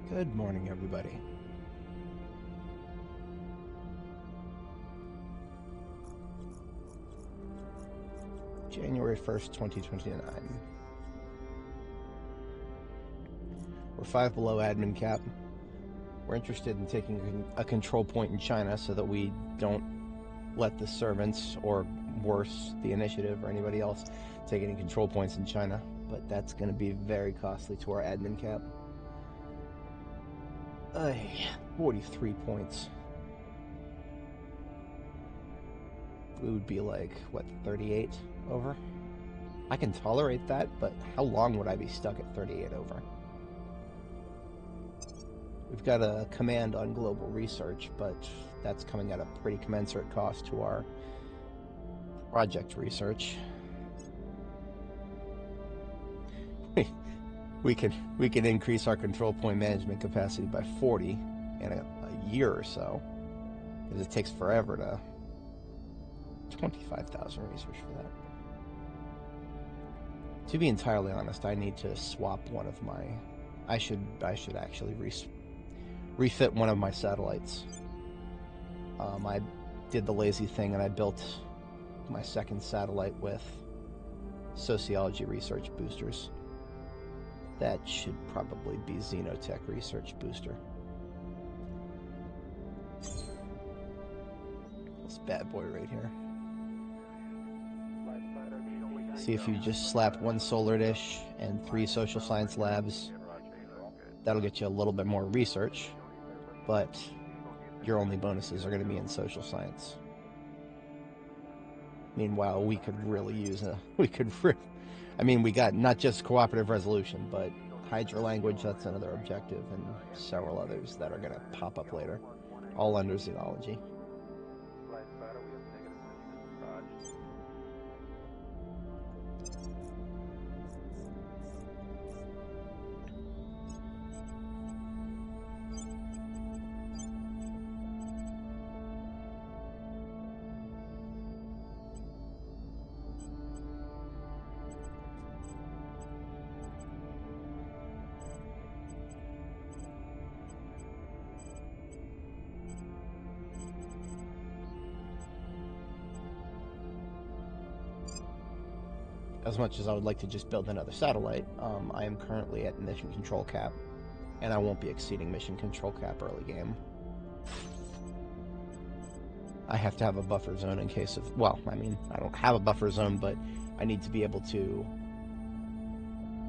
Good morning, everybody. January 1st, 2029. We're 5 below admin cap. We're interested in taking a control point in China so that we don't let the servants, or worse, the initiative or anybody else, take any control points in China. But that's going to be very costly to our admin cap. 43 points. We would be like, what, 38 over? I can tolerate that, but how long would I be stuck at 38 over? We've got a command on global research, but that's coming at a pretty commensurate cost to our project research. We can increase our control point management capacity by 40 in a year or so, because it takes forever to 25,000 research for that. To be entirely honest, I need to swap one of my. I should actually refit one of my satellites. I did the lazy thing and I built my second satellite with sociology research boosters. That should probably be Xenotech research booster. This bad boy right here. See, if you just slap 1 solar dish and 3 social science labs, that'll get you a little bit more research, but your only bonuses are going to be in social science. Meanwhile, we could really use we got not just cooperative resolution, but Hydra language, that's another objective, and several others that are going to pop up later, all under xenology. As much as I would like to just build another satellite, I am currently at mission control cap, and I won't be exceeding mission control cap early game. I have to have a buffer zone in case of, well, I mean, I don't have a buffer zone, but I need to be able to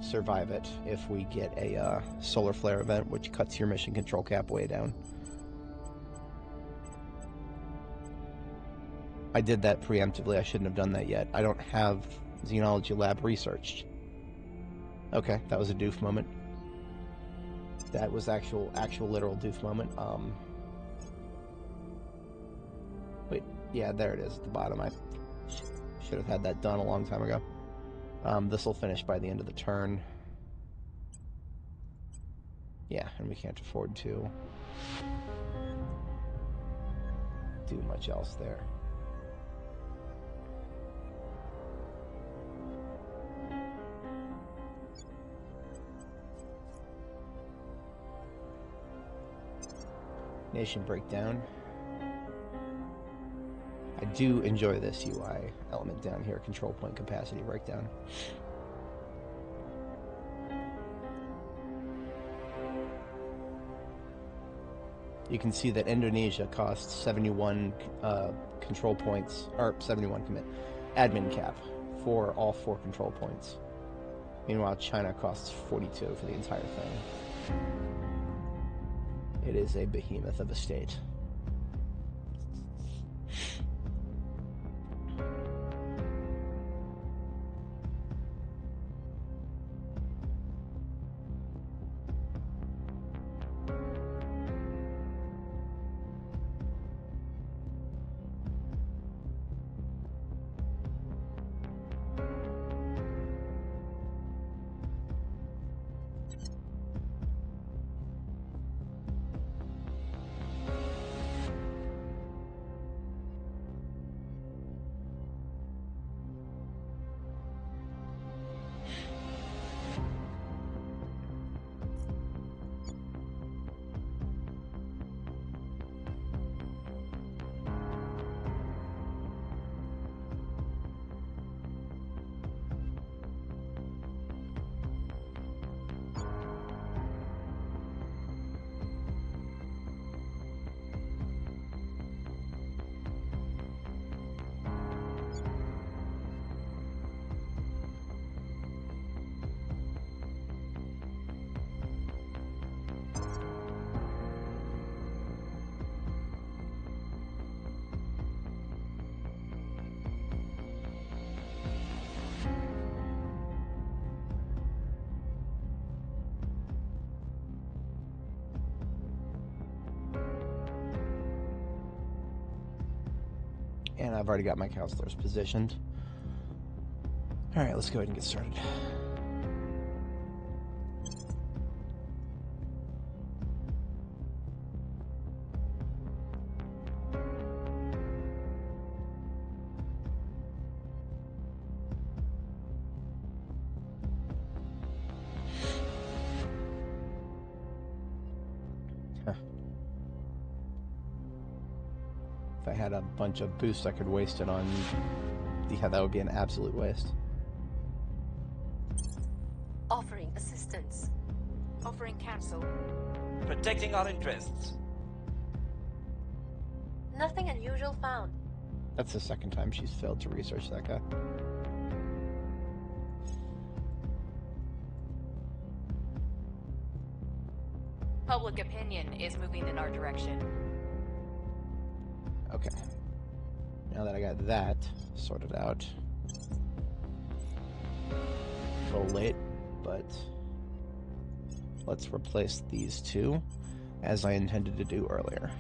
survive it if we get a solar flare event, which cuts your mission control cap way down. I did that preemptively. I shouldn't have done that yet. I don't have Xenology Lab researched. Okay, that was a doof moment. That was actual literal doof moment. Wait, yeah, there it is at the bottom. I should have had that done a long time ago. This will finish by the end of the turn. Yeah, and we can't afford to do much else there. Nation breakdown. I do enjoy this UI element down here, control point capacity breakdown. You can see that Indonesia costs 71 control points, or 71 admin cap for all 4 control points. Meanwhile, China costs 42 for the entire thing. It is a behemoth of a state. And I've already got my counselors positioned. Alright, let's go ahead and get started. If I had a bunch of boosts I could waste it on, yeah, that would be an absolute waste. Offering assistance. Offering counsel. Protecting our interests. Nothing unusual found. That's the second time she's failed to research that guy. Public opinion is moving in our direction. Okay. Now that I got that sorted out. A little late, but let's replace these two as I intended to do earlier.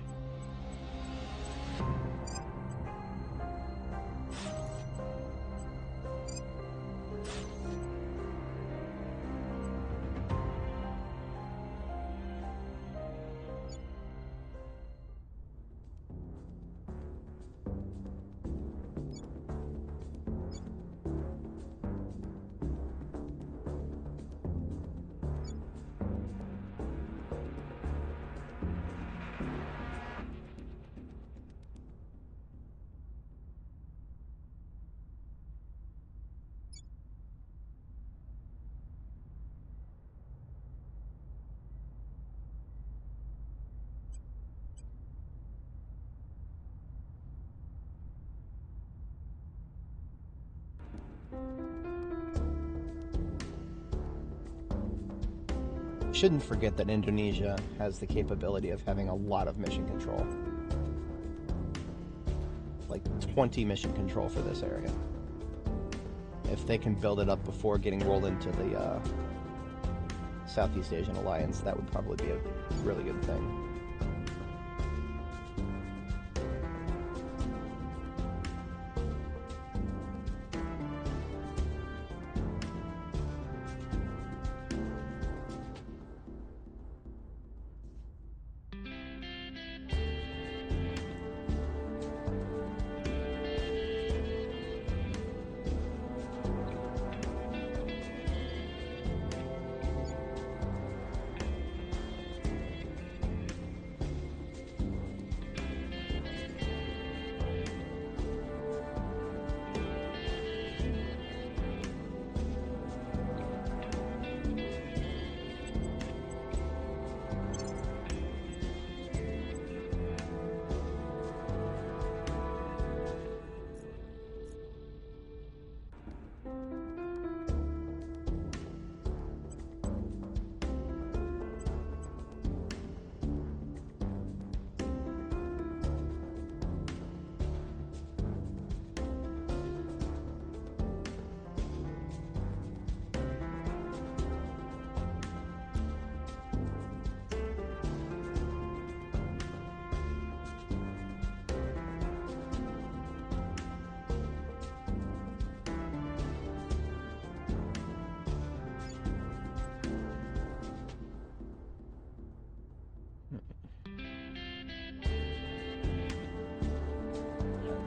Shouldn't forget that Indonesia has the capability of having a lot of mission control. Like 20 mission control for this area. If they can build it up before getting rolled into the Southeast Asian Alliance, that would probably be a really good thing.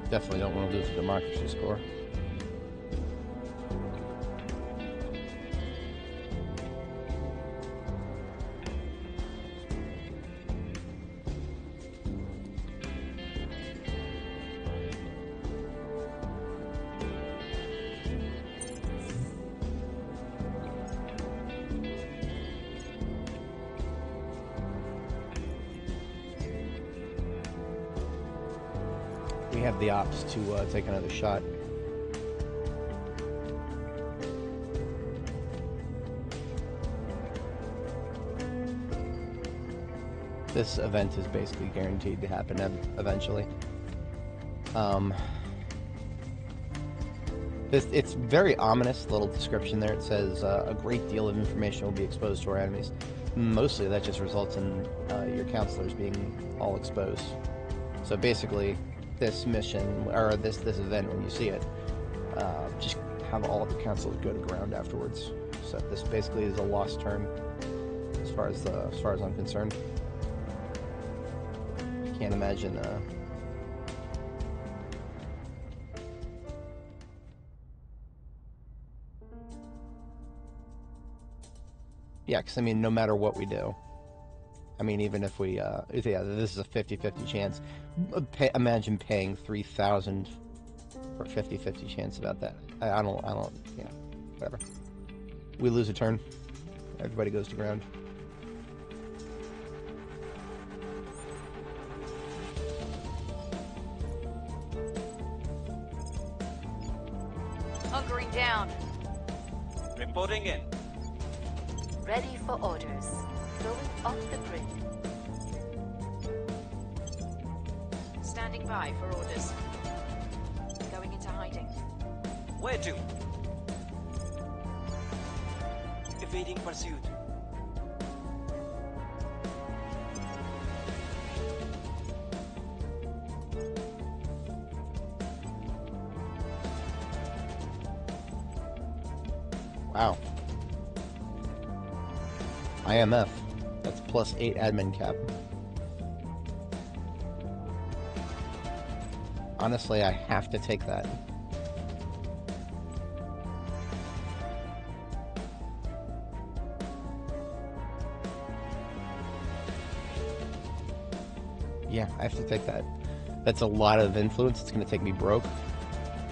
Definitely don't want to lose the democracy score. We have the ops to take another shot. This event is basically guaranteed to happen eventually. It's very ominous, little description there. It says a great deal of information will be exposed to our enemies. Mostly that just results in your counselors being all exposed. So basically, this mission or this event when you see it, just have all of the councils go to ground afterwards. So this basically is a lost turn as far as I'm concerned. Can't imagine. Yeah, because I mean, no matter what we do, I mean, even if we, yeah, this is a 50-50 chance. Imagine paying 3,000 for a 50-50 chance about that. I don't, you know, whatever. We lose a turn. Everybody goes to ground. Hunkering down. Reporting in. Ready for orders. Going off the grid. Standing by for orders. Going into hiding. Where to? Evading pursuit. Wow. IMF. That's +8 admin cap. Honestly, I have to take that. Yeah, I have to take that. That's a lot of influence. It's going to take me broke.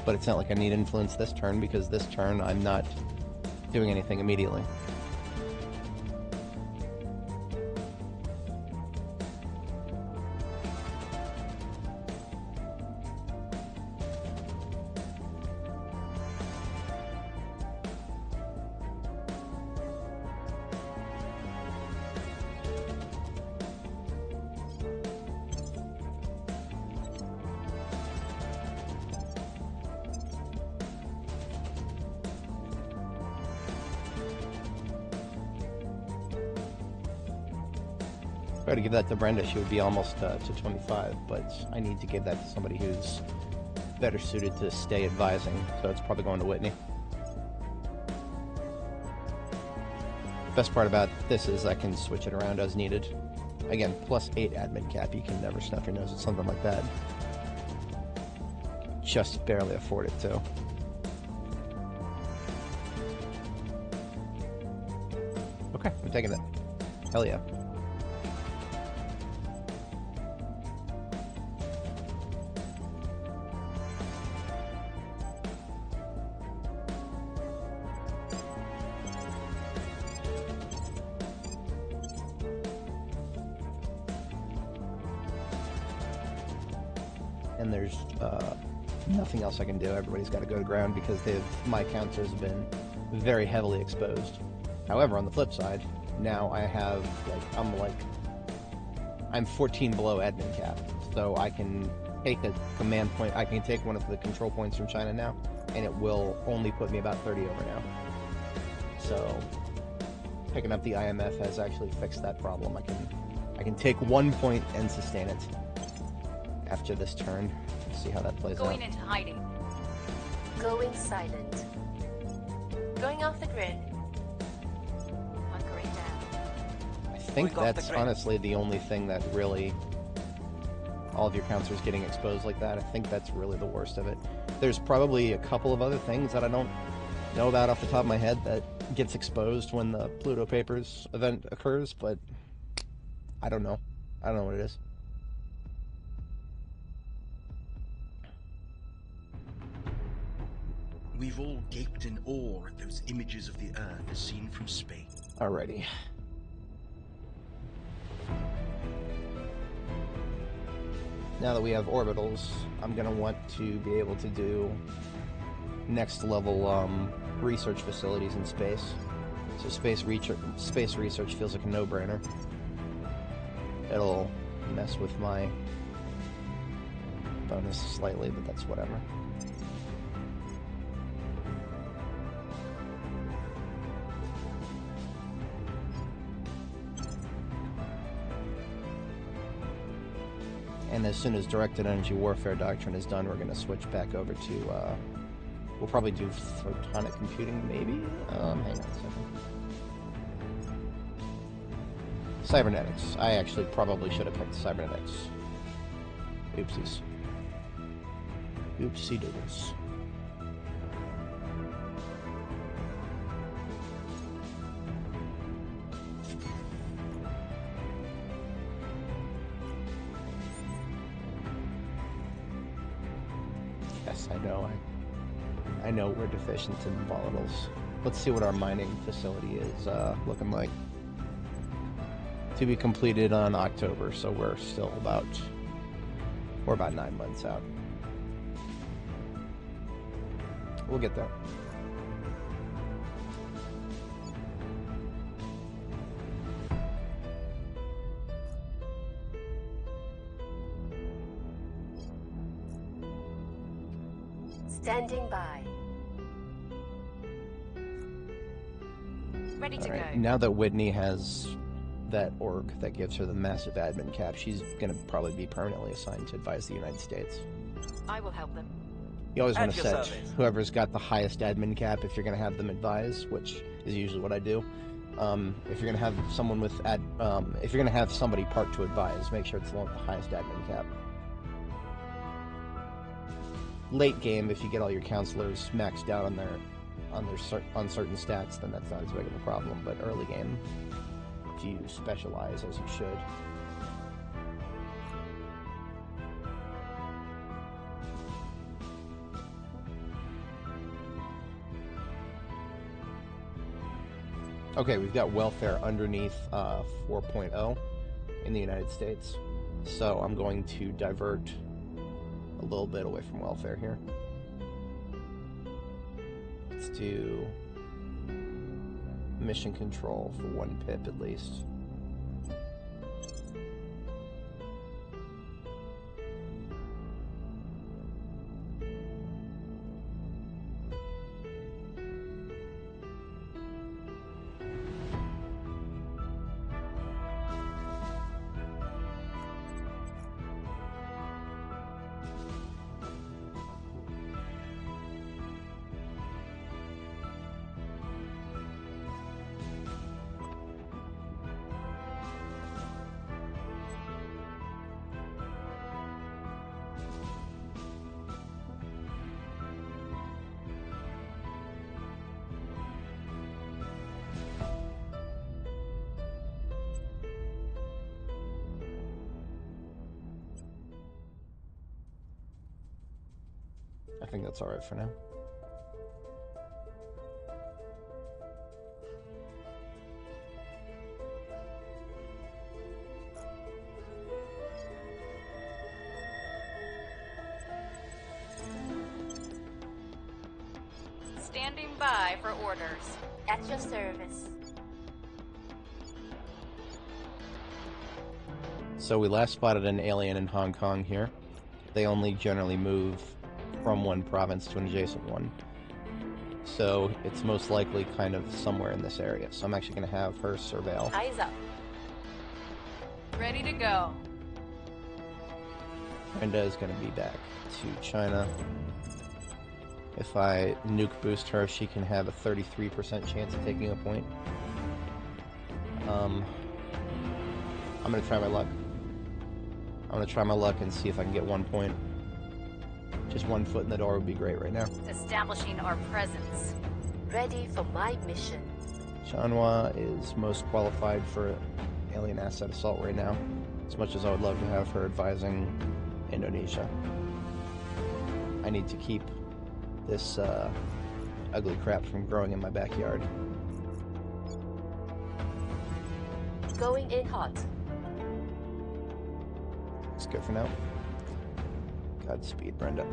But it's not like I need influence this turn, because this turn I'm not doing anything immediately. If I were to give that to Brenda, she would be almost to 25, but I need to give that to somebody who's better suited to stay advising, so it's probably going to Whitney. The best part about this is I can switch it around as needed. Again, +8 admin cap, you can never snuff your nose at something like that. Just barely afford it too. Okay, I'm taking it. Hell yeah. And there's nothing else I can do. Everybody's got to go to ground because my counters have been very heavily exposed. However, on the flip side, now I have I'm 14 below admin cap, so I can take a command point. I can take one of the control points from China now, and it will only put me about 30 over now. So picking up the IMF has actually fixed that problem. I can take 1 point and sustain it. After this turn, let's see how that plays out. Going into hiding. Going silent. Going off the grid. Hunkering down. I think that's honestly the only thing that really, all of your counters getting exposed like that, I think that's really the worst of it. There's probably a couple of other things that I don't know about off the top of my head that gets exposed when the Pluto Papers event occurs, but I don't know. I don't know what it is. We've all gaped in awe at those images of the Earth as seen from space. Alrighty. Now that we have orbitals, I'm going to want to be able to do next level research facilities in space. So space research feels like a no-brainer. It'll mess with my bonus slightly, but that's whatever. And as soon as directed energy warfare doctrine is done, we're going to switch back over to, we'll probably do photonic computing, maybe? Hang on a second. Cybernetics. I actually probably should have picked cybernetics. Oopsies. Oopsie doodles. Yes, I know we're deficient in volatiles. Let's see what our mining facility is looking like. To be completed on October, so we're still about 9 months out. We'll get there. Standing by. Ready to All right, go. now that Whitney has that org that gives her the massive admin cap, she's going to probably be permanently assigned to advise the United States. I will help them. You always want At to your set service. whoever's got the highest admin cap if you're going to have them advise, which is usually what I do. If you're going to have someone with if you're going to have somebody part to advise, make sure it's the one with the highest admin cap. Late game, if you get all your counselors maxed out on certain stats, then that's not as big of a problem. But early game, if you specialize as you should. Okay, we've got welfare underneath 4.0 in the United States, so I'm going to divert a little bit away from welfare here. Let's do mission control for 1 pip at least. I think that's alright for now. Standing by for orders. At your service. So we last spotted an alien in Hong Kong here. They only generally move from one province to an adjacent one. So it's most likely kind of somewhere in this area. So I'm actually going to have her surveil. Eyes up. Ready to go. Brenda is going to be back to China. If I nuke boost her, she can have a 33% chance of taking a point. I'm going to try my luck. I'm going to try my luck and see if I can get 1 point. Just 1 foot in the door would be great right now. Establishing our presence. Ready for my mission. Chanwa is most qualified for alien asset assault right now, as much as I would love to have her advising Indonesia. I need to keep this ugly crap from growing in my backyard. Going in hot. It's good for now. Godspeed, Brenda.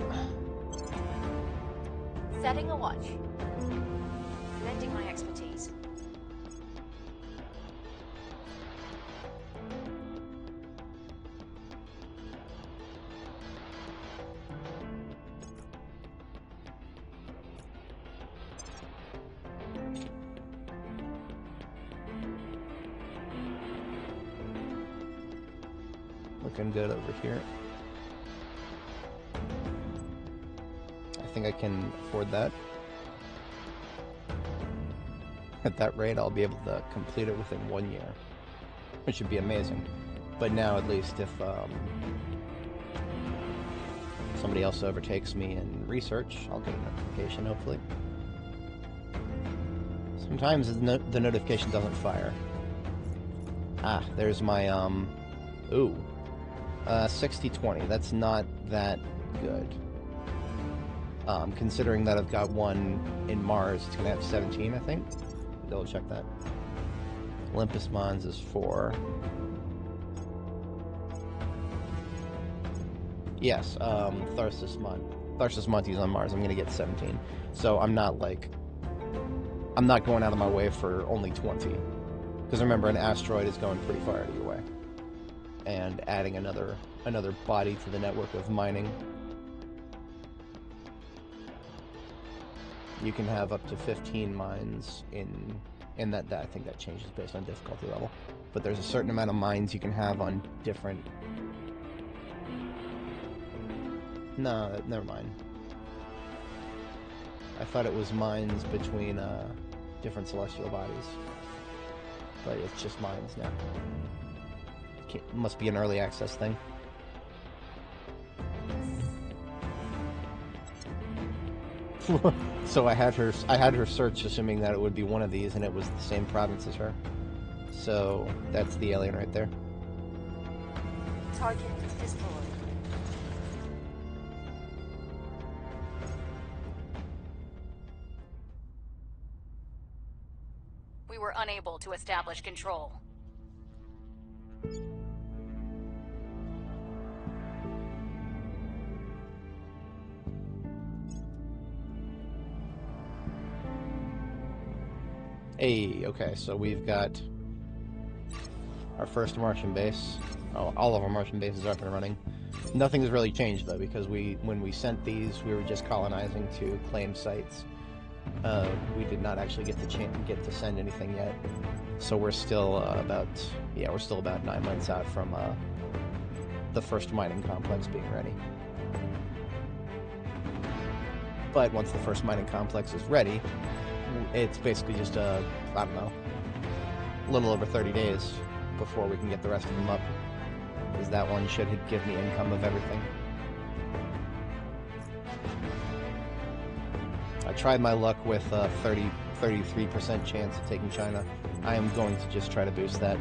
Setting a watch. Lending my expertise. Looking good over here. think I can afford that. At that rate, I'll be able to complete it within 1 year, which would be amazing. But now, at least, if somebody else overtakes me in research, I'll get a notification, hopefully. Sometimes the notification doesn't fire. Ah, there's my, 60-20. That's not that good. Considering that I've got one in Mars, it's gonna have 17, I think. Double check that. Olympus Mons is 4. Yes, Tharsis Montes on Mars. I'm gonna get 17. So I'm not going out of my way for only 20. Because remember, an asteroid is going pretty far out of your way. And adding another body to the network of mining. You can have up to 15 mines in that I think that changes based on difficulty level. But there's a certain amount of mines you can have on different... No, never mind. I thought it was mines between different celestial bodies. But it's just mines now. Must be an early access thing. So I had her search assuming that it would be one of these, and it was the same province as her. So that's the alien right there. Target destroyed. We were unable to establish control. Hey, okay, so we've got our first Martian base. Oh, all of our Martian bases are up and running. Nothing's really changed though, because when we sent these, we were just colonizing to claim sites. We did not actually get to send anything yet. So we're still about 9 months out from the first mining complex being ready. But once the first mining complex is ready, it's basically just a little over 30 days before we can get the rest of them up. Because that one should give me income of everything. I tried my luck with a 33% chance of taking China. I am going to just try to boost that.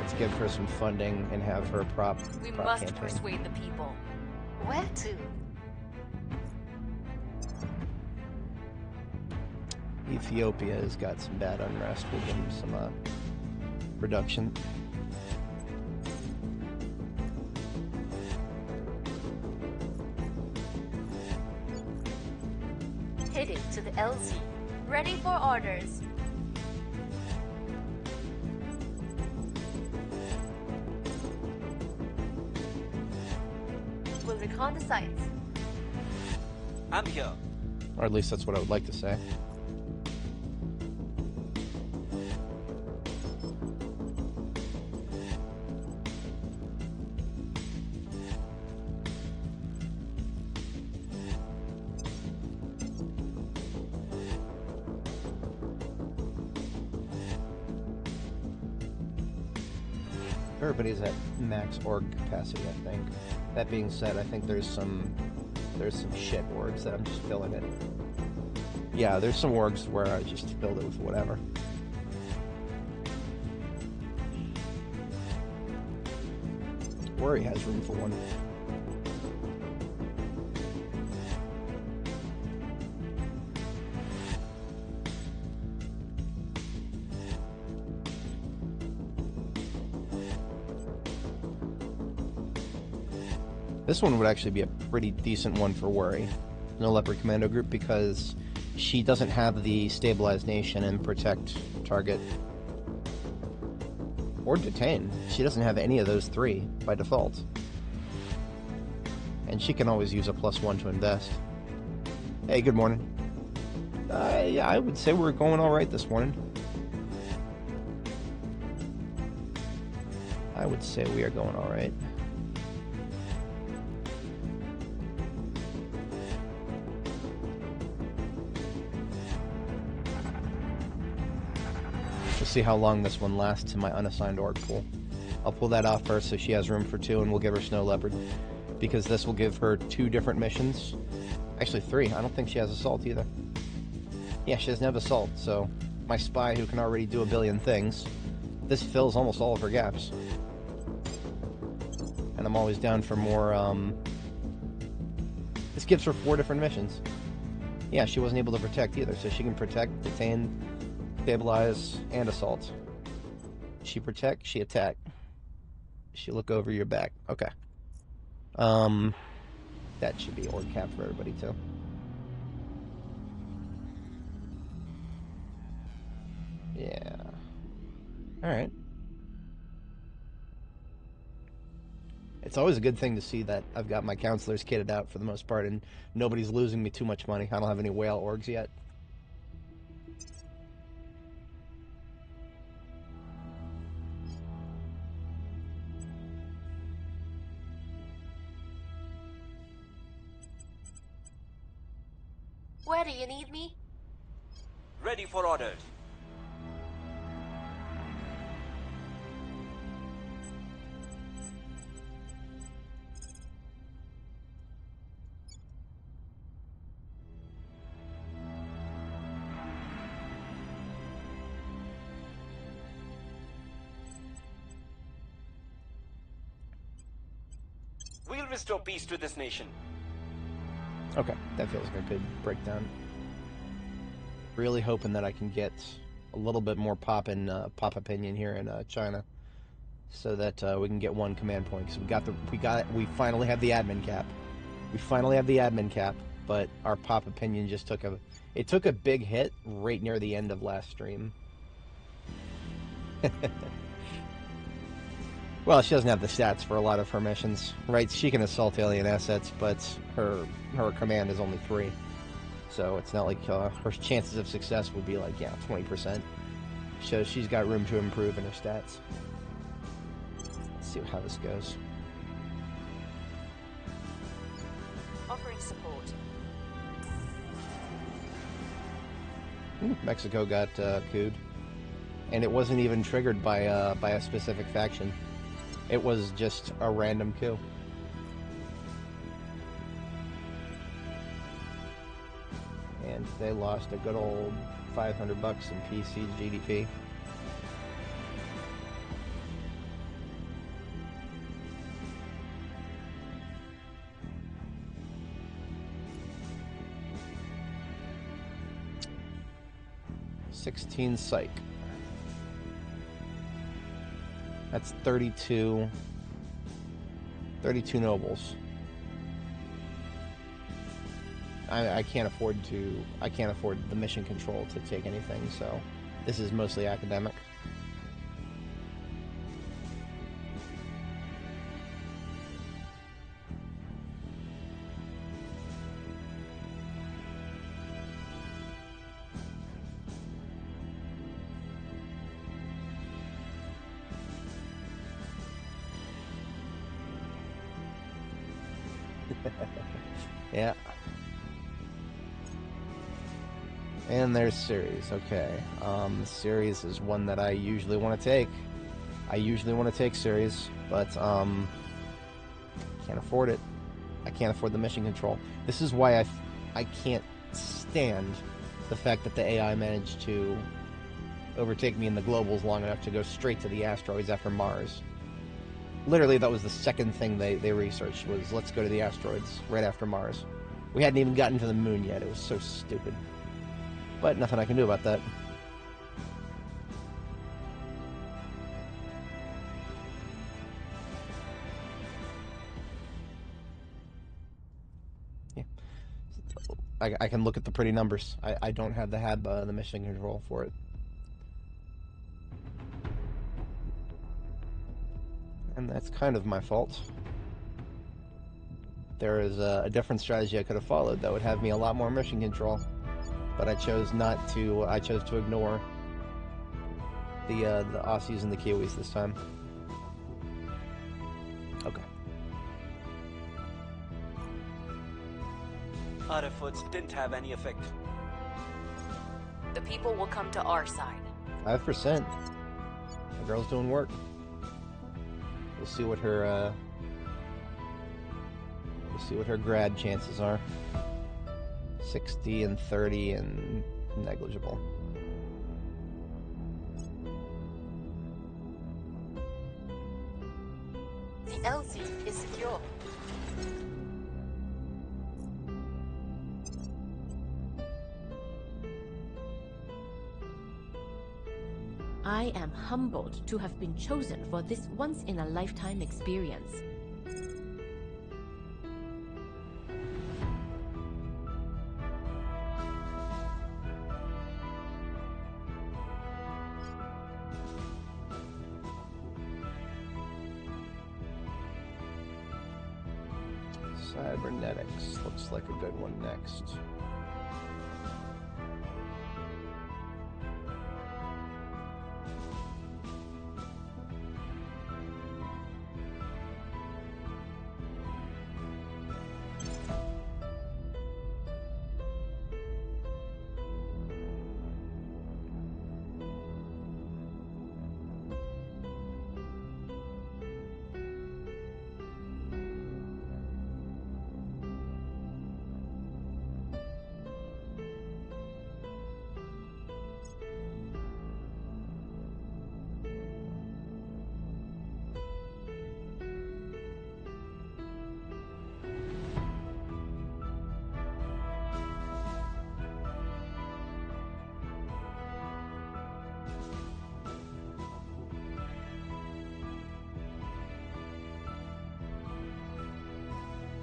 Let's give her some funding and have her prop We must campaign. persuade the people. Where to? Ethiopia has got some bad unrest. We'll give them some reduction. Heading to the LZ. Ready for orders. We'll recon the sites. I'm here. Or at least that's what I would like to say. Everybody's at max org capacity, I think. That being said, I think there's some shit orgs that I'm just filling it. Yeah, there's some orgs where I just filled it with whatever. Worry has room for one. This one would actually be a pretty decent one for Worry, No Leopard Commando Group, because she doesn't have the Stabilize Nation and Protect Target. Or Detain. She doesn't have any of those three by default. And she can always use a +1 to invest. Hey, good morning. Yeah, I would say we're going alright this morning. I would say we are going alright. We'll see how long this one lasts in my unassigned org pool. I'll pull that off first so she has room for 2, and we'll give her Snow Leopard. Because this will give her 2 different missions. Actually 3. I don't think she has Assault either. Yeah, she doesn't have Assault, so my spy who can already do a billion things, this fills almost all of her gaps. And I'm always down for more, this gives her 4 different missions. Yeah, she wasn't able to protect either, so she can protect, detain, stabilize, and assault. She protect, she attack. She look over your back. Okay. That should be org cap for everybody too. Yeah. Alright. It's always a good thing to see that I've got my counselors kitted out for the most part and nobody's losing me too much money. I don't have any whale orgs yet. Where do you need me? Ready for orders. We'll restore peace to this nation. Okay, that feels like a good breakdown. Really hoping that I can get a little bit more pop opinion here in China, so that we can get 1 command point. Because we finally have the admin cap. We finally have the admin cap, but our pop opinion just took a big hit right near the end of last stream. Well, she doesn't have the stats for a lot of her missions, right? She can assault alien assets, but her command is only 3. So it's not like her chances of success would be like, yeah, 20%. So she's got room to improve in her stats. Let's see how this goes. Offering support. Mexico got cooed. And it wasn't even triggered by a specific faction. It was just a random coup. And they lost a good old $500 in PC GDP. $16 psych. That's 32 nobles. I can't afford the mission control to take anything, so this is mostly academic. Yeah. And there's series. Okay. Series is one that I usually want to take. I usually want to take series, but can't afford it. I can't afford the mission control. This is why I can't stand the fact that the AI managed to overtake me in the globals long enough to go straight to the asteroids after Mars. Literally, that was the second thing they researched, was let's go to the asteroids right after Mars. We hadn't even gotten to the moon yet. It was so stupid. But nothing I can do about that. Yeah. I can look at the pretty numbers. I don't have the mission control for it. And that's kind of my fault. There is a different strategy I could have followed that would have me a lot more mission control, but I chose not to. I chose to ignore the Aussies and the Kiwis this time. Okay. Our efforts didn't have any effect. The people will come to our side. 5%. The girl's doing work. We'll see what her grad chances are. 60 and 30 and negligible. The LZ is secure. I am humbled to have been chosen for this once-in-a-lifetime experience. Cybernetics looks like a good one next.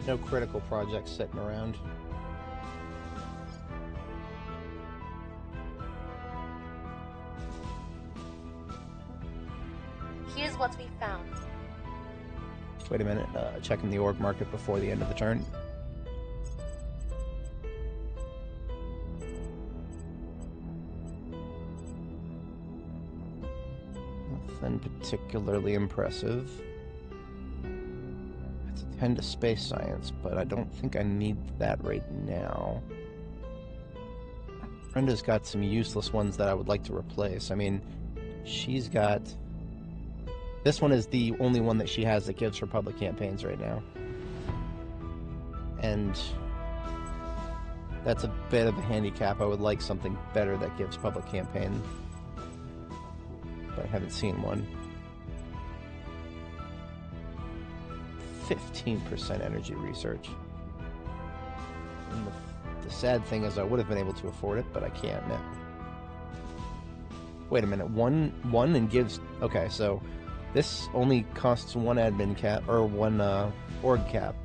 No critical projects sitting around. Here's what we found. Wait a minute, checking the org market before the end of the turn. Nothing particularly impressive. It's a 10 to space science, but I don't think I need that right now. Brenda's got some useless ones that I would like to replace. I mean, she's got... This one is the only one that she has that gives her public campaigns right now. And that's a bit of a handicap. I would like something better that gives public campaign. But I haven't seen one. 15% energy research. And the sad thing is I would have been able to afford it, but I can't now. Wait a minute. One and gives... Okay, so... This only costs one admin cap, or one org cap,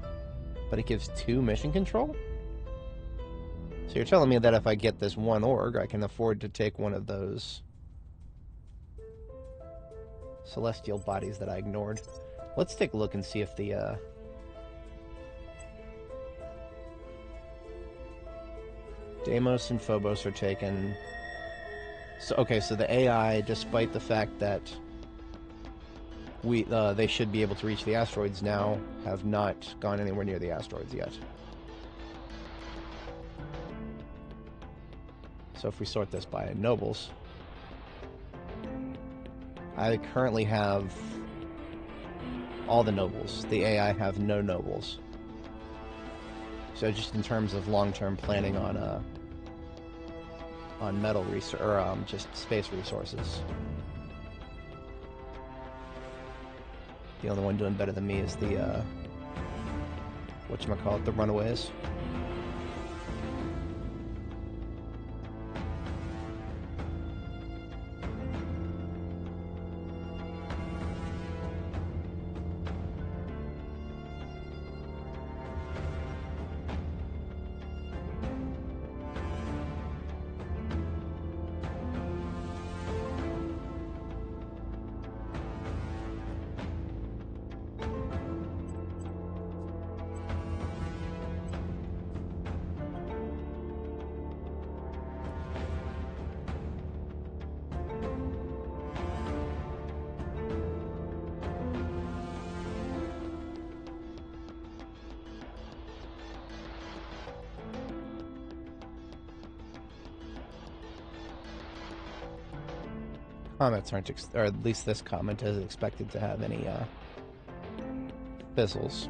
but it gives 2 mission control? So you're telling me that if I get this one org, I can afford to take one of those celestial bodies that I ignored. Let's take a look and see if the Deimos and Phobos are taken. So okay, so the AI, despite the fact that they should be able to reach the asteroids now, have not gone anywhere near the asteroids yet. So if we sort this by nobles, I currently have all the nobles. The AI have no nobles. So just in terms of long-term planning on metal research, or just space resources. The only one doing better than me is the, whatchamacallit, the Runaways. comments aren't, or at least this comment isn't expected to have any fizzles.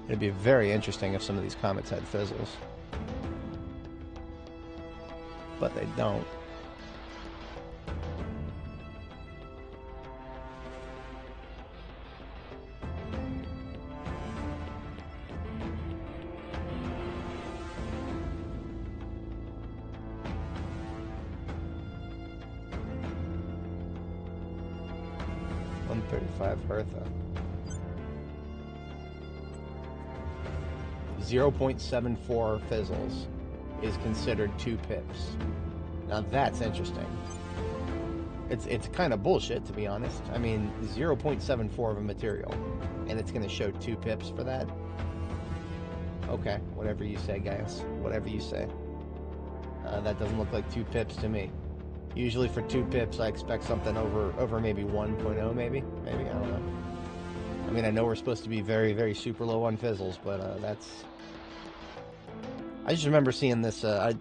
It'd be very interesting if some of these comments had fizzles. But they don't. Hertha. 0.74 fizzles is considered 2 pips. Now that's interesting. It's kind of bullshit, to be honest. I mean, 0.74 of a material, and it's going to show 2 pips for that? Okay, whatever you say, guys. Whatever you say. That doesn't look like 2 pips to me. Usually for 2 pips, I expect something over maybe 1.0, maybe, I don't know. I mean, I know we're supposed to be very, very super low on fizzles, but that's. I just remember seeing this. I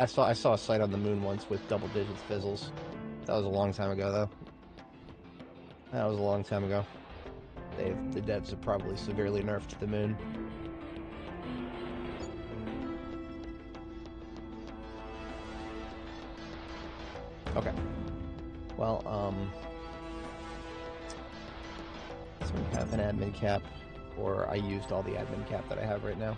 saw a site on the moon once with double digits fizzles. That was a long time ago, though. That was a long time ago. The devs have probably severely nerfed the moon. Okay. Well, so we have an admin cap, or I used all the admin cap that I have right now.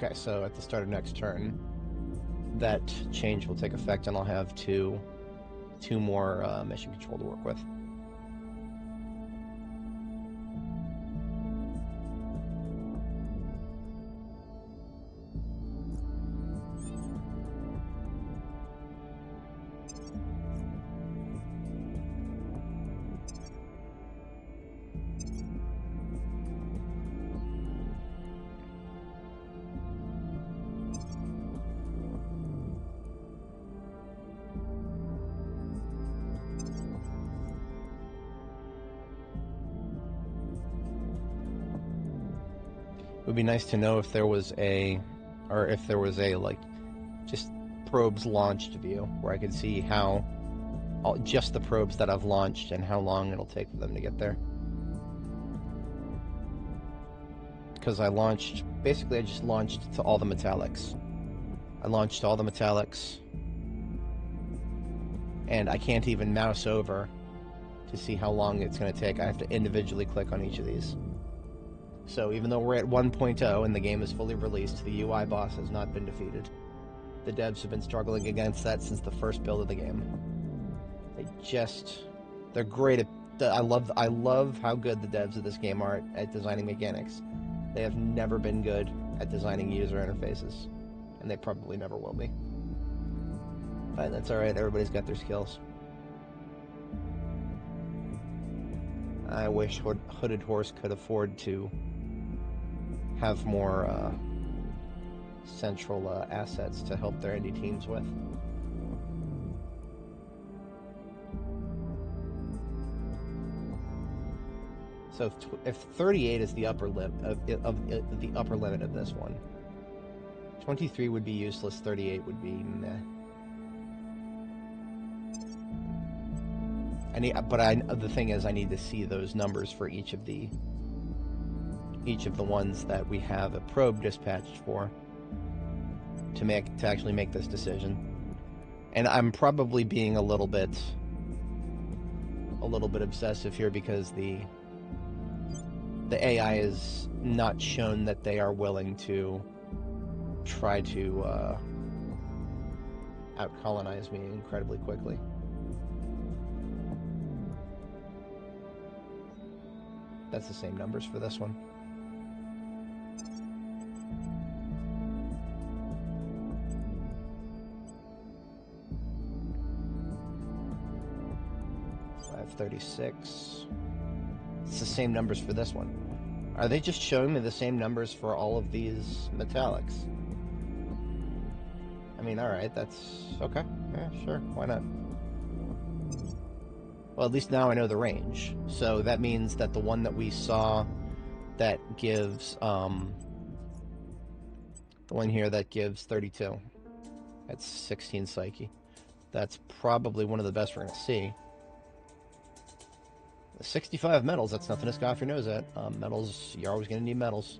Okay, so at the start of next turn, that change will take effect, and I'll have two more mission control to work with. It would be nice to know if there was like just probes launched view where I could see how just the probes that I've launched and how long it'll take for them to get there. Because I just launched to all the metallics. I launched all the metallics, and I can't even mouse over to see how long it's going to take. I have to individually click on each of these. So even though we're at 1.0 and the game is fully released, the UI boss has not been defeated. The devs have been struggling against that since the first build of the game. They're great at, I love how good the devs of this game are at designing mechanics. They have never been good at designing user interfaces, and they probably never will be. But that's alright, everybody's got their skills. I wish Hooded Horse could afford to have more central assets to help their indie teams with. So if 38 is the upper limit of the upper limit of this one, 23 would be useless. 38 would be meh. The thing is, I need to see those numbers for each of the ones that we have a probe dispatched for to actually make this decision. And I'm probably being a little bit a little bit obsessive here because the AI is not shown that they are willing to try to out-colonize me incredibly quickly. That's the same numbers for this one. I have 36. It's the same numbers for this one. Are they just showing me the same numbers for all of these metallics? I mean, alright, that's okay. Yeah, sure, why not? Well, at least now I know the range. So that means that the one that we saw that gives, the one here that gives 32, that's 16 Psyche. That's probably one of the best we're going to see. 65 metals, that's nothing to scoff your nose at. Metals, you're always going to need metals.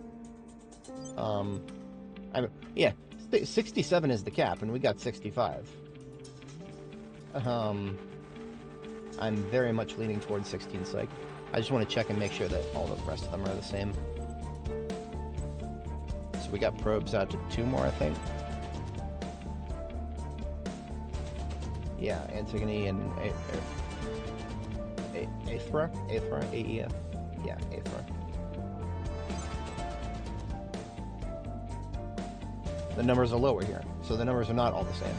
Yeah, 67 is the cap, and we got 65. I'm very much leaning towards 16 Psych. I just want to check and make sure that all the rest of them are the same. So we got probes out to 2 more, I think. Yeah, Antigone and Aethra? AEF? Yeah, Aethra. The numbers are lower here, so the numbers are not all the same.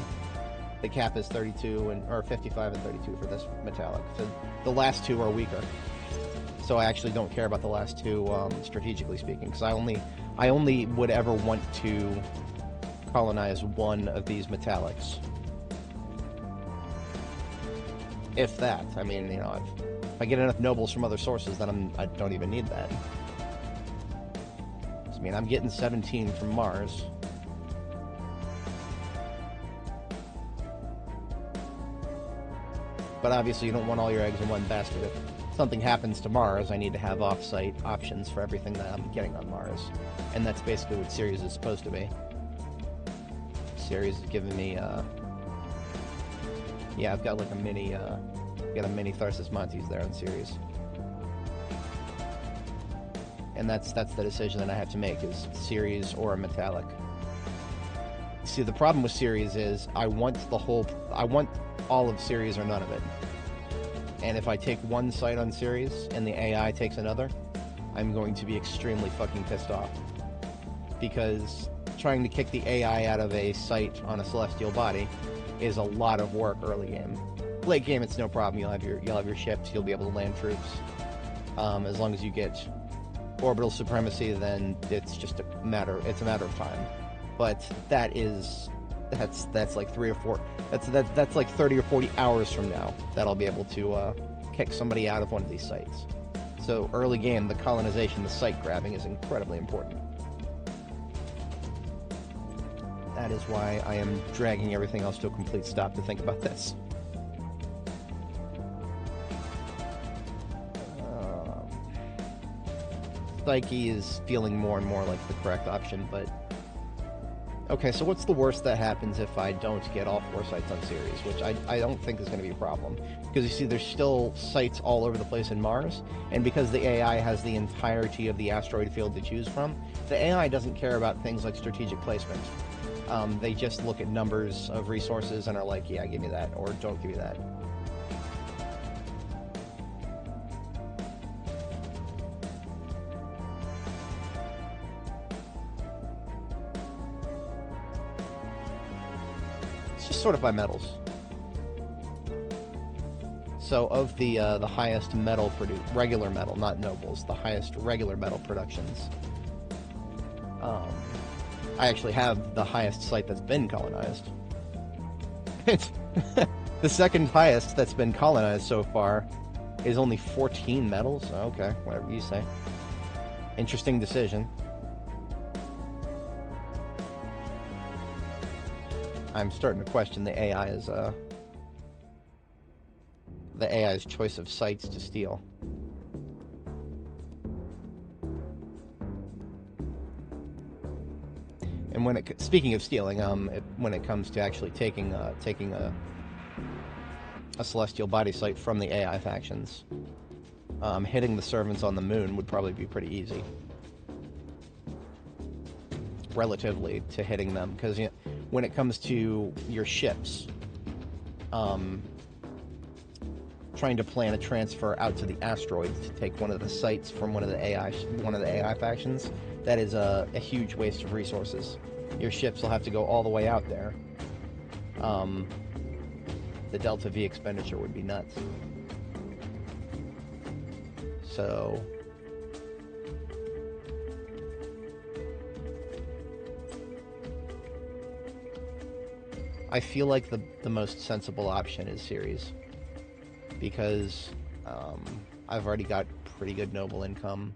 The cap is 32 or 55 and 32 for this metallic. So the last 2 are weaker. So I actually don't care about the last 2, strategically speaking, because I only would ever want to colonize one of these metallics. If that. I mean, you know, if I get enough nobles from other sources, then I don't even need that. I mean, I'm getting 17 from Mars. But obviously you don't want all your eggs in one basket. If something happens to Mars, I need to have off-site options for everything that I'm getting on Mars. And that's basically what Ceres is supposed to be. Ceres is giving me, yeah, I've got like a mini, got a mini Tharsis Montes there on Ceres. And that's the decision that I have to make, is Ceres or a metallic. See, the problem with Ceres is I want all of Ceres or none of it. And if I take one site on Ceres and the AI takes another, I'm going to be extremely fucking pissed off. Because trying to kick the AI out of a site on a celestial body is a lot of work early game. Late game, it's no problem. You'll have your ships. You'll be able to land troops. As long as you get orbital supremacy, then it's just a matter of time. But that's like 3 or 4. That's like 30 or 40 hours from now that I'll be able to kick somebody out of one of these sites. So early game, the colonization, the site grabbing is incredibly important. That is why I am dragging everything else to a complete stop to think about this. Psyche is feeling more and more like the correct option, but... Okay, so what's the worst that happens if I don't get all 4 sites on Ceres, which I don't think is going to be a problem. Because you see, there's still sites all over the place in Mars, and because the AI has the entirety of the asteroid field to choose from, the AI doesn't care about things like strategic placement. They just look at numbers of resources and are like, yeah, give me that, or don't give me that. Sort of by metals. So of the highest metal regular metal, not nobles, the highest regular metal productions, I actually have the highest site that's been colonized. The second highest that's been colonized so far is only 14 metals. Okay, whatever you say. Interesting decision. I'm starting to question the AI's choice of sites to steal. And speaking of stealing, when it comes to actually taking a a celestial body sight from the AI factions. Hitting the servants on the moon would probably be pretty easy. Relatively to hitting them, because you know, when it comes to your ships, trying to plan a transfer out to the asteroids to take one of the sites from one of the AI factions, that is a huge waste of resources. Your ships will have to go all the way out there. The Delta V expenditure would be nuts. So I feel like the most sensible option is series, because I've already got pretty good noble income.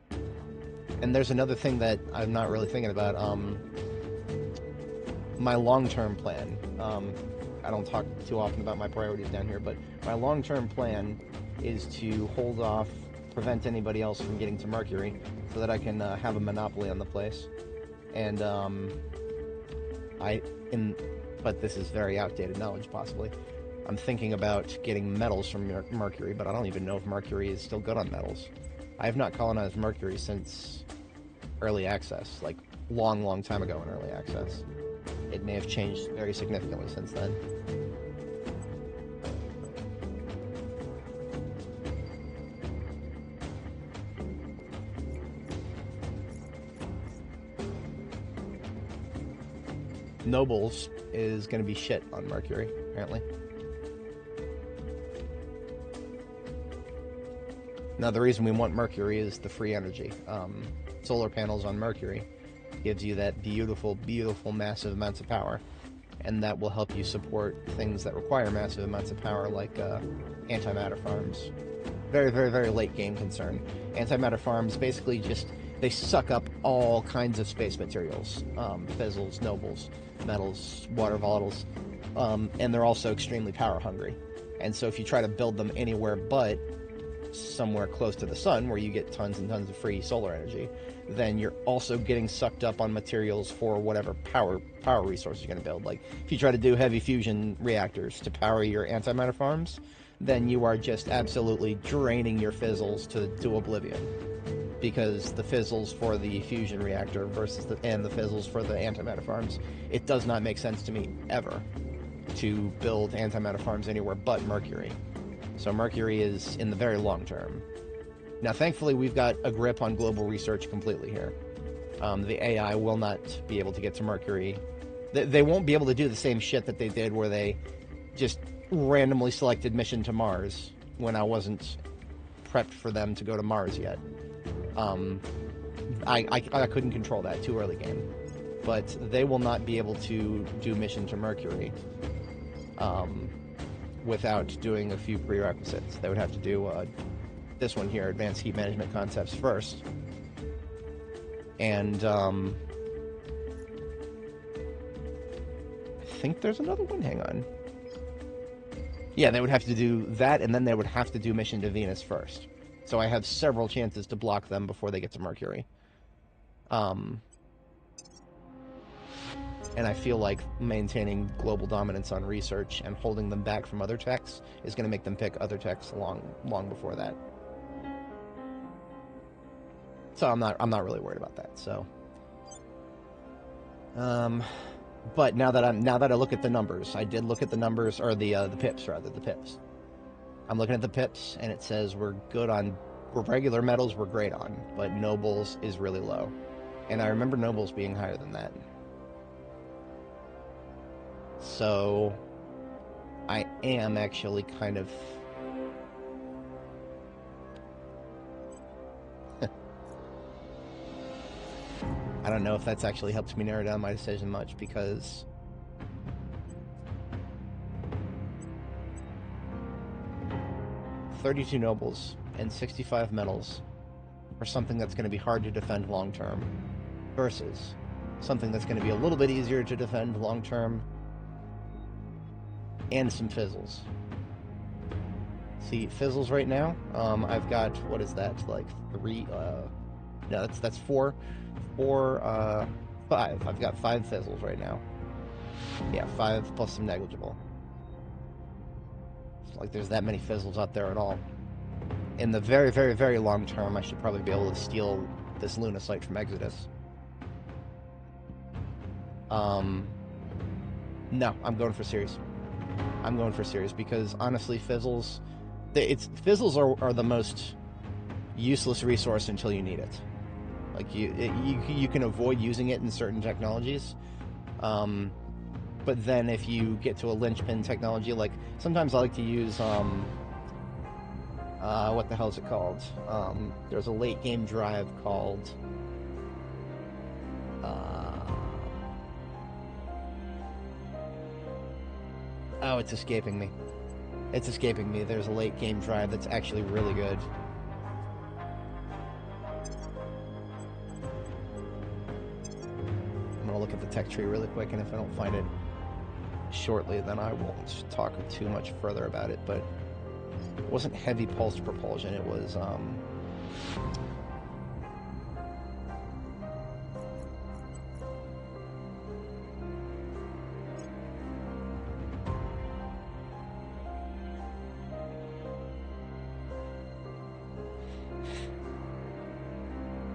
And there's another thing that I'm not really thinking about. My long-term plan. I don't talk too often about my priorities down here, but my long-term plan is to hold off, prevent anybody else from getting to Mercury, so that I can have a monopoly on the place. And but this is very outdated knowledge, possibly. I'm thinking about getting metals from Mercury, but I don't even know if Mercury is still good on metals. I have not colonized Mercury since early access, like long time ago in early access. It may have changed very significantly since then. Nobles is going to be shit on Mercury, apparently. Now, the reason we want Mercury is the free energy. Solar panels on Mercury gives you that beautiful, massive amounts of power, and that will help you support things that require massive amounts of power, like antimatter farms. Very late game concern. Antimatter farms basically just, they suck up all kinds of space materials, fizzles, nobles, metals, water volatiles, and they're also extremely power hungry. And so if you try to build them anywhere but somewhere close to the sun, where you get tons and tons of free solar energy, then you're also getting sucked up on materials for whatever power resource you're going to build. Like, if you try to do heavy fusion reactors to power your antimatter farms, then you are just absolutely draining your fizzles to oblivion. Because the fizzles for the fusion reactor versus the fizzles for the antimatter farms, it does not make sense to me, ever, to build antimatter farms anywhere but Mercury. So Mercury is in the very long term. Now, thankfully, we've got a grip on global research completely here. The AI will not be able to get to Mercury. They won't be able to do the same shit that they did where they just randomly selected mission to Mars when I wasn't prepped for them to go to Mars yet. I couldn't control that, too early game. But they will not be able to do mission to Mercury without doing a few prerequisites. They would have to do this one here, Advanced Heat Management Concepts, first. And I think there's another one, hang on. Yeah, they would have to do that, and then they would have to do mission to Venus first. So I have several chances to block them before they get to Mercury. And I feel like maintaining global dominance on research and holding them back from other techs is going to make them pick other techs long before that. So I'm not really worried about that. So, but now that I look at the numbers, I did look at the numbers, or the pips rather, the pips. I'm looking at the pips, and it says we're good on regular metals. We're great on, but nobles is really low, and I remember nobles being higher than that. So I am actually kind of I don't know if that's actually helped me narrow down my decision much, because $32 nobles and 65 metals for something that's going to be hard to defend long term versus something that's going to be a little bit easier to defend long term and some fizzles. See, fizzles right now, I've got, what is that, like 3, no, that's 4, 5. I've got 5 fizzles right now. Yeah, 5 plus some negligible. like there's that many fizzles out there at all. In the very, very, very long term, I should probably be able to steal this Luna site from Exodus. No, I'm going for Ceres. I'm going for Ceres because honestly, fizzles, fizzles are the most useless resource until you need it. Like you can avoid using it in certain technologies, but then if you get to a linchpin technology, like sometimes I like to use what the hell is it called? There's a late game drive called oh, it's escaping me. It's escaping me. There's a late game drive that's actually really good. I'm gonna look at the tech tree really quick, and if I don't find it shortly, then I won't talk too much further about it, but it wasn't heavy pulsed propulsion, it was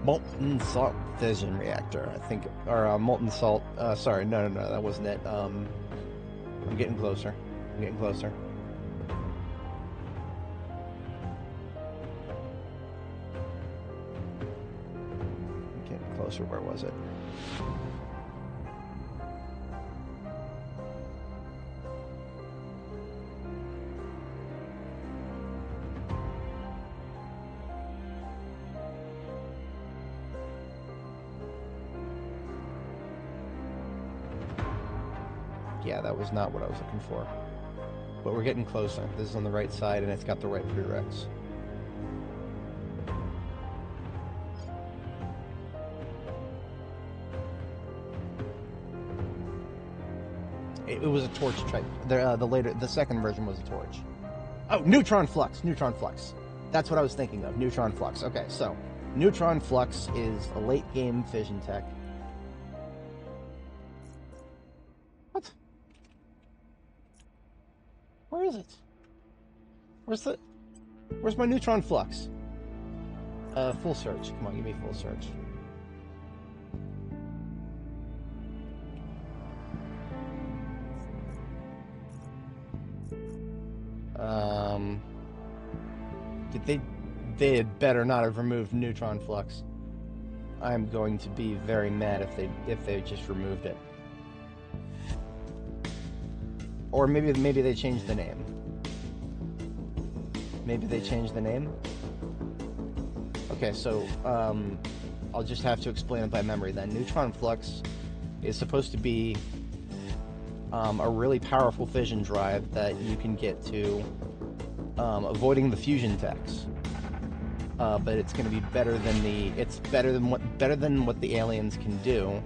molten salt fission reactor, I think, or molten salt. Sorry, no, that wasn't it. I'm getting closer. I'm getting closer. Getting closer. Where was it? Yeah, that was not what I was looking for. But we're getting closer. This is on the right side, and it's got the right prereqs. It was a torch type. The second version was a torch. Oh, neutron flux. Neutron flux. That's what I was thinking of. Neutron flux. Okay, so neutron flux is a late game fission tech. What? Where is it? Where's my neutron flux? Full search. Come on, give me full search. They had better not have removed neutron flux. I'm going to be very mad if they just removed it. Or maybe they changed the name. Maybe they changed the name. Okay, so I'll just have to explain it by memory then. Neutron flux is supposed to be a really powerful fission drive that you can get to avoiding the fusion techs. But it's going to be better than what the aliens can do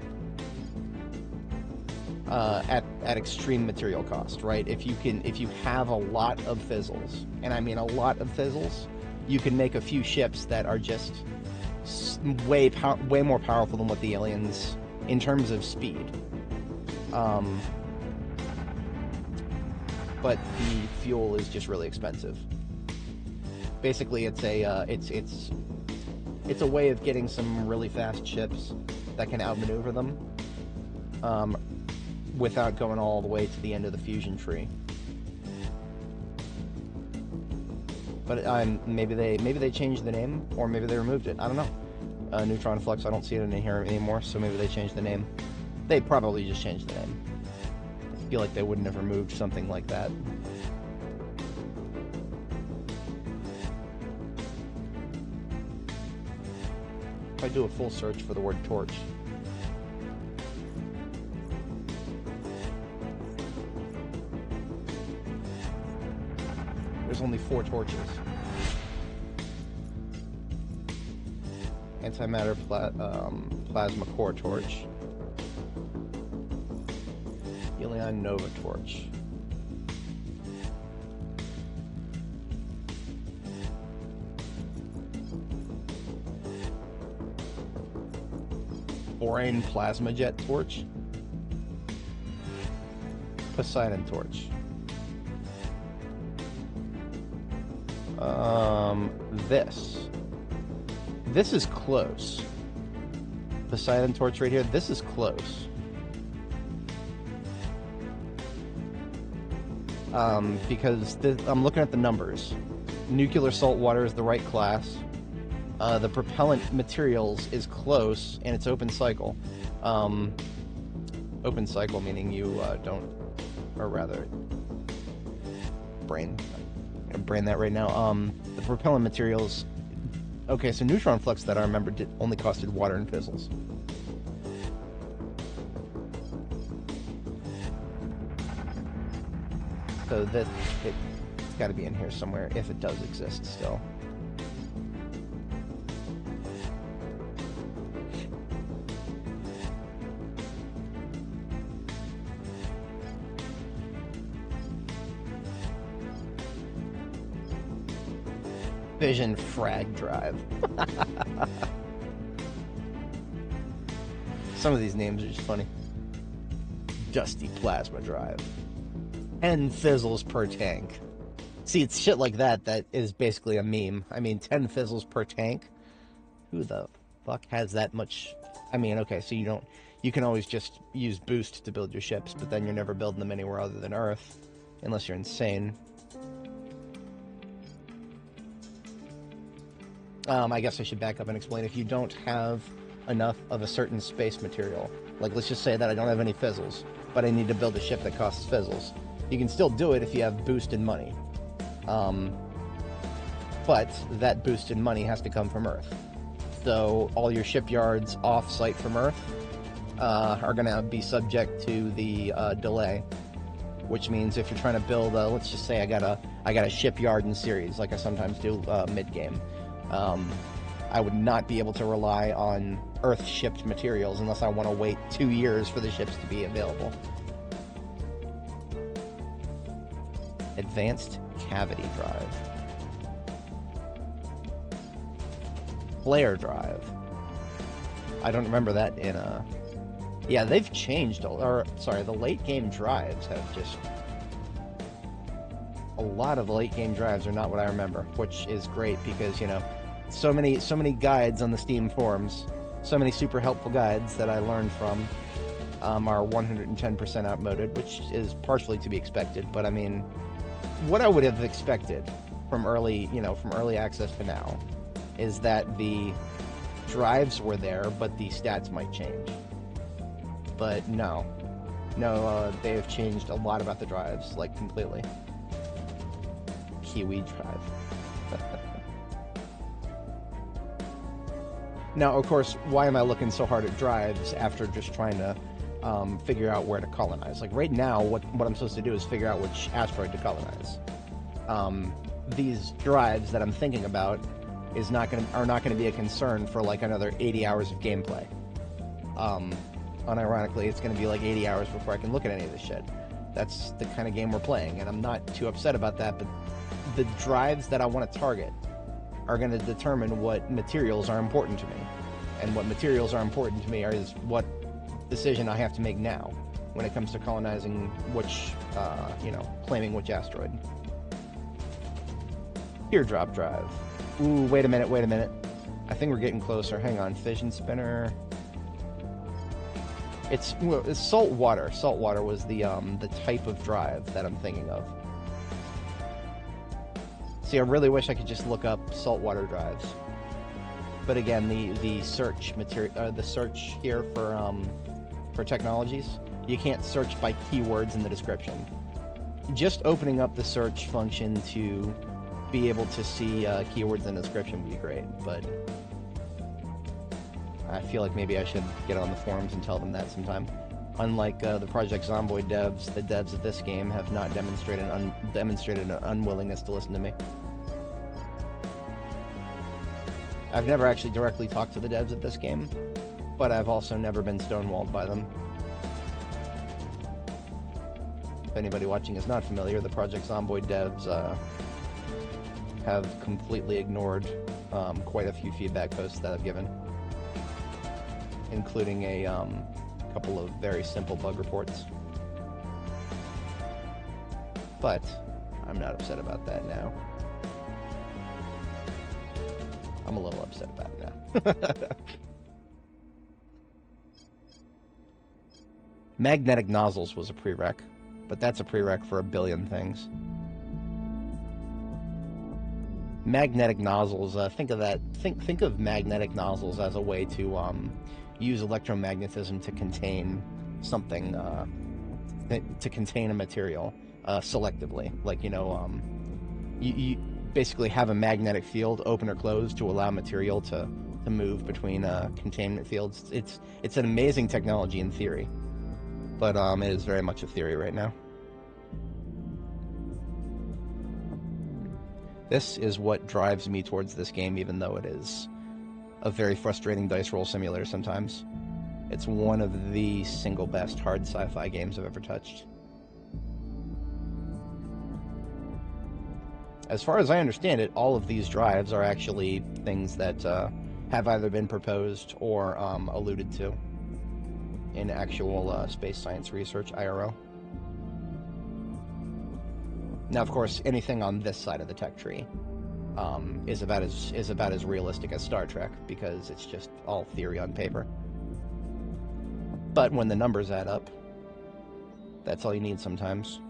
at extreme material cost, right? If you have a lot of fizzles, and I mean a lot of fizzles, you can make a few ships that are just way more powerful than what the aliens in terms of speed. But the fuel is just really expensive. Basically, it's a way of getting some really fast ships that can outmaneuver them, without going all the way to the end of the fusion tree. But maybe they changed the name, or maybe they removed it. I don't know. Neutron flux, I don't see it in here anymore, so maybe they changed the name. They probably just changed the name. I feel like they wouldn't have removed something like that. If I do a full search for the word torch. There's only 4 torches. Antimatter plasma core torch. Helion Nova torch. Boraine plasma jet torch. Poseidon torch. This is close. Poseidon torch right here. This is close. Because I'm looking at the numbers. Nuclear salt water is the right class. The propellant materials is close, and it's open cycle. Open cycle meaning you don't, or rather, brain that right now. The propellant materials. Okay, so neutron flux that I remember only costed water and fizzles. So it's got to be in here somewhere if it does exist still. Fission frag drive. Some of these names are just funny. Dusty plasma drive. 10 fizzles per tank. See, it's shit like that that is basically a meme. I mean, 10 fizzles per tank? Who the fuck has that much? I mean, okay, so you can always just use boost to build your ships, but then you're never building them anywhere other than Earth. Unless you're insane. I guess I should back up and explain. If you don't have enough of a certain space material, like let's just say that I don't have any fizzles, but I need to build a ship that costs fizzles, you can still do it if you have boosted money. But that boosted money has to come from Earth. So all your shipyards off-site from Earth are going to be subject to the delay, which means if you're trying to build, let's just say I got a shipyard in series, like I sometimes do mid-game. I would not be able to rely on Earth-shipped materials unless I want to wait 2 years for the ships to be available. Advanced cavity drive. Flare drive. I don't remember that in a... Yeah, they've changed, or sorry, the late game drives have just... A lot of the late game drives are not what I remember, which is great because, you know, so many guides on the Steam forums, so many super helpful guides that I learned from are 110% outmoded, which is partially to be expected, but I mean, what I would have expected from early access to now is that the drives were there, but the stats might change. But no, they have changed a lot about the drives, like completely. Kiwi drive. Now, of course, why am I looking so hard at drives after just trying to figure out where to colonize? Like right now, what I'm supposed to do is figure out which asteroid to colonize. These drives that I'm thinking about are not gonna be a concern for like another 80 hours of gameplay. Unironically, it's gonna be like 80 hours before I can look at any of this shit. That's the kind of game we're playing, and I'm not too upset about that, but the drives that I want to target are going to determine what materials are important to me. And what materials are important to me is what decision I have to make now when it comes to colonizing which, claiming which asteroid. Teardrop drive. Ooh, wait a minute. I think we're getting closer. Hang on. Fission spinner. It's salt water. Salt water was the type of drive that I'm thinking of. See, I really wish I could just look up saltwater drives. But again, the search material, the search here for technologies, you can't search by keywords in the description. Just opening up the search function to be able to see keywords in the description would be great, but I feel like maybe I should get on the forums and tell them that sometime. Unlike the Project Zomboid devs, the devs of this game have not demonstrated an unwillingness to listen to me. I've never actually directly talked to the devs of this game, but I've also never been stonewalled by them. If anybody watching is not familiar, the Project Zomboid devs have completely ignored quite a few feedback posts that I've given, including a couple of very simple bug reports. But I'm not upset about that now. I'm a little upset about it now. Magnetic nozzles was a prereq, but that's a prereq for a billion things. Magnetic nozzles, think of that. Think of magnetic nozzles as a way to use electromagnetism to contain something, to contain a material selectively. Like, you know, you basically have a magnetic field open or closed to allow material to move between containment fields. It's an amazing technology in theory, but it is very much a theory right now. This is what drives me towards this game, even though it is a very frustrating dice roll simulator sometimes. It's one of the single best hard sci-fi games I've ever touched. As far as I understand it, all of these drives are actually things that have either been proposed or alluded to in actual space science research, IRL. Now, of course, anything on this side of the tech tree is about as realistic as Star Trek, because it's just all theory on paper. But when the numbers add up, that's all you need sometimes.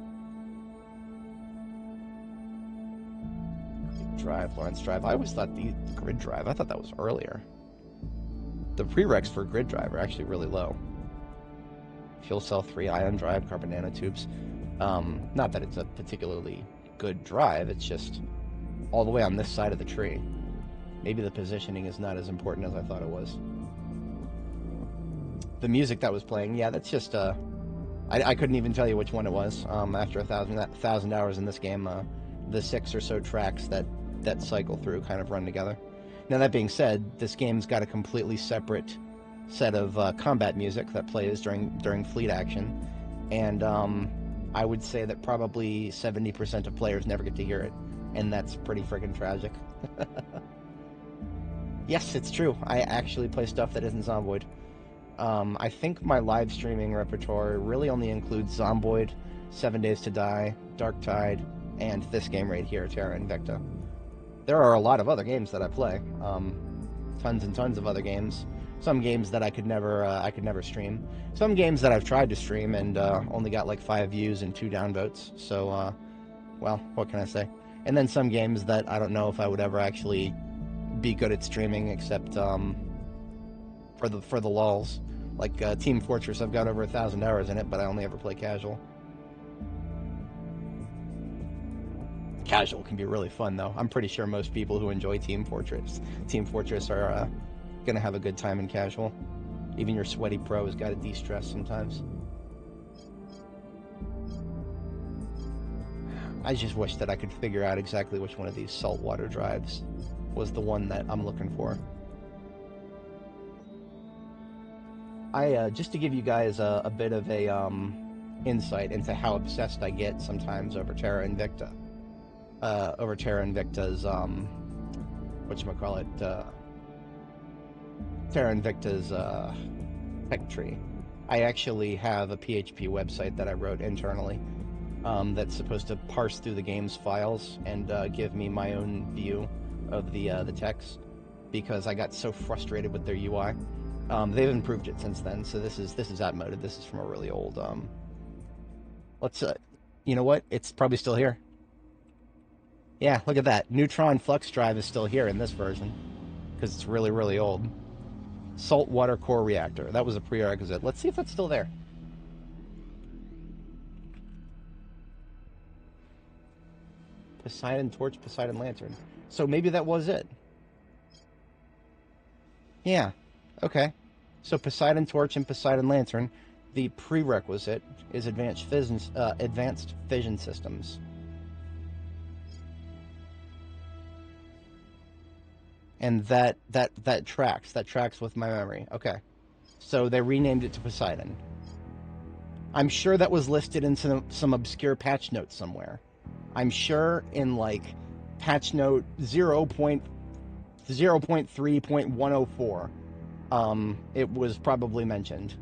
Drive, Lawrence Drive. I always thought the grid drive, I thought that was earlier. The prereqs for grid drive are actually really low. Fuel cell 3, ion drive, carbon nanotubes. Not that it's a particularly good drive, it's just all the way on this side of the tree. Maybe the positioning is not as important as I thought it was. The music that was playing, yeah, that's just, I couldn't even tell you which one it was. After 1,000 hours in this game, the 6 or so tracks that cycle through kind of run together. Now, that being said, this game's got a completely separate set of combat music that plays during fleet action, and I would say that probably 70% of players never get to hear it, and that's pretty friggin' tragic. Yes, it's true. I actually play stuff that isn't Zomboid. I think my live streaming repertoire really only includes Zomboid, 7 Days to Die, Dark Tide, and this game right here, Terra Invicta. There are a lot of other games that I play. Tons and tons of other games. Some games that I could never stream. Some games that I've tried to stream and only got like 5 views and 2 downvotes. So, well, what can I say? And then some games that I don't know if I would ever actually be good at streaming, except for the lulz. Like Team Fortress, I've got over 1,000 hours in it, but I only ever play casual. Casual can be really fun, though. I'm pretty sure most people who enjoy Team Fortress are gonna have a good time in casual. Even your sweaty pro has got to de-stress sometimes. I just wish that I could figure out exactly which one of these saltwater drives was the one that I'm looking for. Just to give you guys a bit of a insight into how obsessed I get sometimes over Terra Invicta. Over Terra Invicta's Terra Invicta's tech tree. I actually have a PHP website that I wrote internally that's supposed to parse through the game's files and give me my own view of the text, because I got so frustrated with their UI. They've improved it since then, so this is outmoded. This is from a really old. Let's you know what? It's probably still here. Yeah, look at that. Neutron flux drive is still here in this version, because it's really, really old. Saltwater core reactor. That was a prerequisite. Let's see if that's still there. Poseidon torch, Poseidon lantern. So maybe that was it. Yeah. Okay. So Poseidon torch and Poseidon lantern. The prerequisite is advanced fission systems. And that tracks with my memory. Okay. So they renamed it to Poseidon. I'm sure that was listed in some obscure patch notes somewhere. I'm sure in like patch note 0.3.104, it was probably mentioned.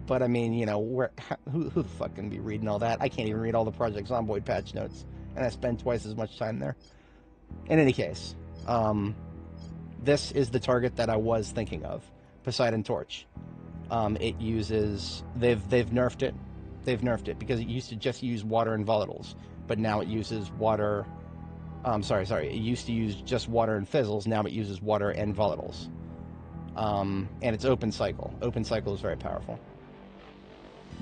But I mean, you know, who the fuck can be reading all that? I can't even read all the Project Zomboid patch notes, and I spend twice as much time there. In any case, this is the target that I was thinking of, Poseidon Torch. It uses, they've nerfed it. They've nerfed it because it used to just use water and volatiles, but now it uses water. Sorry. It used to use just water and fizzles. Now it uses water and volatiles. And it's open cycle. Open cycle is very powerful.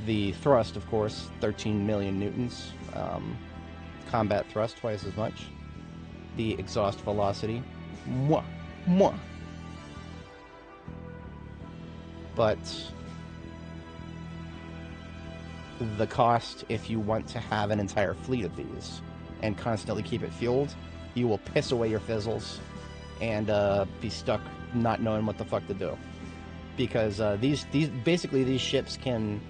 The thrust, of course, 13 million newtons. Combat thrust, twice as much. The exhaust velocity, mwah. But the cost, if you want to have an entire fleet of these and constantly keep it fueled, you will piss away your fizzles and be stuck not knowing what the fuck to do. Because these ships can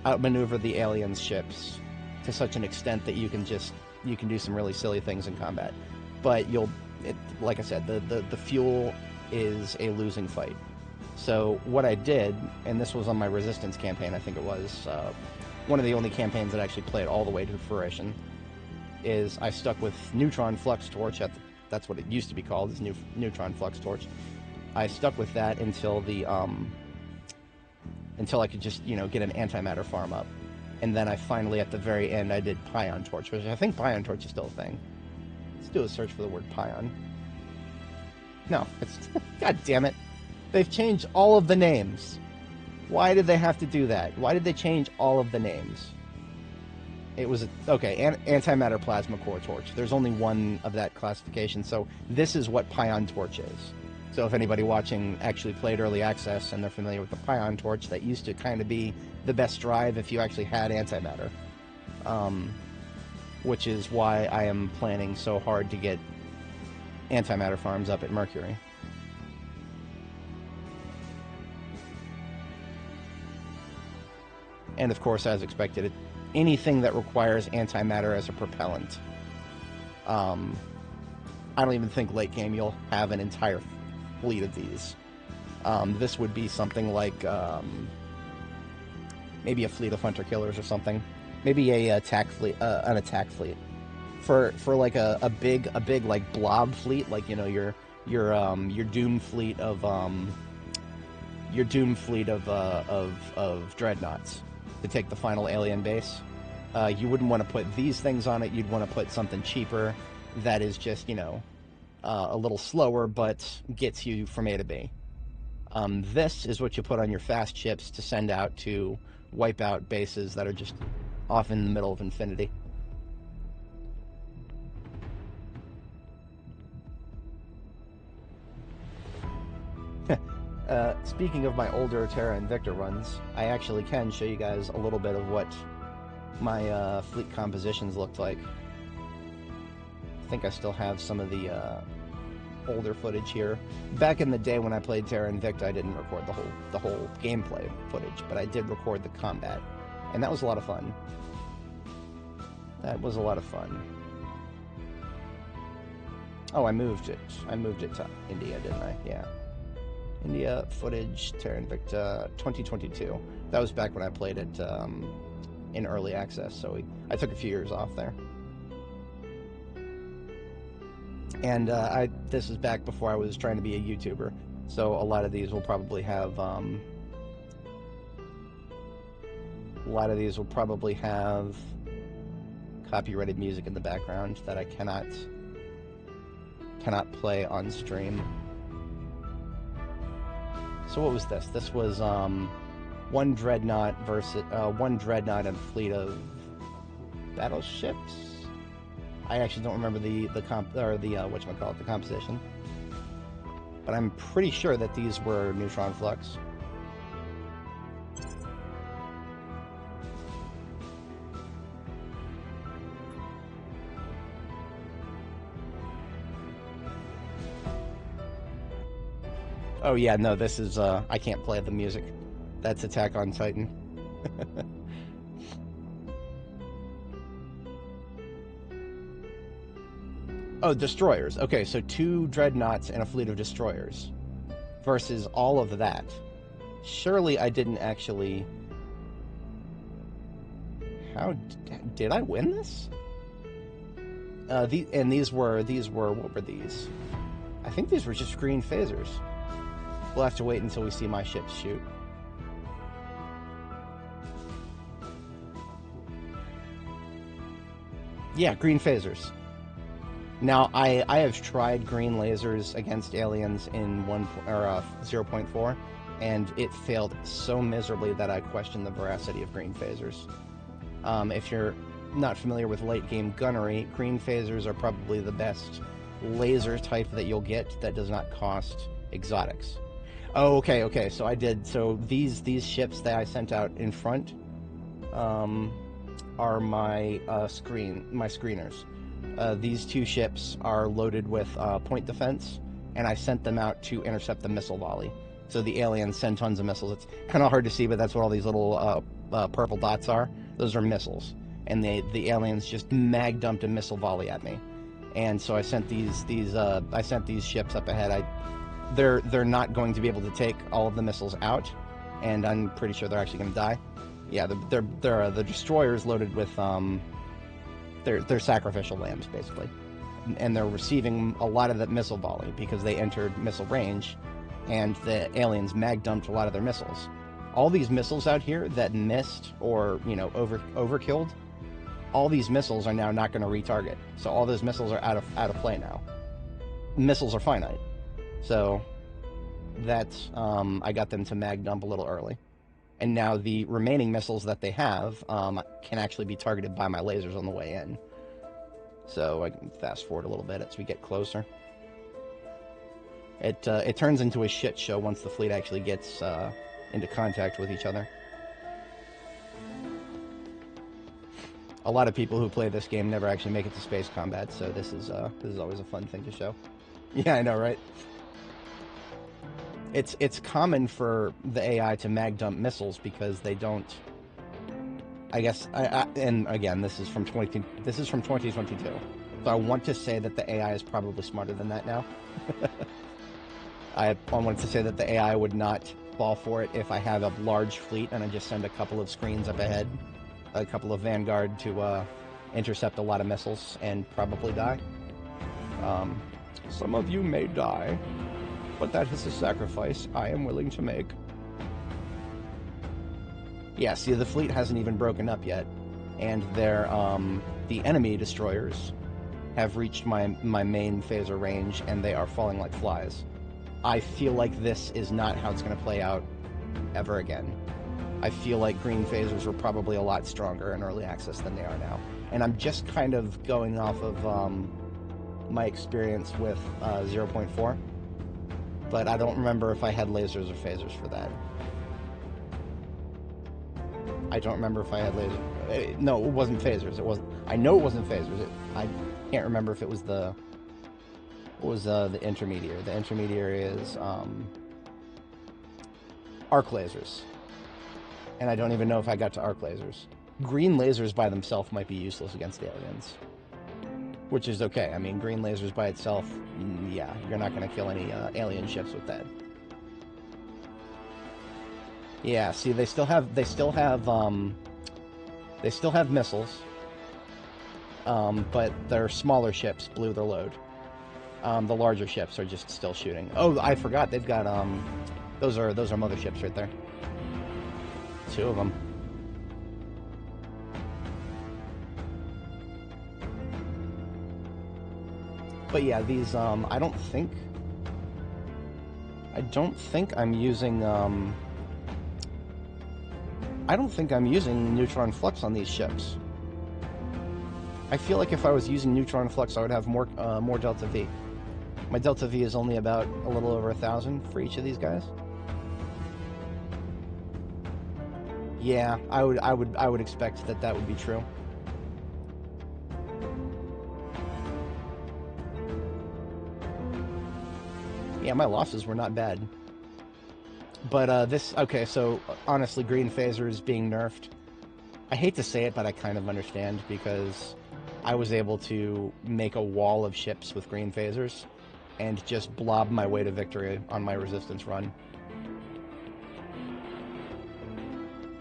outmaneuver the aliens' ships to such an extent that you can do some really silly things in combat. But like I said, the fuel is a losing fight. So what I did, and this was on my Resistance campaign, I think it was, one of the only campaigns that actually played all the way to fruition, is I stuck with Neutron Flux Torch. That's what it used to be called, is Neutron Flux Torch. I stuck with that until I could just, get an antimatter farm up. And then I finally, at the very end, I did Pion Torch, which I think Pion Torch is still a thing. Let's do a search for the word Pion. No, it's... God damn it. They've changed all of the names. Why did they have to do that? Why did they change all of the names? It was... Antimatter Plasma Core Torch. There's only one of that classification, so this is what Pion Torch is. So if anybody watching actually played Early Access and they're familiar with the Pion Torch, that used to kind of be the best drive if you actually had antimatter. Which is why I am planning so hard to get antimatter farms up at Mercury. And of course, as expected, anything that requires antimatter as a propellant. I don't even think late game you'll have an entire fleet of these. This would be something like maybe a fleet of hunter killers or something. Maybe an attack fleet. For like a big like blob fleet, like your Doom fleet of dreadnoughts to take the final alien base. You wouldn't want to put these things on it. You'd want to put something cheaper that is just a little slower but gets you from A to B. This is what you put on your fast ships to send out to wipe out bases that are just off in the middle of infinity. Speaking of my older Terra Invicta runs, I actually can show you guys a little bit of what my fleet compositions looked like. I think I still have some of the older footage here. Back in the day when I played Terra Invicta, I didn't record the whole gameplay footage, but I did record the combat, and that was a lot of fun. That was a lot of fun. Oh, I moved it. I moved it to India, didn't I? Yeah. India footage, Terra Invicta 2022. That was back when I played it in early access, so I took a few years off there. And this is back before I was trying to be a YouTuber, so a lot of these will probably have copyrighted music in the background that I cannot play on stream. So what was this? This was one dreadnought and a fleet of battleships. I actually don't remember the composition, but I'm pretty sure that these were neutron flux. Oh yeah, no, this is, I can't play the music. That's Attack on Titan. Oh, destroyers. Okay, so 2 dreadnoughts and a fleet of destroyers versus all of that. Surely I didn't actually... How... Did I win this? These were... What were these? I think these were just green phasers. We'll have to wait until we see my ships shoot. Yeah, green phasers. Now, I have tried green lasers against aliens in 0.4, and it failed so miserably that I question the veracity of green phasers. If you're not familiar with late-game gunnery, green phasers are probably the best laser type that you'll get that does not cost exotics. Oh, okay, so I did, so these ships that I sent out in front, are my screeners. These two ships are loaded with point defense, and I sent them out to intercept the missile volley. So the aliens send tons of missiles. It's kind of hard to see, but that's what all these little purple dots are. Those are missiles, and the aliens just mag dumped a missile volley at me. And so I sent these ships up ahead. They're not going to be able to take all of the missiles out, and I'm pretty sure they're actually going to die. Yeah, they're the destroyers loaded with they're sacrificial lambs basically, and they're receiving a lot of that missile volley because they entered missile range, and the aliens mag dumped a lot of their missiles. All these missiles out here that missed or overkilled, all these missiles are now not going to retarget. So all those missiles are out of play now. Missiles are finite, so that's I got them to mag dump a little early. And now the remaining missiles that they have can actually be targeted by my lasers on the way in. So I can fast forward a little bit as we get closer. It turns into a shit show once the fleet actually gets into contact with each other. A lot of people who play this game never actually make it to space combat, so this is always a fun thing to show. Yeah, I know, right? It's common for the AI to mag dump missiles because they don't. I guess and again, this is from 2022, so I want to say that the AI is probably smarter than that now. I wanted to say that the AI would not fall for it if I have a large fleet and I just send a couple of screens up ahead, a couple of Vanguard to intercept a lot of missiles and probably die. Some of you may die, but that is a sacrifice I am willing to make. Yeah, see, the fleet hasn't even broken up yet, and the enemy destroyers have reached my main phaser range, and they are falling like flies. I feel like this is not how it's going to play out ever again. I feel like green phasers were probably a lot stronger in early access than they are now. And I'm just kind of going off of my experience with 0.4. But I don't remember if I had lasers or phasers for that. I don't remember if I had lasers. No, it wasn't phasers. It wasn't. I know it wasn't phasers. I can't remember if it was the. What was the intermediary? The intermediary is arc lasers, and I don't even know if I got to arc lasers. Green lasers by themselves might be useless against aliens, which is okay. I mean, green lasers by itself, yeah, you're not going to kill any alien ships with that. Yeah, see, they still have missiles, but their smaller ships blew their load. The larger ships are just still shooting. Oh, I forgot, they've got those are motherships right there. 2 of them. But yeah, these I don't think I'm using neutron flux on these ships. I feel like if I was using neutron flux, I would have more delta V. My delta V is only about a little over 1,000 for each of these guys. Yeah, I would expect that would be true. Yeah, my losses were not bad. But okay, so honestly, green phasers being nerfed, I hate to say it, but I kind of understand, because I was able to make a wall of ships with green phasers and just blob my way to victory on my resistance run.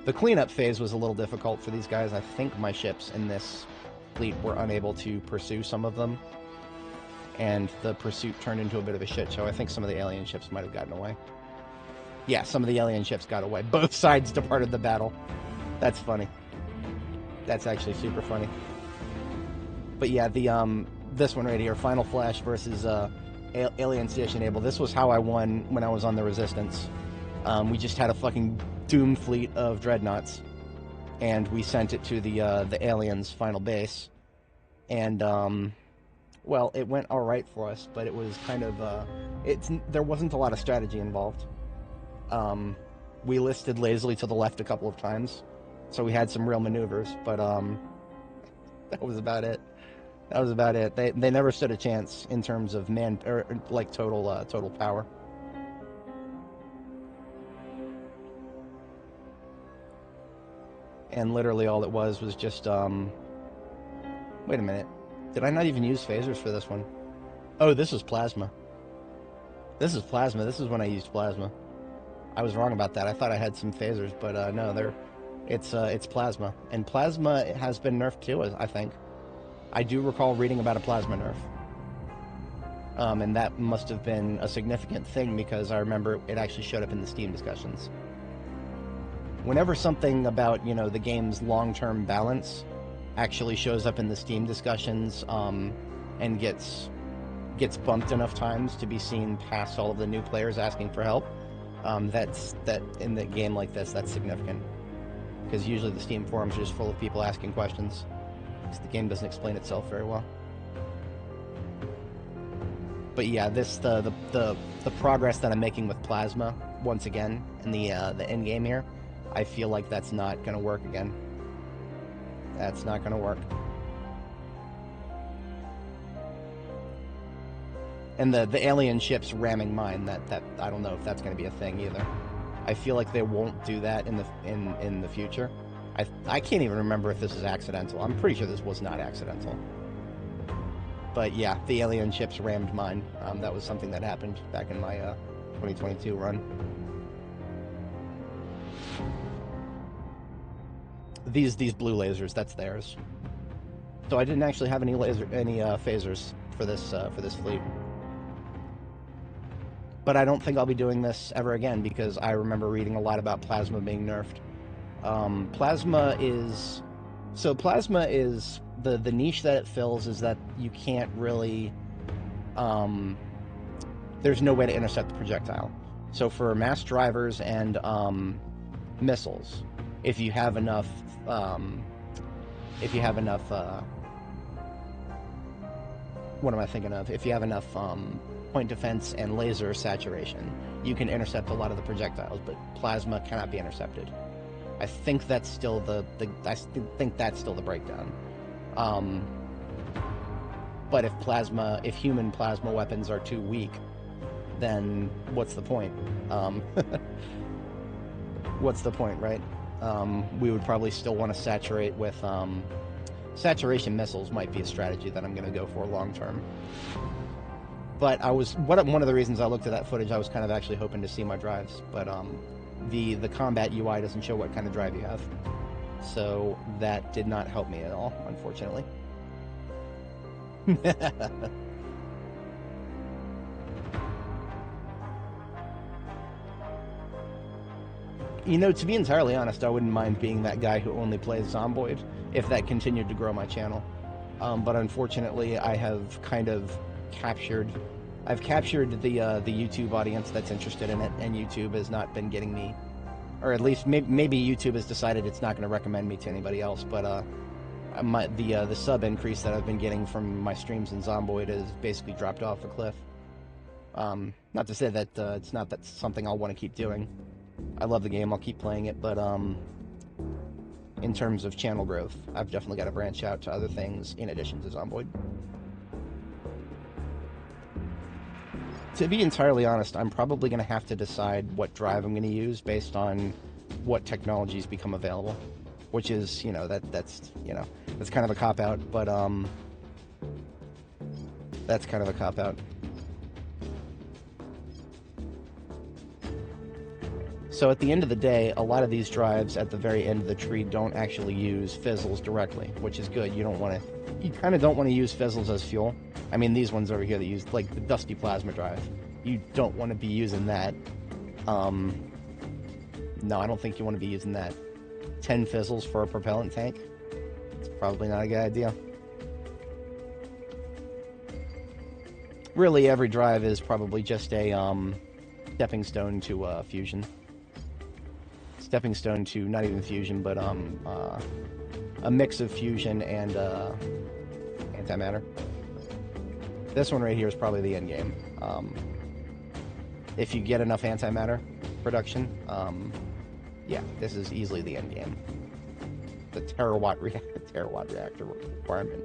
The cleanup phase was a little difficult for these guys. I think my ships in this fleet were unable to pursue some of them. and the pursuit turned into a bit of a shit show. I think some of the alien ships might have gotten away. Yeah, some of the alien ships got away. Both sides departed the battle. That's funny. That's actually super funny. But yeah, the this one right here, Final Flash versus Alien Station Able. This was how I won when I was on the Resistance. We just had a fucking doom fleet of dreadnoughts, and we sent it to the aliens' final base. And well, it went all right for us, but it was kind of there wasn't a lot of strategy involved. We listed lazily to the left a couple of times, so we had some real maneuvers, but that was about it. That was about it. They never stood a chance in terms of total power. And literally all it was just wait a minute. Did I not even use phasers for this one? Oh, this was plasma. This is plasma. This is when I used plasma. I was wrong about that. I thought I had some phasers, but no, it's plasma. And plasma has been nerfed too, I think. I do recall reading about a plasma nerf. And that must have been a significant thing because I remember it actually showed up in the Steam discussions. Whenever something about, the game's long-term balance actually shows up in the Steam discussions and gets bumped enough times to be seen past all of the new players asking for help, that in the game like this, that's significant. Because usually the Steam forums are just full of people asking questions. Because the game doesn't explain itself very well. But yeah, the progress that I'm making with plasma once again in the end game here, I feel like that's not going to work again. That's not going to work. And the alien ships ramming mine, that I don't know if that's going to be a thing either. I feel like they won't do that in the future. I can't even remember if this is accidental. I'm pretty sure this was not accidental. But yeah, the alien ships rammed mine. That was something that happened back in my 2022 run. These blue lasers, that's theirs. So I didn't actually have any phasers for this fleet. But I don't think I'll be doing this ever again because I remember reading a lot about plasma being nerfed. Plasma is the niche that it fills is that you can't really there's no way to intercept the projectile. So for mass drivers and missiles, if you have enough what am I thinking of? If you have enough point defense and laser saturation, you can intercept a lot of the projectiles, but plasma cannot be intercepted. I think that's still the breakdown. But if human plasma weapons are too weak, then what's the point? What's the point, right? We would probably still want to saturate with saturation missiles might be a strategy that I'm going to go for long term. But one of the reasons I looked at that footage, I was kind of actually hoping to see my drives, but the combat UI doesn't show what kind of drive you have, so that did not help me at all, unfortunately. To be entirely honest, I wouldn't mind being that guy who only plays Zomboid if that continued to grow my channel. But unfortunately, I have kind of captured the YouTube audience that's interested in it, and YouTube has not been getting me, or at least maybe YouTube has decided it's not going to recommend me to anybody else. But the sub increase that I've been getting from my streams in Zomboid has basically dropped off a cliff. Not to say that it's not that's something I'll want to keep doing. I love the game, I'll keep playing it, but in terms of channel growth, I've definitely got to branch out to other things in addition to Zomboid. To be entirely honest, I'm probably going to have to decide what drive I'm going to use based on what technologies become available, which is, that's kind of a cop-out, but that's kind of a cop-out. So at the end of the day, a lot of these drives at the very end of the tree don't actually use fizzles directly, which is good. You kind of don't want to use fizzles as fuel. I mean, these ones over here that use, like, the dusty plasma drive. You don't want to be using that. No, I don't think you want to be using that. 10 fizzles for a propellant tank? It's probably not a good idea. Really, every drive is probably just a stepping stone to fusion. Stepping stone to not even fusion, but a mix of fusion and antimatter. This one right here is probably the end game. If you get enough antimatter production, yeah, this is easily the end game. The terawatt reactor requirement.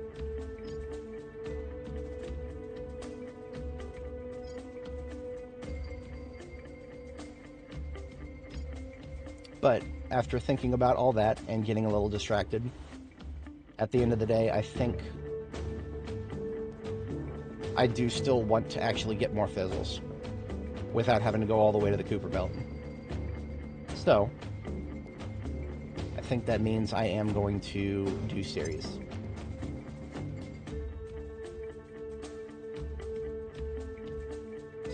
But after thinking about all that and getting a little distracted, at the end of the day, I think I do still want to actually get more fizzles without having to go all the way to the Cooper Belt. So, I think that means I am going to do series.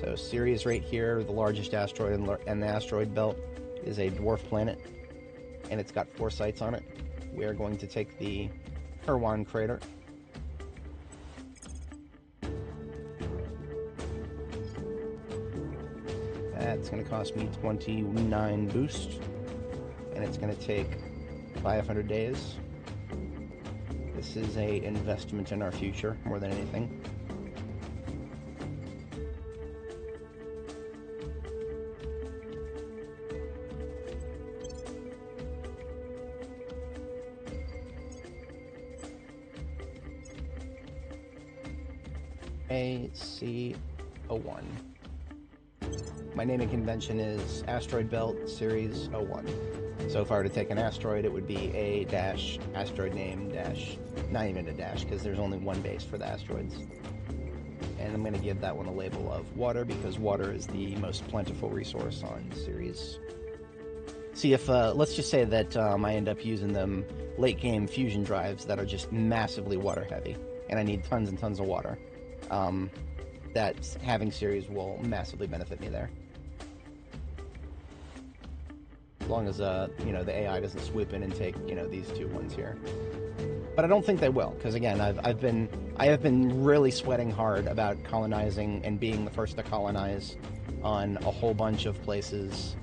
So Ceres right here, the largest asteroid in the asteroid belt, is a dwarf planet, and it's got 4 sites on it. We are going to take the Herwan crater. That's going to cost me 29 boost, and it's going to take 500 days. This is a investment in our future more than anything. AC01. My naming convention is Asteroid Belt Series 01. So if I were to take an asteroid, it would be A-asteroid name dash, not even a dash, because there's only one base for the asteroids. And I'm going to give that one a label of water, because water is the most plentiful resource on Ceres. See, if, let's just say that I end up using them late game fusion drives that are just massively water heavy, and I need tons and tons of water. That having Ceres will massively benefit me there. As long as, you know, the AI doesn't swoop in and take, you know, these 2 ones here. But I don't think they will, because again, I have been really sweating hard about colonizing and being the first to colonize on a whole bunch of places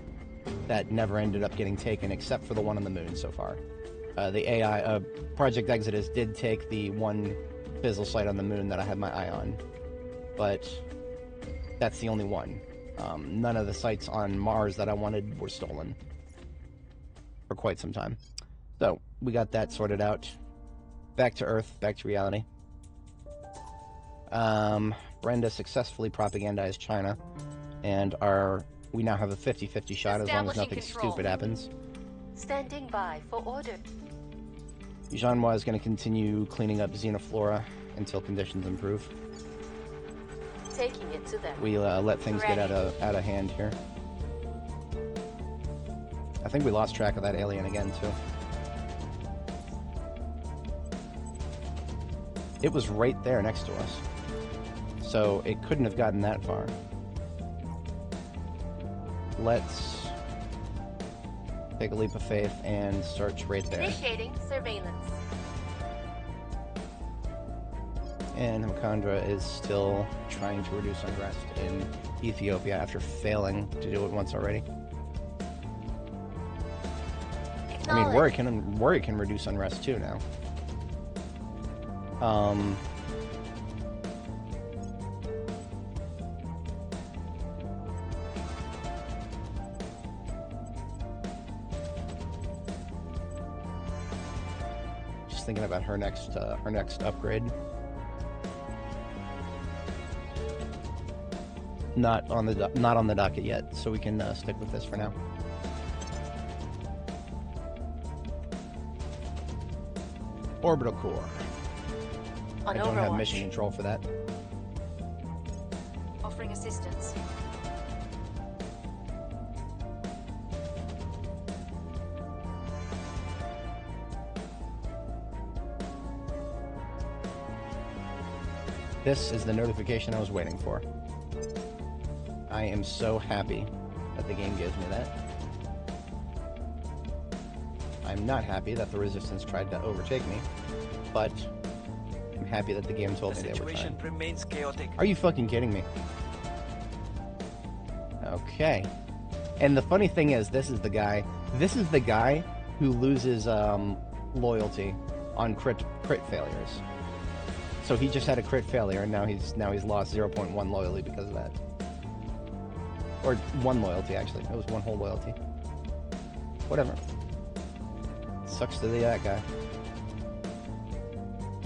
that never ended up getting taken, except for the one on the moon so far. The AI, Project Exodus did take the one fizzle site on the moon that I had my eye on, but that's the only one. None of the sites on Mars that I wanted were stolen for quite some time. So we got that sorted out. Back to Earth, back to reality. Brenda successfully propagandized China, and we now have a 50-50 shot as long as nothing stupid happens. Standing by for order. Jeanmois is going to continue cleaning up Xenoflora until conditions improve. Taking it to them. We let things get out of hand here. I think we lost track of that alien again, too. It was right there next to us, so it couldn't have gotten that far. Let's take a leap of faith and search right there. Initiating surveillance. And Hamkandra is still trying to reduce unrest in Ethiopia after failing to do it once already. I mean, Worry can reduce unrest too now. Just thinking about her next upgrade. Not on the docket yet, so we can stick with this for now. Orbital core. I don't have mission control for that. Offering assistance. This is the notification I was waiting for. I am so happy that the game gives me that. I'm not happy that the Resistance tried to overtake me, but I'm happy that the game told me they were trying. The situation remains chaotic. Are you fucking kidding me? Okay. And the funny thing is, this is the guy who loses loyalty on crit failures. So he just had a crit failure, and now he's lost 0.1 loyalty because of that. Or 1 loyalty, actually. It was 1 whole loyalty. Whatever. Sucks to be that guy.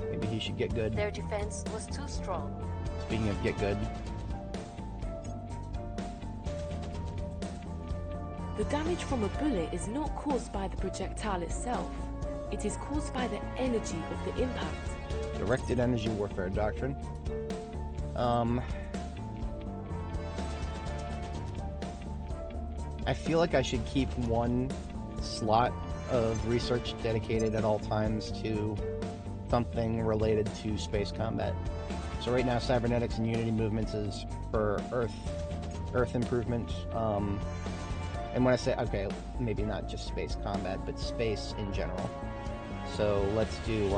Maybe he should get good. Their defense was too strong. Speaking of get good. The damage from a bullet is not caused by the projectile itself. It is caused by the energy of the impact. Directed energy warfare doctrine. I feel like I should keep 1 slot of research dedicated at all times to something related to space combat. So right now, cybernetics and Unity movements is for Earth improvement. And when I say, okay, maybe not just space combat, but space in general. So let's do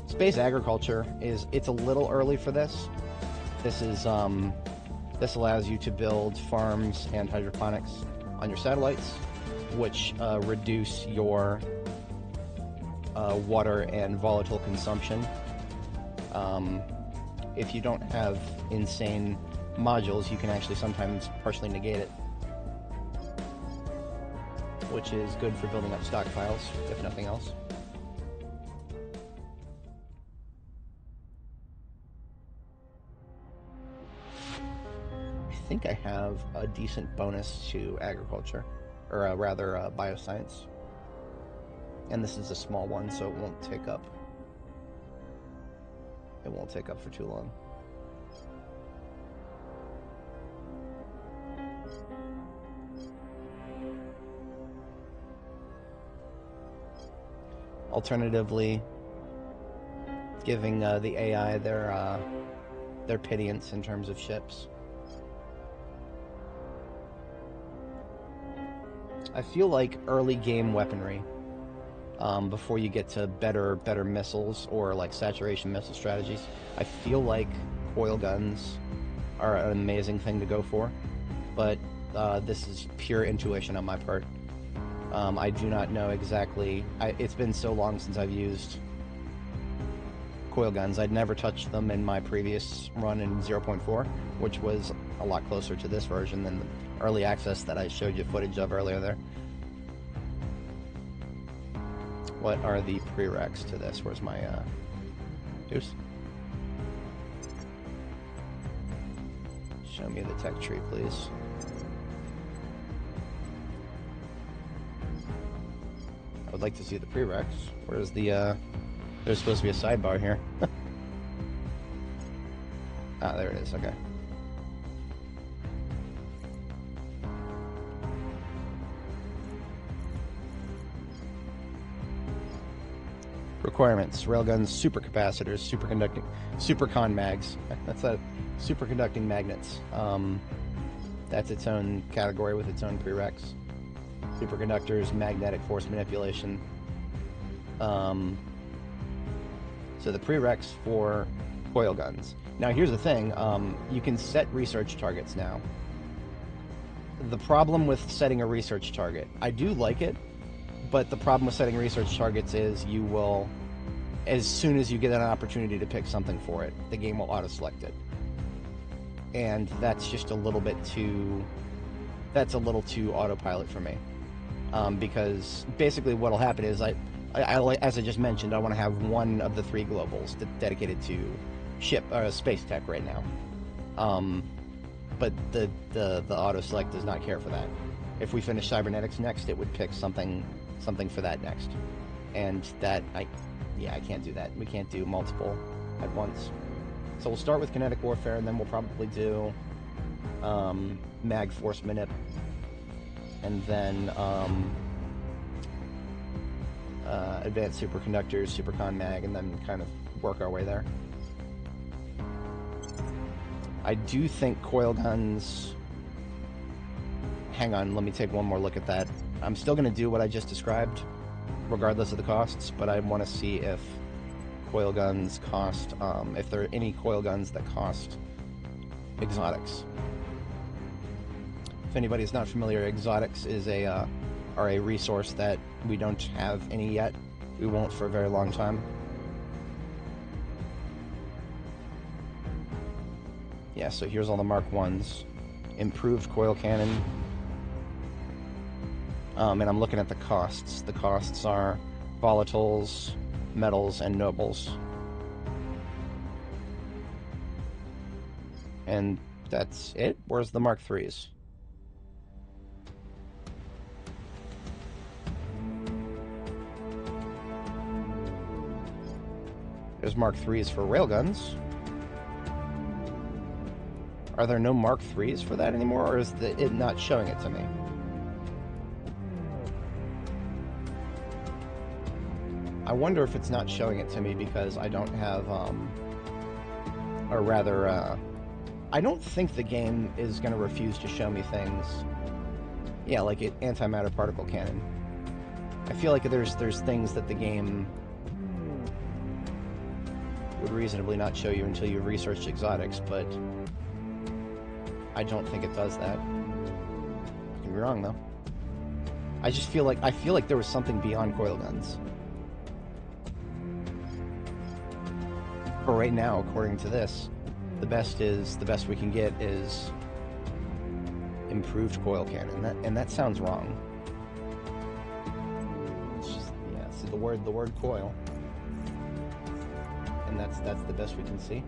space agriculture. It's a little early for this. This is this allows you to build farms and hydroponics on your satellites, which reduce your water and volatile consumption. If you don't have insane modules, you can actually sometimes partially negate it, which is good for building up stockpiles, if nothing else. I think I have a decent bonus to agriculture, or rather bioscience. And this is a small one, so it won't take up. It won't take up for too long. Alternatively, giving the AI their pittance in terms of ships. I feel like early game weaponry, before you get to better missiles or like saturation missile strategies, I feel like coil guns are an amazing thing to go for, but this is pure intuition on my part. I do not know exactly. It's been so long since I've used coil guns. I'd never touched them in my previous run in 0.4, which was a lot closer to this version than the early access that I showed you footage of earlier there. What are the prereqs to this? Where's my deuce? Show me the tech tree, please. I would like to see the prereqs. Where's the, there's supposed to be a sidebar here. Ah, there it is, okay. Requirements: railguns, supercapacitors, supercon mags. That's a superconducting magnets. That's its own category with its own prereqs. Superconductors, magnetic force manipulation. So the prereqs for coil guns. Now here's the thing, you can set research targets now. The problem with setting a research target, I do like it, but the problem with setting research targets is you will, as soon as you get an opportunity to pick something for it, the game will auto-select it. And that's just a little bit too, that's a little too autopilot for me. Because basically what'll happen is, I as I just mentioned, I want to have one of the 3 globals dedicated to space tech right now. But the auto-select does not care for that. If we finish cybernetics next, it would pick something for that next. And that, I can't do that. We can't do multiple at once. So we'll start with kinetic warfare, and then we'll probably do mag force manip, and then advanced superconductors, supercon mag, and then kind of work our way there. I do think coil guns... Hang on, let me take one more look at that. I'm still going to do what I just described, regardless of the costs, but I want to see if coil guns cost, if there are any coil guns that cost exotics. If anybody's not familiar, exotics is are a resource that we don't have any yet. We won't for a very long time. Yeah, so here's all the Mark 1s. Improved coil cannon. And I'm looking at the costs. The costs are volatiles, metals, and nobles. And that's it? Where's the Mark 3s? There's Mark 3s for railguns. Are there no Mark 3s for that anymore, or is it not showing it to me? I wonder if it's not showing it to me because I don't have, or rather, I don't think the game is going to refuse to show me things. Yeah, like antimatter particle cannon. I feel like there's things that the game would reasonably not show you until you've researched exotics, but I don't think it does that. I can be wrong though. I just feel like there was something beyond coil guns. But right now, according to this, the best we can get is improved coil cannon, and that sounds wrong. It's just, yeah, see the word coil, and that's the best we can see.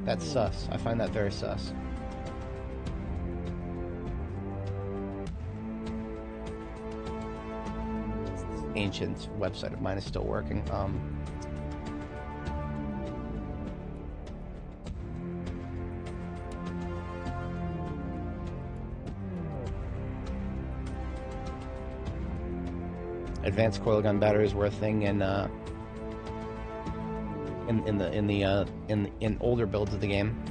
That's sus. I find that very sus. Ancient website of mine is still working. Advanced coil gun batteries were a thing in older builds of the game.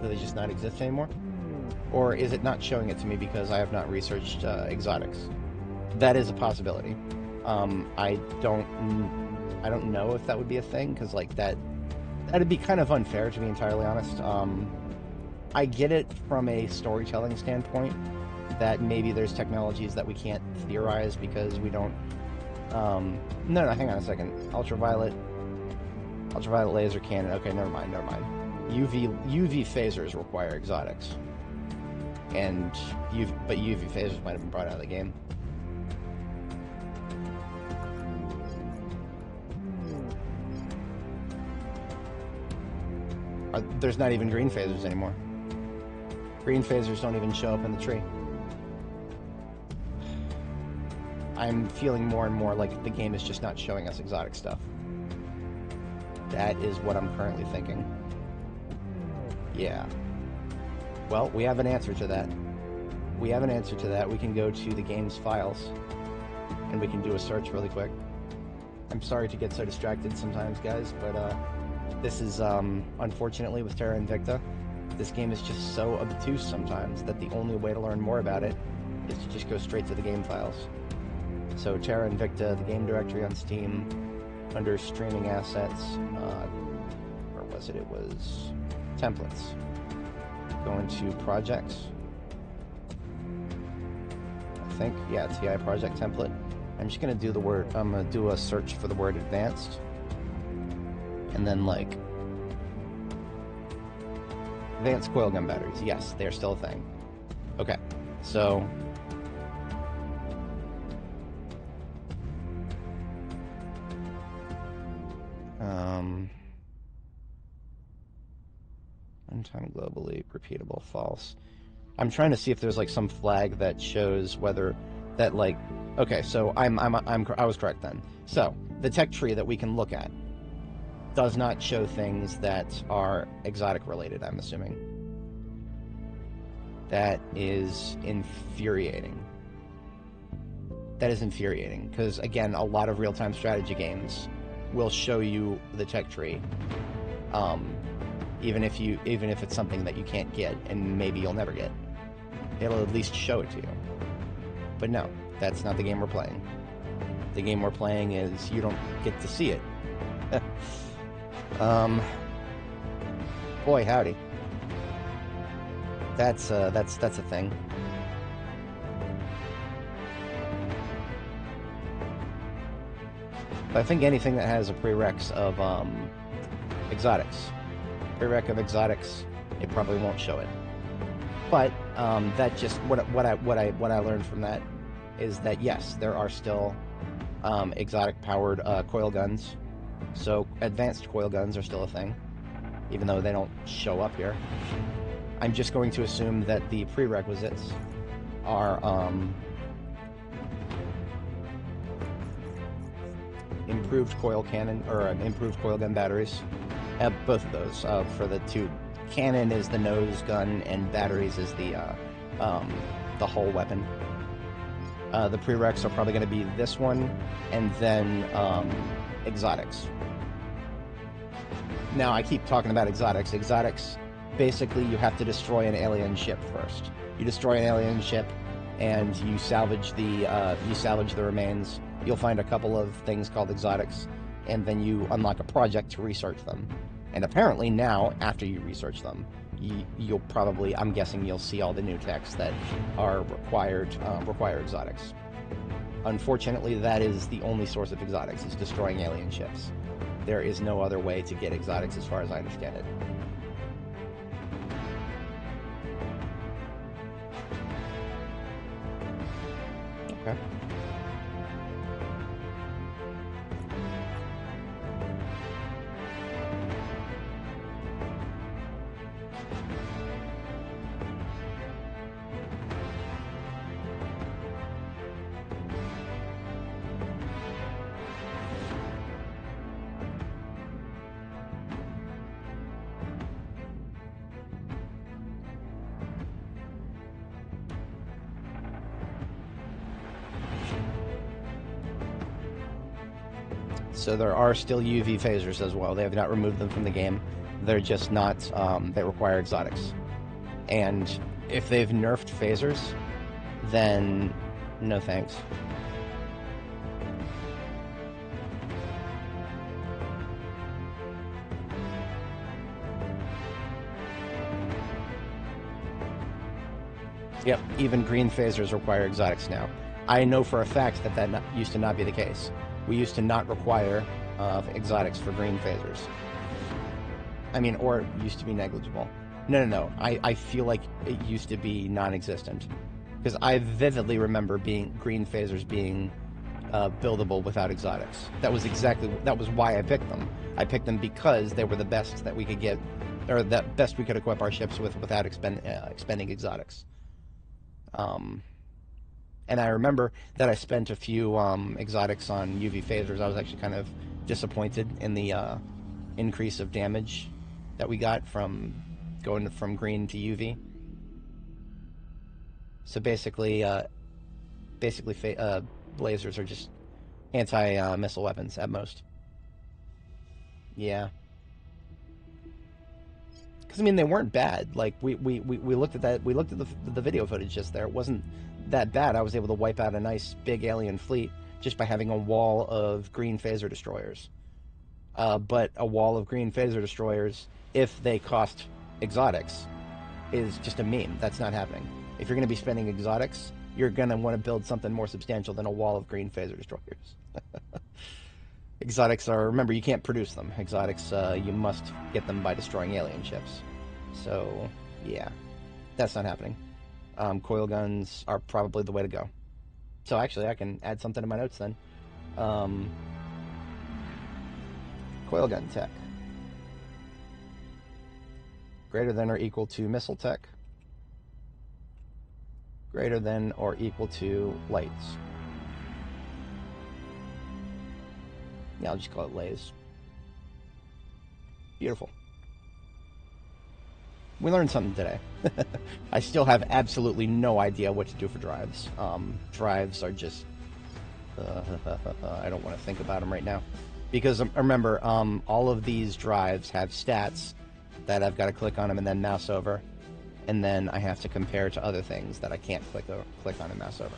Do they just not exist anymore? Or is it not showing it to me because I have not researched exotics? That is a possibility. I don't know if that would be a thing, because like that'd be kind of unfair, to be entirely honest. I get it from a storytelling standpoint that maybe there's technologies that we can't theorize because we don't. No, hang on a second. Ultraviolet laser cannon. Okay, never mind. UV phasers require exotics. But UV phasers might have been brought out of the game. There's not even green phasers anymore. Green phasers don't even show up in the tree. I'm feeling more and more like the game is just not showing us exotic stuff. That is what I'm currently thinking. Yeah. Well, we have an answer to that. We can go to the game's files, and we can do a search really quick. I'm sorry to get so distracted sometimes, guys, but this is, unfortunately, with Terra Invicta, this game is just so obtuse sometimes that the only way to learn more about it is to just go straight to the game files. So Terra Invicta, the game directory on Steam, under streaming assets, where was it? It was templates. Go into projects. I think, yeah, TI project template. I'm just gonna do a search for the word advanced. And then like advanced coil gun batteries. Yes, they're still a thing. Okay, so runtime globally repeatable false. I'm trying to see if there's like some flag that shows whether that like, okay, so I was correct then. So the tech tree that we can look at does not show things that are exotic related, I'm assuming. That is infuriating. That is infuriating, because again, a lot of real-time strategy games will show you the tech tree, even if it's something that you can't get, and maybe you'll never get. It'll at least show it to you. But no, that's not the game we're playing. The game we're playing is you don't get to see it. Boy, howdy. That's a thing. But I think anything that has a prereqs of exotics, it probably won't show it. But that just what I learned from that is that yes, there are still exotic powered coil guns. So advanced coil guns are still a thing, even though they don't show up here. I'm just going to assume that the prerequisites are improved coil cannon, or improved coil gun batteries. Both of those. For the two, cannon is the nose gun, and batteries is the hull weapon. The prereqs are probably going to be this one, and then exotics. Now, I keep talking about exotics. Exotics, basically, you have to destroy an alien ship first. You destroy an alien ship, and you salvage the remains. You'll find a couple of things called exotics, and then you unlock a project to research them. And apparently now, after you research them, you'll probably, I'm guessing, you'll see all the new techs that are require exotics. Unfortunately, that is the only source of exotics, is destroying alien ships. There is no other way to get exotics as far as I understand it. Okay. So there are still UV phasers as well. They have not removed them from the game. They're just not, they require exotics. And if they've nerfed phasers, then no thanks. Yep, even green phasers require exotics now. I know for a fact that used to not be the case. We used to not require exotics for green phasers. I mean, or it used to be negligible. No. I feel like it used to be non-existent. Because I vividly remember green phasers being buildable without exotics. That was why I picked them. I picked them because they were the best that we could get, or the best we could equip our ships with without expending exotics. And I remember that I spent a few exotics on UV phasers. I was actually kind of disappointed in the increase of damage that we got from going from green to UV. So basically, lasers are just anti-missile weapons at most. Yeah. Because I mean, they weren't bad. Like we looked at that. We looked at the video footage just there. It wasn't that bad. I was able to wipe out a nice big alien fleet just by having a wall of green phaser destroyers. But a wall of green phaser destroyers, if they cost exotics, is just a meme. That's not happening. If you're going to be spending exotics, you're going to want to build something more substantial than a wall of green phaser destroyers. Exotics are, remember, you can't produce them. Exotics, you must get them by destroying alien ships. So, yeah, that's not happening. Coil guns are probably the way to go. So actually, I can add something to my notes then. Coil gun tech. Greater than or equal to missile tech. Greater than or equal to lights. Yeah, I'll just call it lays. Beautiful. We learned something today. I still have absolutely no idea what to do for drives. Drives are just I don't want to think about them right now. Because remember, all of these drives have stats that I've got to click on them and then mouse over. And then I have to compare to other things that I can't click on and mouse over.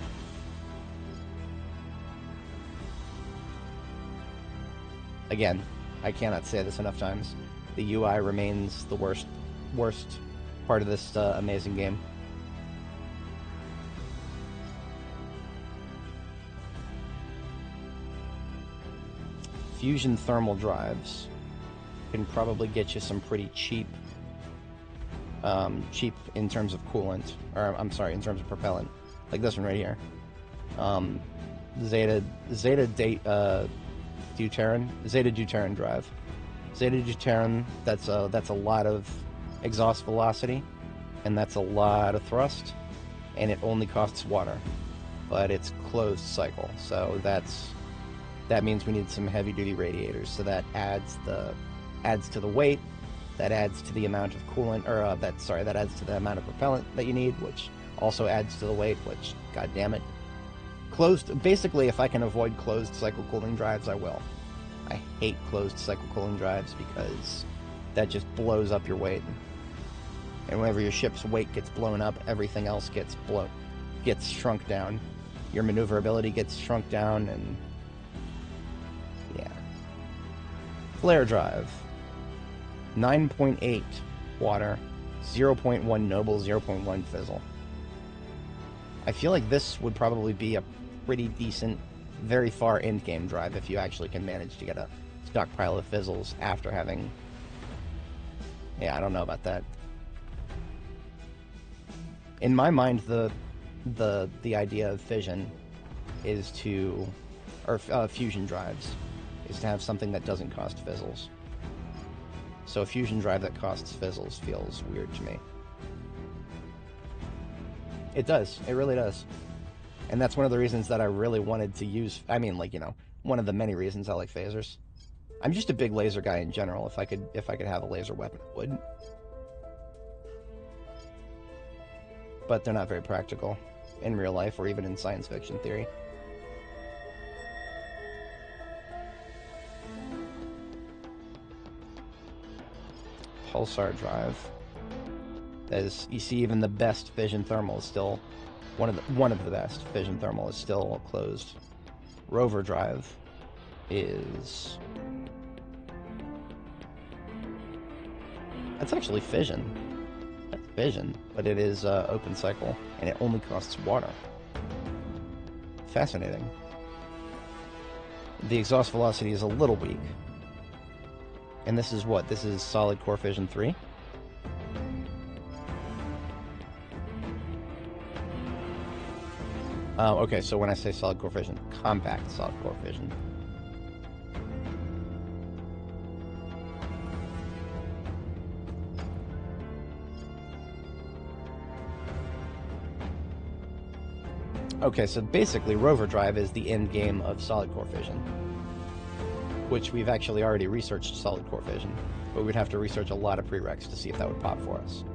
Again, I cannot say this enough times. The UI remains the worst part of this amazing game. Fusion thermal drives can probably get you some pretty cheap in terms of coolant, or I'm sorry, in terms of propellant, like this one right here. Zeta deuteron drive. Zeta deuteron, that's a lot of exhaust velocity, and that's a lot of thrust, and it only costs water, but it's closed cycle, so that means we need some heavy duty radiators. So that adds to the weight, that adds to the amount of coolant, or that adds to the amount of propellant that you need, which also adds to the weight, which, god damn it. Basically, if I can avoid closed cycle cooling drives, I will. I hate closed cycle cooling drives because that just blows up your weight. And whenever your ship's weight gets blown up, everything else gets shrunk down. Your maneuverability gets shrunk down, and yeah. Flare drive. 9.8 water, 0.1 noble, 0.1 fizzle. I feel like this would probably be a pretty decent, very far end game drive if you actually can manage to get a stockpile of fizzles after having... Yeah, I don't know about that. In my mind, the idea of fission is to... or fusion drives, is to have something that doesn't cost fizzles. So a fusion drive that costs fizzles feels weird to me. It does. It really does. And that's one of the reasons that I really wanted to use... I mean, like, you know, one of the many reasons I like phasers. I'm just a big laser guy in general. If I could have a laser weapon, I would. But they're not very practical in real life or even in science fiction theory. Pulsar drive. As you see, even the best fission thermal is still one of the best fission thermal is still closed. Rover drive is... That's actually fission. That's fission, but it is open cycle, and it only costs water. Fascinating. The exhaust velocity is a little weak. And this is what? This is solid core fission 3? Oh, okay, so when I say solid core fission, compact solid core fission. Okay, so basically rover drive is the end game of solid core fission, which we've actually already researched solid core fission, but we'd have to research a lot of prereqs to see if that would pop for us.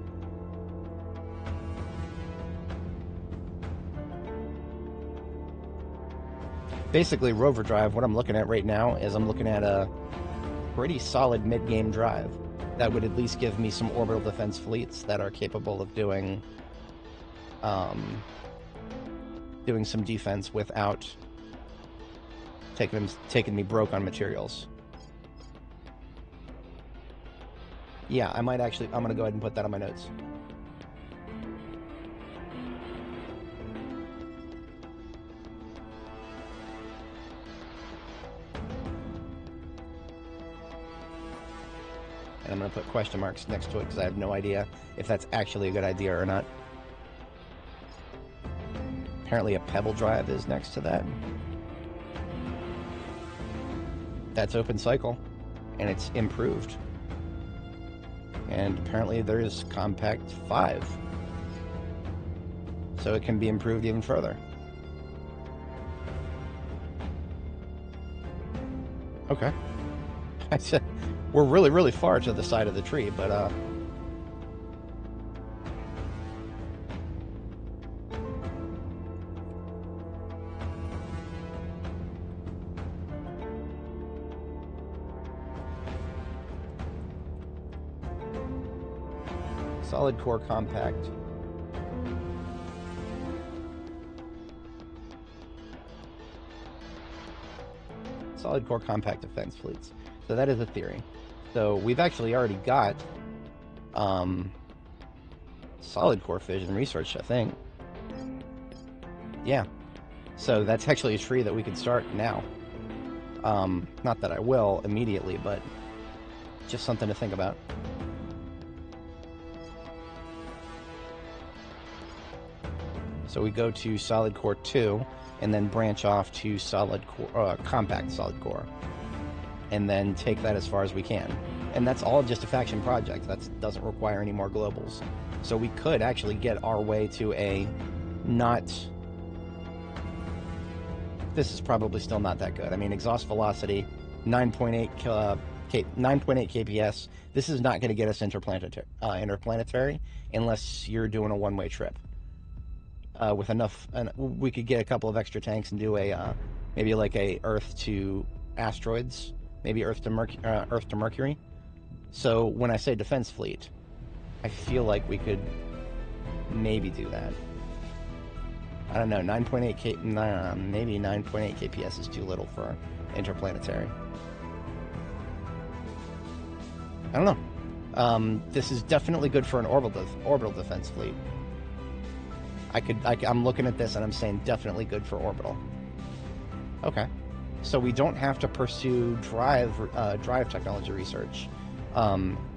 Basically, rover drive, what I'm looking at right now is I'm looking at a pretty solid mid-game drive that would at least give me some orbital defense fleets that are capable of doing some defense without taking me broke on materials. Yeah, I'm gonna go ahead and put that on my notes. And I'm going to put question marks next to it because I have no idea if that's actually a good idea or not. Apparently a pebble drive is next to that. That's open cycle, and it's improved. And apparently there is compact 5. So it can be improved even further. Okay. I said... We're really, really far to the side of the tree, but, Solid core compact. Solid core compact defense fleets. So that is a theory. So we've actually already got solid core fission research, I think. Yeah. So that's actually a tree that we could start now. Not that I will immediately, but just something to think about. So we go to solid core 2 and then branch off to solid core, compact solid core, and then take that as far as we can. And that's all just a faction project. That doesn't require any more globals. So we could actually get our way to a not... This is probably still not that good. I mean, exhaust velocity, 9.8 kps. This is not going to get us interplanetary unless you're doing a one-way trip. With enough, we could get a couple of extra tanks and do a maybe like a Earth to asteroids, maybe Earth to Mercury. So when I say defense fleet, I feel like we could maybe do that. I don't know, 9.8 maybe 9.8 kps is too little for interplanetary. I don't know. This is definitely good for an orbital defense fleet. I'm looking at this and I'm saying definitely good for orbital. Okay. So we don't have to pursue drive technology research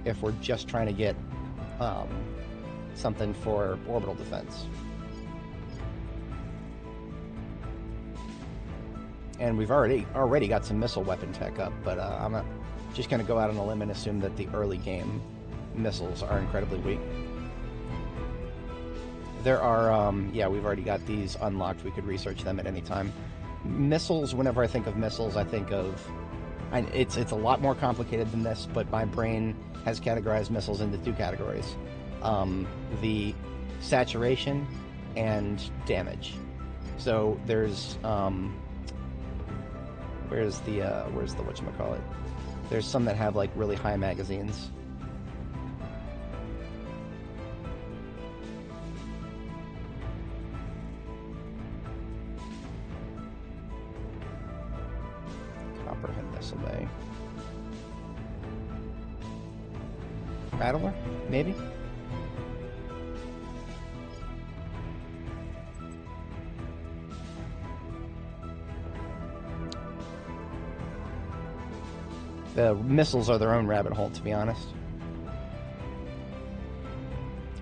if we're just trying to get something for orbital defense. And we've already got some missile weapon tech up, but I'm just going to go out on a limb and assume that the early game missiles are incredibly weak. There are, yeah, we've already got these unlocked. We could research them at any time. Missiles, whenever I think of missiles, I think of... It's a lot more complicated than this, but my brain has categorized missiles into two categories. The saturation and damage. So there's... where's the whatchamacallit? There's some that have, like, really high magazines. Copperhead Missile Bay. Rattler? Maybe? The missiles are their own rabbit hole, to be honest.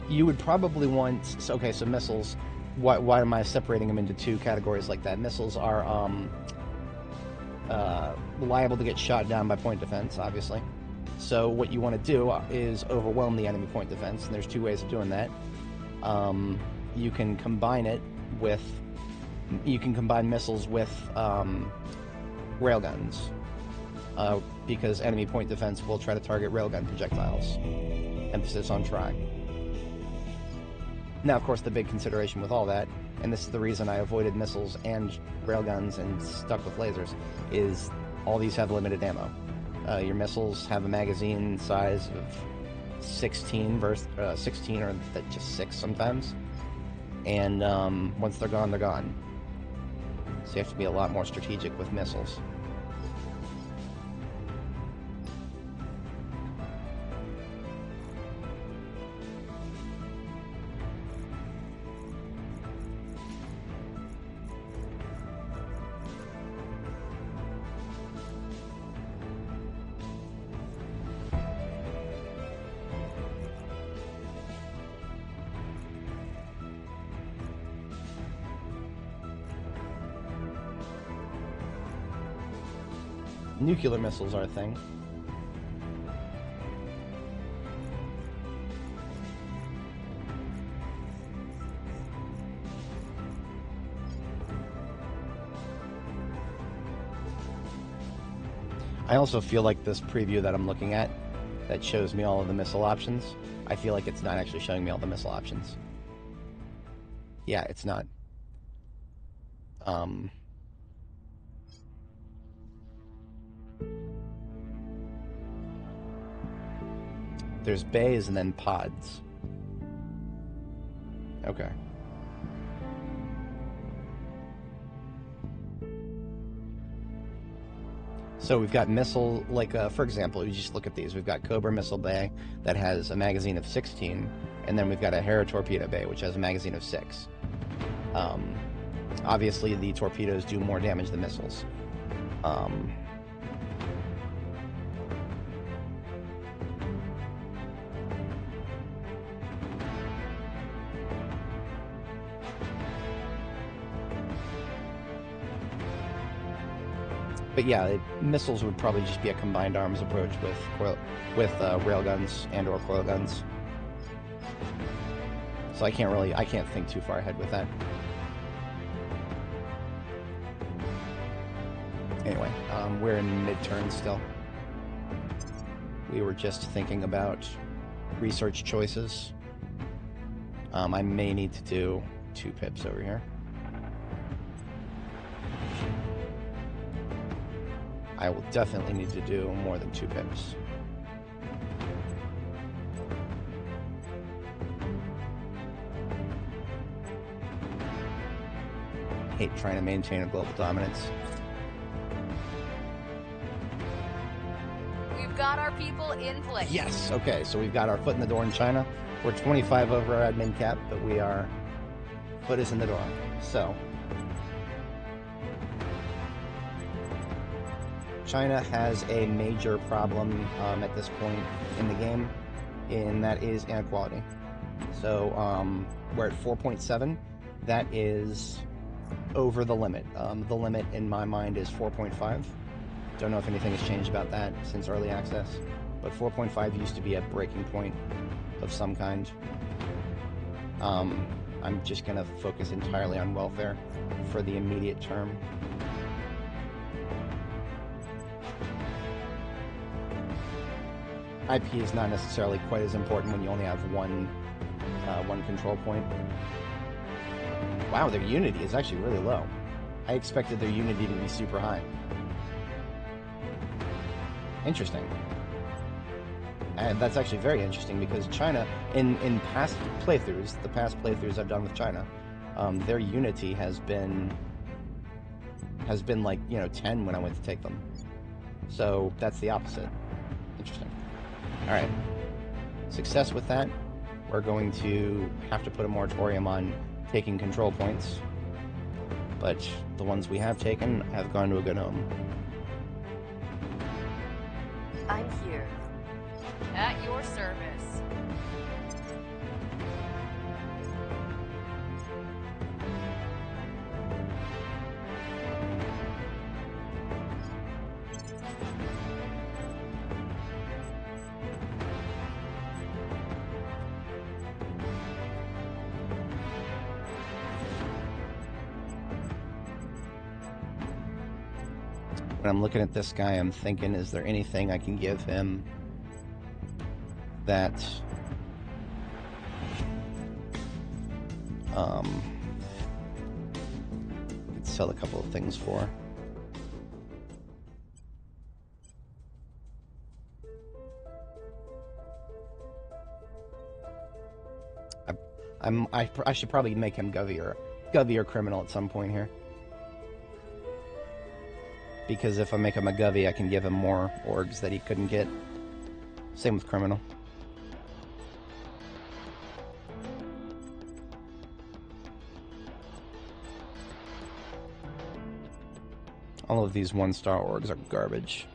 You would probably want... Okay, so missiles... Why am I separating them into two categories like that? Missiles are liable to get shot down by point defense, obviously. So what you want to do is overwhelm the enemy point defense, and there's two ways of doing that. You can combine it with... You can combine missiles with railguns. Because enemy point defense will try to target railgun projectiles. Emphasis on try. Now, of course, the big consideration with all that, and this is the reason I avoided missiles and railguns and stuck with lasers, is all these have limited ammo. Your missiles have a magazine size of 16 or just 6 sometimes. And once they're gone, they're gone. So you have to be a lot more strategic with missiles. Nuclear missiles are a thing. I also feel like this preview that I'm looking at, that shows me all of the missile options, I feel like it's not actually showing me all the missile options. Yeah, it's not. There's bays and then pods. Okay. So we've got missile, like, for example, you just look at these. We've got Cobra Missile Bay that has a magazine of 16, and then we've got a Hera Torpedo Bay, which has a magazine of 6. Obviously, the torpedoes do more damage than missiles. But yeah, missiles would probably just be a combined arms approach with railguns and/or coil guns. So I can't think too far ahead with that. Anyway, we're in mid-turn still. We were just thinking about research choices. I may need to do 2 pips over here. I will definitely need to do more than 2 pips. Hate trying to maintain a global dominance. We've got our people in place. Yes, okay, so we've got our foot in the door in China. We're 25 over our admin cap, but foot is in the door. So, China has a major problem at this point in the game, and that is inequality. So we're at 4.7. That is over the limit. The limit in my mind is 4.5. Don't know if anything has changed about that since early access, but 4.5 used to be a breaking point of some kind. I'm just going to focus entirely on welfare for the immediate term. IP is not necessarily quite as important when you only have one control point. Wow, their unity is actually really low. I expected their unity to be super high. Interesting. And that's actually very interesting because China, in past playthroughs, the past playthroughs I've done with China, their unity has been like, 10 when I went to take them. So that's the opposite. Interesting. All right, success with that. We're going to have to put a moratorium on taking control points, but the ones we have taken have gone to a good home. I'm here. At your service. When I'm looking at this guy, I'm thinking, is there anything I can give him that could sell a couple of things for? I should probably make him Govy or criminal at some point here. Because if I make him a Govy, I can give him more orgs that he couldn't get. Same with criminal. All of these 1-star orgs are garbage.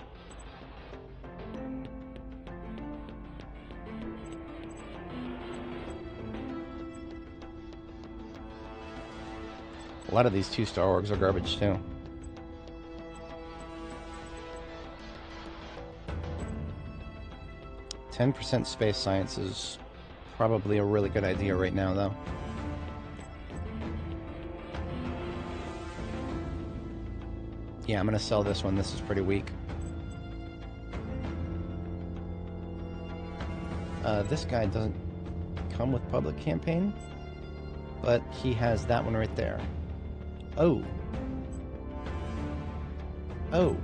A lot of these 2-star orgs are garbage too. %% space science is probably a really good idea right now, though. Yeah, I'm gonna sell this one. This is pretty weak. This guy doesn't come with public campaign, but he has that one right there. Oh. Oh.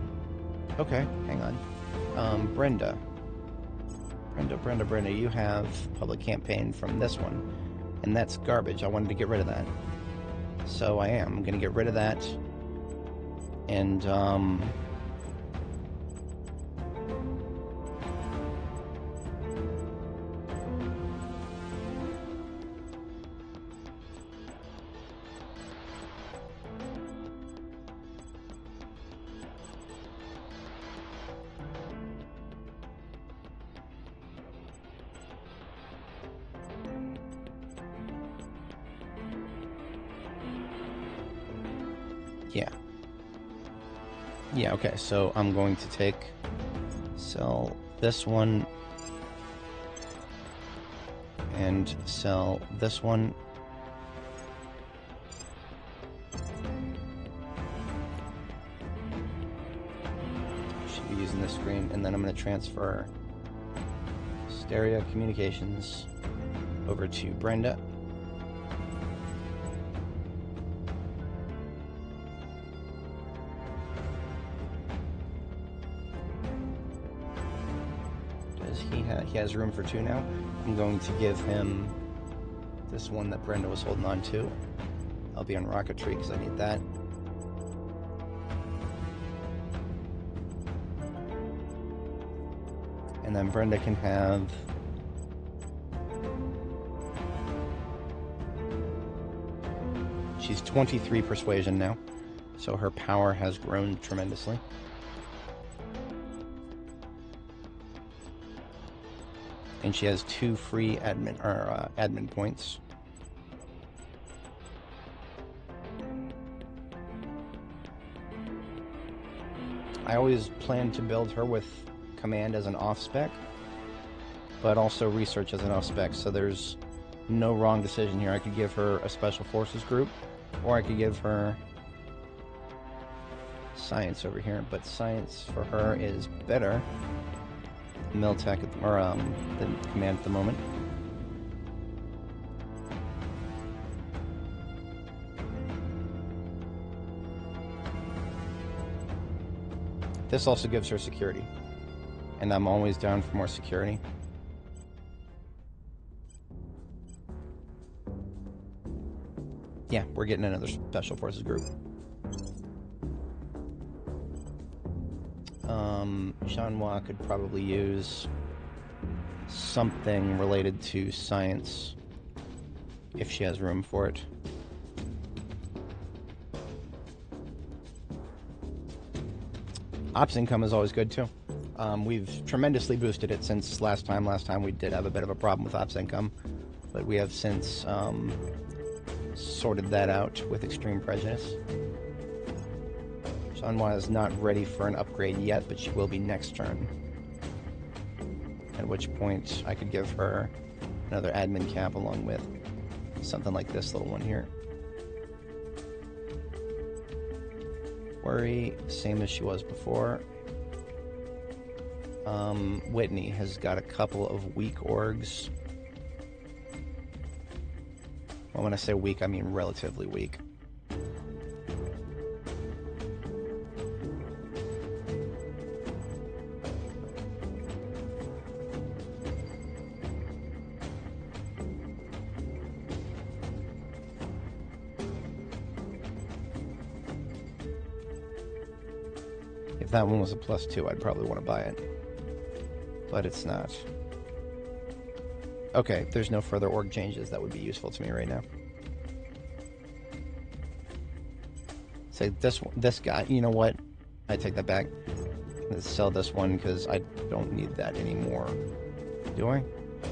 Okay, hang on. Brenda, you have public campaign from this one. And that's garbage. I wanted to get rid of that. So I am. I'm going to get rid of that. And, yeah, okay, so I'm going to sell this one, and sell this one. Should be using this screen, and then I'm going to transfer stereo communications over to Brenda. He has room for 2 now. I'm going to give him this one that Brenda was holding on to. I'll be on rocketry because I need that. And then Brenda can have she's 23 persuasion now, so her power has grown tremendously. And she has 2 free admin points. I always plan to build her with command as an off-spec, but also research as an off-spec, so there's no wrong decision here. I could give her a special forces group, or I could give her science over here, but science for her is better. Miltech or the command at the moment. This also gives her security, and I'm always down for more security. Yeah, we're getting another special forces group. Shanhua could probably use something related to science if she has room for it. Ops income is always good too. We've tremendously boosted it since last time. Last time we did have a bit of a problem with ops income, but we have since sorted that out with extreme prejudice. Shanhua is not ready for an upgrade yet, but she will be next turn. At which point I could give her another admin cap along with something like this little one here. Worry, same as she was before. Whitney has got a couple of weak orgs. Well, when I say weak, I mean relatively weak. If that one was a +2, I'd probably want to buy it. But it's not. Okay, there's no further org changes that would be useful to me right now. Say this guy, you know what? I take that back. Let's sell this one because I don't need that anymore. Do I?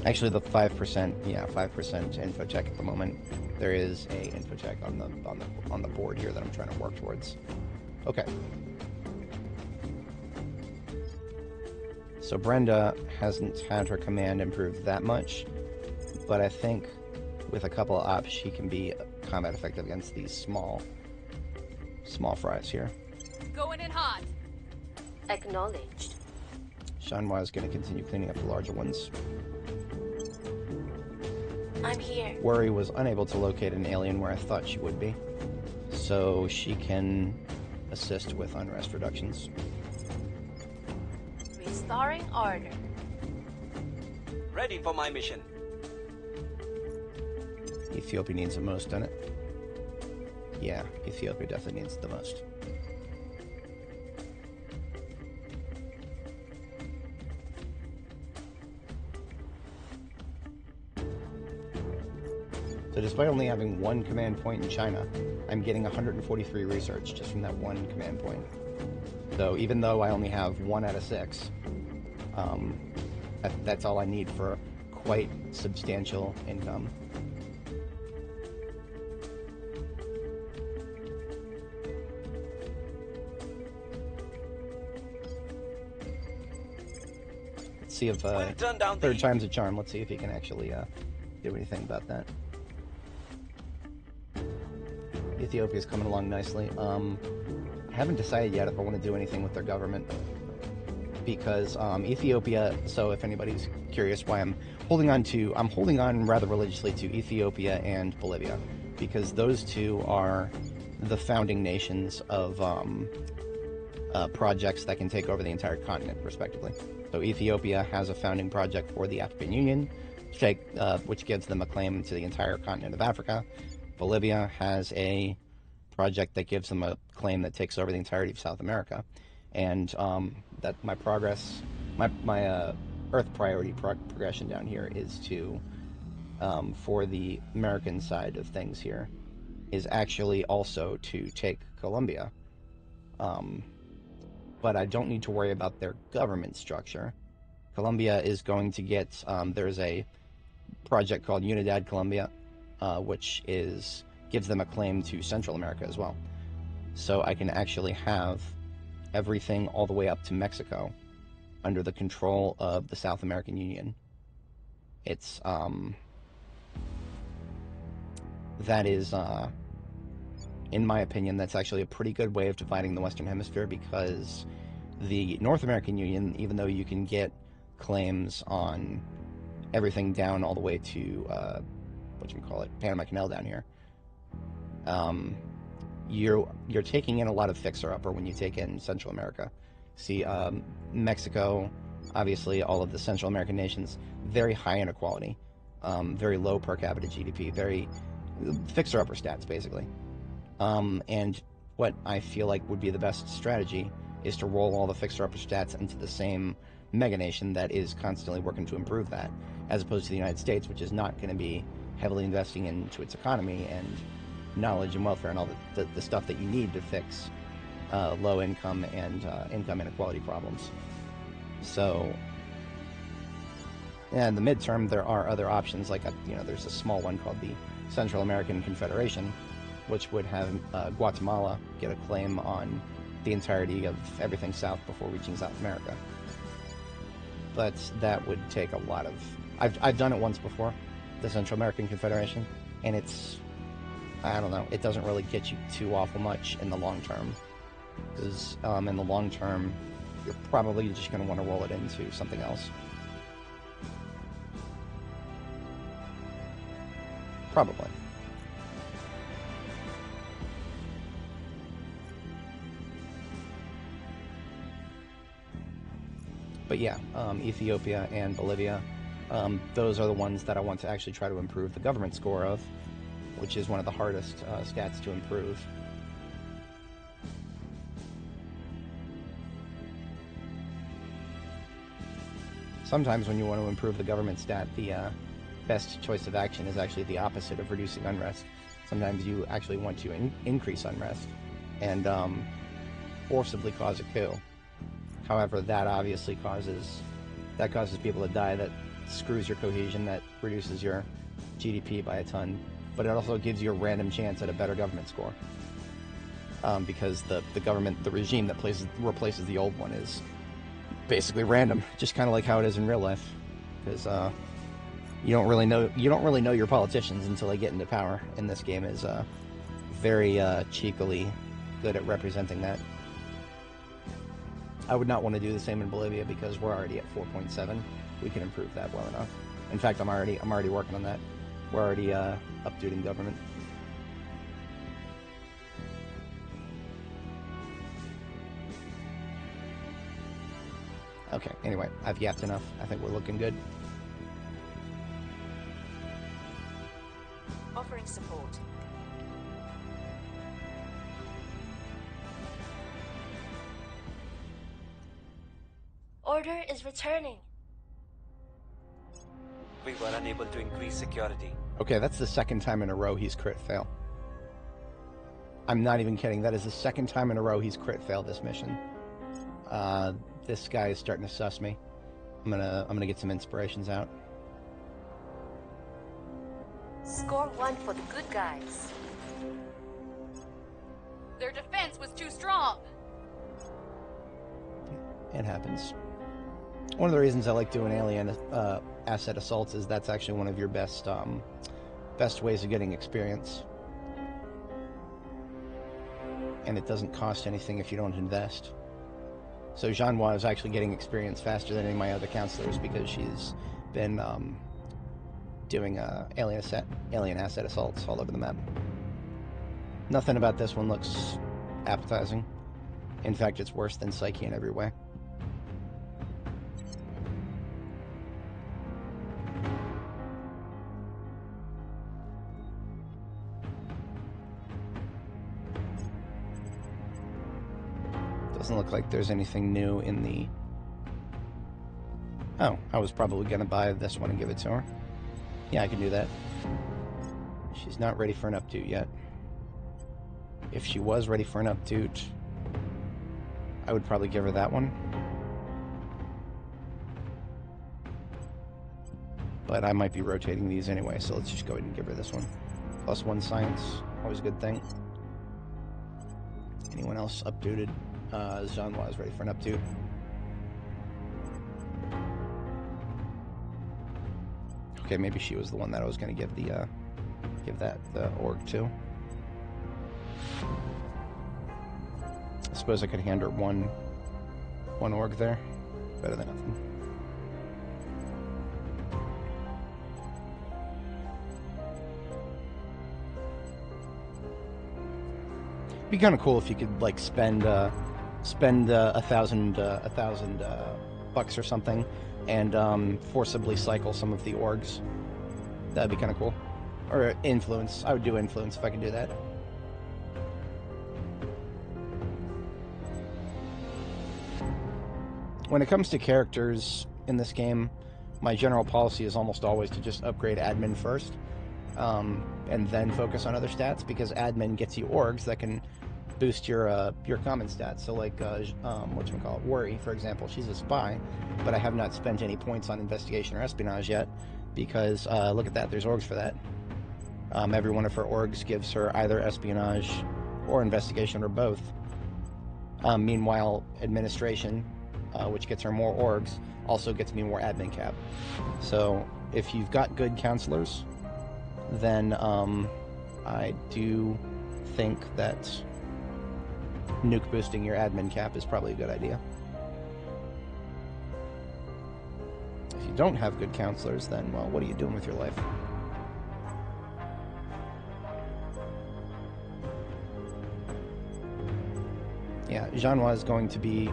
Actually, the 5%, yeah, 5% info check at the moment. There is a info check on the board here that I'm trying to work towards. Okay. So Brenda hasn't had her command improved that much, but I think with a couple of ops she can be combat effective against these small fries here. Going in hot. Acknowledged. Shanhua is going to continue cleaning up the larger ones. I'm here. Worry was unable to locate an alien where I thought she would be, so she can assist with unrest reductions. Restoring order. Ready for my mission. Ethiopia needs the most, doesn't it? Yeah, Ethiopia definitely needs the most. So despite only having one command point in China, I'm getting 143 research just from that one command point. So even though I only have 1 out of 6, that's all I need for quite substantial income. Let's see if We'll turn down the third heat. time's a charm. Let's see if he can actually do anything about that. Ethiopia's coming along nicely. I haven't decided yet if I want to do anything with their government, because Ethiopia, so if anybody's curious why I'm holding on rather religiously to Ethiopia and Bolivia, because those two are the founding nations of projects that can take over the entire continent, respectively. So Ethiopia has a founding project for the African Union, which gives them a claim to the entire continent of Africa. Bolivia has a project that gives them a claim that takes over the entirety of South America. And that my progress, my Earth priority progression down here is to, for the American side of things here, is actually also to take Colombia. But I don't need to worry about their government structure. Colombia is going to get, there's a project called Unidad Colombia, which gives them a claim to Central America as well. So I can actually have everything all the way up to Mexico under the control of the South American Union. It's, that is, in my opinion, that's actually a pretty good way of dividing the Western Hemisphere, because the North American Union, even though you can get claims on everything down all the way to, Panama Canal down here, you're taking in a lot of fixer-upper when you take in Central America. See, Mexico, obviously all of the Central American nations, very high inequality, very low per capita GDP, very fixer-upper stats, basically. And what I feel like would be the best strategy is to roll all the fixer-upper stats into the same mega nation that is constantly working to improve that, as opposed to the United States, which is not going to be heavily investing into its economy and knowledge and welfare and all the stuff that you need to fix low income and income inequality problems. So, in the midterm, there are other options, like there's a small one called the Central American Confederation, which would have Guatemala get a claim on the entirety of everything south before reaching South America. But that would take a lot of... I've done it once before, the Central American Confederation, and it's... I don't know, it doesn't really get you too awful much in the long term. Because in the long term, you're probably just going to want to roll it into something else. Probably. But yeah, Ethiopia and Bolivia, those are the ones that I want to actually try to improve the government score of, which is one of the hardest stats to improve. Sometimes when you want to improve the government stat, the best choice of action is actually the opposite of reducing unrest. Sometimes you actually want to increase unrest and forcibly cause a coup. However, that obviously causes people to die, that screws your cohesion, that reduces your GDP by a ton, but it also gives you a random chance at a better government score. Because the regime that replaces the old one is basically random, just kind of like how it is in real life. Because you don't really know your politicians until they get into power, and this game is very cheekily good at representing that. I would not want to do the same in Bolivia because we're already at 4.7. We can improve that well enough. In fact, I'm already working on that. We're already updating government. Okay, anyway, I've yapped enough. I think we're looking good. offering support. Order is returning. We were unable to increase security. Okay, that's the second time in a row he's crit fail. I'm not even kidding. That is the second time in a row he's crit failed this mission. This guy is starting to suss me. I'm gonna get some inspirations out. Score 1 for the good guys. Their defense was too strong. It happens. One of the reasons I like doing alien asset assaults is that's actually one of your best ways of getting experience. And it doesn't cost anything if you don't invest. So Jeanhua is actually getting experience faster than any of my other counselors because she's been doing alien asset assaults all over the map. Nothing about this one looks appetizing. In fact, it's worse than Psyche in every way. Doesn't look like there's anything new in the... Oh, I was probably going to buy this one and give it to her. Yeah, I can do that. She's not ready for an updoot yet. If she was ready for an updoot, I would probably give her that one. But I might be rotating these anyway, so let's just go ahead and give her this one. +1 science, always a good thing. Anyone else updooted? Jeanhua is ready for an updoot. Okay, maybe she was the one that I was going to give the org to. I suppose I could hand her one org there. Better than nothing. Be kind of cool if you could like spend $1,000 bucks or something and forcibly cycle some of the orgs. That'd be kind of cool. Or influence. I would do influence if I could do that. When it comes to characters in this game, my general policy is almost always to just upgrade admin first, and then focus on other stats, because admin gets you orgs that can boost your common stats. So like whatchamacallit, Worry, for example, she's a spy, but I have not spent any points on investigation or espionage yet, because look at that, there's orgs for that. Every one of her orgs gives her either espionage or investigation or both. Meanwhile, administration, which gets her more orgs, also gets me more admin cap. So if you've got good counselors, then I do think that nuke boosting your admin cap is probably a good idea. If you don't have good counselors, then, well, what are you doing with your life? Yeah, Jeanhua is going to be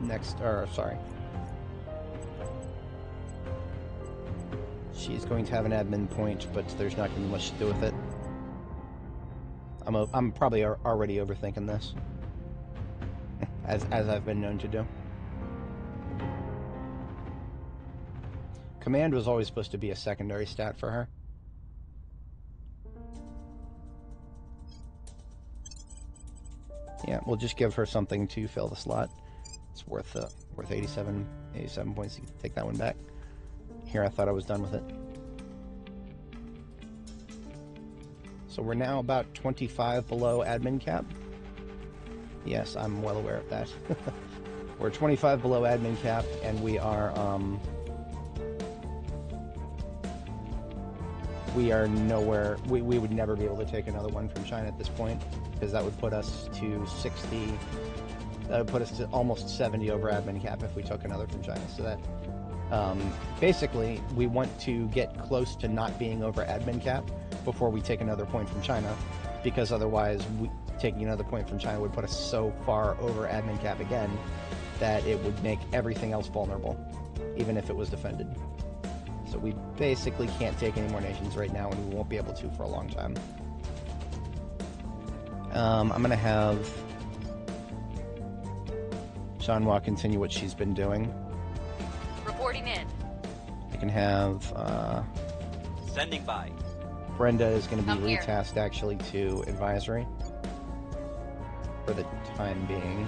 next, or sorry. She's going to have an admin point, but there's not going to be much to do with it. I'm probably already overthinking this, as I've been known to do. Command was always supposed to be a secondary stat for her. Yeah, we'll just give her something to fill the slot. It's worth 87 points to take that one back. Here, I thought I was done with it. So we're now about 25 below admin cap. Yes, I'm well aware of that. We're 25 below admin cap, and we are nowhere. We would never be able to take another one from China at this point, because that would put us to 60. That would put us to almost 70 over admin cap if we took another from China. So that basically, we want to get close to not being over admin cap before we take another point from China, because otherwise taking another point from China would put us so far over admin cap again that it would make everything else vulnerable, even if it was defended. So So we basically can't take any more nations right now, and we won't be able to for a long time. I'm going to have Shanhua continue what she's been doing. Reporting in. I can have Standing by. Brenda is going to be I'm here. retasked actually to advisory for the time being.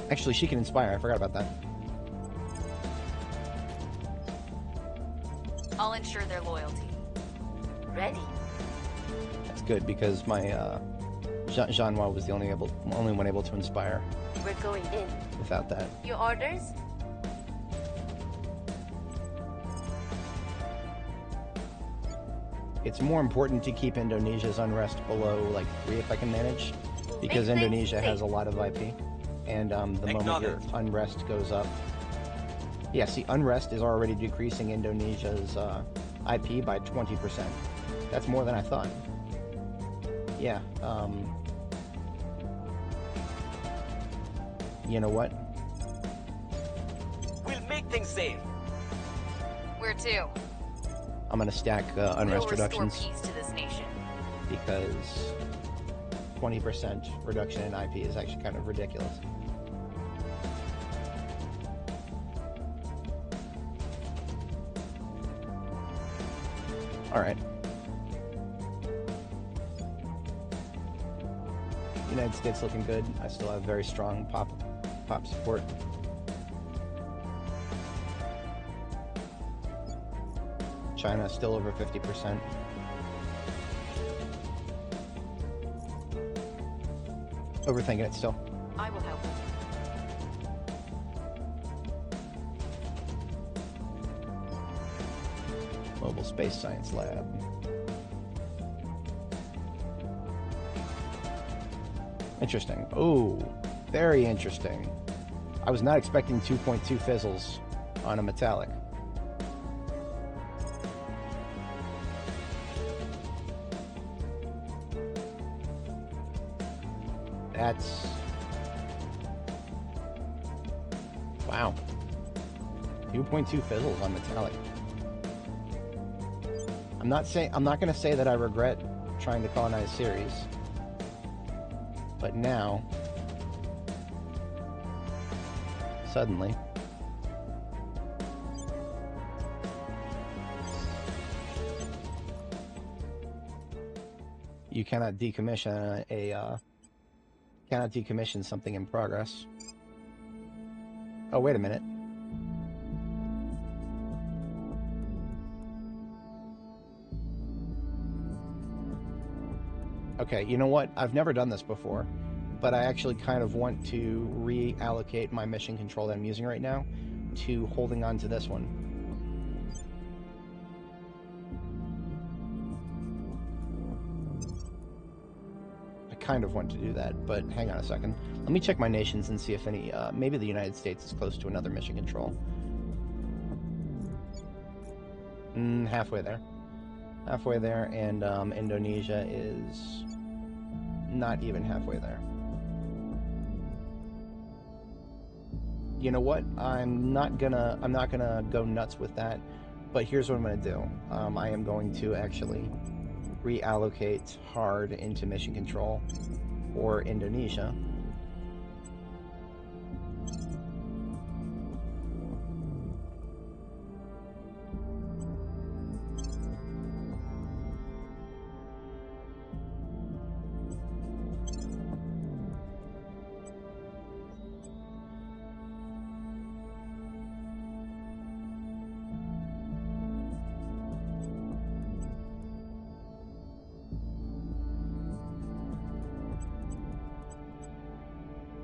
Actually, she can inspire. I forgot about that. I'll ensure their loyalty. Ready. That's good because my Jean-Noir was the only one able to inspire We're going in. without that. Your orders? It's more important to keep Indonesia's unrest below like 3 if I can manage, because Make things Indonesia safe. has a lot of IP, and the moment your unrest goes up, yeah. See, unrest is already decreasing Indonesia's IP by 20%. That's more than I thought. Yeah. You know what? We'll make things safe. Where to? I'm gonna stack unrest We'll restore reductions peace to this nation. because 20% reduction in IP is actually kind of ridiculous. All right. United States looking good. I still have very strong pop support. China still over 50%. Overthinking it still. I will help. Mobile Space Science Lab. Interesting. Oh, very interesting. I was not expecting 2.2 fizzles on a metallic. That's... wow. 2.2 fizzles on metallic. I'm not gonna say that I regret trying to colonize Ceres, but now suddenly you cannot decommission cannot decommission something in progress. Oh, wait a minute. Okay, you know what? I've never done this before, but I actually kind of want to reallocate my mission control that I'm using right now to holding on to this one. I kind of want to do that, but hang on a second. Let me check my nations and see if any, maybe the United States is close to another mission control. Halfway there. Halfway there, and Indonesia is not even halfway there. You know what? I'm not gonna go nuts with that, but here's what I'm gonna do. I am going to actually reallocate hard into mission control for Indonesia.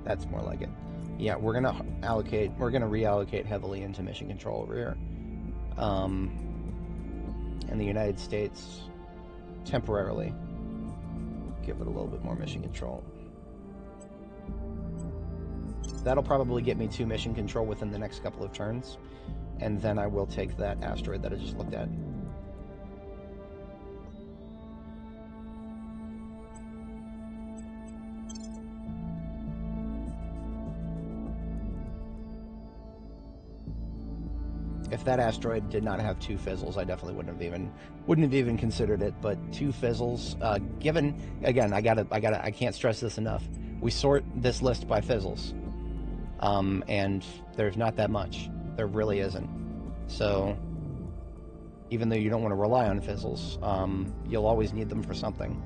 That's more like it. Yeah, we're gonna reallocate heavily into mission control over here. And the United States temporarily give it a little bit more mission control. That'll probably get me 2 mission control within the next couple of turns, and then I will take that asteroid that I just looked at. If that asteroid did not have 2 fizzles, I definitely wouldn't have even considered it. But 2 fizzles, given again, I can't stress this enough. We sort this list by fizzles, and there's not that much. There really isn't. So even though you don't want to rely on fizzles, you'll always need them for something,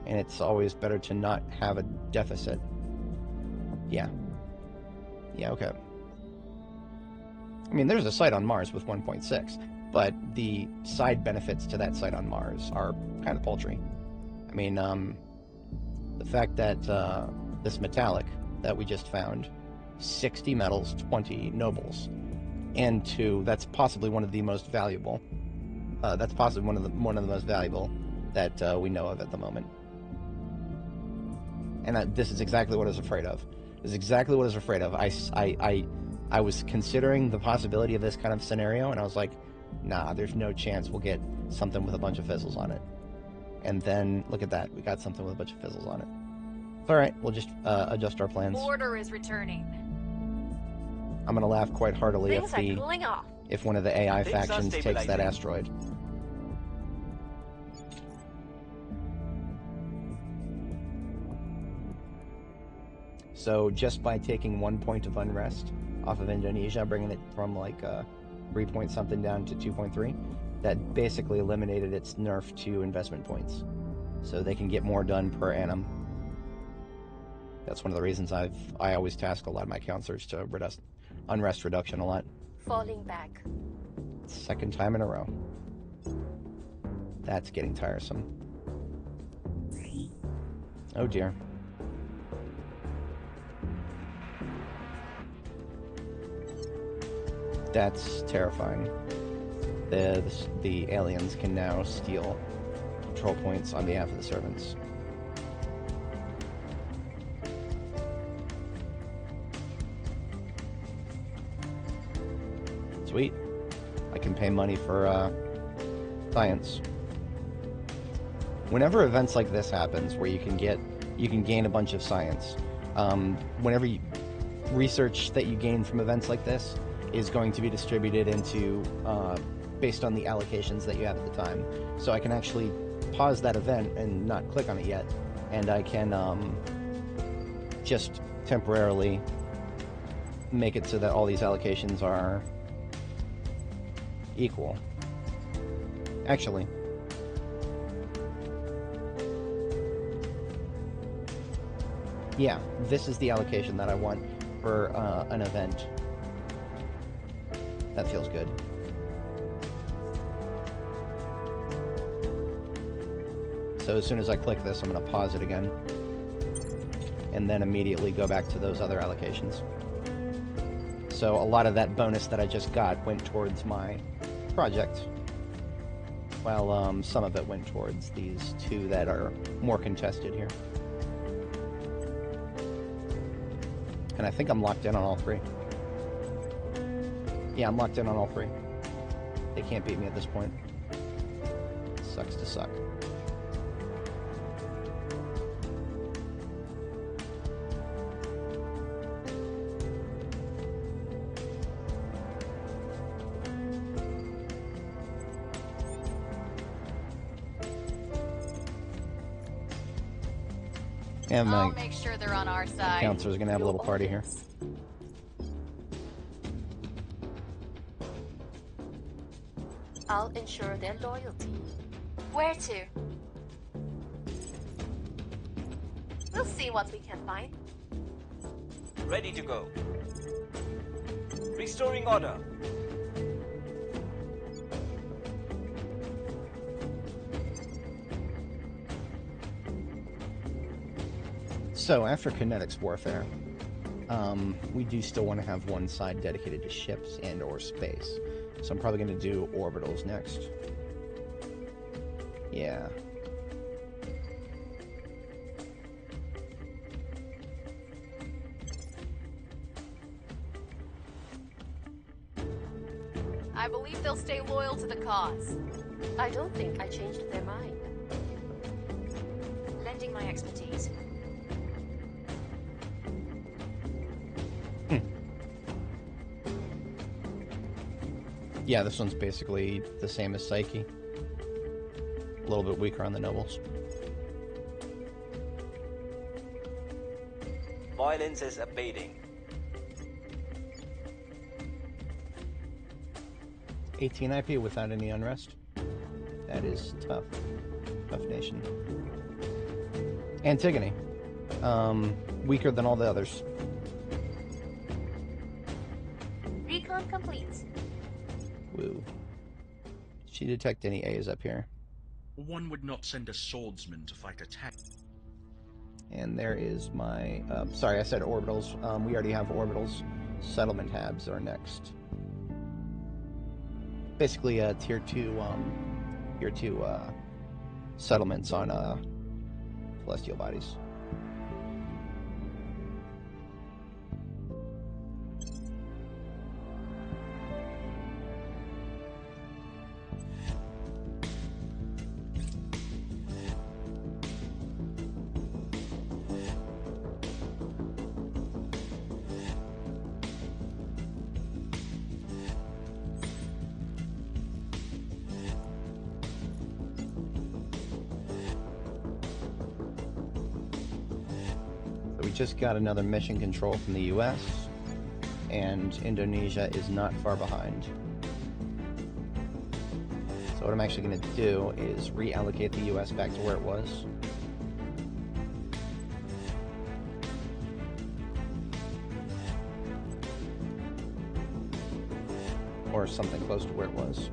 and it's always better to not have a deficit. Yeah, okay. I mean, there's a site on Mars with 1.6, but the side benefits to that site on Mars are kind of paltry. I mean, the fact that this metallic that we just found, 60 metals, 20 nobles, and 2, that's possibly one of the most valuable. That's possibly one of the most valuable that we know of at the moment. And this is exactly what I was afraid of. This is exactly what I was afraid of. I was considering the possibility of this kind of scenario, and I was like, nah, there's no chance we'll get something with a bunch of fizzles on it. And then, look at that, we got something with a bunch of fizzles on it. Alright, we'll just adjust our plans. Order is returning. I'm gonna laugh quite heartily Things are cooling off. if one of the AI Things are factions takes that stabilizing. asteroid. So just by taking 1 point of unrest off of Indonesia, bringing it from like 3 point something down to 2.3, that basically eliminated its nerf to investment points. So they can get more done per annum. That's one of the reasons I always task a lot of my counselors to reduce unrest reduction a lot. Falling back. 2nd time in a row. That's getting tiresome. Oh dear. That's terrifying. The aliens can now steal control points on behalf of the servants. Sweet. I can pay money for science. Whenever events like this happens, where you can gain a bunch of science, whenever research that you gain from events like this is going to be distributed into based on the allocations that you have at the time. So I can actually pause that event and not click on it yet, and I can just temporarily make it so that all these allocations are equal. Actually, yeah, this is the allocation that I want for an event. That feels good. So as soon as I click this, I'm going to pause it again, and then immediately go back to those other allocations. So a lot of that bonus that I just got went towards my project, while some of it went towards these 2 that are more contested here. And I think I'm locked in on all 3. Yeah, I'm locked in on all 3. They can't beat me at this point. Sucks to suck. And I'll my make sure they're on our side. counselor's gonna have a little party here. I'll ensure their loyalty. Where to? We'll see what we can find. Ready to go. Restoring order. So after kinetics warfare, we do still want to have one side dedicated to ships and or space. So I'm probably going to do orbitals next. Yeah. I believe they'll stay loyal to the cause. I don't think I changed their mind. Lending my expertise. Yeah, this one's basically the same as Psyche. A little bit weaker on the nobles. Violence is abating. 18 IP without any unrest. That is tough. Tough nation. Antigone. Weaker than all the others. Recon complete. Woo. Did she detect any A's up here? One would not send a swordsman to fight a tank. And there is my... sorry, I said orbitals. We already have orbitals. Settlement tabs are next. Basically, tier 2 settlements on celestial bodies. Just got another mission control from the US, and Indonesia is not far behind. So what I'm actually going to do is reallocate the US back to where it was. Or something close to where it was.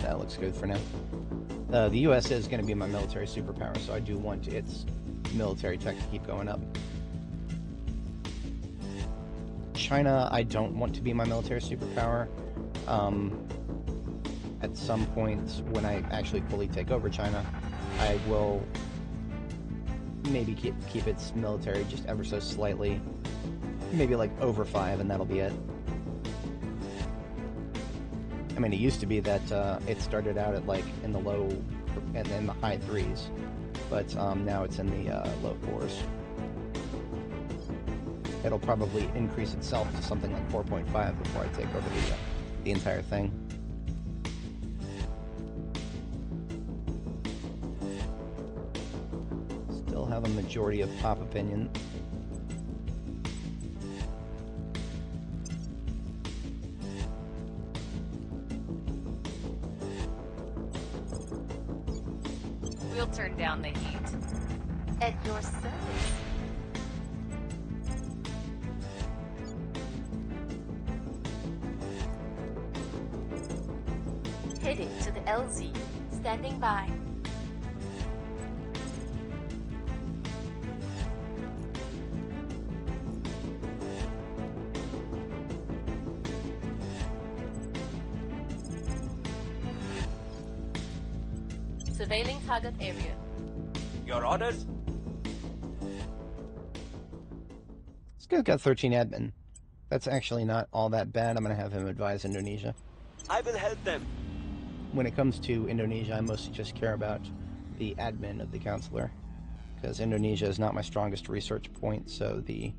That looks good for now. The US is going to be my military superpower, so I do want its military tech to keep going up. China, I don't want to be my military superpower. At some point, when I actually fully take over China, I will maybe keep its military just ever so slightly, maybe like over 5, and that'll be it. I mean, it used to be that it started out at like in the low and then the high 3s, but now it's in the low 4s. It'll probably increase itself to something like 4.5 before I take over the entire thing. Still have a majority of pop opinion. We'll turn down the heat. At your service. Heading to the LZ. Standing by. Surveilling target area. Your orders? This guy's got 13 admin. That's actually not all that bad. I'm going to have him advise Indonesia. I will help them. When it comes to Indonesia, I mostly just care about the admin of the counselor, because Indonesia is not my strongest research point, so the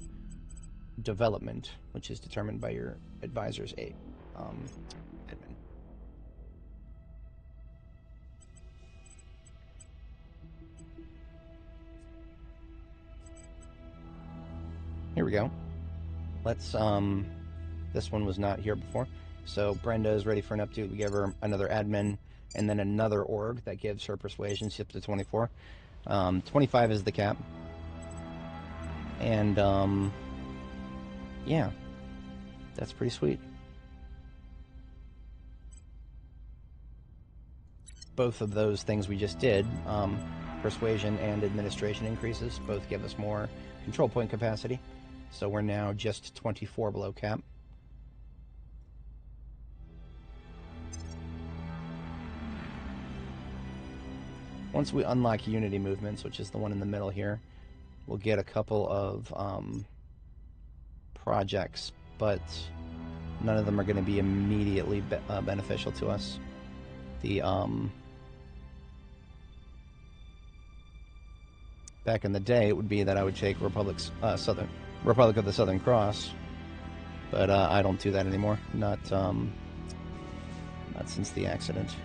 development, which is determined by your advisor's admin. Here we go. Let's, this one was not here before. So Brenda is ready for an update. We gave her another admin, and then another org that gives her persuasion up to 24. 25 is the cap. And, yeah, that's pretty sweet. Both of those things we just did, persuasion and administration increases, both give us more control point capacity. So we're now just 24 below cap. Once we unlock Unity movements, which is the one in the middle here, we'll get a couple of projects, but none of them are going to be immediately beneficial to us. The back in the day, it would be that I would take Republic of the Southern Cross, but I don't do that anymore. Not since the accident.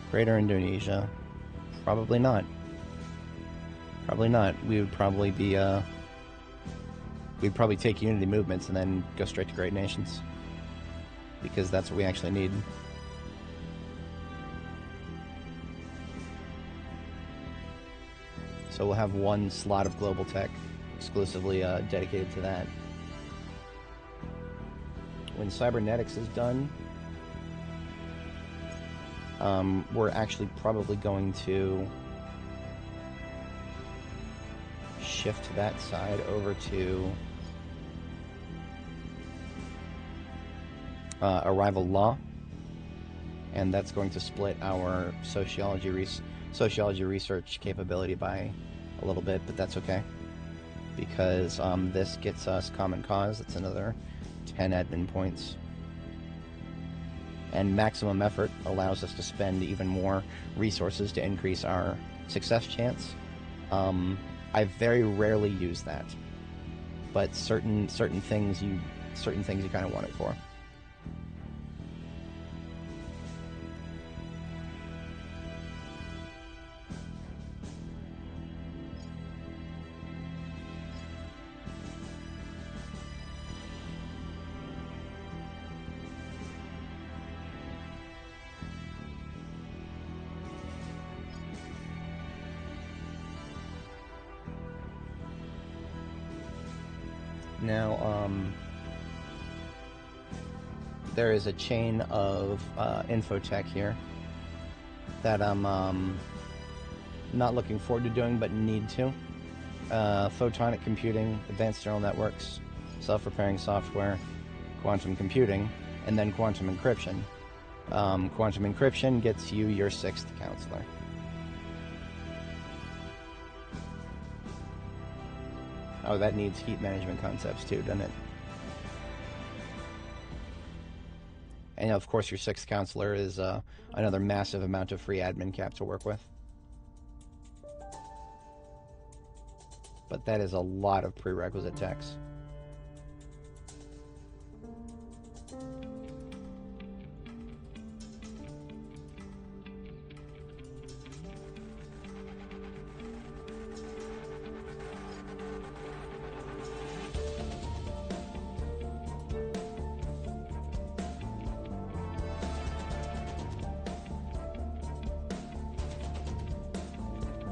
Greater Indonesia, probably not. Probably not. We would probably be we'd probably take Unity movements and then go straight to Great Nations, because that's what we actually need. So we'll have one slot of global tech exclusively dedicated to that. When cybernetics is done, we're actually probably going to shift that side over to arrival law, and that's going to split our sociology research capability by a little bit, but that's okay, because this gets us common cause. That's another 10 admin points, and maximum effort allows us to spend even more resources to increase our success chance. I very rarely use that, but certain things you kind of want it for. Now, there is a chain of infotech here that I'm not looking forward to doing, but need to. Photonic computing, advanced neural networks, self-repairing software, quantum computing, and then quantum encryption. Quantum encryption gets you your 6th counselor. Oh, that needs heat management concepts too, doesn't it? And of course your 6th counselor is another massive amount of free admin cap to work with. But that is a lot of prerequisite techs.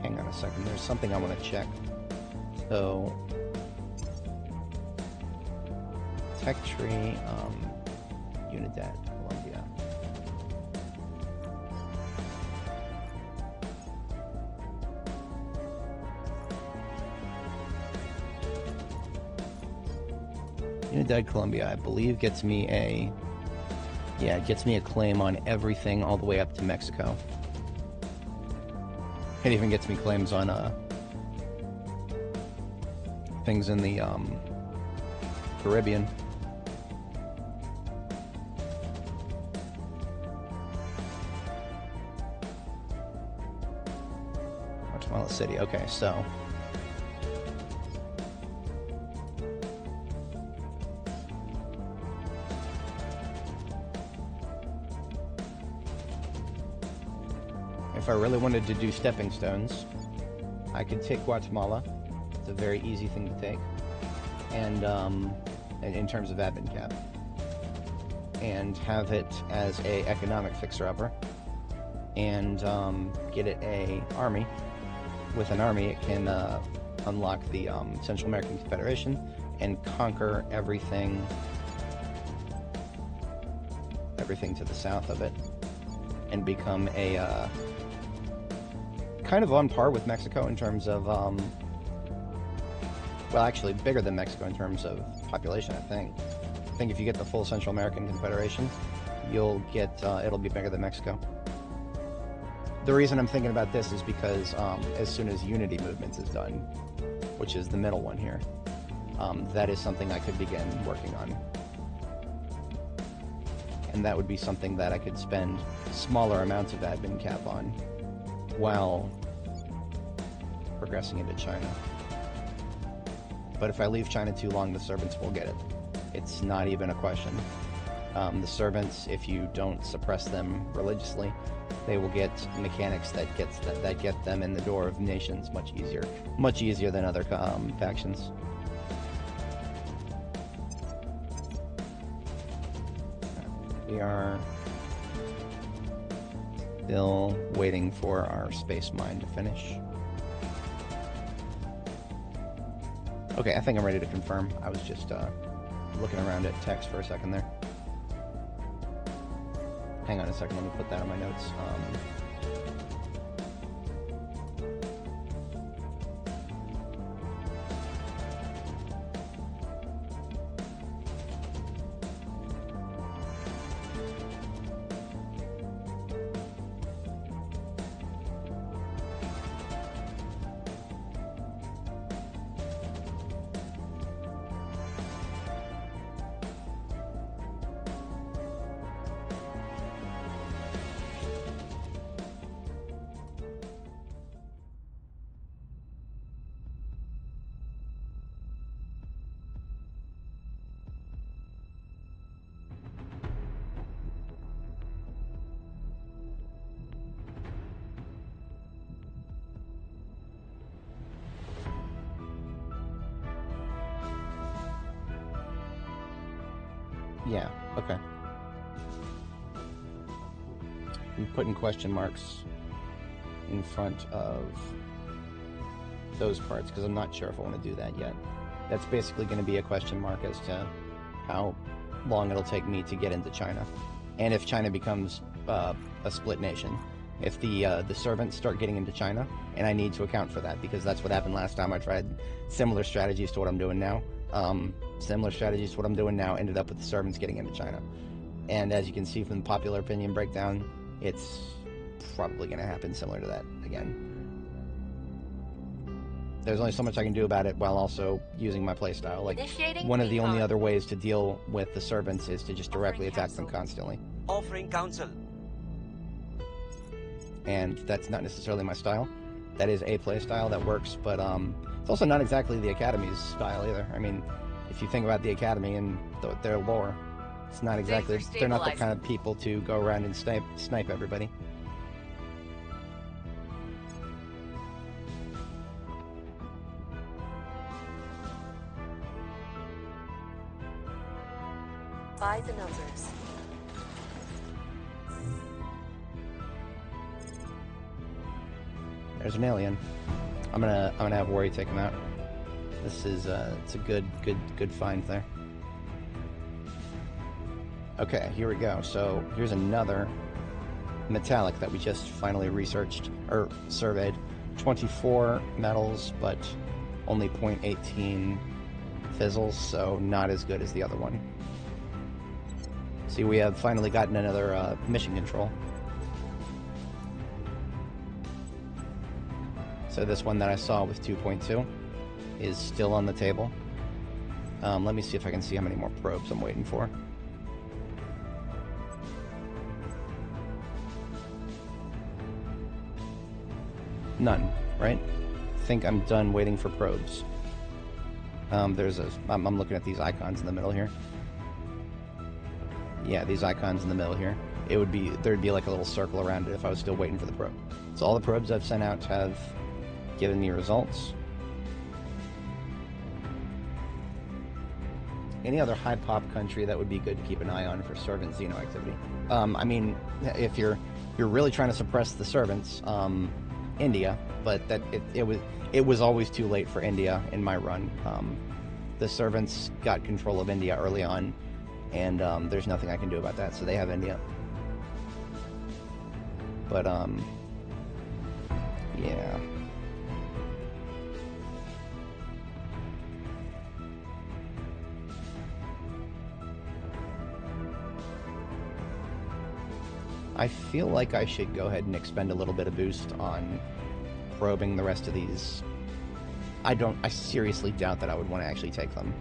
Hang on a second, there's something I want to check. So, tech tree, Unidad, Colombia. Unidad, Colombia, I believe gets me a claim on everything all the way up to Mexico. It even gets me claims on things in the Caribbean. Guatemala City. Okay, so if I really wanted to do stepping stones, I could take Guatemala. It's a very easy thing to take, and in terms of admin cap, and have it as a economic fixer-upper, and get it a army. With an army, it can unlock the Central American Confederation and conquer everything to the south of it, and become a kind of on par with Mexico in terms of well, actually bigger than Mexico in terms of population. I think if you get the full Central American Confederation, you'll get it'll be bigger than Mexico. The reason I'm thinking about this is because as soon as Unity Movements is done, which is the middle one here, that is something I could begin working on. And that would be something that I could spend smaller amounts of admin cap on while progressing into China. But if I leave China too long, the servants will get it. It's not even a question. The servants, if you don't suppress them religiously, they will get mechanics that get them in the door of nations much easier than other factions. We are still waiting for our space mine to finish. Okay, I think I'm ready to confirm. I was just looking around at text for a second there. Hang on a second, let me put that on my notes. Yeah, okay. I'm putting question marks in front of those parts because I'm not sure if I want to do that yet. That's basically going to be a question mark as to how long it'll take me to get into China, and if China becomes a split nation. If the servants start getting into China, and I need to account for that because that's what happened last time I tried similar strategies to what I'm doing now. Ended up with the servants getting into China. And as you can see from the popular opinion breakdown, it's probably going to happen similar to that again. There's only so much I can do about it while also using my playstyle. Like, one of the only other ways to deal with the servants is to just directly attack them constantly. Offering counsel. And that's not necessarily my style. That is a playstyle that works, but it's also not exactly the Academy's style either. I mean, if you think about the Academy and their lore, it's not exactly, they're not the kind of people to go around and snipe everybody. By the numbers. There's an alien. I'm gonna have Worry take him out. This is it's a good find there. Okay, here we go. So here's another metallic that we just finally researched or surveyed. 24 metals, but only 0.18 fizzles, so not as good as the other one. See, we have finally gotten another mission control. So this one that I saw with 2.2 is still on the table. Let me see if I can see how many more probes I'm waiting for. None, right? I think I'm done waiting for probes. I'm looking at these icons in the middle here. Yeah, these icons in the middle here. There'd be like a little circle around it if I was still waiting for the probe. So all the probes I've sent out have given me results. Any other high pop country that would be good to keep an eye on for servant Xeno activity? I mean, if you're you're really trying to suppress the servants, India, but that it was always too late for India in my run. The servants got control of India early on, and there's nothing I can do about that, so they have India. But, yeah. I feel like I should go ahead and expend a little bit of boost on probing the rest of these. I seriously doubt that I would want to actually take them.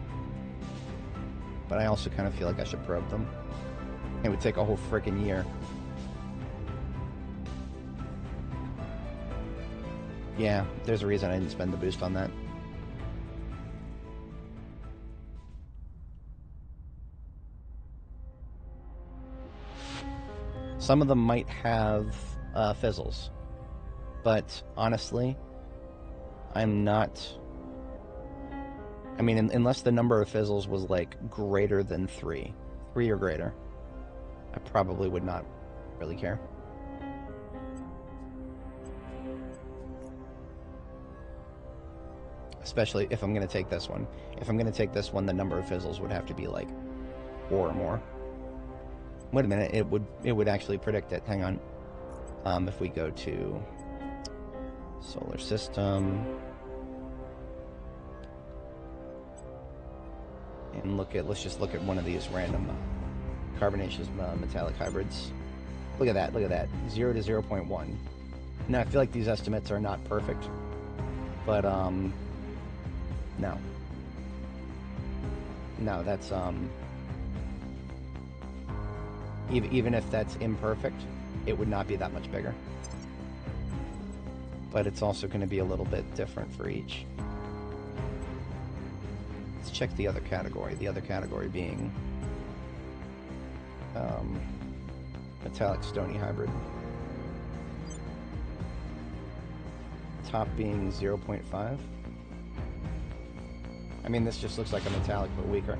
But I also kind of feel like I should probe them. It would take a whole freaking year. Yeah, there's a reason I didn't spend the boost on that. Some of them might have fizzles, but honestly, I'm not... I mean, unless the number of fizzles was like greater than 3 or greater, I probably would not really care. Especially if I'm going to take this one. If I'm going to take this one, the number of fizzles would have to be like 4 or more. Wait a minute, it would actually predict it. Hang on. If we go to solar system and let's just look at one of these random carbonaceous metallic hybrids. Look at that, 0 to 0.1. Now I feel like these estimates are not perfect, but no, that's even if that's imperfect, it would not be that much bigger. But it's also going to be a little bit different for each. Let's check the other category. The other category being metallic stony hybrid. Top being 0.5. I mean, this just looks like a metallic but weaker.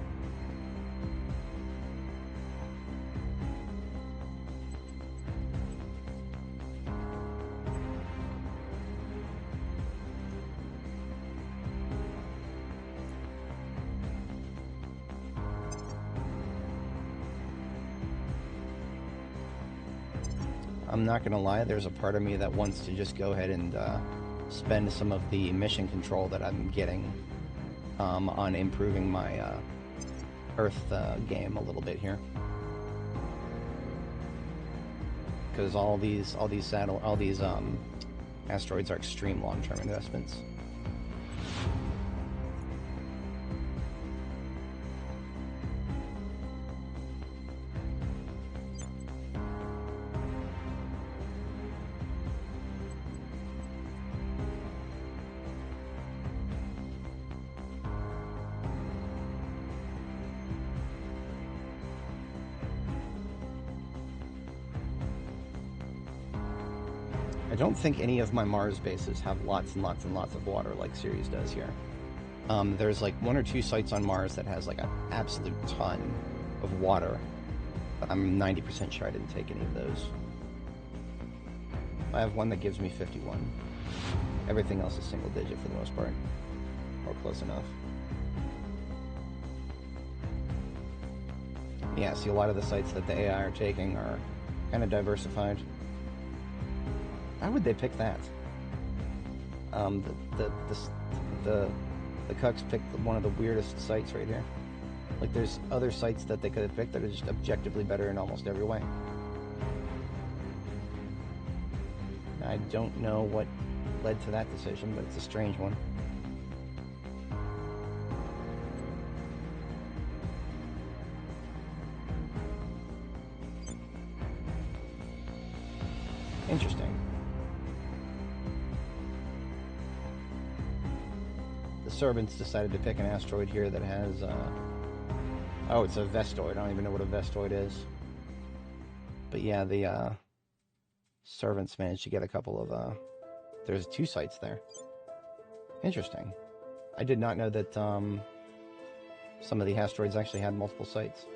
I'm not gonna lie, there's a part of me that wants to just go ahead and spend some of the mission control that I'm getting on improving my Earth game a little bit here, because all these asteroids are extreme long-term investments. I don't think any of my Mars bases have lots and lots and lots of water like Ceres does here. There's like 1 or 2 sites on Mars that has like an absolute ton of water, but I'm 90% sure I didn't take any of those. I have one that gives me 51. Everything else is single digit for the most part, or close enough. Yeah, see, a lot of the sites that the AI are taking are kind of diversified. Why would they pick that? The cucks picked one of the weirdest sites right here. Like, there's other sites that they could have picked that are just objectively better in almost every way. I don't know what led to that decision, but it's a strange one. Interesting. The servants decided to pick an asteroid here that has, oh, it's a vestoid. I don't even know what a vestoid is. But yeah, the servants managed to get a couple of, there's 2 sites there. Interesting. I did not know that some of the asteroids actually had multiple sites.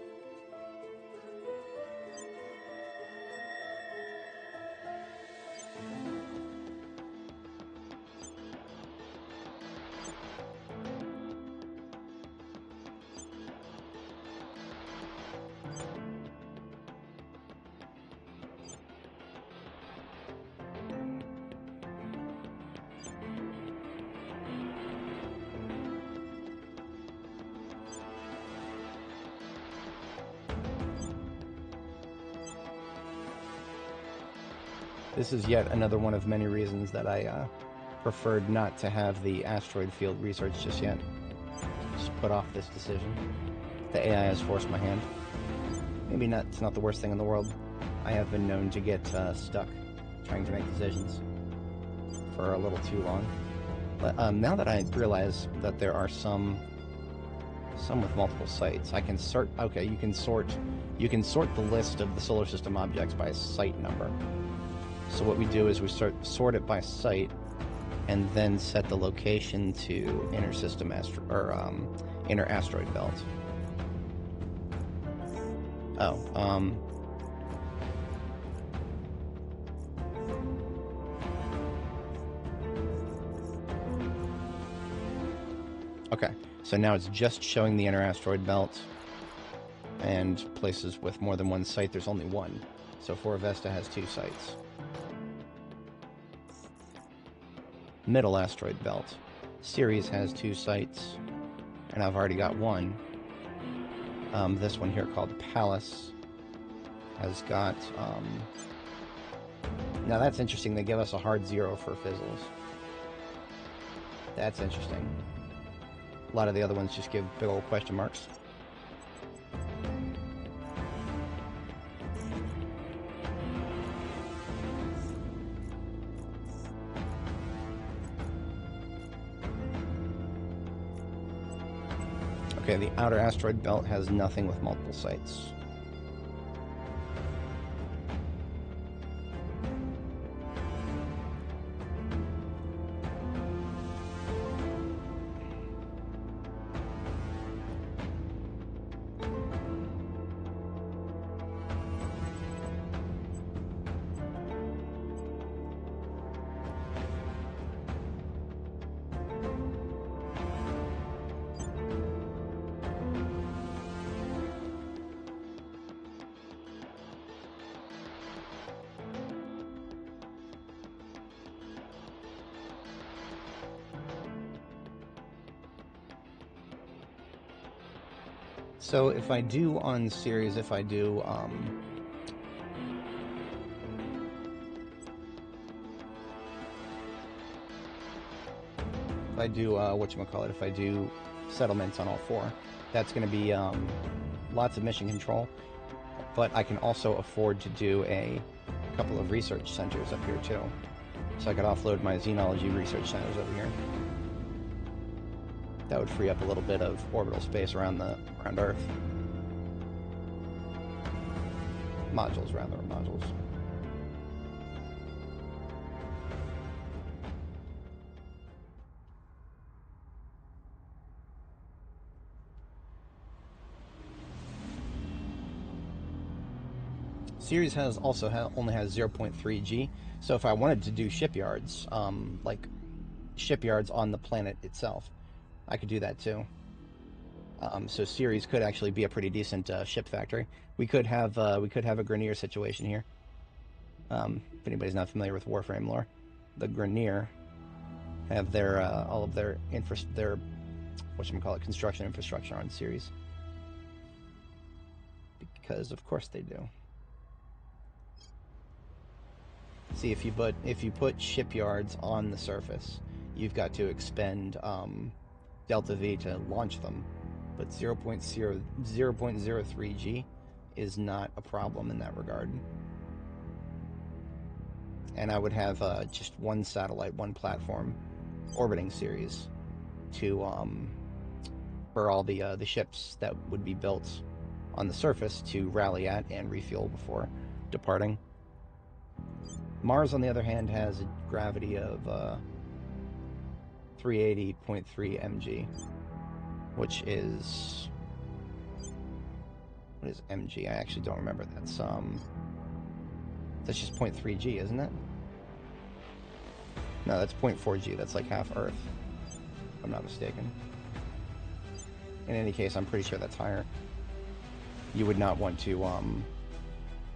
This is yet another one of many reasons that I preferred not to have the asteroid field research just yet. Just put off this decision. The AI has forced my hand. Maybe not. It's not the worst thing in the world. I have been known to get stuck trying to make decisions for a little too long. But now that I realize that there are some with multiple sites, I can sort. Okay, you can sort the list of the solar system objects by site number. So what we do is we sort it by site, and then set the location to inner asteroid belt. Oh, okay, so now it's just showing the inner asteroid belt, and places with more than one site, there's only one. So Fora Vesta has 2 sites. Middle asteroid belt. Ceres has 2 sites, and I've already got one. This one here called Palace has got, now that's interesting, they give us a hard 0 for fizzles. That's interesting. A lot of the other ones just give big old question marks. Okay, the outer asteroid belt has nothing with multiple sites. So if I do on Ceres, if I do, whatchamacallit, if I do settlements on all 4, that's going to be lots of mission control, but I can also afford to do a couple of research centers up here too. So I could offload my xenology research centers over here. That would free up a little bit of orbital space around Earth. Modules, rather, modules. Ceres only has 0.3 G, so if I wanted to do shipyards, like shipyards on the planet itself, I could do that too. So Ceres could actually be a pretty decent ship factory. We could have a Grineer situation here. If anybody's not familiar with Warframe lore, the Grineer have their all of their construction infrastructure on Ceres, because of course they do. See, if you put shipyards on the surface, you've got to expend delta V to launch them, but 0.03 G is not a problem in that regard. And I would have just one satellite, one platform orbiting Ceres to for all the ships that would be built on the surface to rally at and refuel before departing. Mars, on the other hand, has a gravity of 380.3 mg, which is... what is mg? I actually don't remember. That's just 0.3 g, isn't it? No, that's 0.4 g. That's like half Earth, if I'm not mistaken. In any case, I'm pretty sure that's higher. You would not want to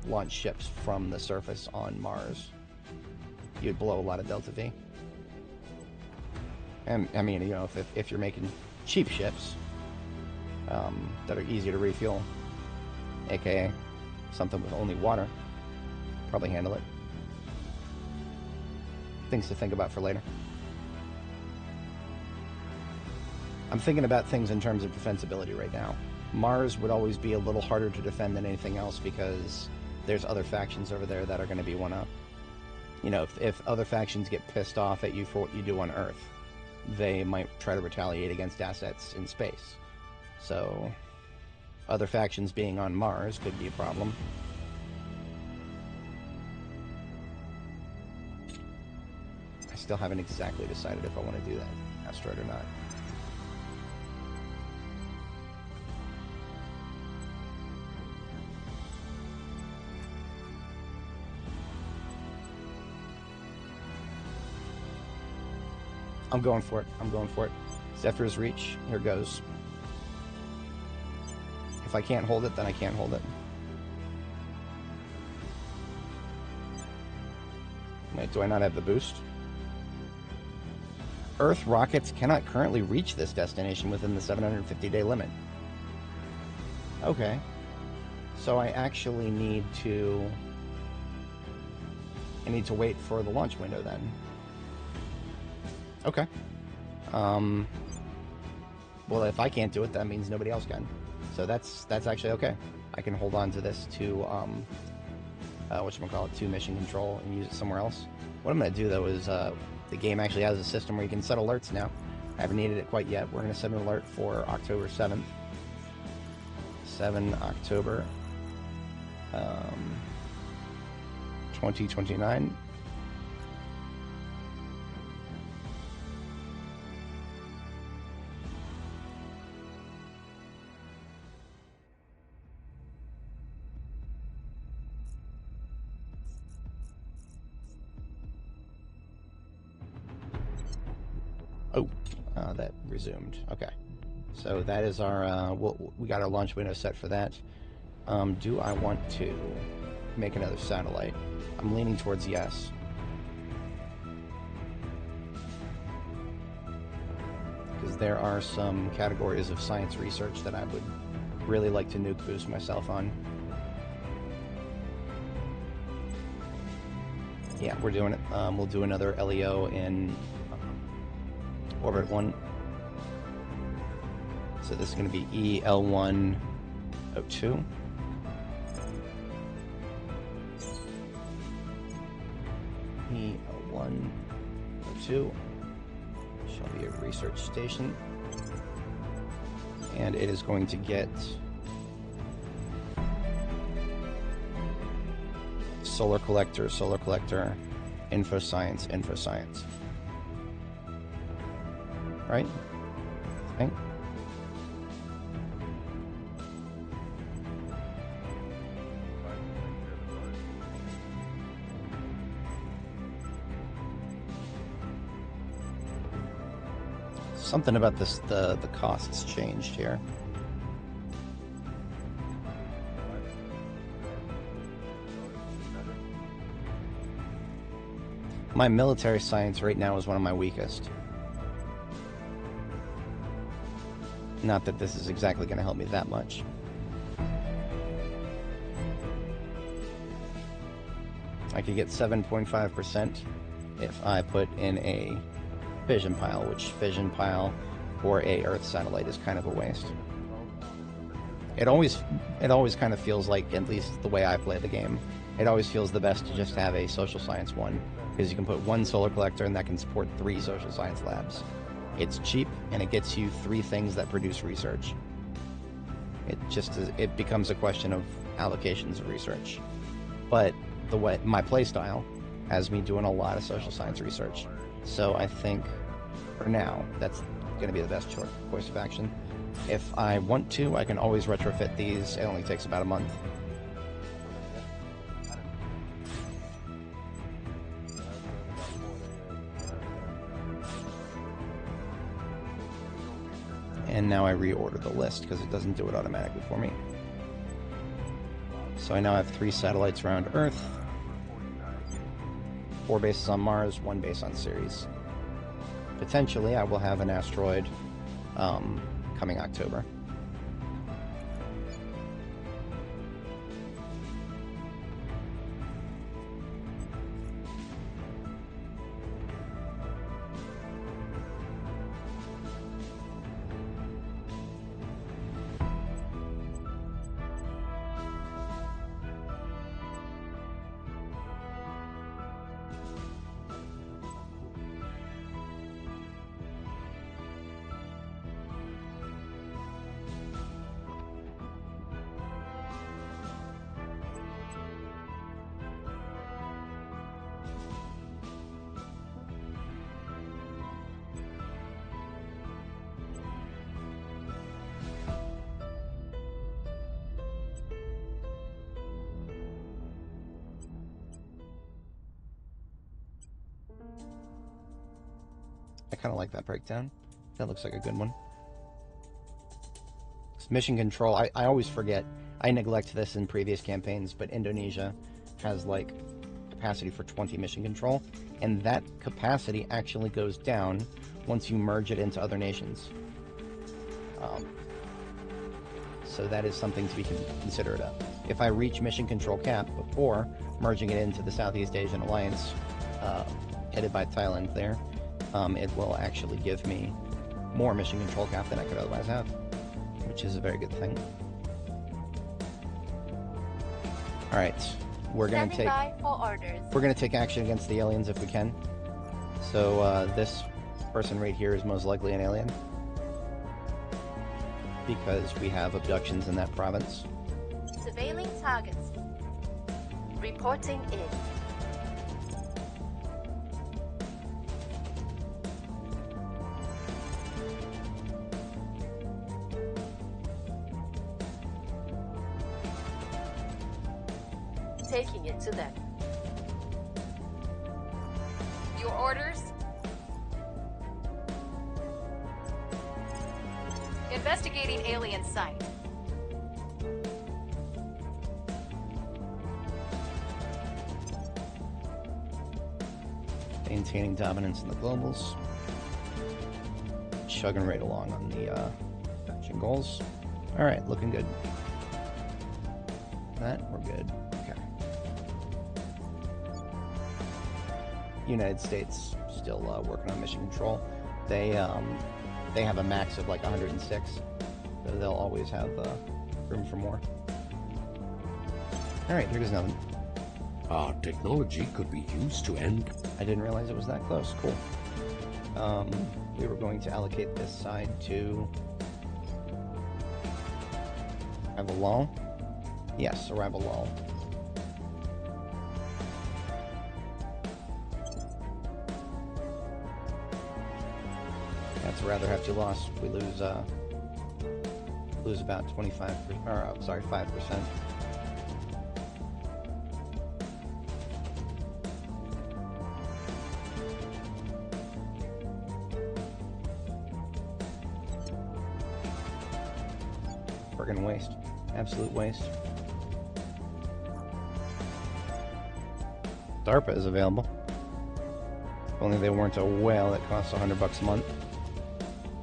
launch ships from the surface on Mars. You'd blow a lot of delta V. And I mean, you know, if you're making cheap ships that are easy to refuel, aka something with only water, probably handle it. things to think about for later. I'm thinking about things in terms of defensibility right now. Mars would always be a little harder to defend than anything else because there's other factions over there that are going to be one-up. You know, if other factions get pissed off at you for what you do on Earth, they might try to retaliate against assets in space. So, other factions being on Mars could be a problem. I still haven't exactly decided if I want to do that asteroid or not. I'm going for it. I'm going for it. Zephyr's Reach. Here goes. If I can't hold it, then I can't hold it. Wait, do I not have the boost? Earth rockets cannot currently reach this destination within the 750-day limit. Okay. So I actually need to... I need to wait for the launch window then. Okay. Well, if I can't do it, that means nobody else can. So that's actually okay. I can hold on to this to, whatchamacallit, to mission control and use it somewhere else. What I'm going to do, though, is the game actually has a system where you can set alerts now. I haven't needed it quite yet. We're going to set an alert for October 7th. 7 October 2029. That resumed. Okay, so that is our we got our launch window set for that. Do I want to make another satellite? I'm leaning towards yes. Because there are some categories of science research that I would really like to nuke boost myself on. Yeah, we're doing it. We'll do another LEO in Orbit 1. So this is going to be EL102. EL102 shall be a research station. And it is going to get solar collector, info science. Right? Okay. Something about this, the costs changed here. My military science right now is one of my weakest. Not that this is exactly going to help me that much. I could get 7.5% if I put in a fission pile, which fission pile for a Earth satellite is kind of a waste. It always kind of feels like, at least the way I play the game, it always feels the best to just have a social science one, because you can put one solar collector and that can support 3 social science labs. It's cheap and it gets you 3 things that produce research. It becomes a question of allocations of research. But the way my playstyle has me doing a lot of social science research. So I think for now that's going to be the best course of action. If I want to, I can always retrofit these. It only takes about a month. And now I reorder the list because it doesn't do it automatically for me. So I now have 3 satellites around Earth, 4 bases on Mars, 1 base on Ceres. Potentially, I will have an asteroid coming October. I kind of like that breakdown. That looks like a good one. Mission control, I always forget. I neglect this in previous campaigns, but Indonesia has like capacity for 20 mission control, and that capacity actually goes down once you merge it into other nations. So that is something to be considerate of. If I reach mission control cap before merging it into the Southeast Asian Alliance, headed by Thailand there, it will actually give me more mission control cap than I could otherwise have, which is a very good thing. All right, we're gonna take action against the aliens if we can. So this person right here is most likely an alien, because we have abductions in that province. Surveilling targets. Reporting in. Taking it to them. Your orders? Investigating alien site. Maintaining dominance in the globals. Chugging right along on the action goals. Alright, looking good. That, we're good. Okay. United States still working on mission control. They have a max of like 106, so they'll always have room for more. Alright, here goes nothing. Our technology could be used to end. I didn't realize it was that close. Cool. We were going to allocate this side to Arrival Lull. Yes, Arrival Lull. That's a rather hefty loss. We lose about 25%, or sorry, 5%. Friggin' waste. Absolute waste. DARPA is available. If only they weren't a whale that costs $100 a month.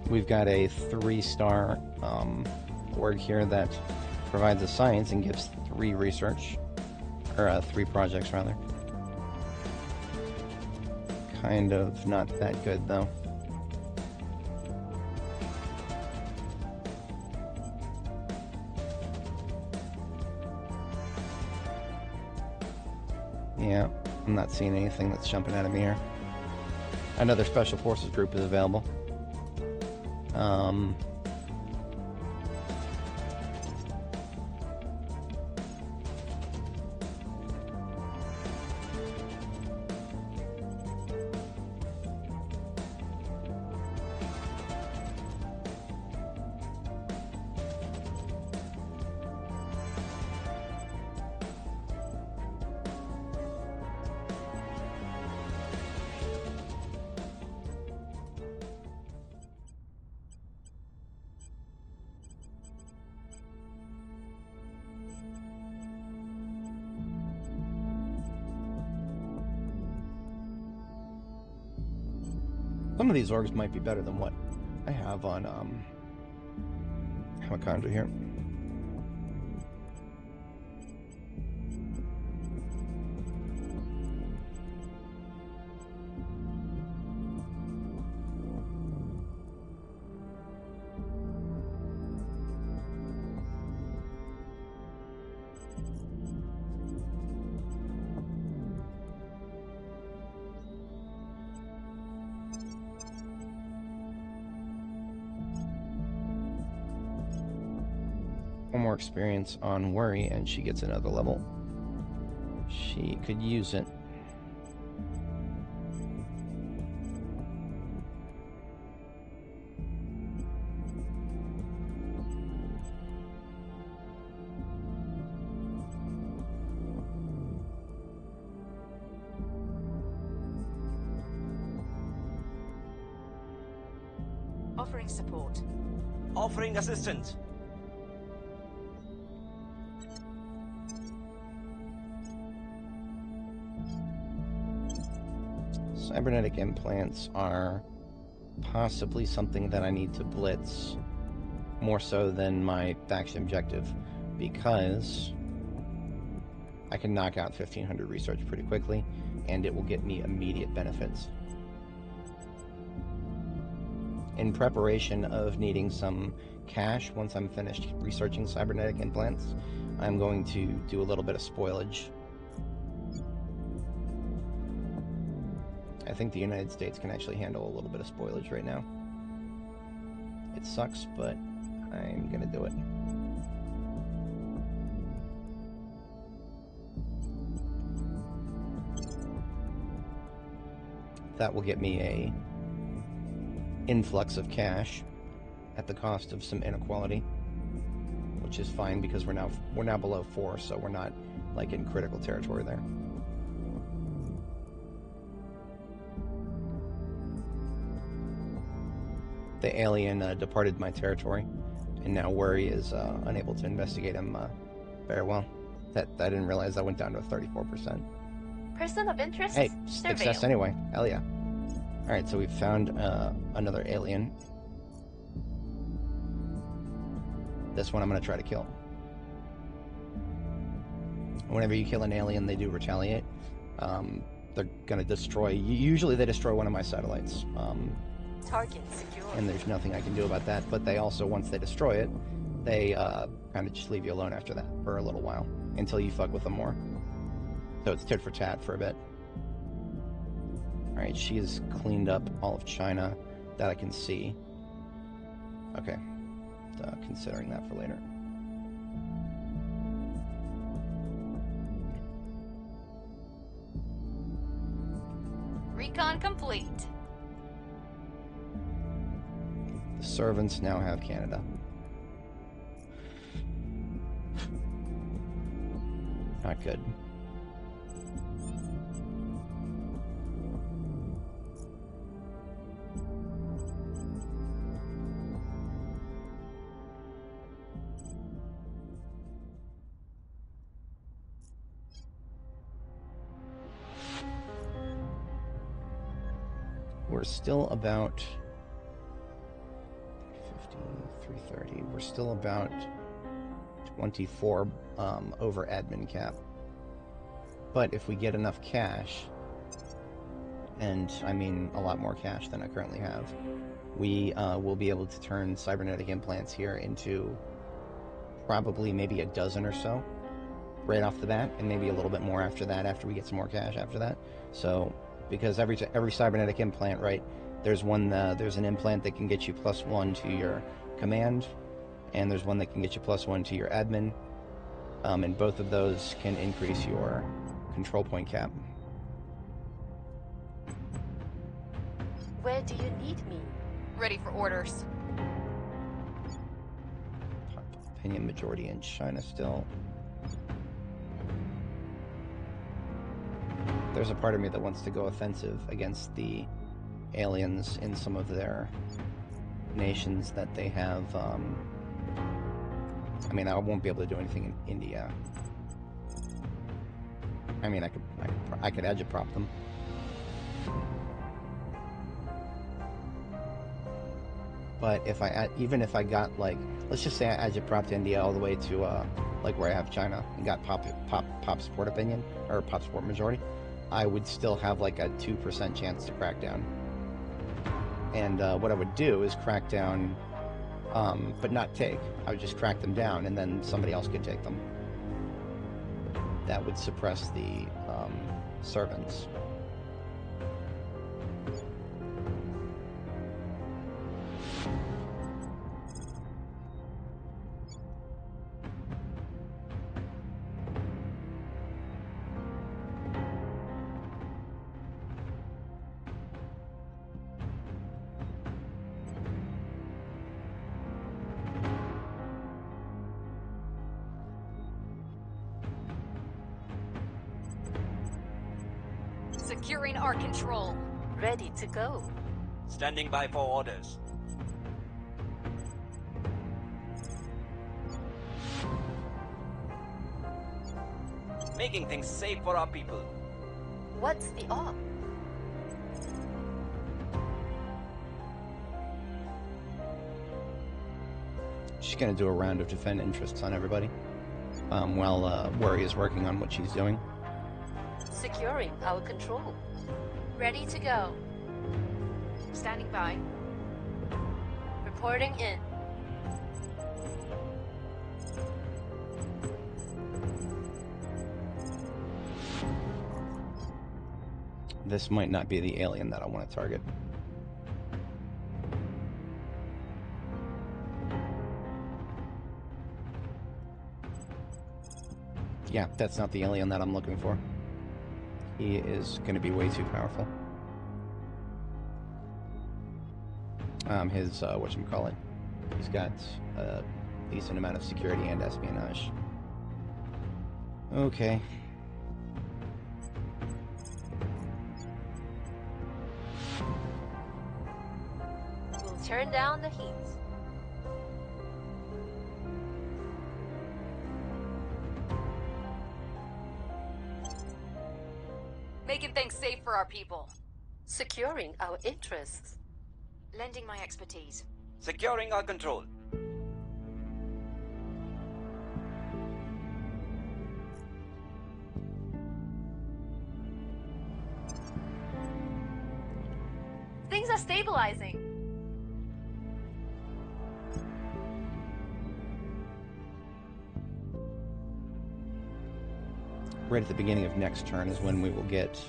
We've got a 3-star org here that provides a science and gives 3 research, or 3 projects rather. Kind of not that good though. Yeah, I'm not seeing anything that's jumping out of me here. Another Special Forces group is available. Some of these orgs might be better than what I have on Hamakandra here. One more experience on Worry and she gets another level. She could use it. Offering support. Offering assistance. Cybernetic implants are possibly something that I need to blitz more so than my faction objective, because I can knock out 1500 research pretty quickly, and it will get me immediate benefits. In preparation of needing some cash once I'm finished researching cybernetic implants, I'm going to do a little bit of spoilage. I think the United States can actually handle a little bit of spoilage right now. It sucks, but I'm gonna do it. That will get me a influx of cash at the cost of some inequality, which is fine because we're now below 4, so we're not like in critical territory there. The alien departed my territory, and now Worry is unable to investigate him very well. That I didn't realize that went down to 34%. Person of interest? Hey, success Surveil. anyway. Hell yeah. Alright, so we've found another alien. This one I'm going to try to kill. Whenever you kill an alien, they do retaliate. They're going to destroy... Usually they destroy one of my satellites. Target secure. And there's nothing I can do about that. But they also, once they destroy it, they kind of just leave you alone after that for a little while. Until you fuck with them more. So it's tit for tat for a bit. Alright, she has cleaned up all of China that I can see. Okay. Considering that for later. Recon complete. The servants now have Canada. Not good. We're still about 50, 330. We're still about 24 over admin cap. But if we get enough cash, and I mean a lot more cash than I currently have, we will be able to turn cybernetic implants here into probably maybe a dozen or so right off the bat, and maybe a little bit more after that, after we get some more cash after that. So because every cybernetic implant, right, there's an implant that can get you +1 to your command, and there's one that can get you +1 to your admin, and both of those can increase your control point cap. Where do you need me? Ready for orders. Opinion majority in China still. There's a part of me that wants to go offensive against the aliens in some of their nations that they have. I mean, I won't be able to do anything in India. I mean, I could agitprop them. But if even if I got, like, let's just say I agitpropped India all the way to like where I have China and got pop support opinion or pop support majority, I would still have like a 2% chance to crack down. And what I would do is crack down, but not take. I would just crack them down, and then somebody else could take them. That would suppress the servants. Securing our control. Ready to go. Standing by for orders. Making things safe for our people. What's the op? She's gonna do a round of defend interests on everybody, while Worry is working on what she's doing. Securing our control. Ready to go. Standing by. Reporting in. This might not be the alien that I want to target. Yeah, that's not the alien that I'm looking for. He is going to be way too powerful. His, whatchamacallit, he's got a decent amount of security and espionage. Okay. We'll turn down the heat. Making things safe for our people. Securing our interests. Lending my expertise. Securing our control. Things are stabilizing. Right at the beginning of next turn is when we will get...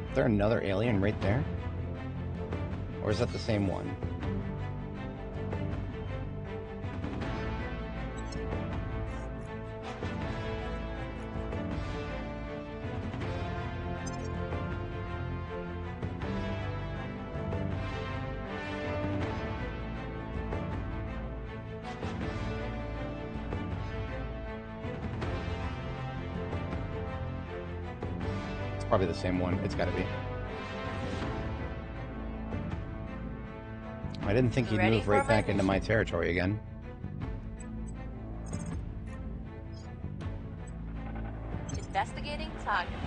Is there another alien right there? Or is that the same one? Probably the same one. It's gotta be. I didn't think he'd move right back into my territory again. Investigating targets.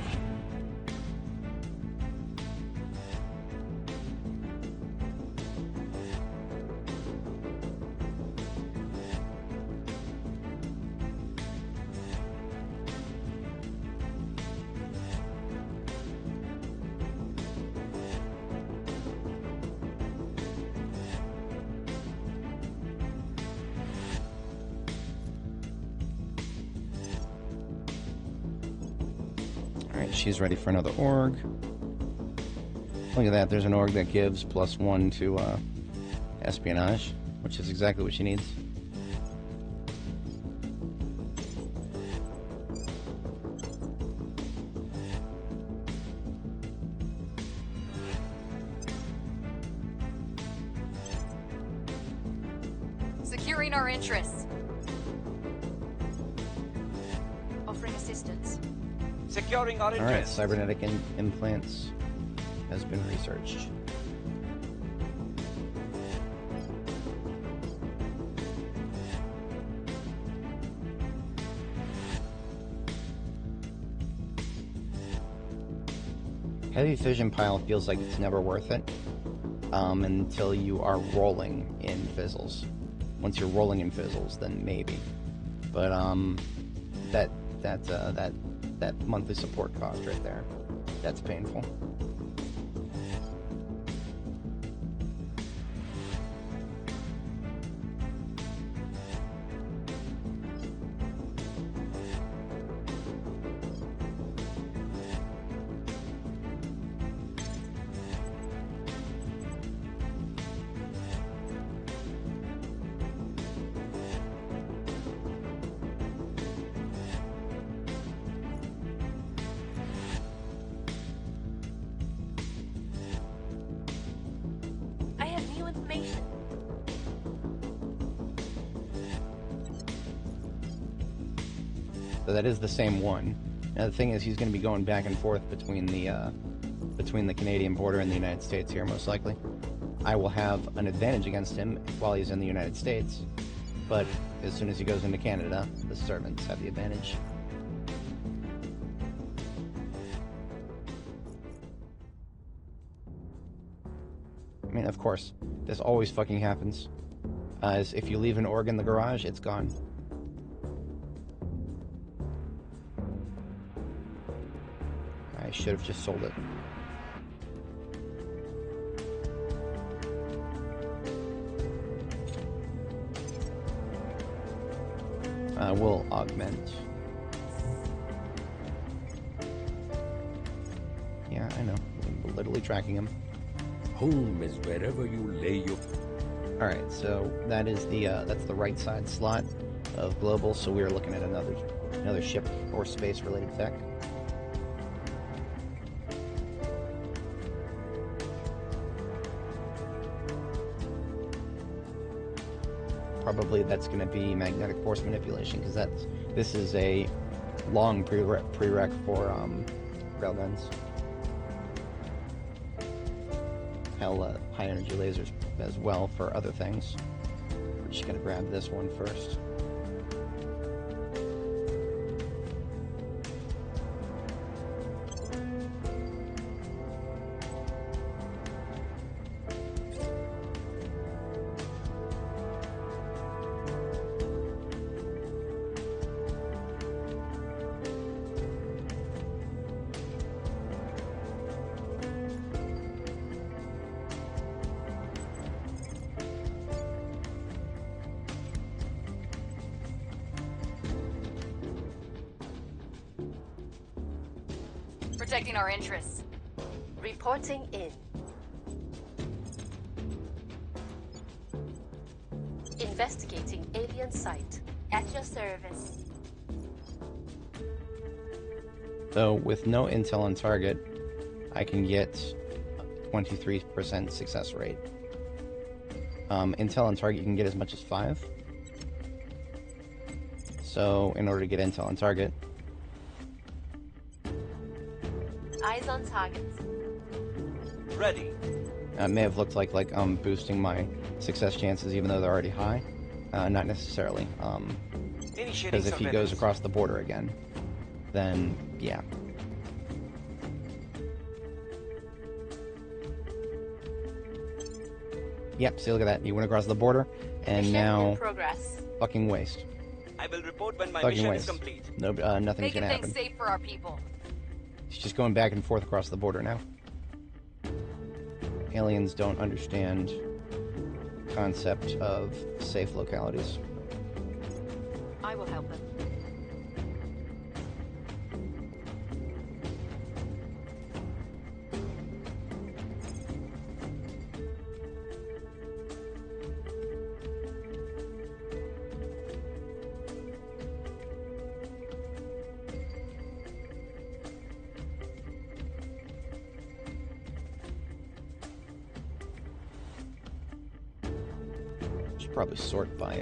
She's ready for another org. Look at that, there's an org that gives +1 to espionage, which is exactly what she needs. Securing our interests. Offering assistance. Securing our Alright, interests. cybernetic implants has been researched. Heavy fission pile feels like it's never worth it until you are rolling in fizzles. Once you're rolling in fizzles, then maybe. But that monthly support cost right there, that's painful. So that is the same one. Now the thing is, he's going to be going back and forth between the Canadian border and the United States here, most likely. I will have an advantage against him while he's in the United States, But as soon as he goes into Canada, the servants have the advantage. I mean, of course, this always fucking happens. As if you leave an org in the garage, it's gone. I should have just sold it. We'll augment. Yeah, I know. We're literally tracking him. Home is wherever you lay your... Alright, so that is the that's the right side slot of global, so we are looking at another ship or space related tech. Probably that's going to be magnetic force manipulation, because this is a long prereq for railguns. Hell, high energy lasers as well for other things. We're just going to grab this one first. Protecting our interests. Reporting in. Investigating alien site. At your service. So with no intel on target, I can get 23% success rate. Intel on target, you can get as much as 5. So in order to get intel on target, Eyes on target. Ready. it may have looked like boosting my success chances, even though they're already high. Not necessarily. Because if he goes across the border again, then yeah. Yep, see, look at that. He went across the border, and now Progress. fucking waste. I will report when my Fucking mission waste. is complete. No, nothing's Making gonna things happen. safe for our people. He's just going back and forth across the border now. Aliens don't understand concept of safe localities. I will help him. Should probably sort by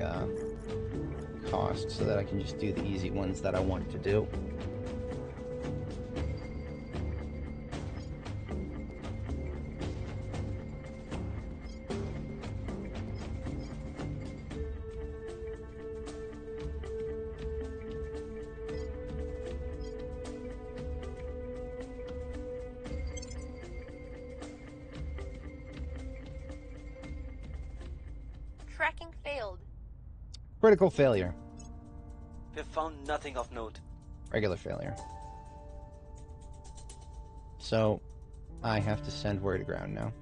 cost so that I can just do the easy ones that I want to do. Tracking failed. Critical failure. We've found nothing of note. Regular failure. So, I have to send worry to ground now.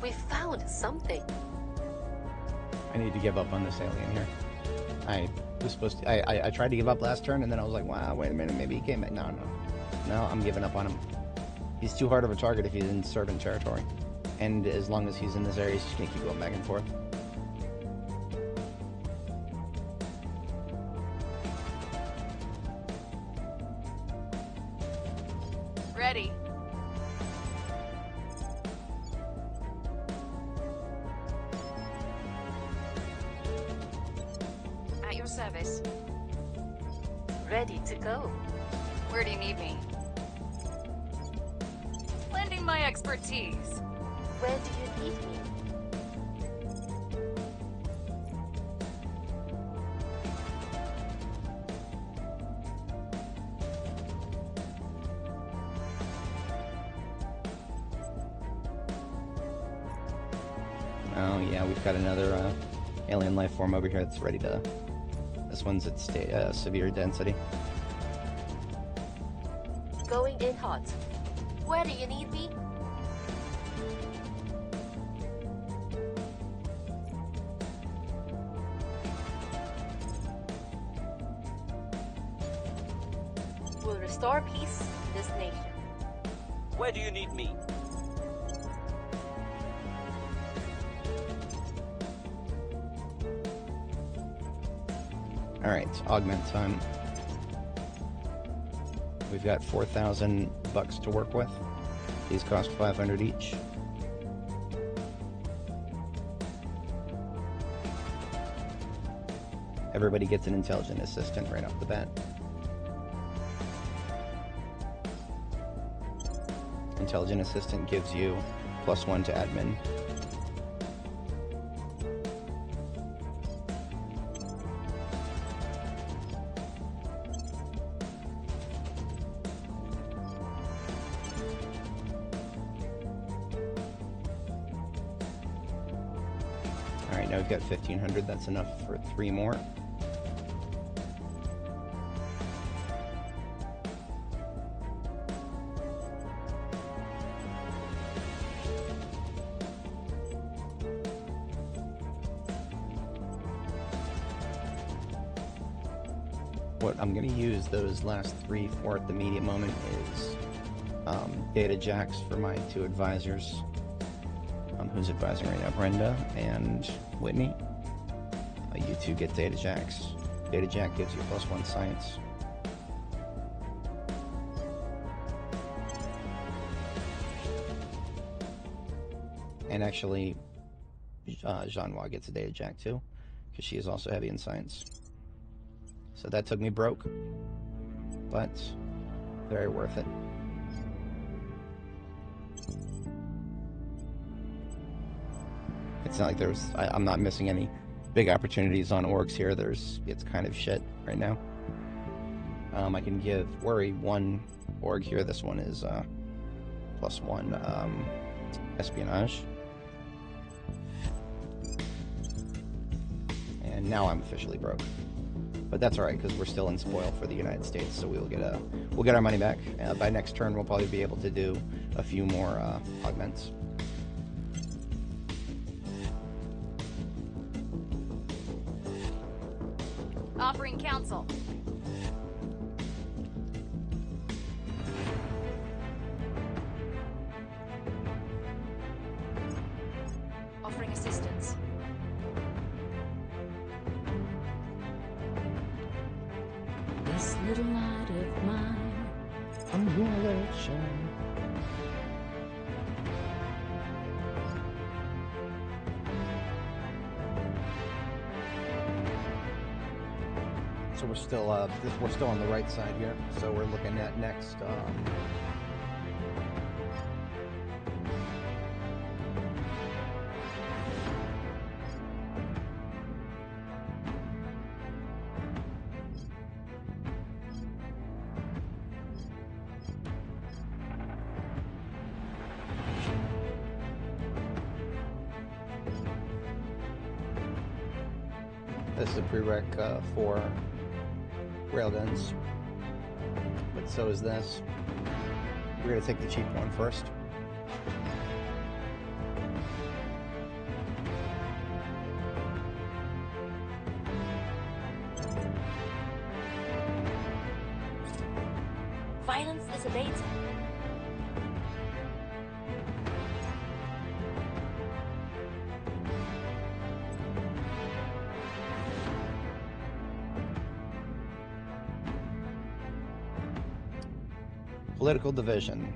We found something. I need to give up on this alien here. I was supposed to... I tried to give up last turn, and then I was like, wow, wait a minute, maybe he came back. No, I'm giving up on him. He's too hard of a target if he's in certain territory. And as long as he's in this area, he's just gonna keep going back and forth. Ready. At your service. Ready to go. Where do you need me? Lending my expertise. Where do you need me? Oh yeah, we've got another alien life form over here that's ready to... This one's at severe density. Going in hot. Where do you need me? We'll restore peace in this nation. Where do you need me? Alright, augment time. We've got 4,000 bucks to work with. These cost 500 each. Everybody gets an intelligent assistant right off the bat. Intelligent assistant gives you +1 to admin. Alright, now we've got 1,500, that's enough for 3 more. What I'm going to use those last 3 for at the immediate moment is data jacks for my 2 advisors. Who's advising right now? Brenda and Whitney. You 2 get data jacks. Data jack gives you +1 science. And actually, Jeanwa gets a data jack too, because she is also heavy in science. So that took me broke, but very worth it. It's not like I'm not missing any big opportunities on orgs here. It's kind of shit right now. I can give Worry 1 org here. This one is +1 espionage. And now I'm officially broke. But that's alright, because we're still in spoil for the United States, so we'll get our money back. By next turn, we'll probably be able to do a few more augments. Offering counsel. Offering assistance. This little light of mine, I'm gonna let it shine. So we're still on the right side here. So we're looking at next. This is a prereq for railguns, but so is this. We're going to take the cheap one first. Violence is abating. Political division.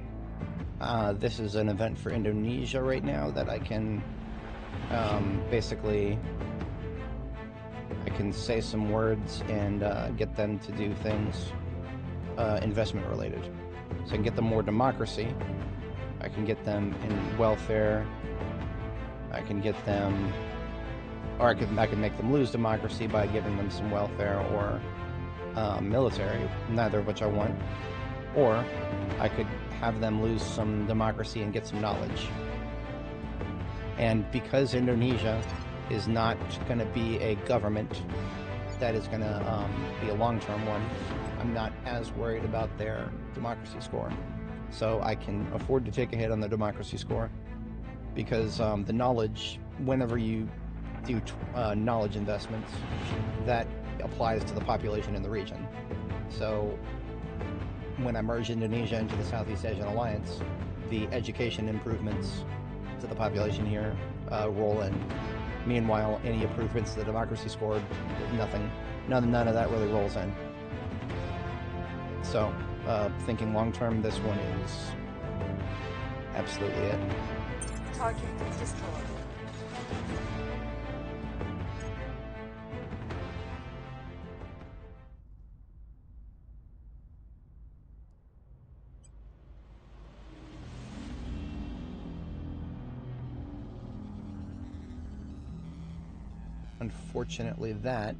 This is an event for Indonesia right now that I can basically I can say some words and get them to do things investment related. So I can get them more democracy. I can get them in welfare. I can get them, or I can make them lose democracy by giving them some welfare or military, neither of which I want. Or I could have them lose some democracy and get some knowledge. And because Indonesia is not going to be a government that is going to be a long-term one, I'm not as worried about their democracy score. So I can afford to take a hit on the democracy score because the knowledge, whenever you do knowledge investments, that applies to the population in the region. So when I merge Indonesia into the Southeast Asian Alliance, the education improvements to the population here roll in. Meanwhile, any improvements to the democracy score, none of that really rolls in. So, thinking long term, this one is absolutely it. Target destroyed. Unfortunately, that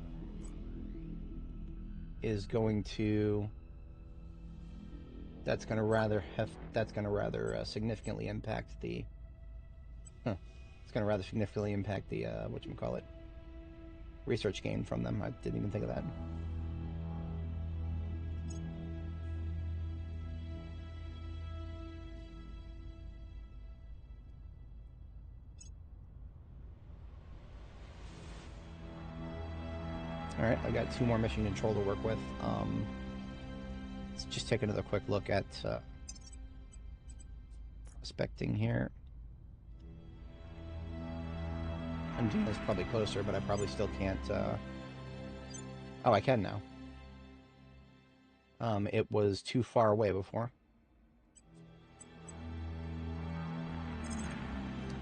is going to significantly impact the whatchamacallit, research gain from them. I didn't even think of that. Alright, I got 2 more mission control to work with. Let's just take another quick look at prospecting here. Andina's probably closer, but I probably still can't... Oh, I can now. It was too far away before.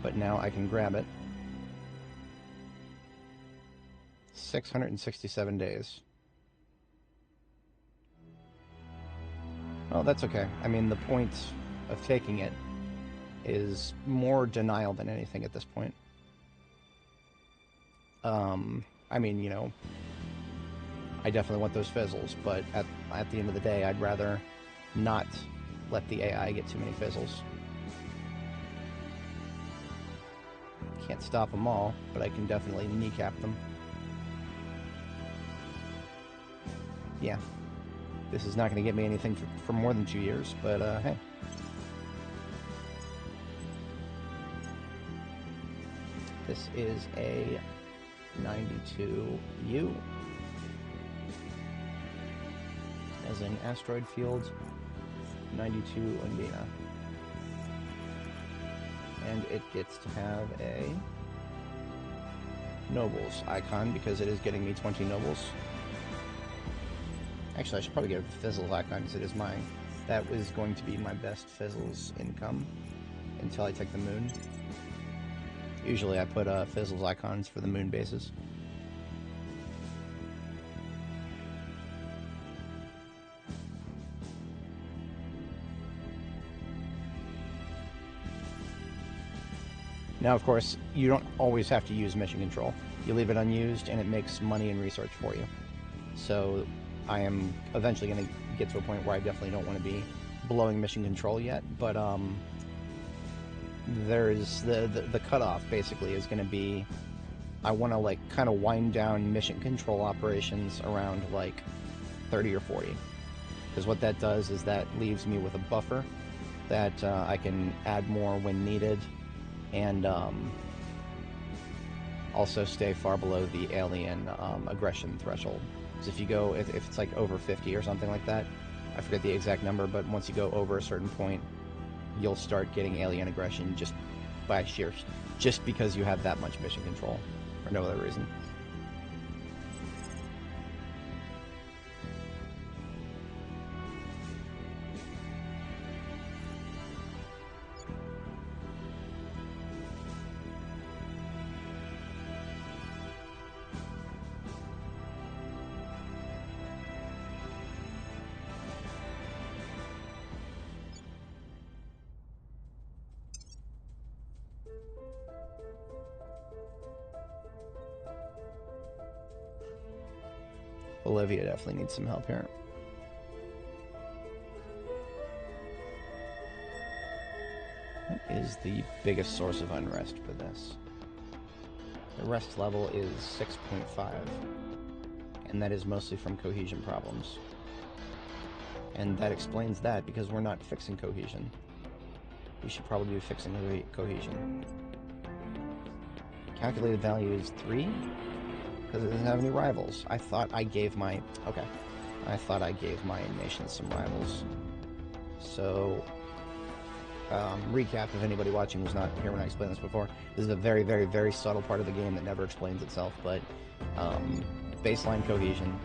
But now I can grab it. 667 days. Well, that's okay. I mean, the point of taking it is more denial than anything at this point. I mean, you know, I definitely want those fizzles, but at the end of the day, I'd rather not let the AI get too many fizzles. Can't stop them all, but I can definitely kneecap them. Yeah, this is not going to get me anything for more than 2 years, but hey. This is a 92U, as in asteroid field 92 Undina. And it gets to have a nobles icon because it is getting me 20 nobles. Actually, I should probably get a fizzles icon because it is mine. That was going to be my best fizzles income until I take the moon. Usually I put fizzles icons for the moon bases. Now, of course, you don't always have to use mission control. You leave it unused and it makes money and research for you. So I am eventually going to get to a point where I definitely don't want to be blowing mission control yet, but there's the cutoff basically is going to be, I want to like kind of wind down mission control operations around like 30 or 40, because what that does is that leaves me with a buffer that I can add more when needed, and also stay far below the alien aggression threshold. Because if you go, if it's like over 50 or something like that, I forget the exact number, but once you go over a certain point, you'll start getting alien aggression just by just because you have that much mission control, for no other reason. Bolivia definitely needs some help here. What is the biggest source of unrest for this? The rest level is 6.5, and that is mostly from cohesion problems. And that explains that, because we're not fixing cohesion. We should probably be fixing cohesion. Calculated value is 3, because it doesn't have any rivals. I thought I gave my... Okay. I thought I gave my nation some rivals. So... recap, if anybody watching was not here when I explained this before, this is a very, very, very subtle part of the game that never explains itself, but baseline cohesion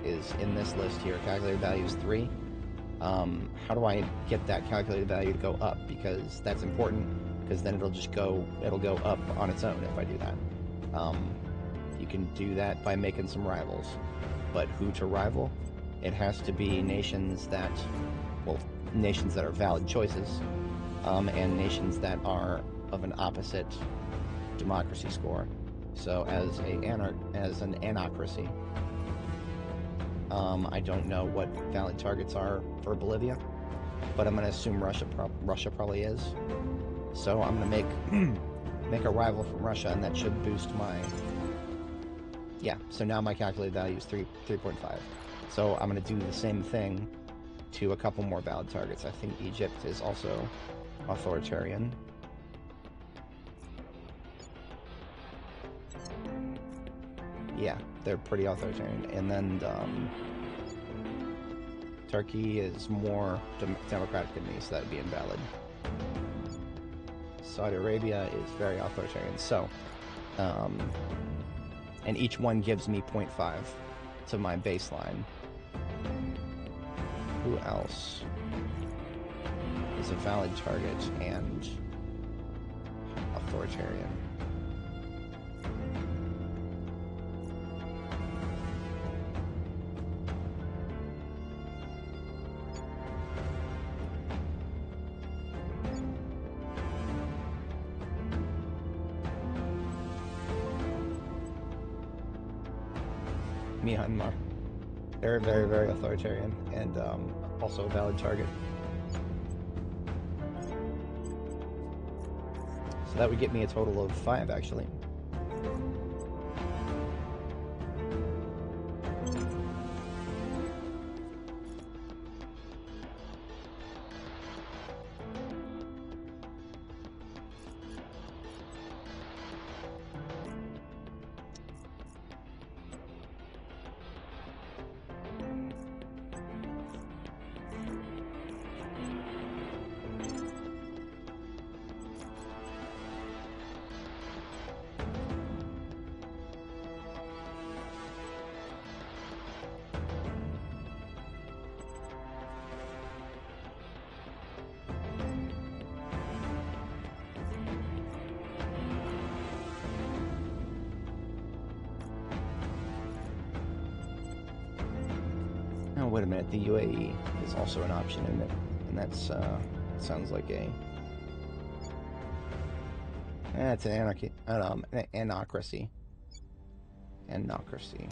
is in this list here. Calculated value is 3. How do I get that calculated value to go up? Because that's important, because then it'll go up on its own if I do that. You can do that by making some rivals, but who to rival? It has to be nations that, well, nations that are valid choices, and nations that are of an opposite democracy score. So as an anocracy, I don't know what valid targets are for Bolivia, but I'm going to assume Russia probably is. So I'm going to make a rival from Russia, and that should boost my... Yeah, so now my calculated value is 3.5. So I'm going to do the same thing to a couple more valid targets. I think Egypt is also authoritarian. Yeah, they're pretty authoritarian. And then Turkey is more democratic than me, so that would be invalid. Saudi Arabia is very authoritarian. So, and each one gives me 0.5 to my baseline. Who else is a valid target and authoritarian? Myanmar. They're very, very authoritarian, and also a valid target. So that would get me a total of 5, actually. Oh, wait a minute, the UAE is also an option in it, and that's, sounds like a... it's an anarchy, anocracy. Anocracy.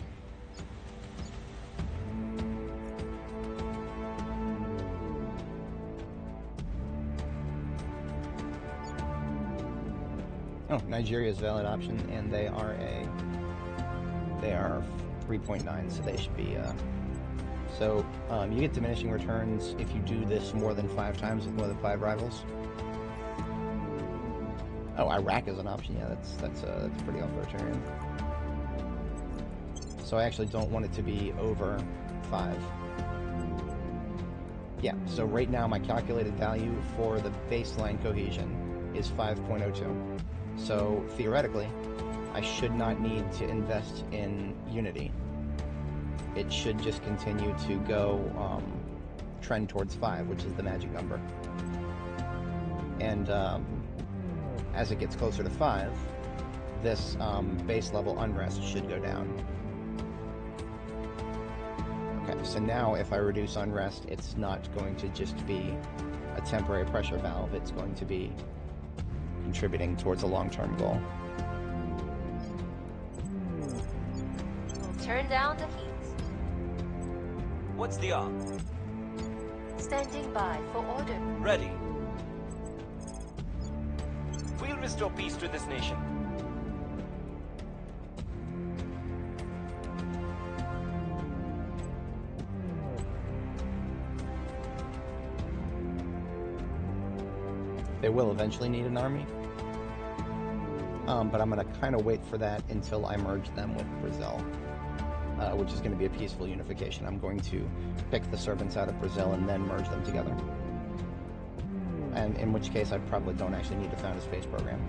Oh, Nigeria is a valid option, and they are 3.9, so they should be, So, you get diminishing returns if you do this more than 5 times with more than 5 rivals. Oh, Iraq is an option. Yeah, that's pretty authoritarian. So I actually don't want it to be over 5. Yeah, so right now my calculated value for the baseline cohesion is 5.02. So theoretically, I should not need to invest in unity. It should just continue to go trend towards 5, which is the magic number. And as it gets closer to 5, this base level unrest should go down. Okay, so now if I reduce unrest, it's not going to just be a temporary pressure valve, it's going to be contributing towards a long-term goal. Turn down the heat. What's the op? Standing by for order. Ready. We'll restore peace to this nation. They will eventually need an army. But I'm going to kind of wait for that until I merge them with Brazil, which is going to be a peaceful unification. I'm going to pick the servants out of Brazil and then merge them together. And in which case I probably don't actually need to found a space program,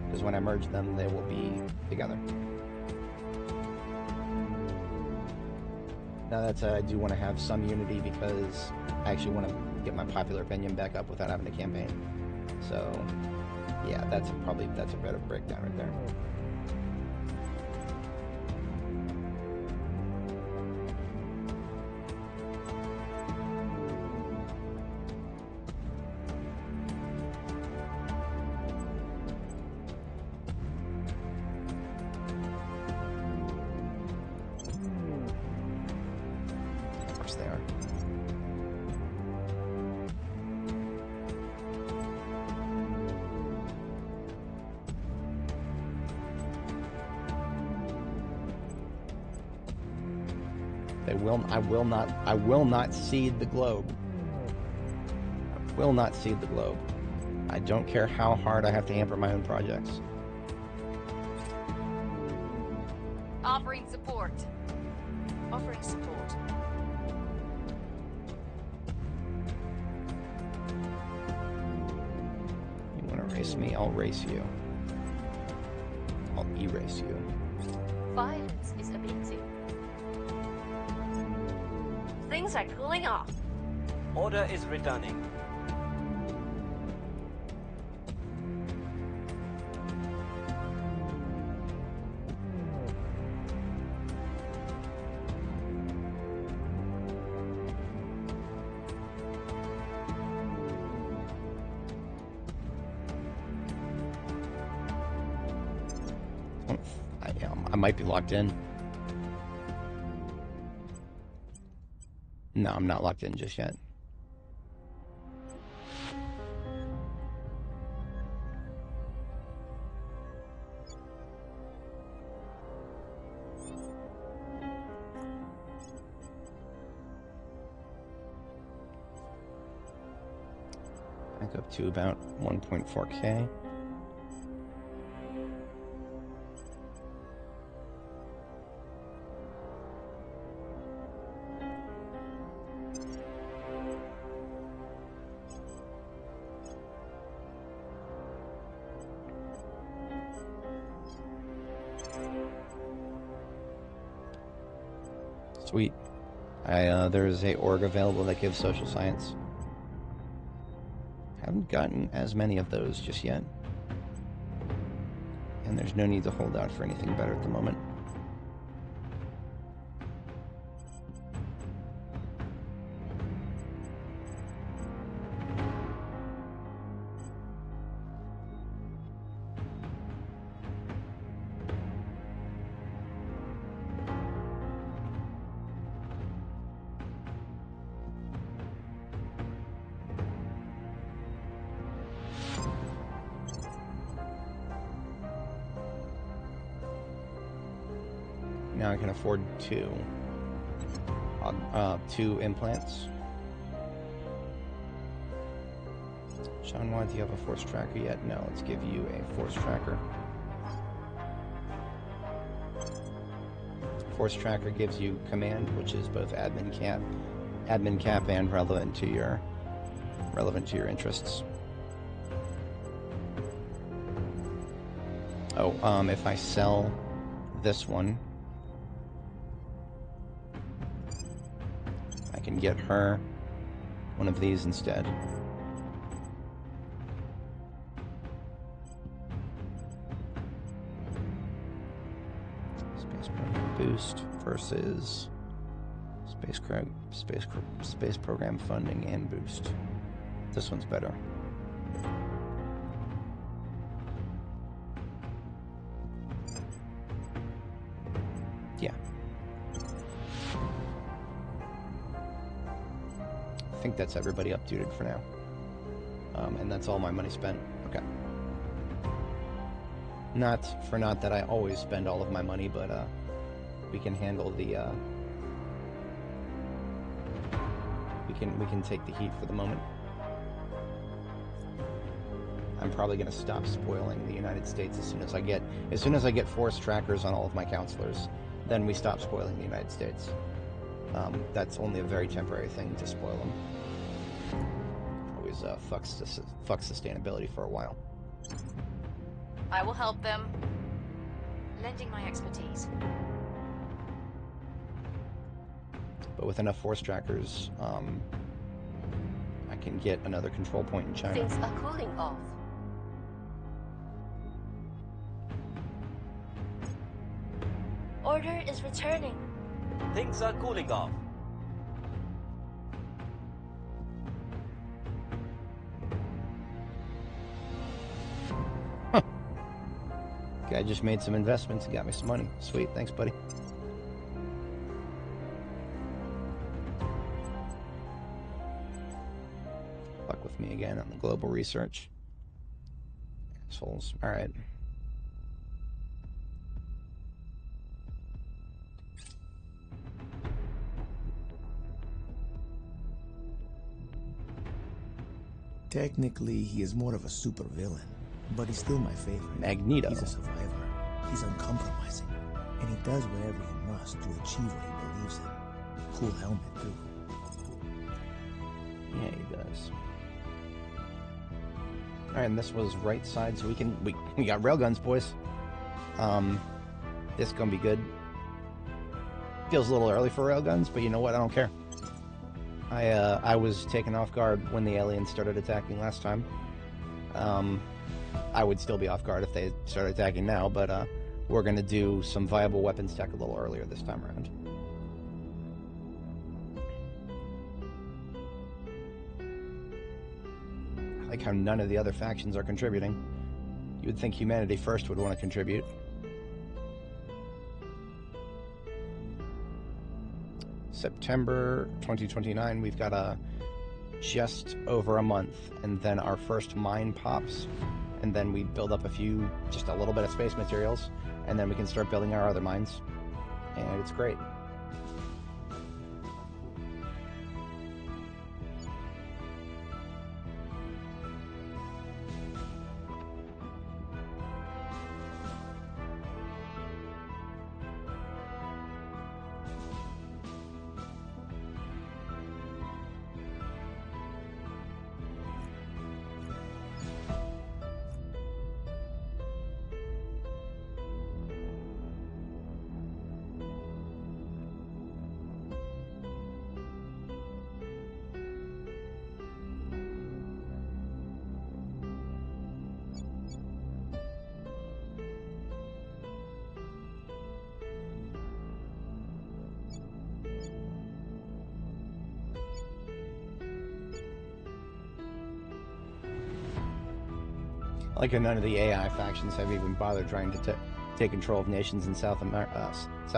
because when I merge them, they will be together. Now that said, I do want to have some unity because I actually want to get my popular opinion back up without having a campaign. So, yeah, that's a better breakdown right there. Of course they are. I will not cede the globe. I will not cede the globe. I don't care how hard I have to hamper my own projects. Offering support. Offering support. You want to race me? I'll race you. I'll erase you. Violence is abating. Things are cooling off. Order is returning. I might be locked in. No, I'm not locked in just yet. Back up to about 1.4K. Sweet. There's a org available that gives social science. Haven't gotten as many of those just yet. And there's no need to hold out for anything better at the moment. Now I can afford two implants. Shanwa, do you have a force tracker yet? No, let's give you a force tracker. Force tracker gives you command, which is both admin cap, and relevant to your interests. Oh, if I sell this one, I can get her one of these instead. Space program boost versus space program funding and boost. This one's better. Yeah. think that's everybody updated for now. And that's all my money spent. Okay. Not that I always spend all of my money, but we can handle the we can take the heat for the moment. I'm probably going to stop spoiling the United States as soon as I get force trackers on all of my counselors. Then we stop spoiling the United States. That's only a very temporary thing to spoil them. Always fucks sustainability for a while. I will help them, lending my expertise. But with enough force trackers, I can get another control point in China. Things are cooling off. Order is returning. Things are cooling off. Guy just made some investments and got me some money. Sweet, thanks, buddy. Fuck with me again on the global research. Assholes. Alright. Technically, he is more of a supervillain, but he's still my favorite. Magneto. He's a survivor. He's uncompromising, and he does whatever he must to achieve what he believes in. Cool helmet, too. Yeah, he does. Alright, and this was right side, so we got railguns, boys. This is gonna be good. Feels a little early for railguns, but you know what? I don't care. I was taken off guard when the aliens started attacking last time. I would still be off guard if they started attacking now, but we're going to do some viable weapons tech a little earlier this time around. I like how none of the other factions are contributing. You would think Humanity First would want to contribute. September 2029, we've got just over a month, and then our first mine pops, and then we build up just a little bit of space materials, and then we can start building our other mines, and it's great. I like how none of the AI factions have even bothered trying to take control of nations in South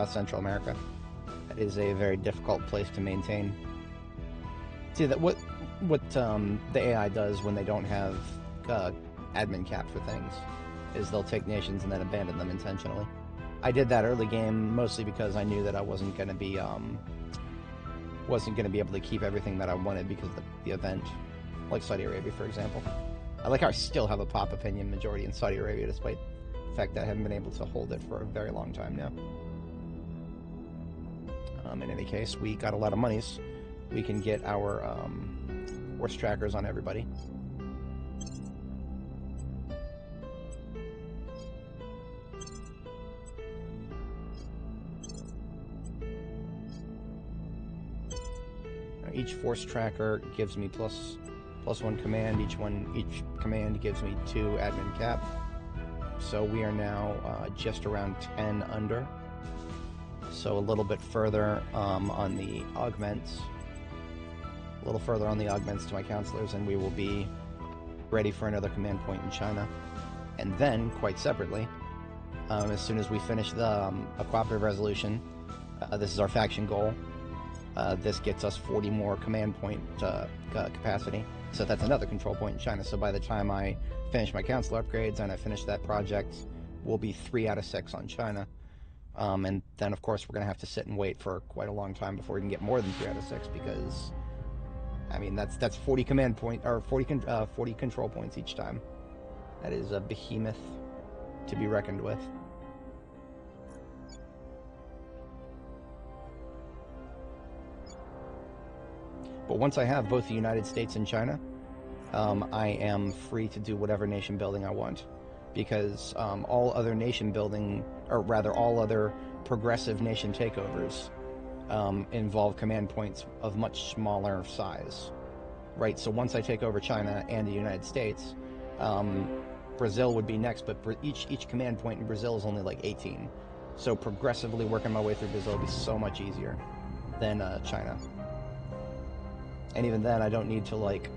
Central America. That is a very difficult place to maintain. See that what the AI does when they don't have admin cap for things is they'll take nations and then abandon them intentionally. I did that early game mostly because I knew that I wasn't going to be able to keep everything that I wanted because of the event, like Saudi Arabia, for example. I like how I still have a pop opinion majority in Saudi Arabia, despite the fact that I haven't been able to hold it for a very long time now. In any case, we got a lot of monies. We can get our force trackers on everybody. Each force tracker gives me plus one command. Each command gives me 2 admin cap. So we are now just around 10 under. So a little bit further on the augments. A little further on the augments to my counselors, and we will be ready for another command point in China. And then, quite separately, as soon as we finish the cooperative resolution, this is our faction goal. this gets us 40 more command point capacity. So that's another control point in China. So by the time I finish my council upgrades and I finish that project, we'll be 3 out of 6 on China. And then, of course, we're going to have to sit and wait for quite a long time before we can get more than 3 out of 6, because, I mean, that's 40 command point, or 40 control points each time. That is a behemoth to be reckoned with. But once I have both the United States and China, I am free to do whatever nation building I want, because all other nation building, or rather all other progressive nation takeovers, involve command points of much smaller size, right? So once I take over China and the United States, Brazil would be next, but each command point in Brazil is only like 18. So progressively working my way through Brazil would be so much easier than China. And even then, I don't need to like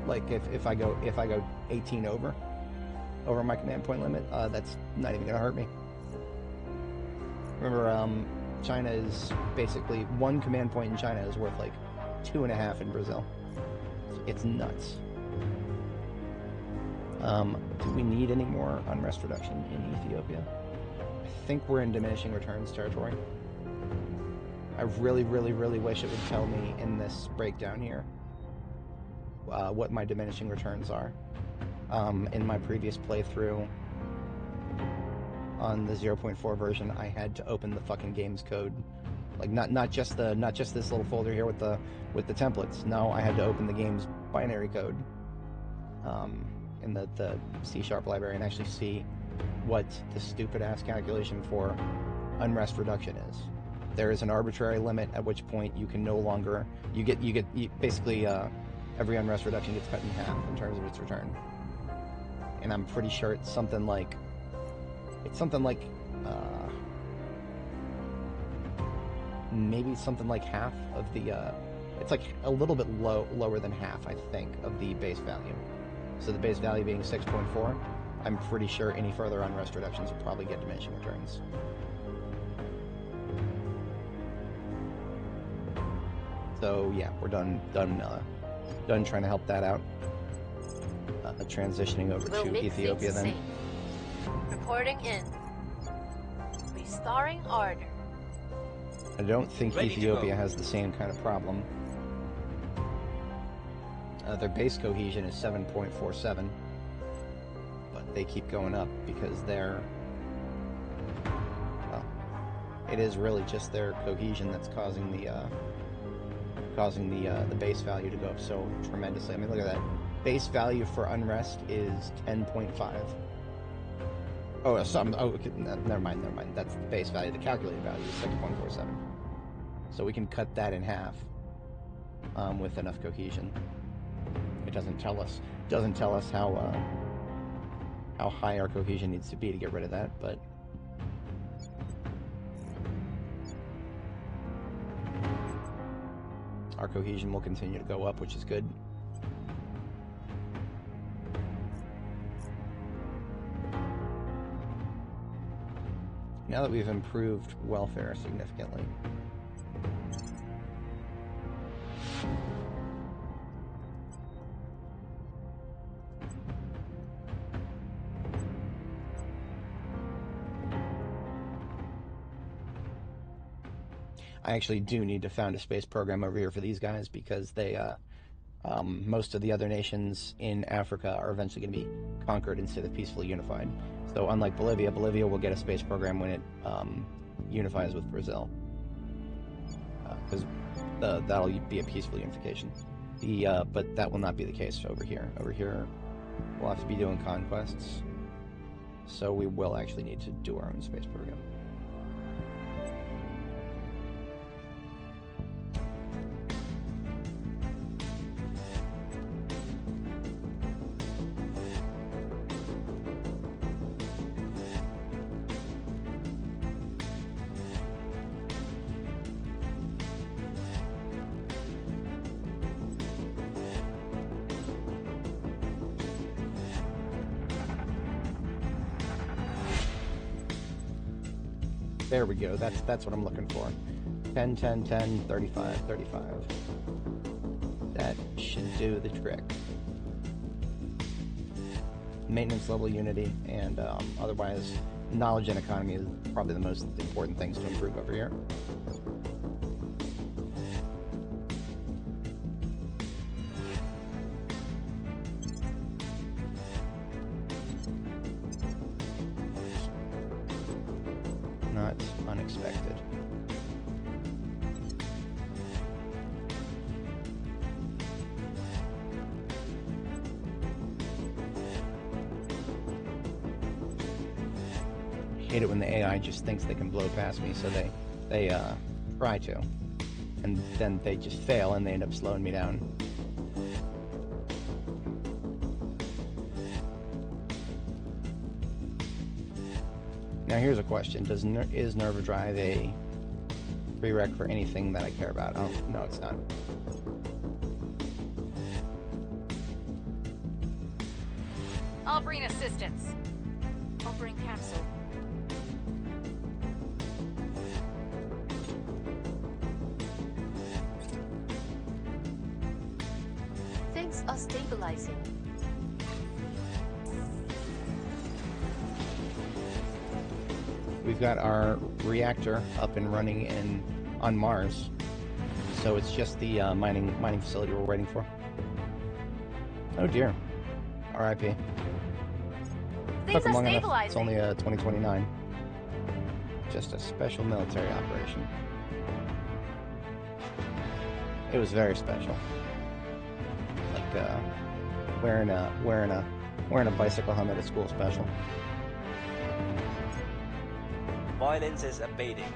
if I go 18 over my command point limit, that's not even gonna hurt me. Remember, China is basically, one command point in China is worth like 2.5 in Brazil. It's nuts. Do we need any more unrest reduction in Ethiopia? I think we're in diminishing returns territory. I really, really, really wish it would tell me in this breakdown here what my diminishing returns are. In my previous playthrough on the 0.4 version, I had to open the fucking game's code, like not just this little folder here with the templates. No, I had to open the game's binary code in the C# library and actually see what the stupid ass calculation for unrest reduction is. There is an arbitrary limit at which point you can no longer, you basically every unrest reduction gets cut in half in terms of its return. And I'm pretty sure it's something like maybe something like half of the it's like a little bit lower than half, I think, of the base value. So the base value being 6.4, I'm pretty sure any further unrest reductions will probably get diminishing returns. So yeah, we're done trying to help that out. Transitioning over to Ethiopia then. Reporting in. Restoring order. I don't think Ethiopia has the same kind of problem. Their base cohesion is 7.47, but they keep going up because they're, well, it is really just their cohesion that's causing the base value to go up so tremendously. I mean, look at that. Base value for unrest is 10.5. Oh, okay, never mind. That's the base value. The calculated value is 6.47. So we can cut that in half with enough cohesion. It doesn't tell us how high our cohesion needs to be to get rid of that, but our cohesion will continue to go up, which is good. Now that we've improved welfare significantly, I actually do need to found a space program over here for these guys, because they, most of the other nations in Africa are eventually going to be conquered instead of peacefully unified. So unlike Bolivia will get a space program when it unifies with Brazil, because that'll be a peaceful unification. But that will not be the case over here. Over here, we'll have to be doing conquests, so we will actually need to do our own space program. There we go. That's what I'm looking for. 10, 10, 10, 35, 35. That should do the trick. Maintenance level unity, and otherwise, knowledge and economy is probably the most important things to improve over here. Not unexpected. Hate it when the AI just thinks they can blow past me, so they try to, and then they just fail and they end up slowing me down. Now here's a question: is Nerva Drive a prereq for anything that I care about? Oh no, it's not. I'll bring assistance. I'll bring capsule. Things are stabilizing. We've got our reactor up and running on Mars, so it's just the mining facility we're waiting for. Oh dear, R.I.P. Things are stabilizing. It's only 2029. Just a special military operation. It was very special. Like wearing a bicycle helmet at school special. Violence is abating.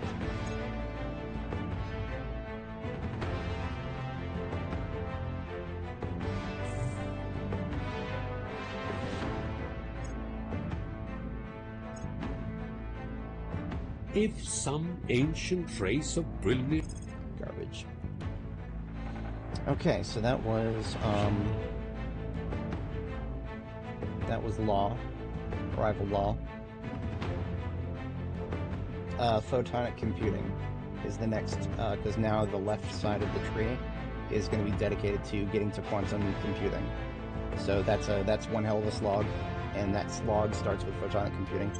If some ancient race of brilliant... Garbage. Okay, so that was law. Arrival law. Photonic computing is the next, because now the left side of the tree is going to be dedicated to getting to quantum computing. So that's one hell of a slog, and that slog starts with photonic computing.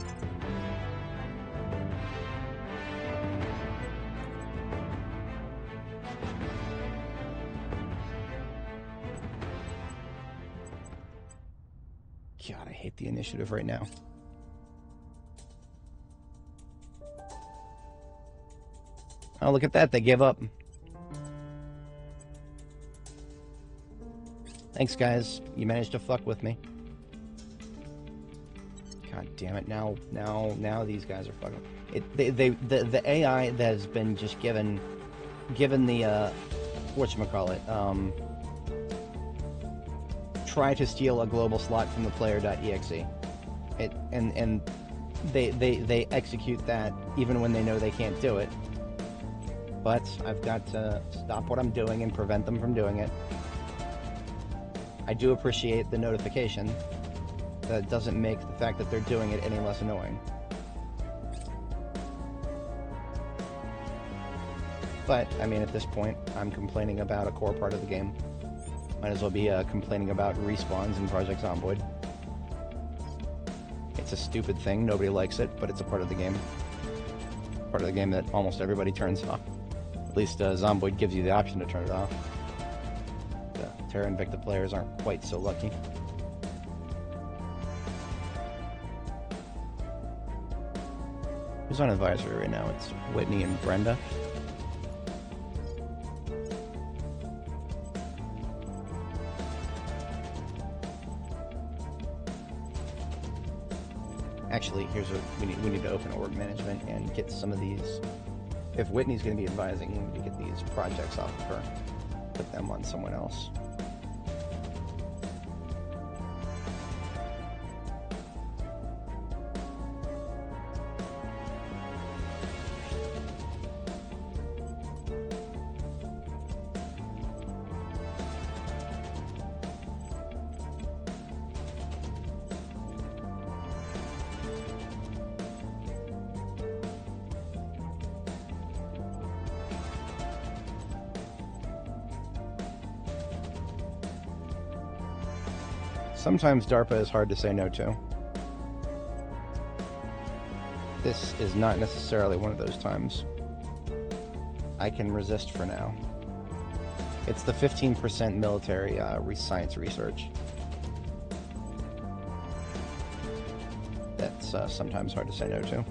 God, I hate the initiative right now. Oh, look at that. They gave up. Thanks, guys. You managed to fuck with me. God damn it. Now these guys are fucking... The AI that has been just given the, whatchamacallit, try to steal a global slot from the player.exe. And they execute that even when they know they can't do it. But I've got to stop what I'm doing and prevent them from doing it. I do appreciate the notification. That doesn't make the fact that they're doing it any less annoying. But, I mean, at this point, I'm complaining about a core part of the game. Might as well be complaining about respawns in Project Zomboid. It's a stupid thing, nobody likes it, but it's a part of the game. Part of the game that almost everybody turns off. At least Zomboid gives you the option to turn it off. The Terra Invicta players aren't quite so lucky. Who's on advisory right now? It's Whitney and Brenda. Actually, here's what we need to open org management and get some of these. If Whitney's going to be advising, we need to get these projects off of her, put them on someone else. Sometimes DARPA is hard to say no to. This is not necessarily one of those times. I can resist for now. It's the 15% military science research. That's sometimes hard to say no to.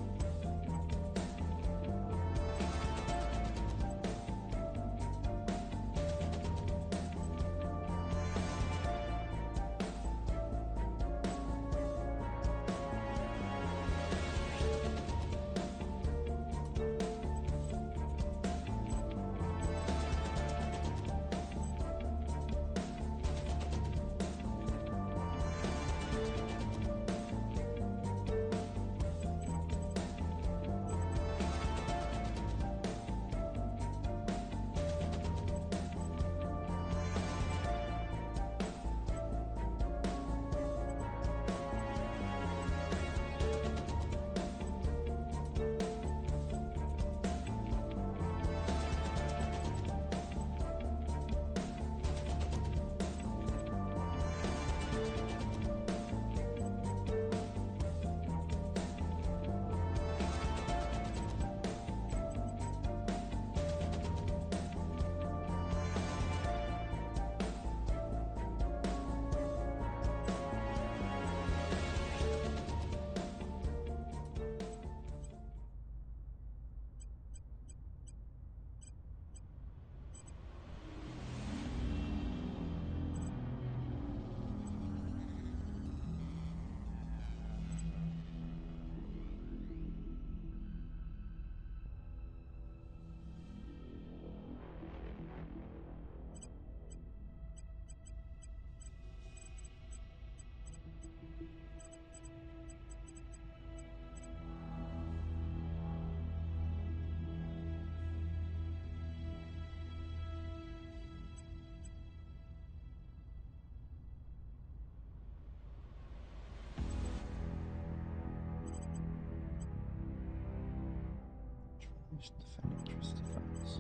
Defend interest defense.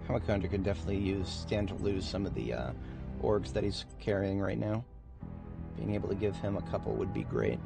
Hamakonda could definitely stand to lose some of the orgs that he's carrying right now. Being able to give him a couple would be great.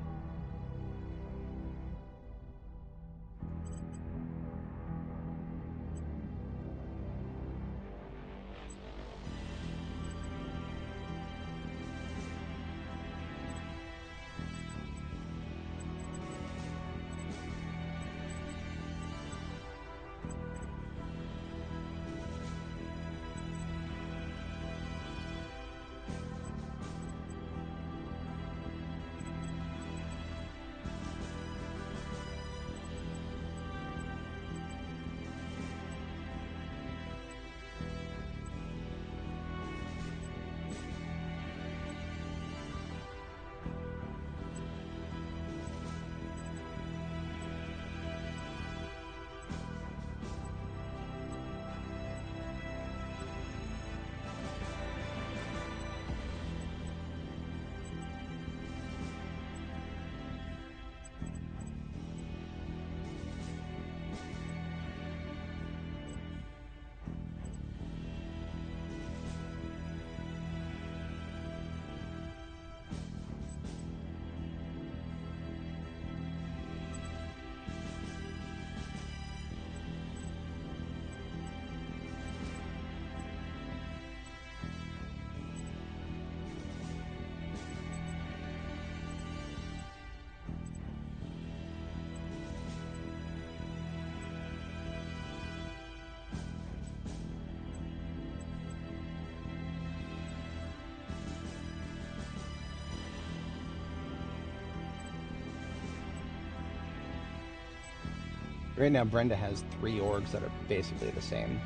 Right now, Brenda has 3 orgs that are basically the same.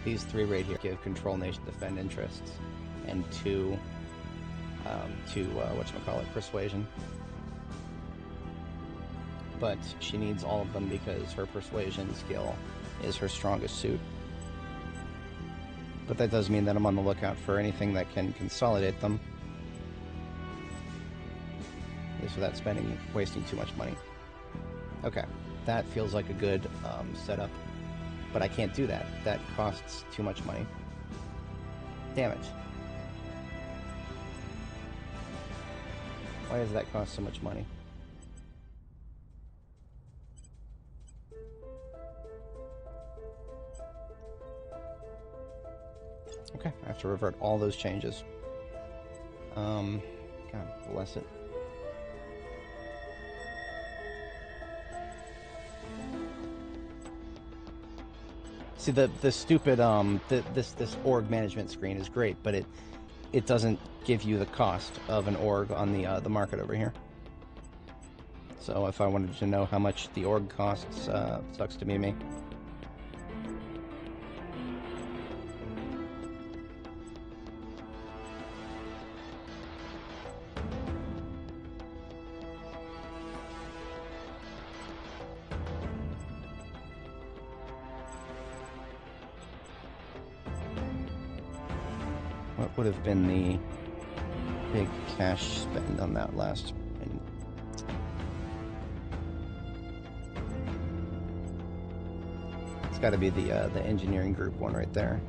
These 3 right here give control nation defend interests, and 2 whatchamacallit, persuasion. But she needs all of them because her persuasion skill is her strongest suit. But that does mean that I'm on the lookout for anything that can consolidate them. At least without wasting too much money. Okay, that feels like a good setup. But I can't do that. That costs too much money. Damn it. Why does that cost so much money? Okay, I have to revert all those changes. God bless it. See, the stupid this org management screen is great, but it doesn't give you the cost of an org on the market over here. So if I wanted to know how much the org costs, sucks to be me. What would have been the big cash spend on that last? It's got to be the engineering group one right there.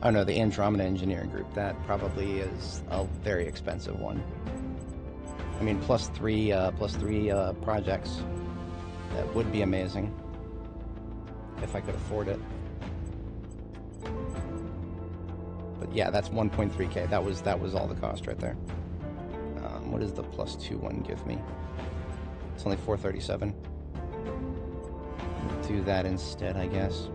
Oh no, the Andromeda engineering group. That probably is a very expensive one. I mean, plus three projects. That would be amazing if I could afford it. But yeah, that's 1.3K. That was all the cost right there. What does the +2 one give me? It's only 437. Do that instead, I guess.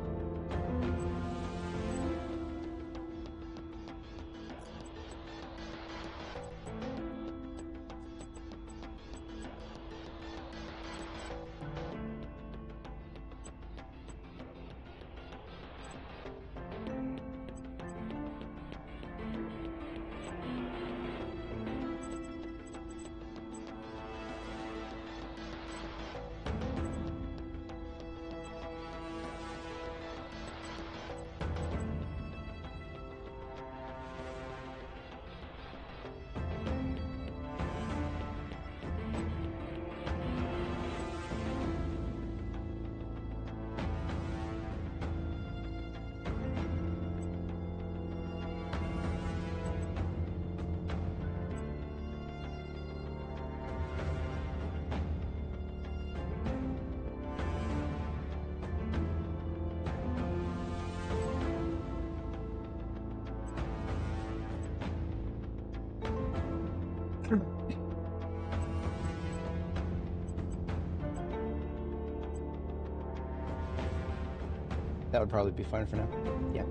That would probably be fine for now. Yeah.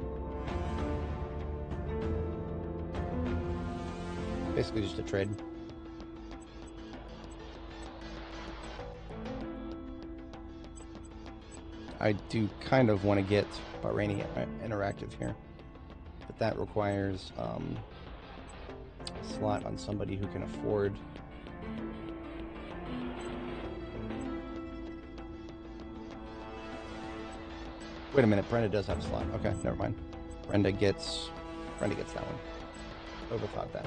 Basically just a trade. I do kind of want to get Bahraini interactive here, but that requires a slot on somebody who can afford. Wait a minute, Brenda does have a slot. Okay, never mind. Brenda gets that one. Overthought that.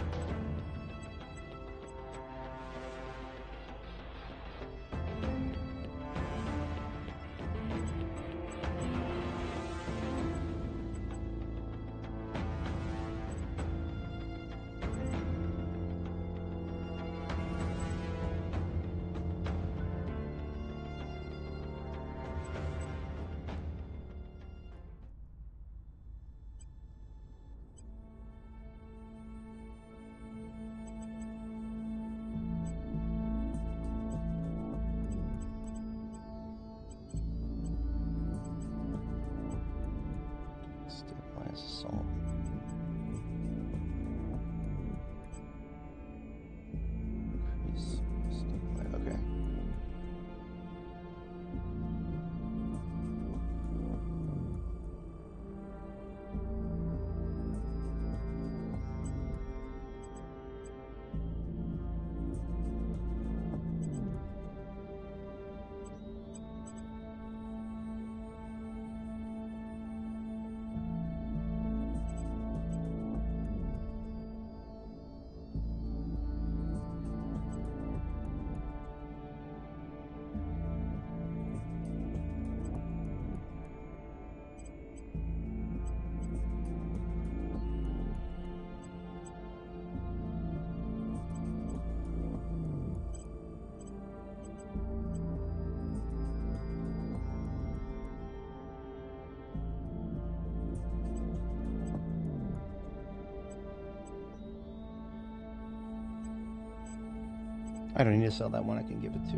I don't need to sell that one. I can give it to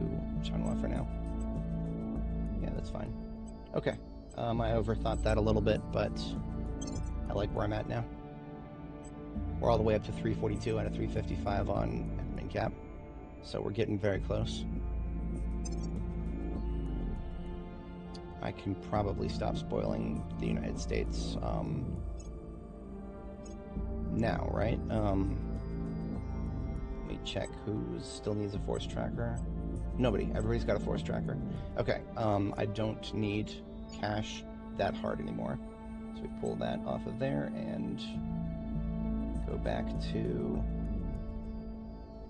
Chanhua for now. Yeah, that's fine. Okay. I overthought that a little bit, but I like where I'm at now. We're all the way up to 342 out of 355 on admin cap, so we're getting very close. I can probably stop spoiling the United States now, right? Let me check who still needs a force tracker. Nobody. Everybody's got a force tracker. Okay. I don't need cash that hard anymore. So we pull that off of there and go back to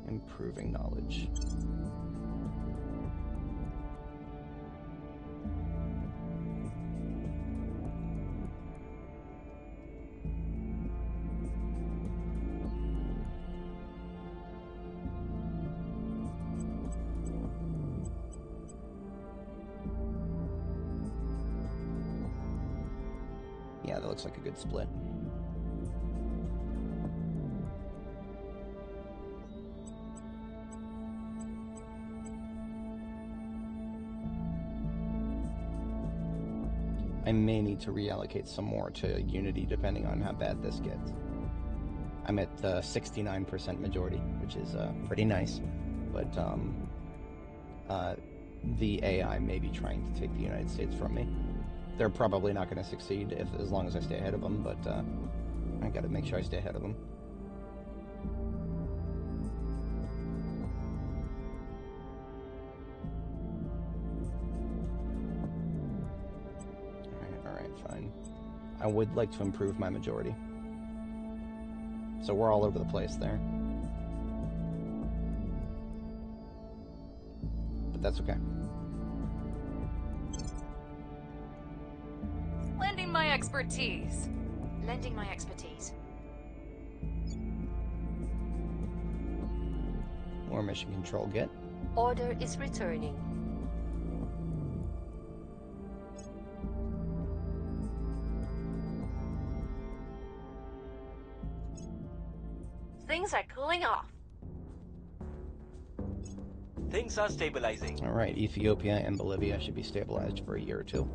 improving knowledge. Yeah, that looks like a good split. I may need to reallocate some more to Unity depending on how bad this gets. I'm at 69% majority, which is pretty nice, but the AI may be trying to take the United States from me. They're probably not going to succeed as long as I stay ahead of them, but I got to make sure I stay ahead of them. All right, fine. I would like to improve my majority. So we're all over the place there. But that's okay. Lending my expertise. Lending my expertise. More mission control get. Order is returning. Things are cooling off. Things are stabilizing. All right, Ethiopia and Bolivia should be stabilized for a year or two.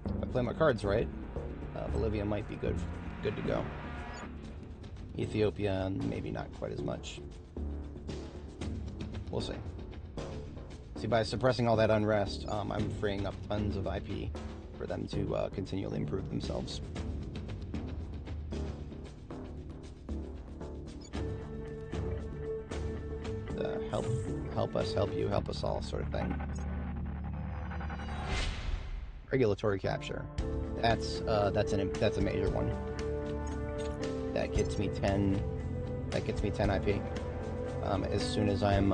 If I play my cards right, Bolivia might be good to go. Ethiopia, maybe not quite as much. We'll see. See, by suppressing all that unrest, I'm freeing up tons of IP for them to continually improve themselves. The help us, help you, help us all sort of thing. Regulatory capture. That's a major one. That gets me 10. That gets me 10 IP. As soon as I'm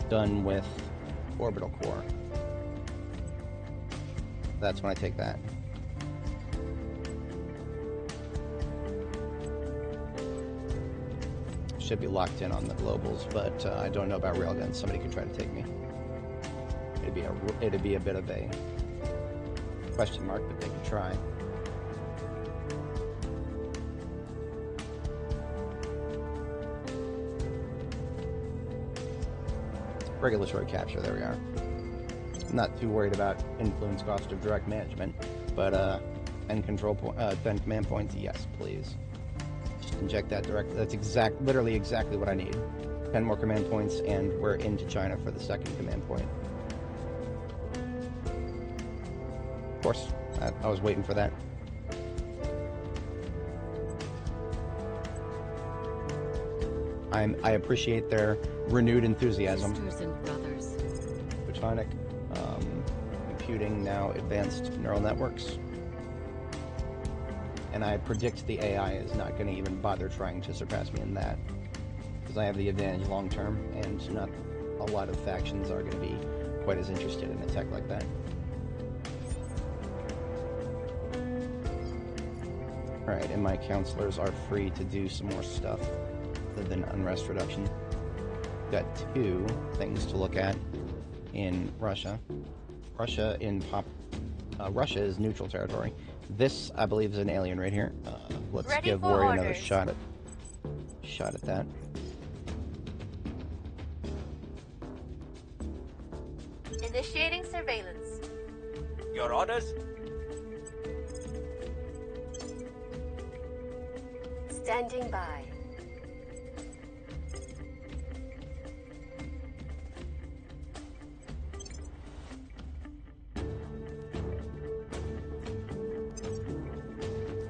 done with orbital core, that's when I take that. Should be locked in on the globals, but I don't know about railguns. Somebody could try to take me. It'd be a bit of a question mark, but they could try. Regulatory capture, there we are. I'm not too worried about influence cost of direct management, but 10 command points, yes, please. Just inject that directly. That's literally exactly what I need. 10 more command points, and we're into China for the second command point. Of course, I was waiting for that. I appreciate their renewed enthusiasm. Sisters and brothers. Photonic computing, now advanced neural networks. And I predict the AI is not going to even bother trying to surpass me in that, because I have the advantage long term, and not a lot of factions are going to be quite as interested in a tech like that. Alright, and my counselors are free to do some more stuff other than unrest reduction. Got two things to look at in Russia. Russia is neutral territory. This, I believe, is an alien right here. Let's Ready give for Warrior orders. another shot at shot at that. Initiating surveillance. Your orders? Standing by.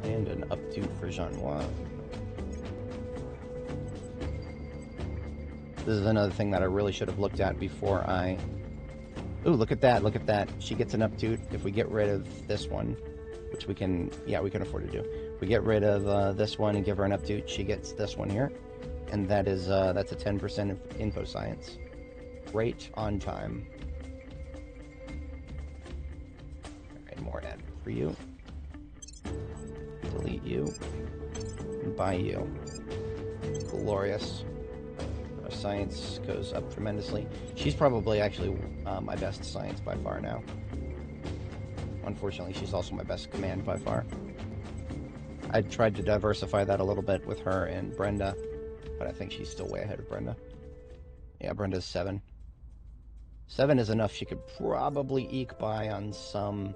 And an up-to for Jean-Noir. This is another thing that I really should have looked at before I... Ooh, look at that, look at that. She gets an up-to if we get rid of this one, which we can, yeah, we can afford to do. If we get rid of this one and give her an up-to, she gets this one here. And that is, that's a 10% of info science. Right on time. Alright, more ad for you. Delete you. And buy you. Glorious. Our science goes up tremendously. She's probably actually my best science by far now. Unfortunately, she's also my best command by far. I tried to diversify that a little bit with her and Brenda, but I think she's still way ahead of Brenda. Yeah, Brenda's 7. 7 is enough. She could probably eke by on some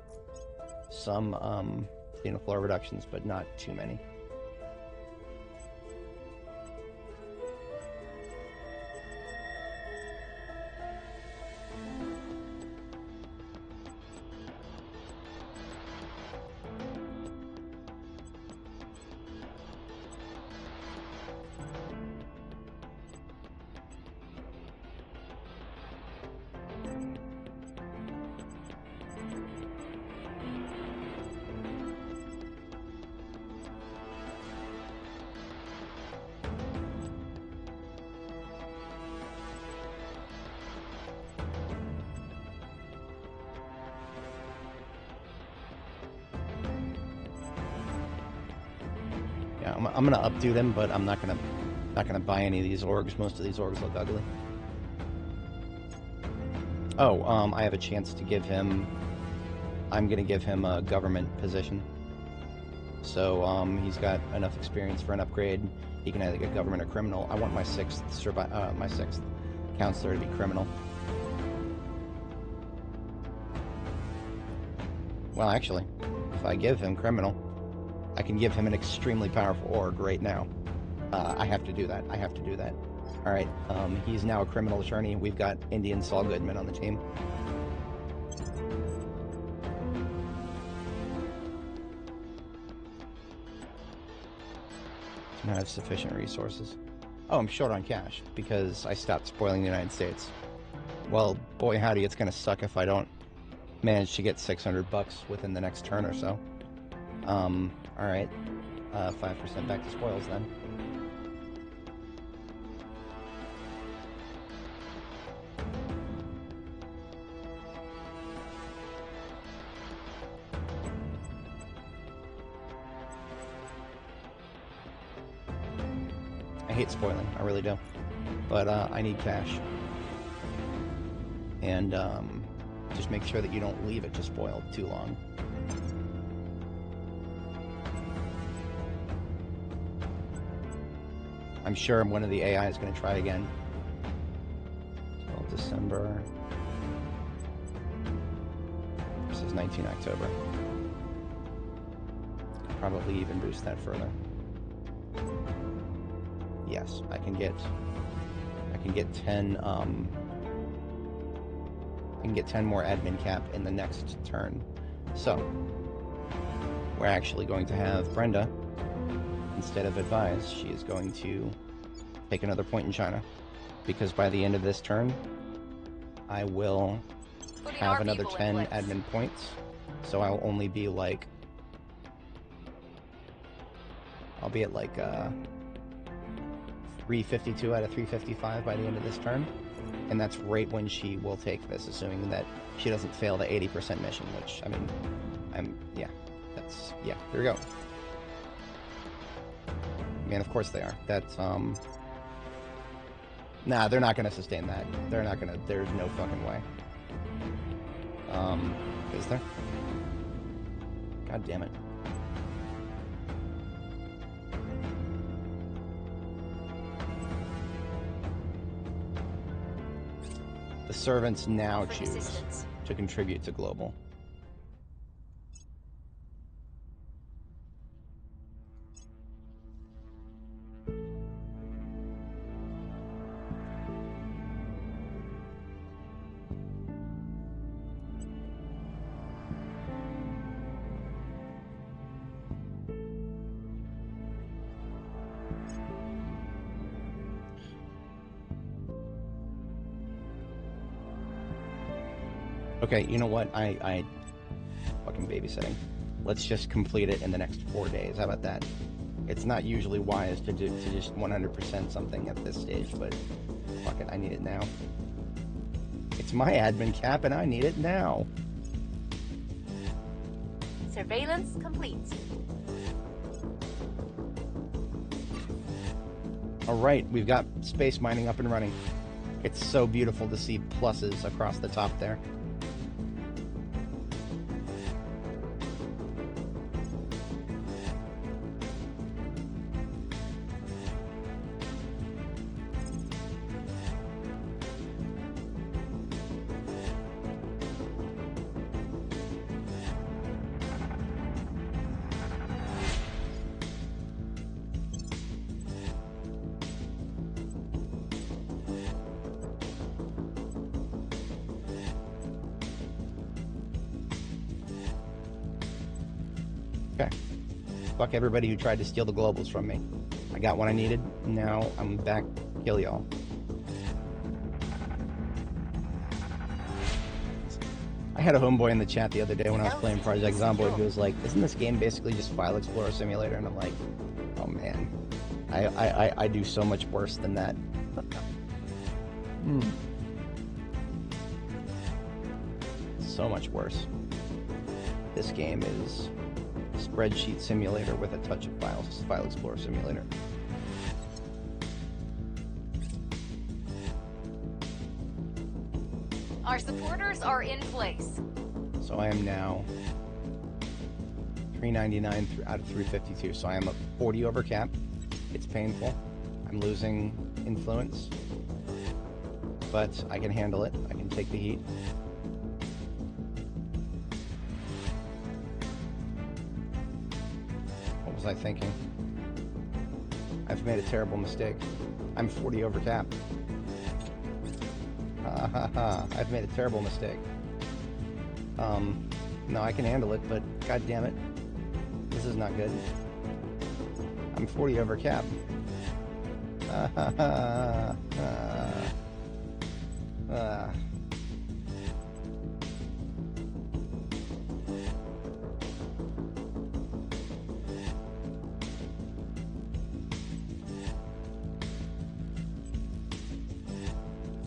floor reductions, but not too many. I'm gonna updo them, but I'm not gonna buy any of these orgs. Most of these orgs look ugly. Oh, I have a chance to give him. I'm gonna give him a government position. So he's got enough experience for an upgrade. He can either get government or criminal. I want my sixth counselor to be criminal. Well, actually, if I give him criminal, I can give him an extremely powerful org right now. I have to do that. I have to do that. All right. He's now a criminal attorney. We've got Indian Saul Goodman on the team. Do not have sufficient resources. Oh, I'm short on cash because I stopped spoiling the United States. Well, boy howdy, it's gonna suck if I don't manage to get $600 within the next turn or so. Alright. 5% back to spoils then. I hate spoiling, I really do. But I need cash. And just make sure that you don't leave it to spoil too long. I'm sure one of the AI is going to try again. Till December. This is 19 October. Probably even boost that further. Yes, I can get 10 I can get 10 more admin cap in the next turn. So we're actually going to have Brenda, instead of advise, she is going to take another point in China, because by the end of this turn, I will have another 10 admin points, so I'll only be like, I'll be at like 352 out of 355 by the end of this turn, and that's right when she will take this, assuming that she doesn't fail the 80% mission, which, I mean, yeah, here we go. Man, of course they are. That's, nah, they're not gonna sustain that. They're not gonna, there's no fucking way. Is there? God damn it. The servants now Offering choose assistance. to contribute to global. Okay, you know what? I fucking babysitting. Let's just complete it in the next 4 days. How about that? It's not usually wise to just 100% something at this stage, but fuck it, I need it now. It's my admin cap and I need it now. Surveillance complete. Alright, we've got space mining up and running. It's so beautiful to see pluses across the top there. Okay. Fuck everybody who tried to steal the globals from me. I got what I needed. Now I'm back to kill y'all. I had a homeboy in the chat the other day when I was playing Project Zomboid who was like, isn't this game basically just File Explorer Simulator? And I'm like, oh man. I do so much worse than that. So much worse. This game is Spreadsheet Simulator with a touch of File Explorer Simulator. Our supporters are in place. So I am now 399 out of 352. So I am a 40 over cap. It's painful. I'm losing influence, but I can handle it. I can take the heat. What was I thinking? I've made a terrible mistake. I'm 40 over cap. I've made a terrible mistake. No, I can handle it, but god damn it. This is not good. I'm 40 over cap.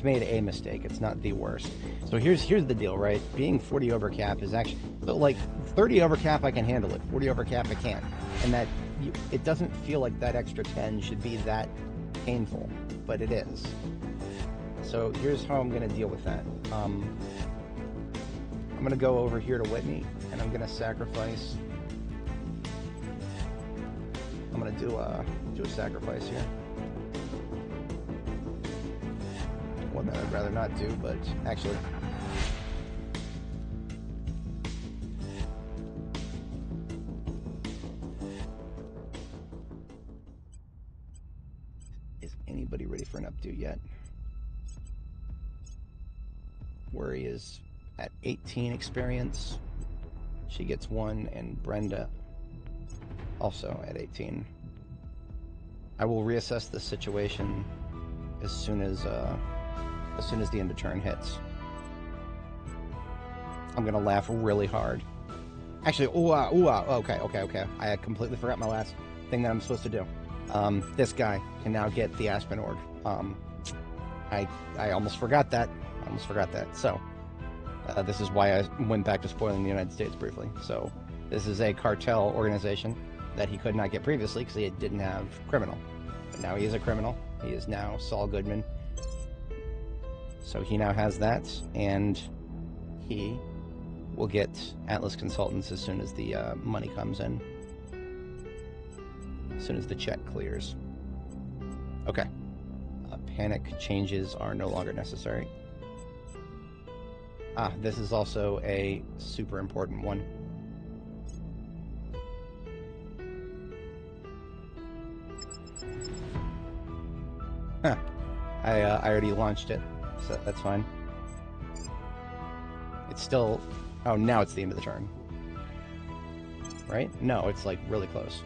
Made a mistake. It's not the worst. So here's the deal, right? Being 40 over cap is actually, so like 30 over cap I can handle it. 40 over cap I can't. And that it doesn't feel like that extra 10 should be that painful, but it is. So here's how I'm going to deal with that. I'm going to go over here to Whitney and I'm going to sacrifice. I'm going to do a sacrifice here. One that I'd rather not do, but actually. Is anybody ready for an updo yet? Worry is at 18 experience. She gets 1, and Brenda also at 18. I will reassess the situation as soon as the end of turn hits. I'm gonna laugh really hard. Actually, okay. I completely forgot my last thing that I'm supposed to do. This guy can now get the Aspen Org. I almost forgot that. So, this is why I went back to spoiling the United States briefly. So, this is a cartel organization that he could not get previously because he didn't have criminal. But now he is a criminal. He is now Saul Goodman. So he now has that, and he will get Atlas Consultants as soon as the money comes in. As soon as the check clears. Okay. Panic changes are no longer necessary. Ah, this is also a super important one. Huh. I already launched it, so that's fine. It's still... Oh, now it's the end of the turn. Right? No, it's like really close.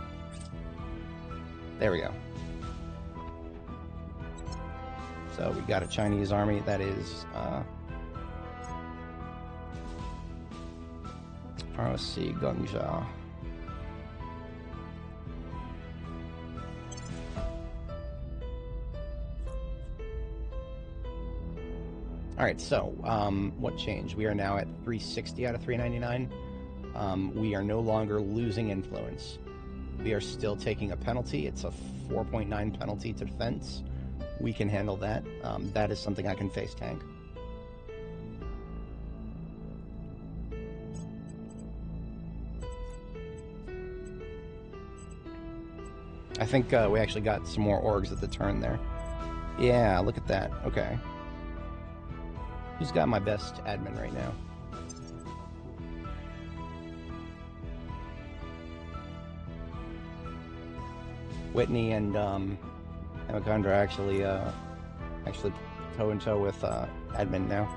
There we go. So we got a Chinese army that is... ROC Gongja. Alright, so, what changed? We are now at 360 out of 399. We are no longer losing influence. We are still taking a penalty. It's a 4.9 penalty to defense. We can handle that. That is something I can face tank. I think we actually got some more orgs at the turn there. Yeah, look at that. Okay. Who's got my best admin right now? Whitney and Amakandra actually toe in toe with admin now.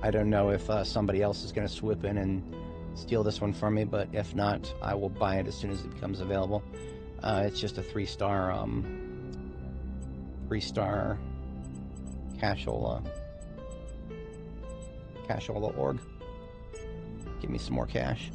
I don't know if somebody else is going to swoop in and steal this one from me, but if not, I will buy it as soon as it becomes available. It's just a 3-star Cashola org. Give me some more cash.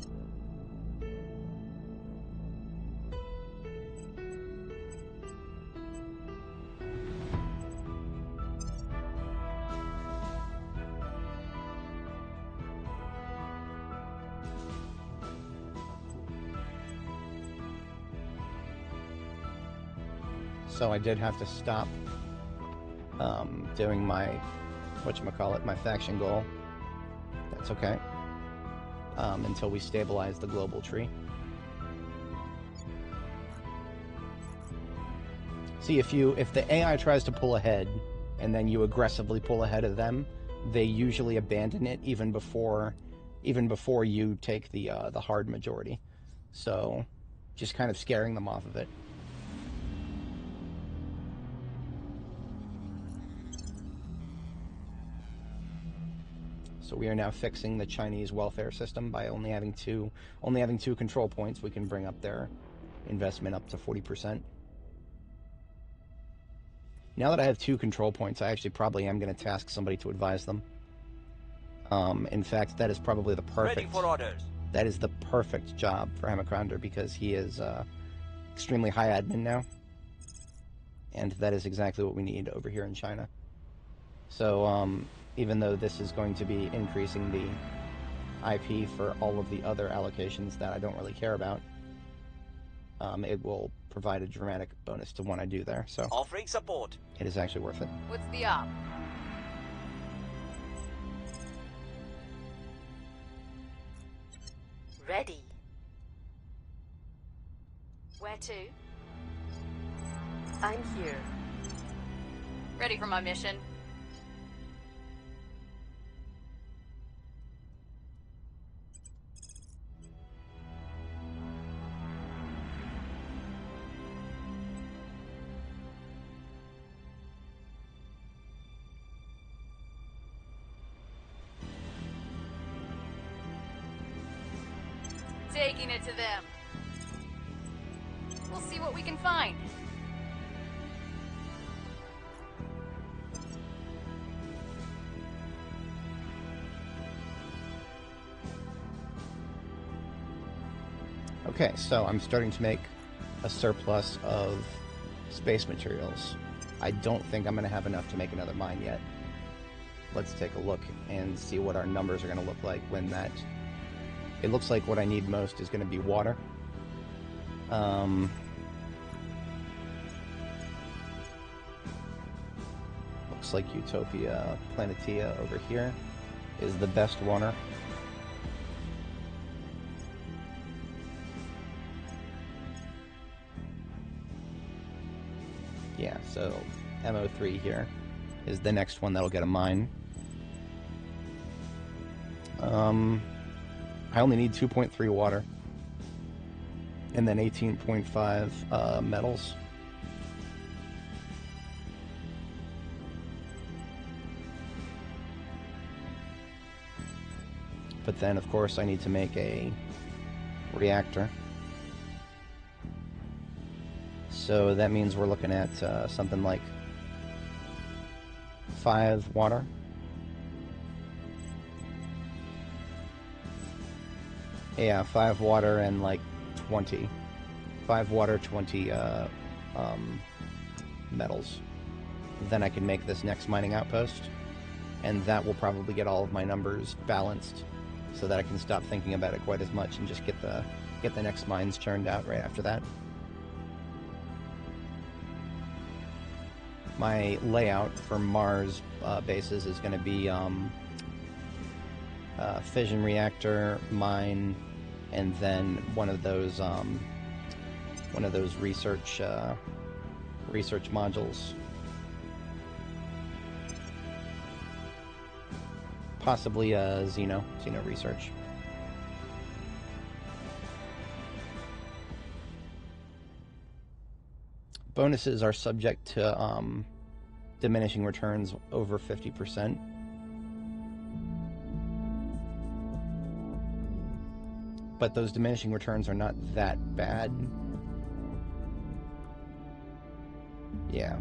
So I did have to stop doing my, my faction goal. That's okay. Until we stabilize the global tree. See, if the AI tries to pull ahead, and then you aggressively pull ahead of them, they usually abandon it even before you take the hard majority. So, just kind of scaring them off of it. So we are now fixing the Chinese welfare system by only having two control points. We can bring up their investment up to 40%. Now that I have 2 control points, I actually probably am going to task somebody to advise them. In fact, that is probably the perfect. Ready for orders. That is the perfect job for Hamakrander because he is extremely high admin now, and that is exactly what we need over here in China. So. Even though this is going to be increasing the IP for all of the other allocations that I don't really care about, it will provide a dramatic bonus to what I do there. So offering support. It is actually worth it. What's the op? Ready. Where to? I'm here. Ready for my mission. Taking it to them. We'll see what we can find. Okay, so I'm starting to make a surplus of space materials. I don't think I'm going to have enough to make another mine yet. Let's take a look and see what our numbers are going to look like when that... It looks like what I need most is going to be water. Looks like Utopia Planetia over here is the best water. Yeah, so MO3 here is the next one that'll get a mine. I only need 2.3 water. And then 18.5 metals. But then, of course, I need to make a reactor. So that means we're looking at something like 5 water. Yeah, 5 water and like 20. 5 water, 20 metals. Then I can make this next mining outpost, and that will probably get all of my numbers balanced so that I can stop thinking about it quite as much and just get the next mines churned out right after that. My layout for Mars bases is going to be fission reactor, mine, and then one of those research modules. Possibly Xeno research. Bonuses are subject to diminishing returns over 50%. But those diminishing returns are not that bad. Yeah.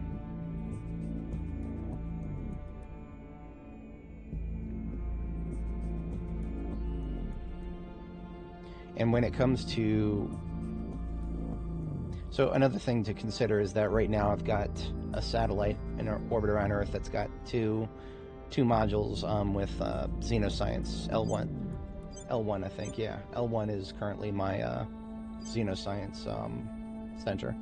And when it comes to... So another thing to consider is that right now I've got a satellite in orbit around Earth that's got two modules with Xenoscience L1, I think, yeah. L1 is currently my Xenoscience center.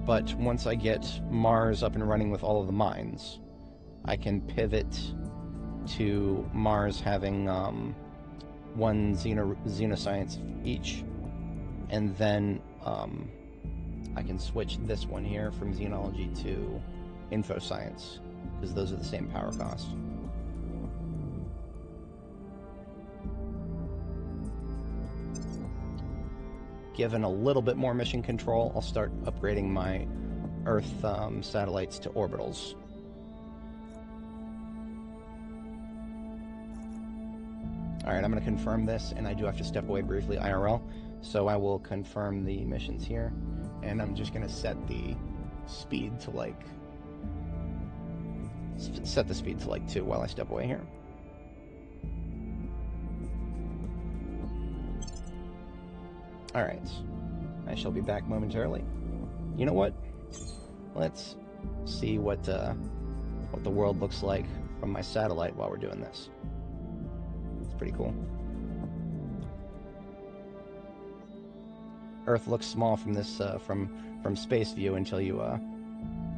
But once I get Mars up and running with all of the mines, I can pivot to Mars having one Xenoscience each, and then I can switch this one here from Xenology to Infoscience, because those are the same power cost. Given a little bit more mission control, I'll start upgrading my Earth satellites to orbitals. Alright, I'm going to confirm this, and I do have to step away briefly IRL, so I will confirm the missions here, and I'm just going to set the speed to like... set the speed to like 2 while I step away here. Alright, I shall be back momentarily. You know what? Let's see what the world looks like from my satellite while we're doing this. It's pretty cool. Earth looks small from this from space view until you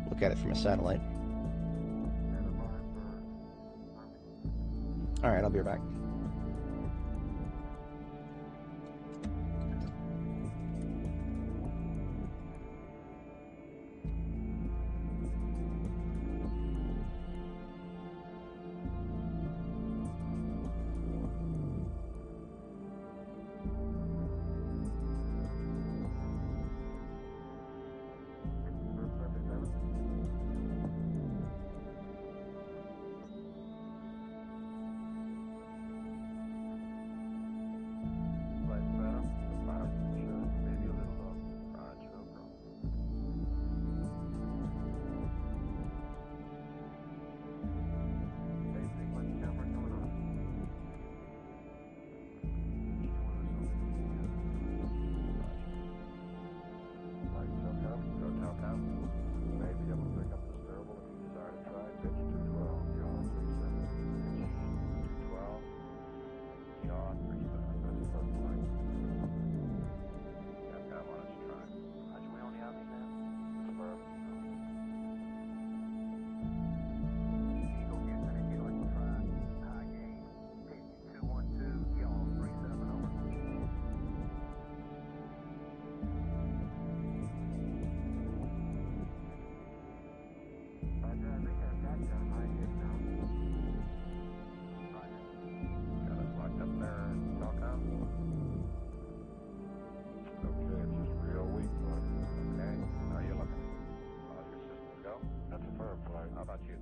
look at it from a satellite. Alright, I'll be right back.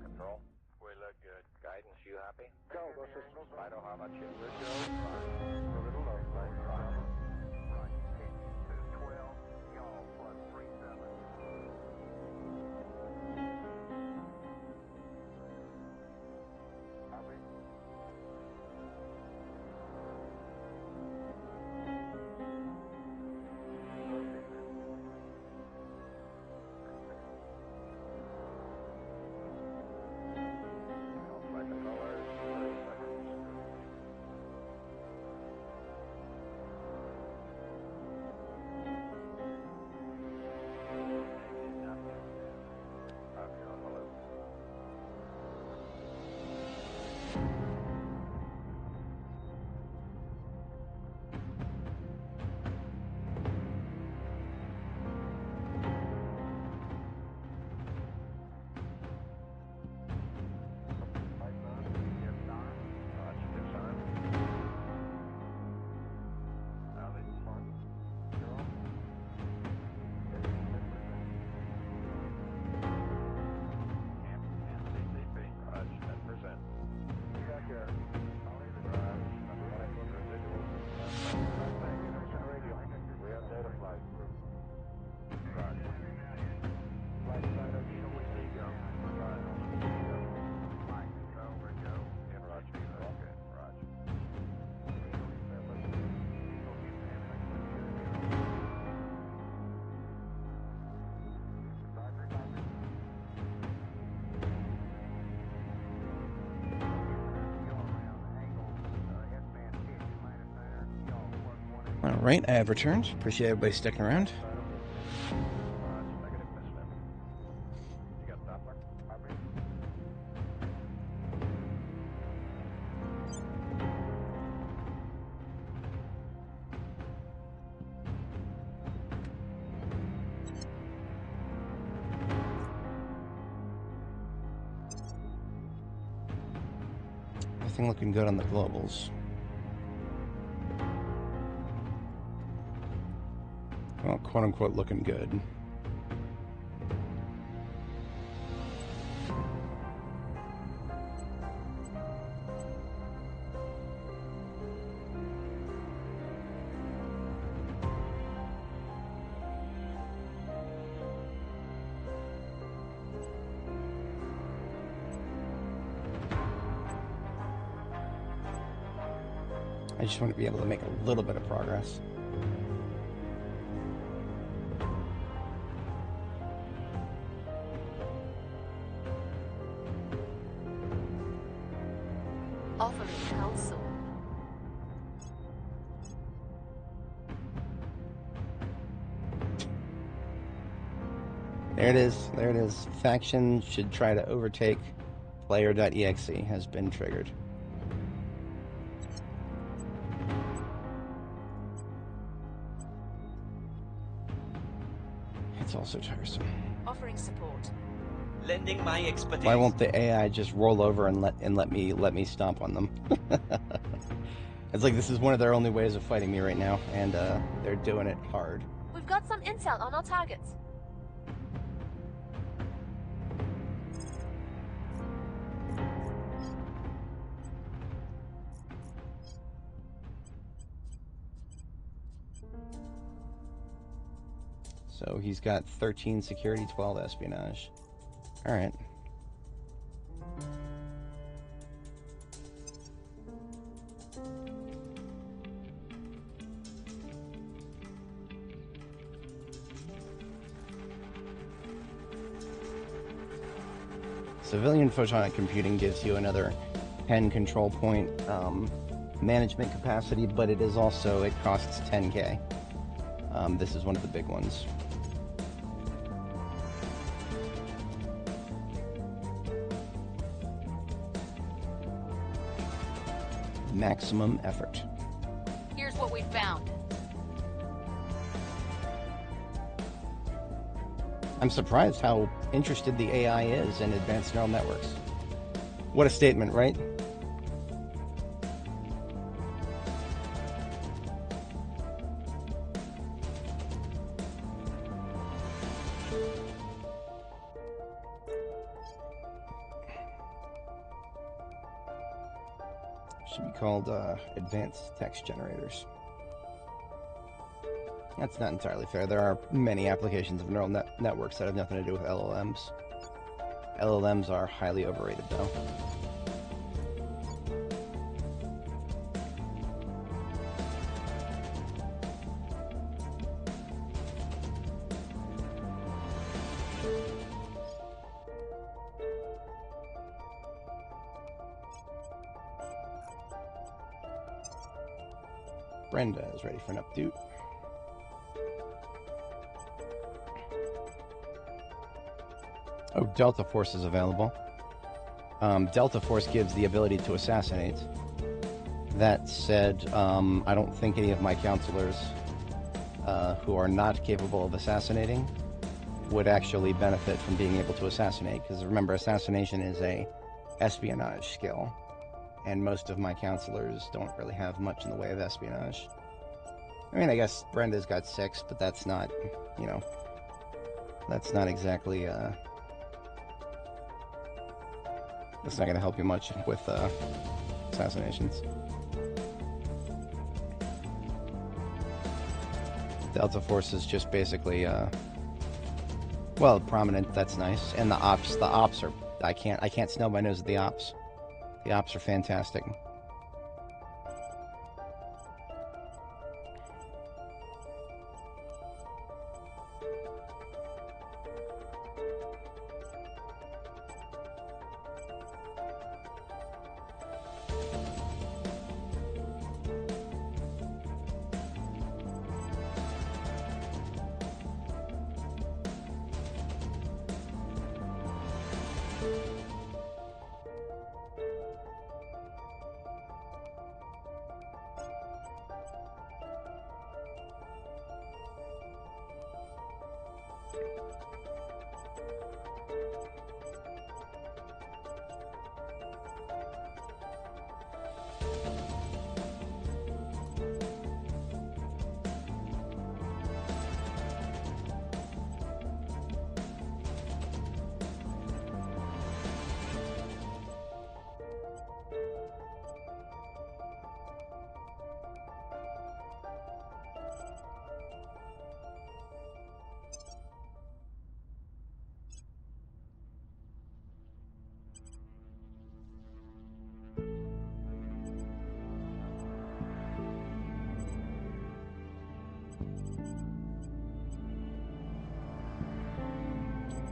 Control. We look good. Guidance, you happy? Go, systems. I know how much it will go. Right. A little low, right. Right. 212, y'all, plus 37. Copy. Alright, I have returned. Appreciate everybody sticking around. Everything looking good on the globals. Well, quote-unquote looking good. I just want to be able to make a little bit of progress. Offering counsel. There it is. There it is. Faction should try to overtake player.exe has been triggered. It's also tiresome. Offering support. Lending my expertise. Why won't the AI just roll over and let me stomp on them? It's like this is one of their only ways of fighting me right now, and they're doing it hard. We've got some intel on our targets. So he's got 13 security, 12 espionage. All right. Civilian photonic computing gives you another 10 control point management capacity, but it is also, it costs 10K. This is one of the big ones. Maximum effort. Here's what we found. I'm surprised how interested the AI is in advanced neural networks. What a statement, right? Should be called advanced text generators. That's not entirely fair. There are many applications of neural networks that have nothing to do with LLMs. LLMs are highly overrated, though. Brenda is ready for an update. Oh, Delta Force is available. Delta Force gives the ability to assassinate. That said, I don't think any of my counselors who are not capable of assassinating would actually benefit from being able to assassinate, because remember, assassination is a espionage skill, and most of my counselors don't really have much in the way of espionage. I mean, I guess Brenda's got 6, but that's not, you know, that's not exactly, that's not going to help you much with assassinations. Delta Force is just basically, well, prominent. That's nice. And the ops are. I can't snub my nose at the ops. The ops are fantastic.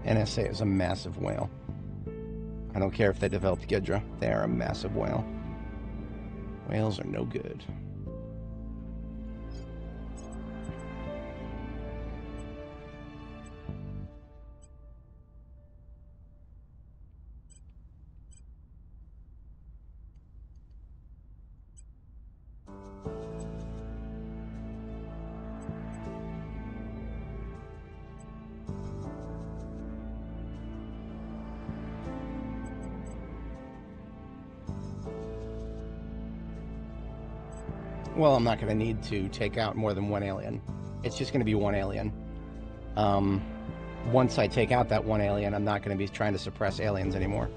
NSA is a massive whale. I don't care if they developed Ghidra. They are a massive whale. Whales are no good. Well, I'm not going to need to take out more than one alien. It's just going to be one alien. Once I take out that one alien, I'm not going to be trying to suppress aliens anymore.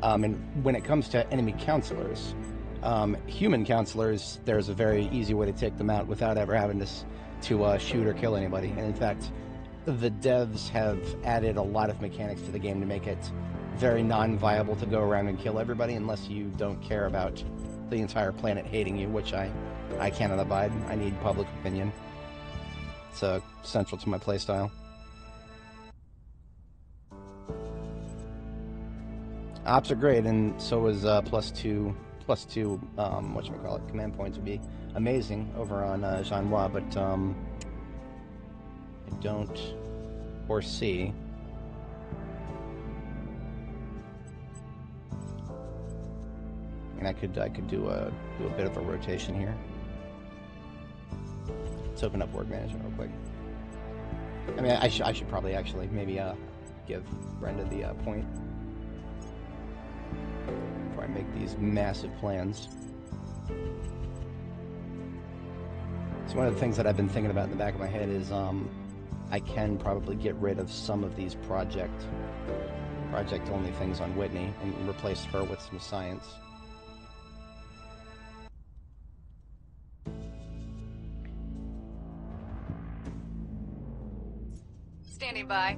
And when it comes to enemy counselors, human counselors, there's a very easy way to take them out without ever having to shoot or kill anybody. And in fact, the devs have added a lot of mechanics to the game to make it very non-viable to go around and kill everybody unless you don't care about the entire planet hating you, which I cannot abide. I need public opinion. It's central to my playstyle. Ops are great, and so is plus two whatchamacallit, command points would be amazing over on Jeannois, but I don't foresee and I could do a bit of a rotation here. Let's open up work management real quick. I mean, I should probably actually maybe give Brenda the point before I make these massive plans. So one of the things that I've been thinking about in the back of my head is I can probably get rid of some of these project only things on Whitney and replace her with some science. Bye.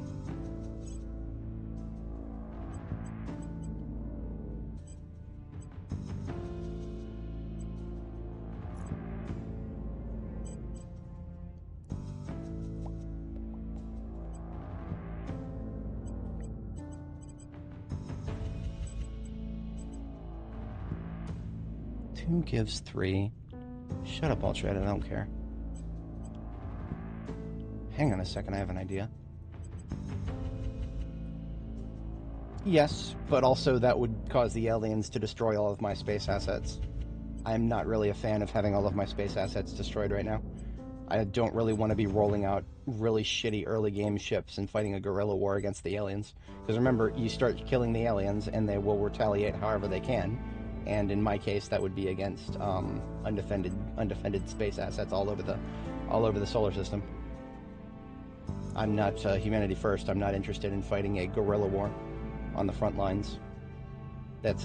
Two gives 3. Shut up, Ultra, I don't care. Hang on a second, I have an idea. Yes, but also that would cause the aliens to destroy all of my space assets. I'm not really a fan of having all of my space assets destroyed right now. I don't really want to be rolling out really shitty early game ships and fighting a guerrilla war against the aliens. Because remember, you start killing the aliens and they will retaliate however they can. And in my case, that would be against undefended space assets all over the solar system. I'm not humanity first. I'm not interested in fighting a guerrilla war on the front lines.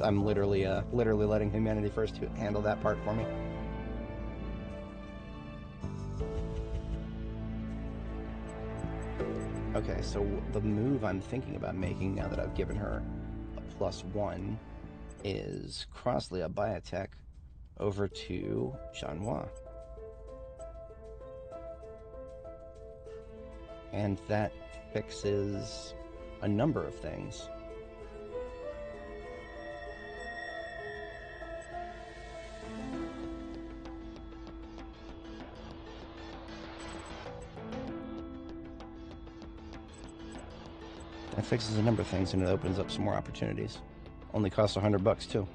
I'm literally letting humanity first handle that part for me. Okay, so the move I'm thinking about making now that I've given her a +1 is cross Leah Biotech over to Chanhua. And that fixes a number of things. That fixes a number of things and it opens up some more opportunities. Only costs $100 too.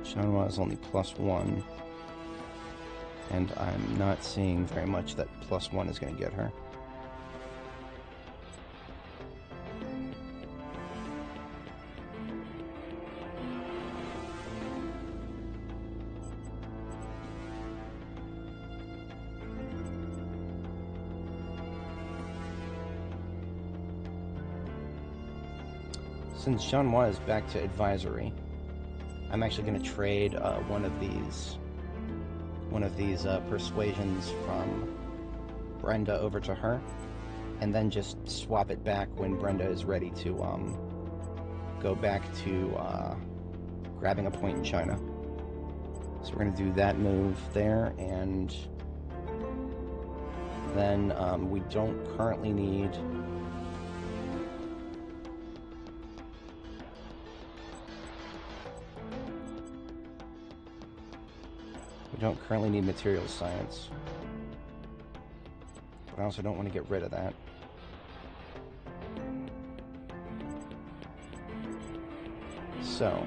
Chanhua is only +1, and I'm not seeing very much that +1 is going to get her. Since Chanhua is back to advisory, I'm actually going to trade one of these persuasions from Brenda over to her, and then just swap it back when Brenda is ready to go back to grabbing a point in China. So we're going to do that move there, and then we don't currently need... We don't currently need materials science, but I also don't want to get rid of that. So,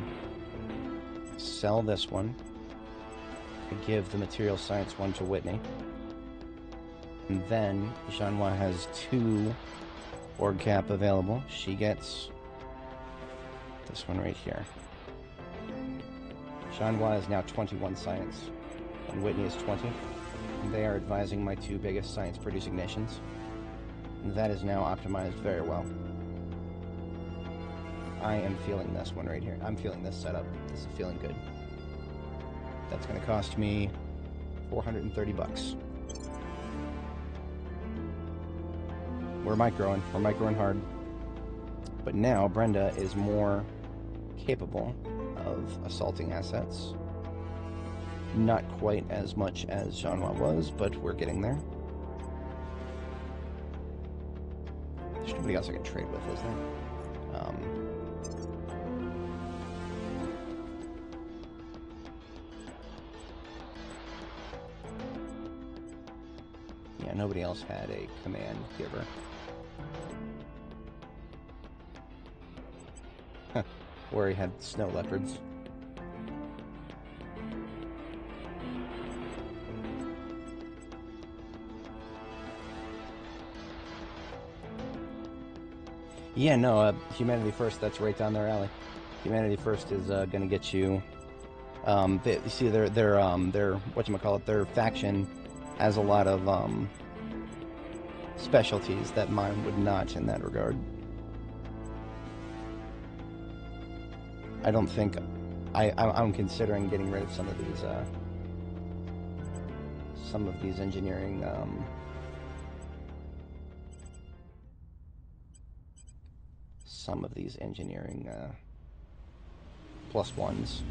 sell this one, and give the materials science one to Whitney, and then Chanhua has 2 org cap available. She gets this one right here. Chanhua is now 21 science. And Whitney is 20. And they are advising my 2 biggest science-producing nations. And that is now optimized very well. I am feeling this one right here. I'm feeling this setup. This is feeling good. That's going to cost me $430. We're microing. We're microing hard. But now Brenda is more capable of assaulting assets. Not quite as much as Chanhua was, but we're getting there. There's nobody else I can trade with, is there? Yeah, nobody else had a command giver. Huh. Where he had snow leopards. Yeah, no, Humanity First, that's right down their alley. Humanity First is going to get you... you see, their whatchamacallit, their faction has a lot of specialties that mine would not in that regard. I don't think... I'm considering getting rid of some of these engineering... some of these engineering +1s.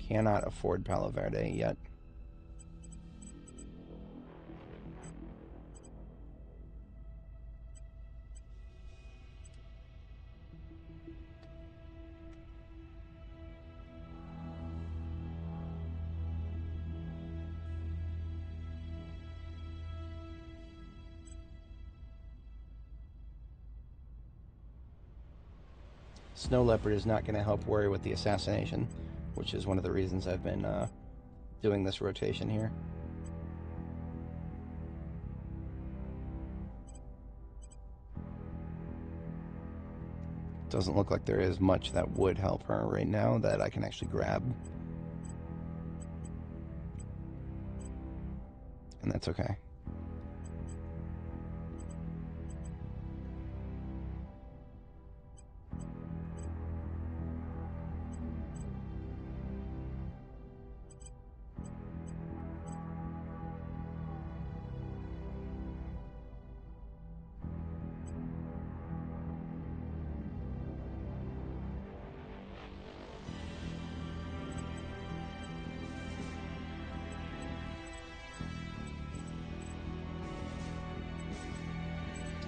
Cannot afford Palo Verde yet. Snow Leopard is not going to help worry with the assassination, which is one of the reasons I've been doing this rotation here. Doesn't look like there is much that would help her right now that I can actually grab. And that's okay.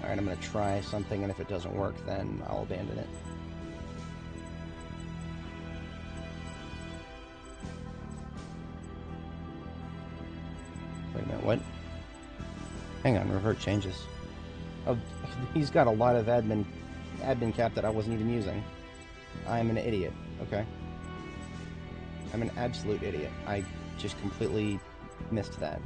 Alright, I'm going to try something, and if it doesn't work, then I'll abandon it. Wait a minute, what? Hang on, revert changes. Oh, he's got a lot of admin cap that I wasn't even using. I'm an idiot, okay? I'm an absolute idiot. I just completely missed that.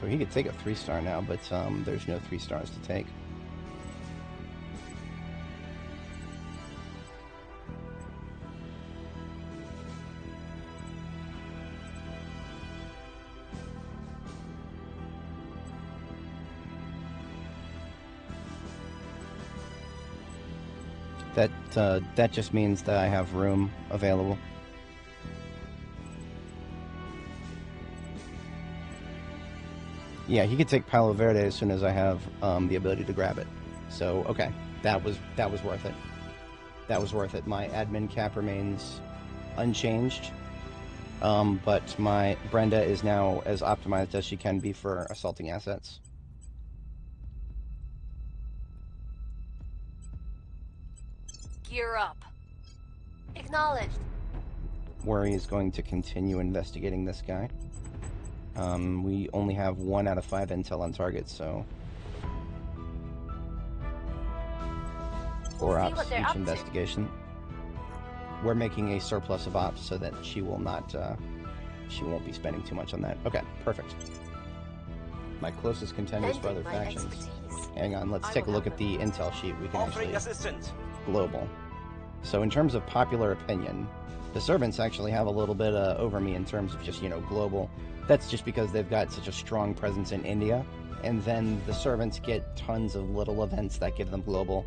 So he could take a 3-star now, but there's no 3 stars to take. That just means that I have room available. Yeah, he could take Palo Verde as soon as I have the ability to grab it. So, okay, that was worth it. That was worth it. My admin cap remains unchanged, but my Brenda is now as optimized as she can be for assaulting assets. Gear up. Acknowledged. Worry is going to continue investigating this guy. We only have 1 out of 5 intel on target, so 4 ops each investigation. We're making a surplus of ops so that she will not, she won't be spending too much on that. Okay, perfect. My closest contenders for other factions. Hang on, let's take a look at the intel sheet. We can actually global. So in terms of popular opinion, the servants actually have a little bit over me in terms of just, you know, global. That's just because they've got such a strong presence in India, and then the servants get tons of little events that give them global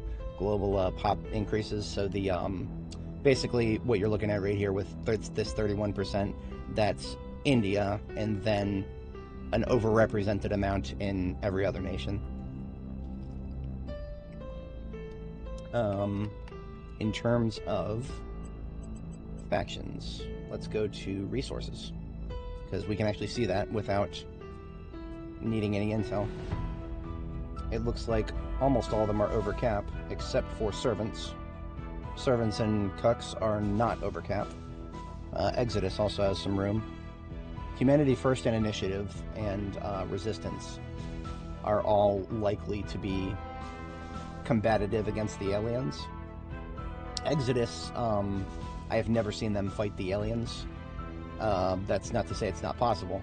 pop increases. So the basically what you're looking at right here with this 31%, that's India, and then an overrepresented amount in every other nation. In terms of factions, let's go to resources, because we can actually see that without needing any intel. It looks like almost all of them are over cap, except for servants. Servants and cucks are not over cap. Exodus also has some room. Humanity First and Initiative and Resistance are all likely to be combative against the aliens. Exodus, I have never seen them fight the aliens. That's not to say it's not possible,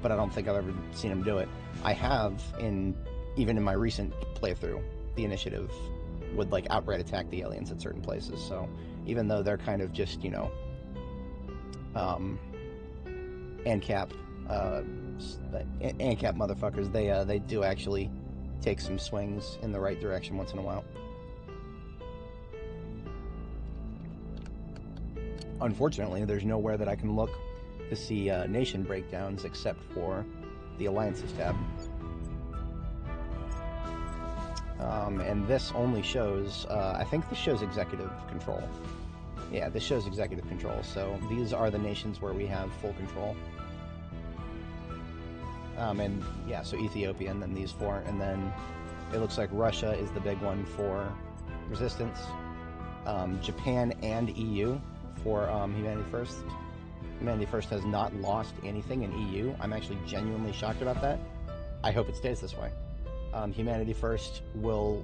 but I don't think I've ever seen them do it. I have, even in my recent playthrough, the Initiative would like outright attack the aliens at certain places. So even though they're kind of just, you know, ANCAP motherfuckers, they do actually take some swings in the right direction once in a while. Unfortunately, there's nowhere that I can look to see nation breakdowns except for the Alliances tab. And this only shows, I think this shows executive control. Yeah, this shows executive control, so these are the nations where we have full control. And yeah, so Ethiopia, and then these four, and then it looks like Russia is the big one for resistance. Japan and EU for Humanity First. Humanity First has not lost anything in EU. I'm actually genuinely shocked about that. I hope it stays this way. Humanity First will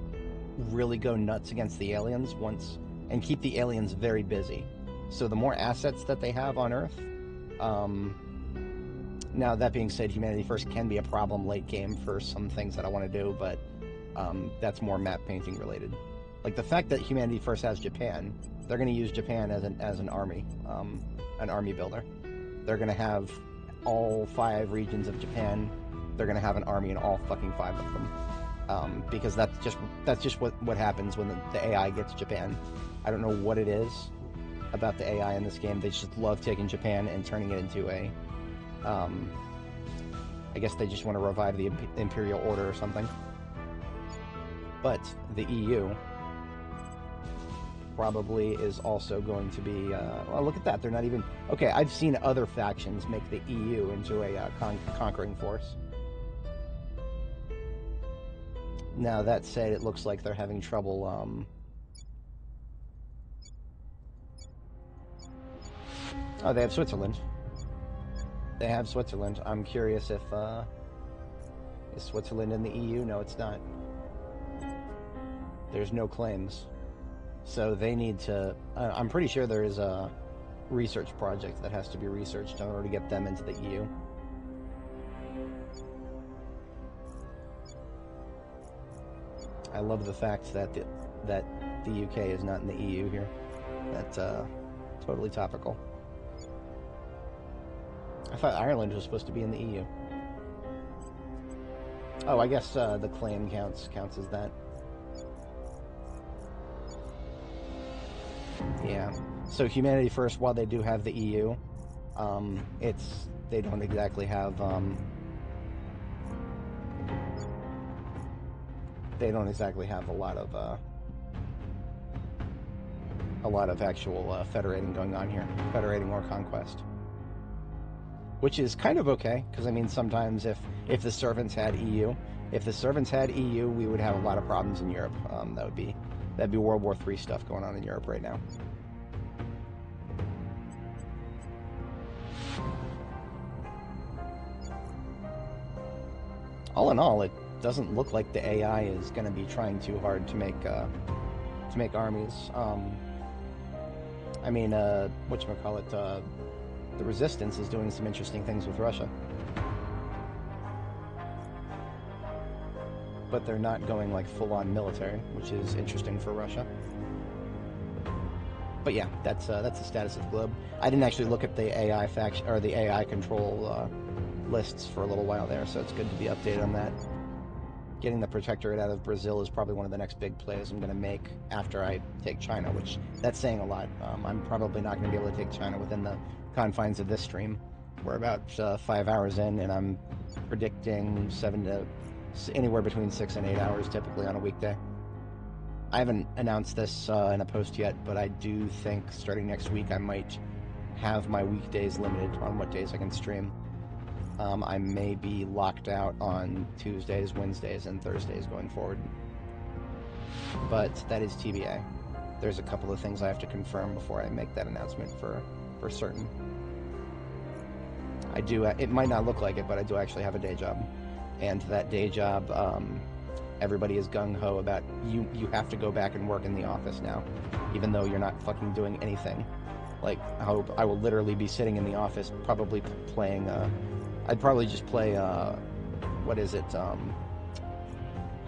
really go nuts against the aliens once, and keep the aliens very busy. So the more assets that they have on Earth, now that being said, Humanity First can be a problem late game for some things that I want to do, but that's more map painting related. Like the fact that Humanity First has Japan, they're going to use Japan as an army builder. They're going to have all 5 regions of Japan. They're going to have an army in all fucking 5 of them, because that's just what happens when the AI gets Japan. I don't know what it is about the AI in this game. They just love taking Japan and turning it into a, I guess they just want to revive the Imperial Order or something. But the EU probably is also going to be, well, look at that, they're not even, okay, I've seen other factions make the EU into a conquering force. Now, that said, it looks like they're having trouble, oh, they have Switzerland. They have Switzerland. I'm curious if, is Switzerland in the EU? No, it's not. There's no claims. So they need to, I'm pretty sure there is a research project that has to be researched in order to get them into the EU. I love the fact that the UK is not in the EU here. That's totally topical. I thought Ireland was supposed to be in the EU. Oh, I guess the claim counts as that. Yeah. So Humanity First, while they do have the EU, they don't exactly have a lot of actual federating going on here, federating or conquest, which is kind of okay, because I mean sometimes if the servants had EU, we would have a lot of problems in Europe. That'd be World War III stuff going on in Europe right now. All in all, it doesn't look like the AI is going to be trying too hard to make armies. I mean, whatchamacallit, the Resistance is doing some interesting things with Russia. But they're not going like full-on military, which is interesting for Russia. But yeah, that's the status of the globe. I didn't actually look at the AI faction or the AI control lists for a little while there, so it's good to be updated on that. Getting the Protectorate out of Brazil is probably one of the next big plays I'm going to make after I take China, which that's saying a lot. I'm probably not going to be able to take China within the confines of this stream, We're about 5 hours in, and I'm predicting anywhere between 6 and 8 hours typically on a weekday. I haven't announced this in a post yet, but I do think starting next week I might have my weekdays limited on what days I can stream. I may be locked out on Tuesdays, Wednesdays, and Thursdays going forward. But that is TBA. There's a couple of things I have to confirm before I make that announcement for certain. I do, it might not look like it, but I do actually have a day job. And that day job, everybody is gung-ho about, you have to go back and work in the office now, even though you're not fucking doing anything. Like, I will literally be sitting in the office, probably playing, I'd probably just play, what is it,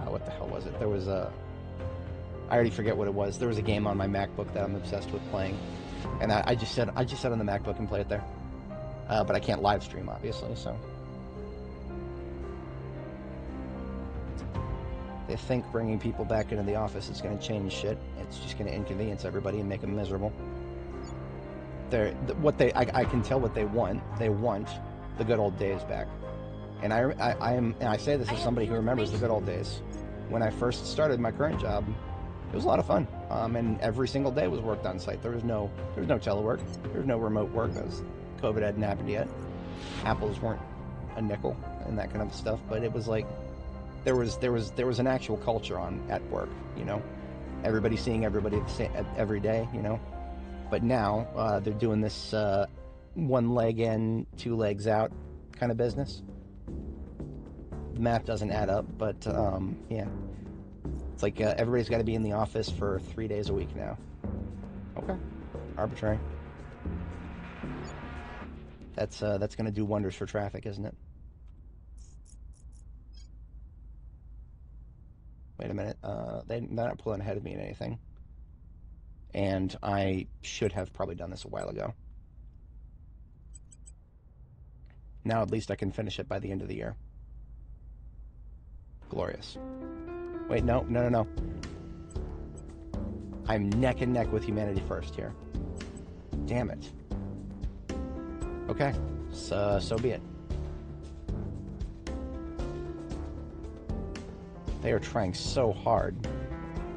what the hell was it? There was I already forget what it was. There was a game on my MacBook that I'm obsessed with playing, and I just sit on the MacBook and play it there. But I can't live stream, obviously, so. They think bringing people back into the office is going to change shit. It's just going to inconvenience everybody and make them miserable. I can tell what they want. They want the good old days back. And I say this as somebody who remembers the good old days. When I first started my current job, it was a lot of fun. And every single day was worked on site. There was no telework. There was no remote work. COVID hadn't happened yet. Apples weren't a nickel and that kind of stuff. But it was like there was an actual culture at work. You know, everybody seeing everybody every day. You know, but now they're doing this one leg in, 2 legs out kind of business. The math doesn't add up, but yeah. It's like everybody's got to be in the office for 3 days a week now. Okay. Arbitrary. That's going to do wonders for traffic, isn't it? Wait a minute. They're not pulling ahead of me in anything. And I should have probably done this a while ago. Now at least I can finish it by the end of the year. Glorious. Wait, no. I'm neck and neck with humanity first here. Damn it. Okay, so be it. They are trying so hard.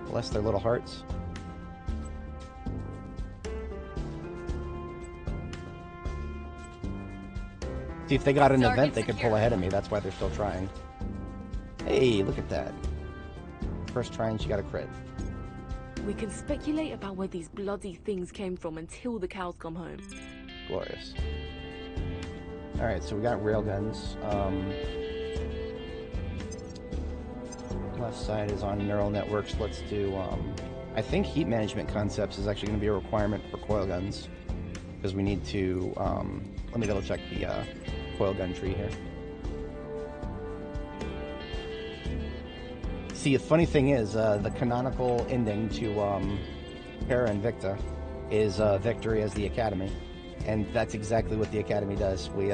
Bless their little hearts. See, if they got an event, they could pull ahead of me. That's why they're still trying. Hey, look at that. First try and she got a crit. We can speculate about where these bloody things came from until the cows come home. Glorious. Alright, so we got railguns. Left side is on neural networks. Let's do, I think heat management concepts is actually going to be a requirement for coil guns. Because we need to, let me double check the coil gun tree here. See, the funny thing is, the canonical ending to Terra Invicta is victory as the Academy. And that's exactly what the Academy does. We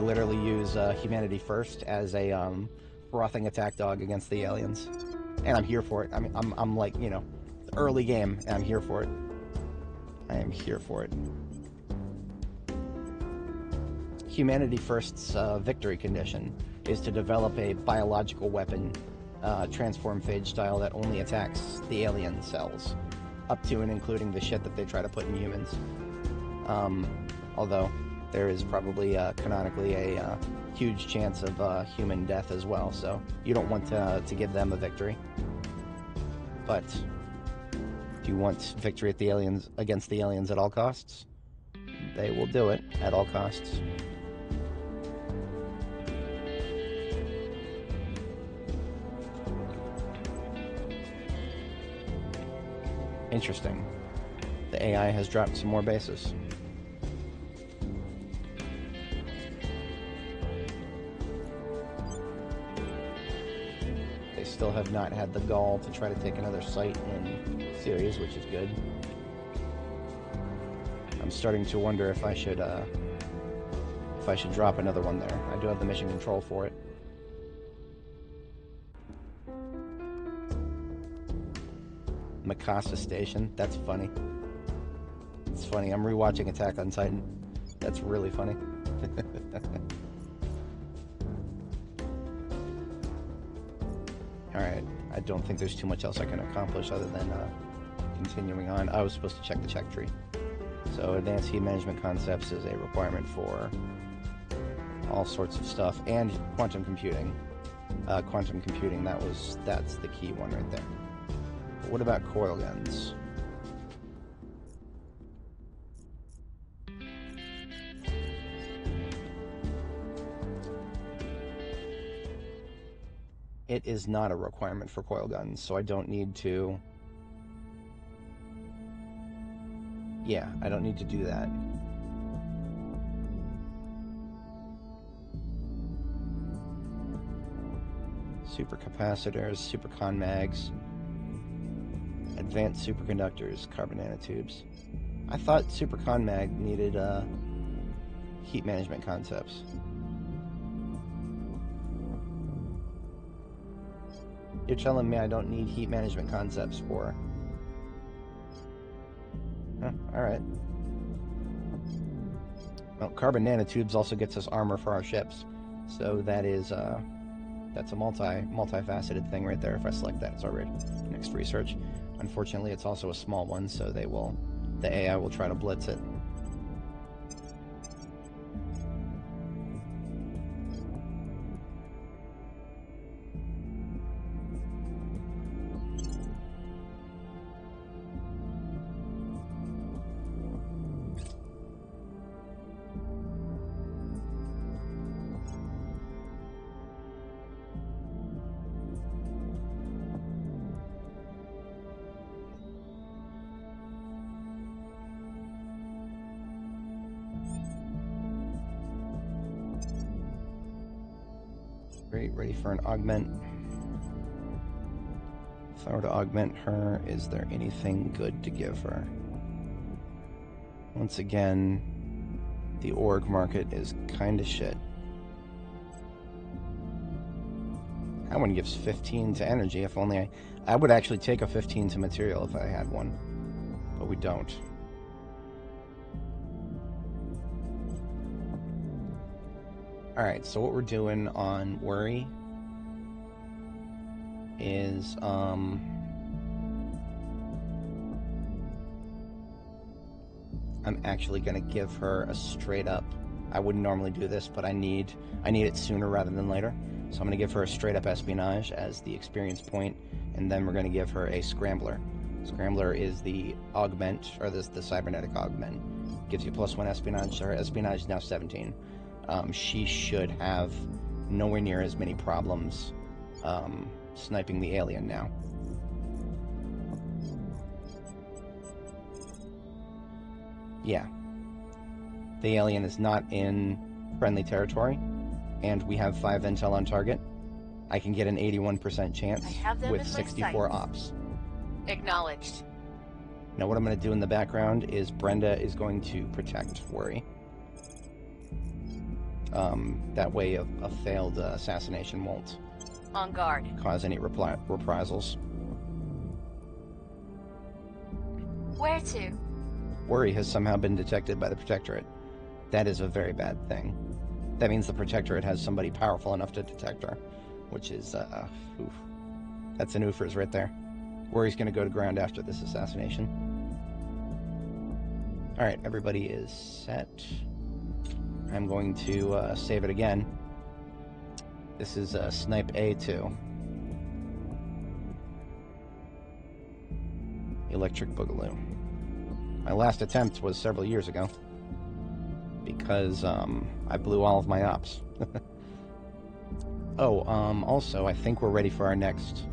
literally use humanity first as a frothing attack dog against the aliens. And I'm here for it. I mean, I'm like, you know, early game, and I'm here for it. I am here for it. Humanity First's victory condition is to develop a biological weapon, transform phage style, that only attacks the alien cells, up to and including the shit that they try to put in humans. Although there is probably canonically a huge chance of human death as well, so you don't want to give them a victory. But do you want victory at the aliens against the aliens at all costs? They will do it at all costs. Interesting. The AI has dropped some more bases. They still have not had the gall to try to take another site in series, which is good. I'm starting to wonder if I should drop another one there. I do have the mission control for it. Mikasa Station. That's funny. It's funny. I'm rewatching Attack on Titan. That's really funny. Alright, I don't think there's too much else I can accomplish other than continuing on. I was supposed to check the check tree. So advanced heat management concepts is a requirement for all sorts of stuff, and quantum computing. Quantum computing, that's the key one right there. But what about coil guns? It is not a requirement for coil guns, so I don't need to... Yeah, I don't need to do that. Supercapacitors, supercon mags, advanced superconductors, carbon nanotubes. I thought supercon mag needed heat management concepts. You're telling me I don't need heat management concepts for... Huh, alright. Well, carbon nanotubes also gets us armor for our ships. So that is, that's a multifaceted thing right there. If I select that, it's already next research. Unfortunately, it's also a small one, so the AI will try to blitz it. Great, ready for an augment. If I were to augment her, is there anything good to give her? Once again, the org market is kind of shit. That one gives 15 to energy. If only I would actually take a 15 to material if I had one, but we don't. Alright, so what we're doing on Worry is, I'm actually going to give her a straight up, I wouldn't normally do this, but I need it sooner rather than later. So I'm going to give her a straight up espionage as the experience point, and then we're going to give her a scrambler. Scrambler is the augment, or the cybernetic augment. Gives you +1 espionage, so her espionage is now 17. She should have nowhere near as many problems sniping the alien now. Yeah. The alien is not in friendly territory, and we have 5 intel on target. I can get an 81% chance with 64 ops. Acknowledged. Now what I'm going to do in the background is Brenda is going to protect Worry. That way a failed assassination won't on guard cause any reprisals. Where to? Worry has somehow been detected by the Protectorate. That is a very bad thing. That means the Protectorate has somebody powerful enough to detect her, which is, oof. That's an oofers right there. Worry's gonna go to ground after this assassination. Alright, everybody is set. I'm going to save it again. This is Snipe A2. Electric Boogaloo. My last attempt was several years ago, because I blew all of my ops. Oh, also, I think we're ready for our next...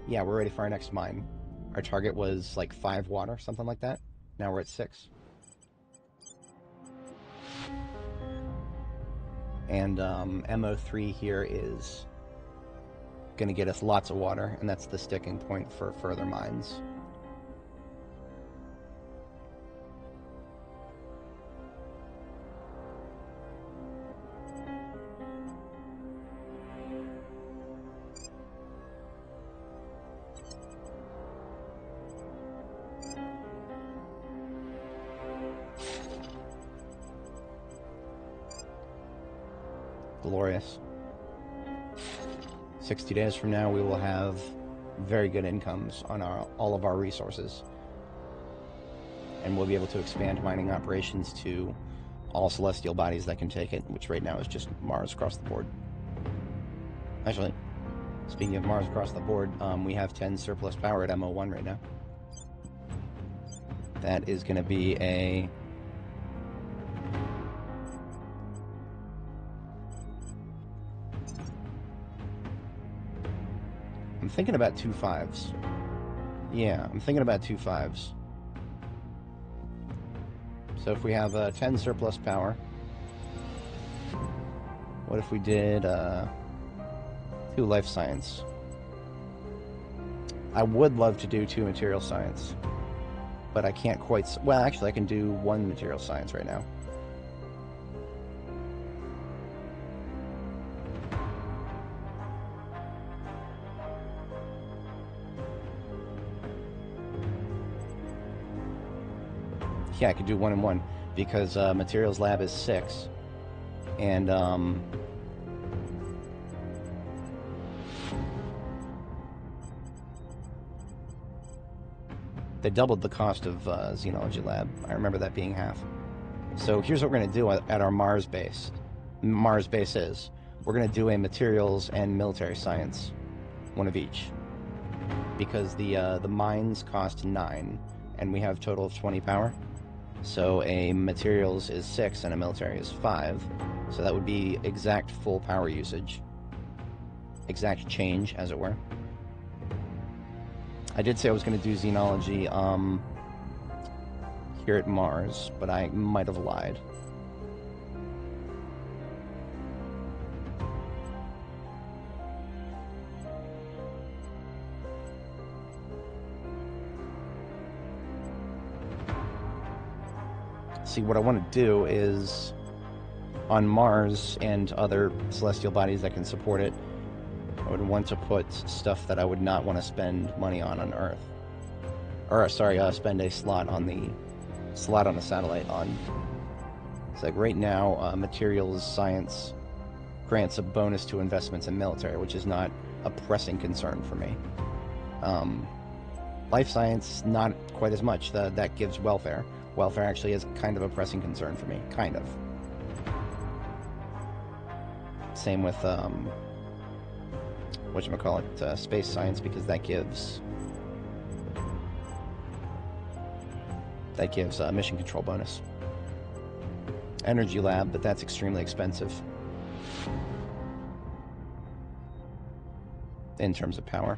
Yeah, we're ready for our next mine. Our target was like 5 water, something like that. Now we're at 6. And MO3 here is going to get us lots of water, and that's the sticking point for further mines. glorious. 60 days from now, we will have very good incomes on all of our resources. And we'll be able to expand mining operations to all celestial bodies that can take it, which right now is just Mars across the board. Actually, speaking of Mars across the board, we have 10 surplus power at MO1 right now. That is going to be a... I'm thinking about 2 5s. Yeah, I'm thinking about 2 5s. So if we have 10 surplus power, what if we did 2 life science? I would love to do 2 material science, but I can't quite... Well, actually, I can do 1 material science right now. Yeah, I could do 1 and 1 because materials lab is 6, and they doubled the cost of Xenology lab. I remember that being half. So here's what we're going to do at our Mars base. Mars base is we're going to do a materials and military science, 1 of each, because the mines cost 9, and we have a total of 20 power. So a materials is 6 and a military is 5. So that would be exact full power usage. Exact change, as it were. I did say I was going to do Xenology here at Mars, but I might have lied. See, what I want to do is, on Mars and other celestial bodies that can support it, I would want to put stuff that I would not want to spend money on Earth. Or, sorry, spend a slot on a satellite on. It's like right now, materials science grants a bonus to investments in military, which is not a pressing concern for me. Life science, not quite as much. That gives welfare. Welfare actually is kind of a pressing concern for me. Kind of. Same with, whatchamacallit, space science, because that gives mission control bonus. Energy lab, but that's extremely expensive in terms of power.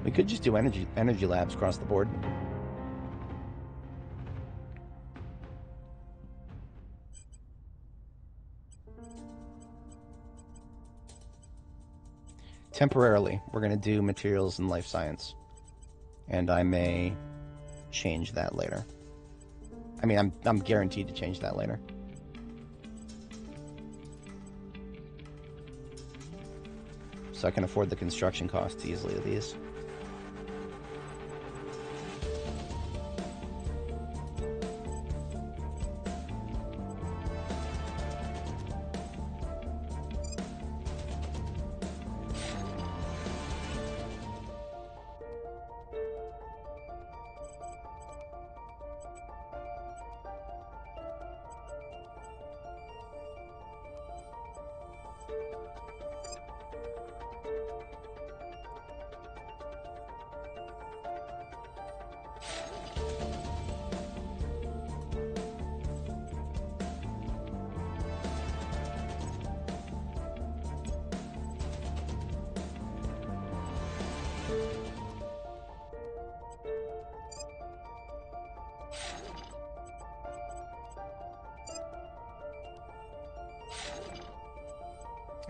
We could just do energy labs across the board. Temporarily, we're going to do materials and life science. And I may change that later. I mean, I'm guaranteed to change that later. So I can afford the construction costs easily of these.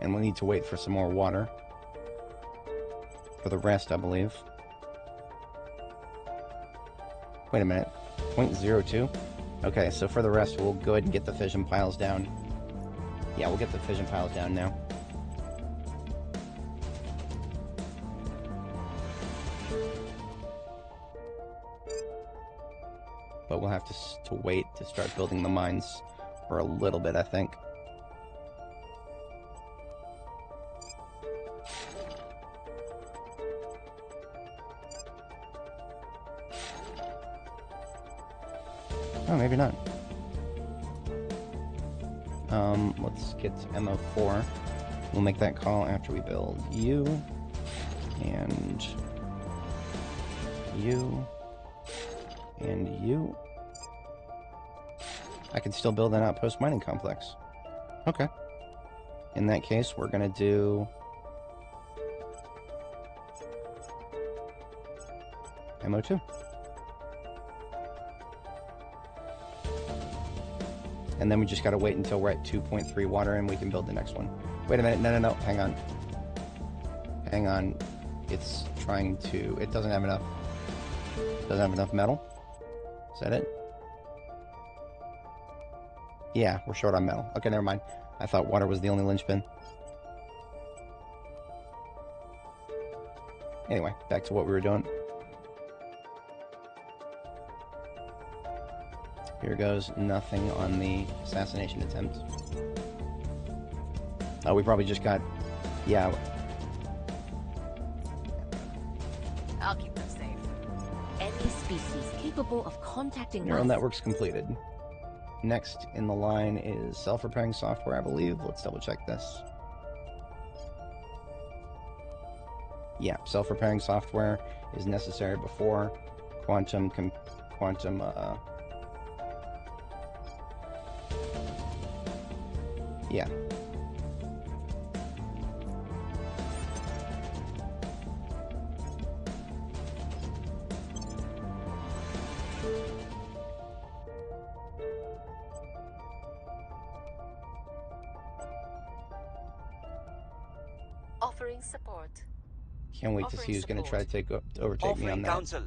And we'll need to wait for some more water for the rest, I believe. Wait a minute. 0.02? Okay, so for the rest, we'll go ahead and get the fission piles down. Yeah, we'll get the fission piles down now. But we'll have to wait to start building the mines for a little bit, I think. Oh, maybe not. Let's get to MO4. We'll make that call after we build you, and you, and you. I can still build an outpost mining complex. Okay. In that case, we're gonna do MO2. And then we just gotta wait until we're at 2.3 water and we can build the next one. Wait a minute, no, hang on. Hang on. It's trying to, it doesn't have enough metal. Is that it? Yeah, we're short on metal. Okay, never mind. I thought water was the only linchpin. Anyway, back to what we were doing. Here goes nothing on the assassination attempt. Oh, we probably just got... Yeah. I'll keep them safe. Any species capable of contacting Neural us. network's completed. Next in the line is self-repairing software, I believe. Let's double check this. Yeah, self-repairing software is necessary before quantum yeah. Offering support. Can't wait to see who's going to try to overtake me on that. Counsel.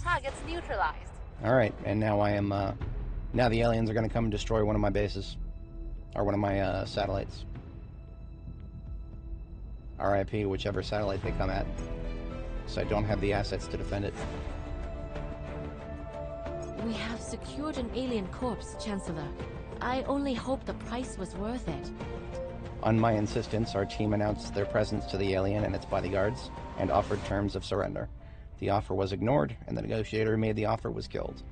Targets neutralized. Alright, and now I am, now the aliens are going to come and destroy one of my bases. Or one of my, satellites. RIP, whichever satellite they come at. So I don't have the assets to defend it. We have secured an alien corpse, Chancellor. I only hope the price was worth it. On my insistence, our team announced their presence to the alien and its bodyguards, and offered terms of surrender. The offer was ignored, and the negotiator who made the offer was killed.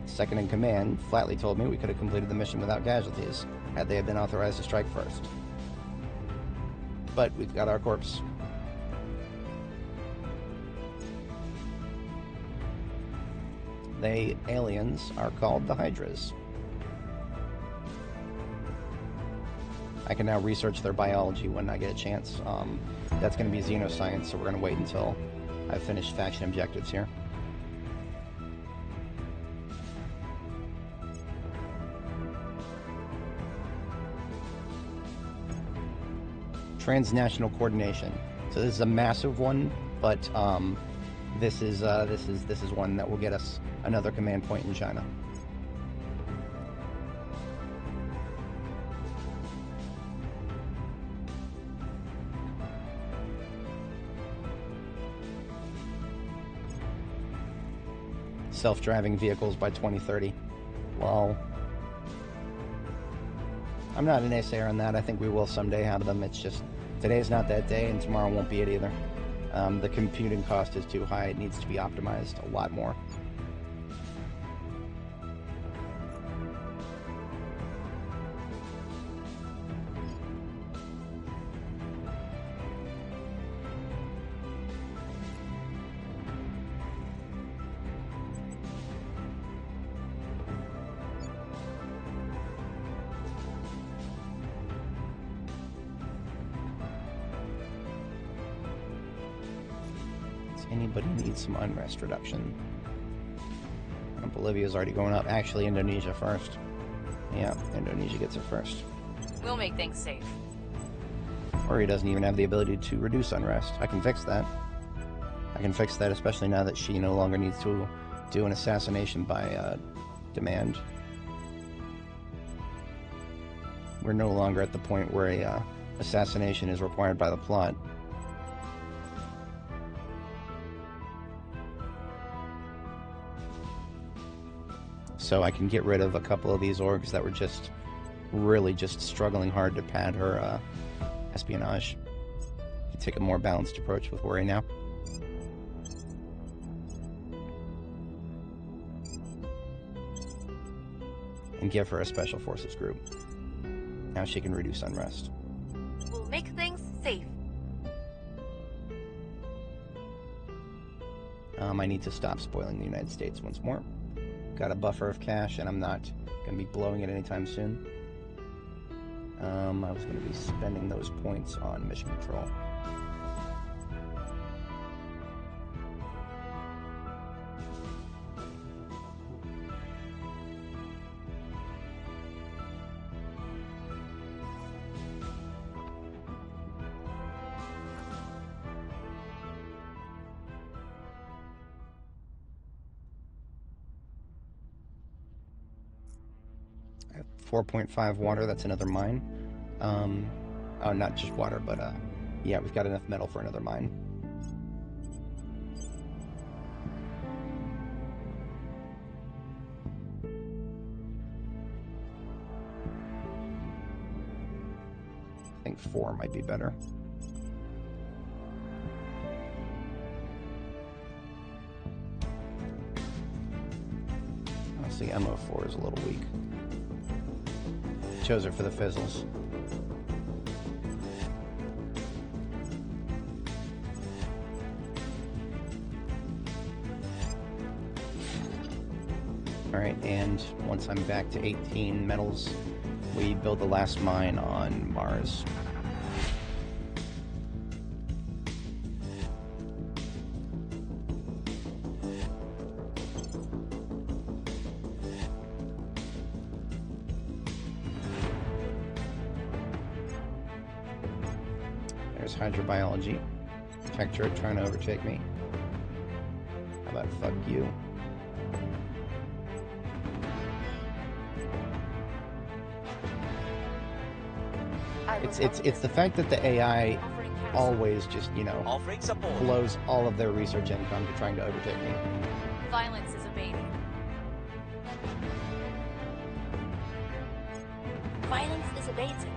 Second in command flatly told me we could have completed the mission without casualties, had they been authorized to strike first. But we've got our corpse. They aliens are called the Hydras. I can now research their biology when I get a chance. That's going to be xenoscience, so we're going to wait until I've finished faction objectives here. Transnational coordination. So this is a massive one, but this is one that will get us another command point in China. Self-driving vehicles by 2030. Lol. I'm not an naysayer on that. I think we will someday have them. It's just today's not that day, and tomorrow won't be it either. The computing cost is too high. It needs to be optimized a lot more. Anybody needs some unrest reduction? Bolivia's already going up. Actually, Indonesia first. Yeah, Indonesia gets it first. We'll make things safe. Or he doesn't even have the ability to reduce unrest. I can fix that. I can fix that, especially now that she no longer needs to do an assassination by demand. We're no longer at the point where a assassination is required by the plot. So I can get rid of a couple of these orgs that were just really just struggling hard to pad her espionage. You take a more balanced approach with worry now. and give her a special forces group. Now she can reduce unrest. We'll make things safe. I need to stop spoiling the United States once more. Got a buffer of cash, and I'm not going to be blowing it anytime soon. I was going to be spending those points on mission control. I have 4.5 water, that's another mine. Oh, not just water, but yeah, we've got enough metal for another mine. I think 4 might be better. Honestly, MO4 is a little weak. Chose her for the fizzles. Alright, and once I'm back to 18 metals, we build the last mine on Mars. There's hydrobiology. Spectre trying to overtake me. How about fuck you? It's the fact that the AI always just, you know, Offering support. blows all of their research income to trying to overtake me. Violence is abating. Violence is abating.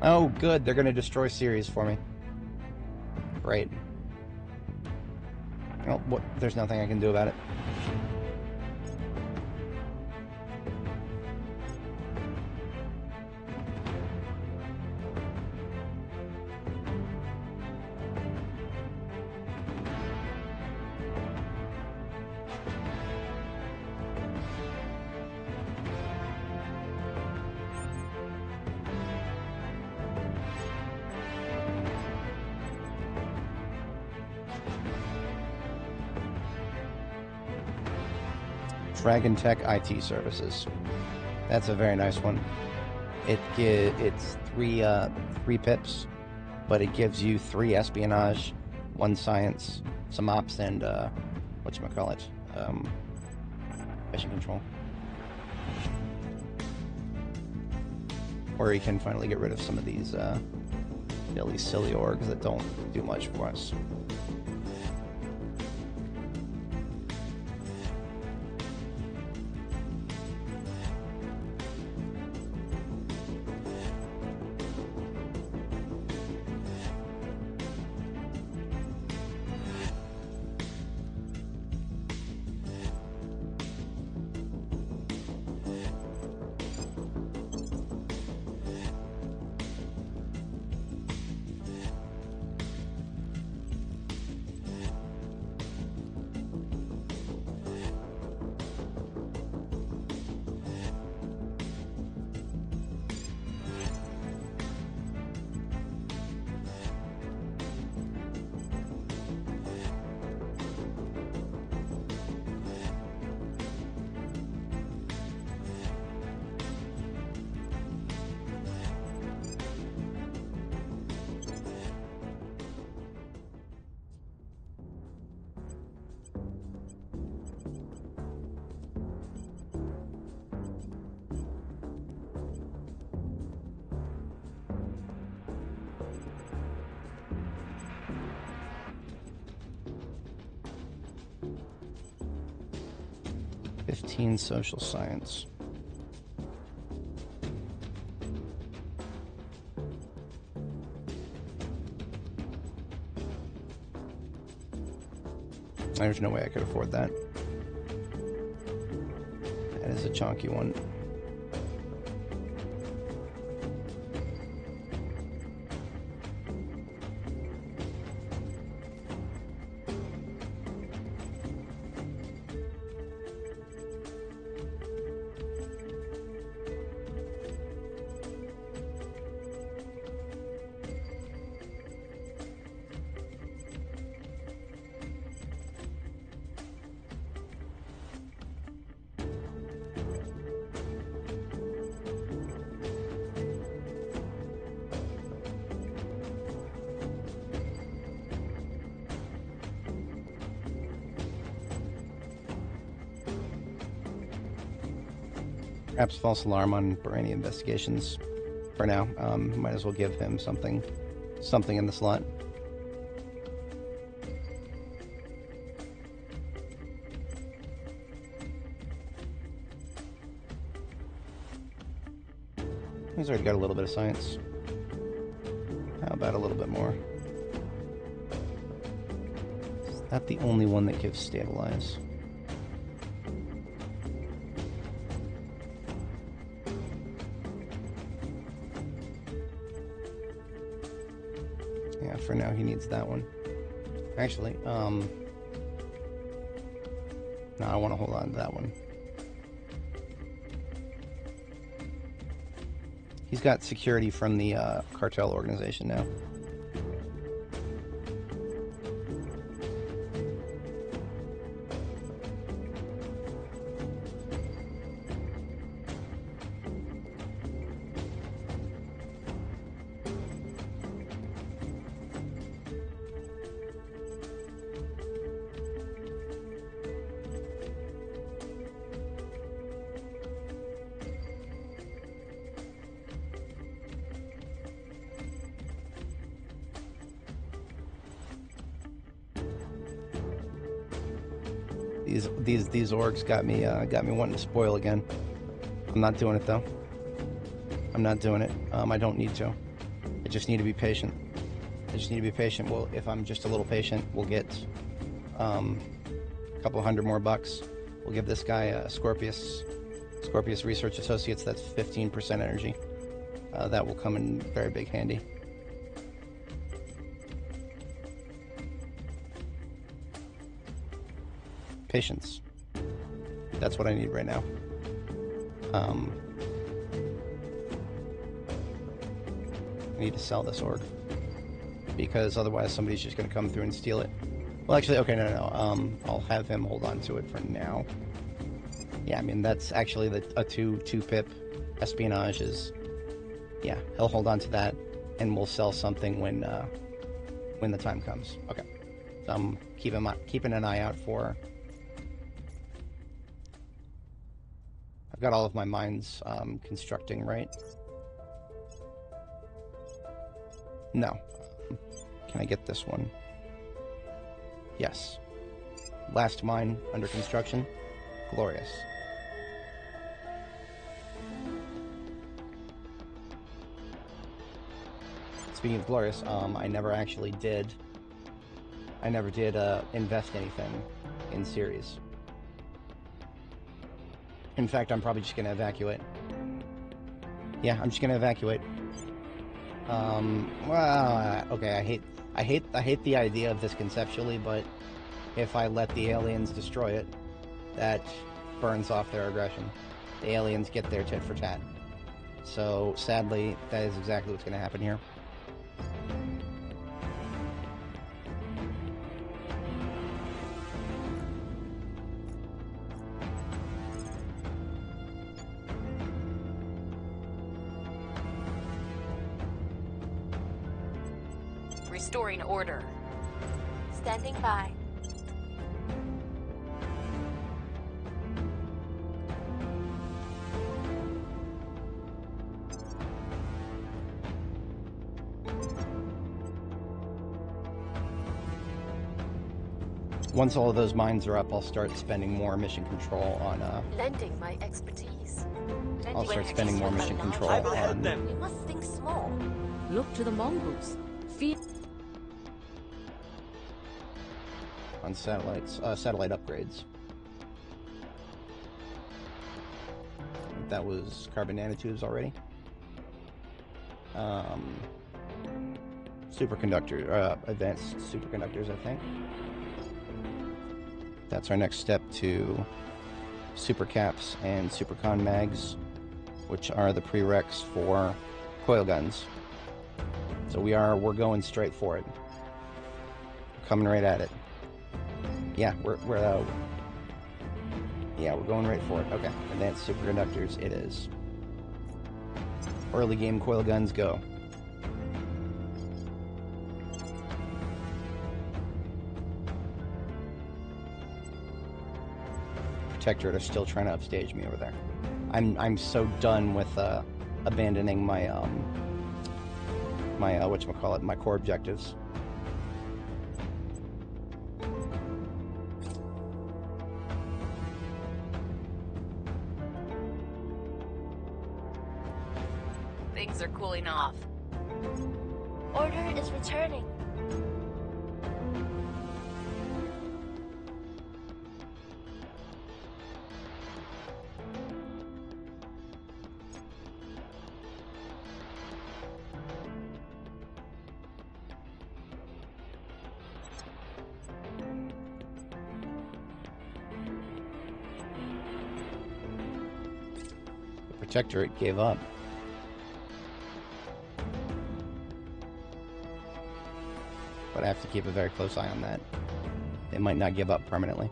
Oh, good. They're going to destroy Ceres for me. Great. Well, there's nothing I can do about it. Dragon Tech IT Services. That's a very nice one. It's three pips, but it gives you 3 espionage, 1 science, some ops, and whatchamacallit, mission control. Or you can finally get rid of some of these silly orgs that don't do much for us. Social science. There's no way I could afford that. That is a chunky one. Perhaps false alarm on Barani investigations for now. Might as well give him something in the slot. He's already got a little bit of science. How about a little bit more? Is that the only one that gives stabilize? Yeah, for now he needs that one. Actually, no, I want to hold on to that one. He's got security from the cartel organization now. These orgs got me wanting to spoil again. I'm not doing it though. I'm not doing it. I don't need to. I just need to be patient. Well, if I'm just a little patient, we'll get a couple $100 more bucks. We'll give this guy Scorpius Research Associates. That's 15% energy. That will come in very big handy. Patience. That's what I need right now. I need to sell this org because otherwise somebody's just going to come through and steal it. Well, actually, okay, no. I'll have him hold on to it for now. Yeah, I mean that's actually a two pip espionage is. Yeah, he'll hold on to that, and we'll sell something when the time comes. Okay, so I'm keeping an eye out for. I've got all of my mines constructing, right? No. Can I get this one? Yes. Last mine under construction. Glorious. Speaking of glorious, I never did invest anything in series. In fact, I'm probably just gonna evacuate. Yeah, I'm just gonna evacuate. Well, okay, I hate the idea of this conceptually, but if I let the aliens destroy it, that burns off their aggression. The aliens get their tit for tat. So, sadly, that is exactly what's gonna happen here. Restoring order. Standing by. Once all of those mines are up, I'll start spending more mission control on Lending my expertise. I'll start spending more mission control I will help on them. We must think small. Look to the mongoose. Feed on satellites, satellite upgrades. I think that was carbon nanotubes already. Superconductor, advanced superconductors, I think. That's our next step to supercaps and supercon mags, which are the prereqs for coil guns. So we're going straight for it. Coming right at it. Yeah, we're going right for it. Okay, advanced superconductors it is. Early game coil guns go. Protectorate are still trying to upstage me over there. I'm so done with abandoning my whatchamacallit, my core objectives. Things are cooling off. Order is returning. The Protectorate gave up. But I have to keep a very close eye on that. They might not give up permanently.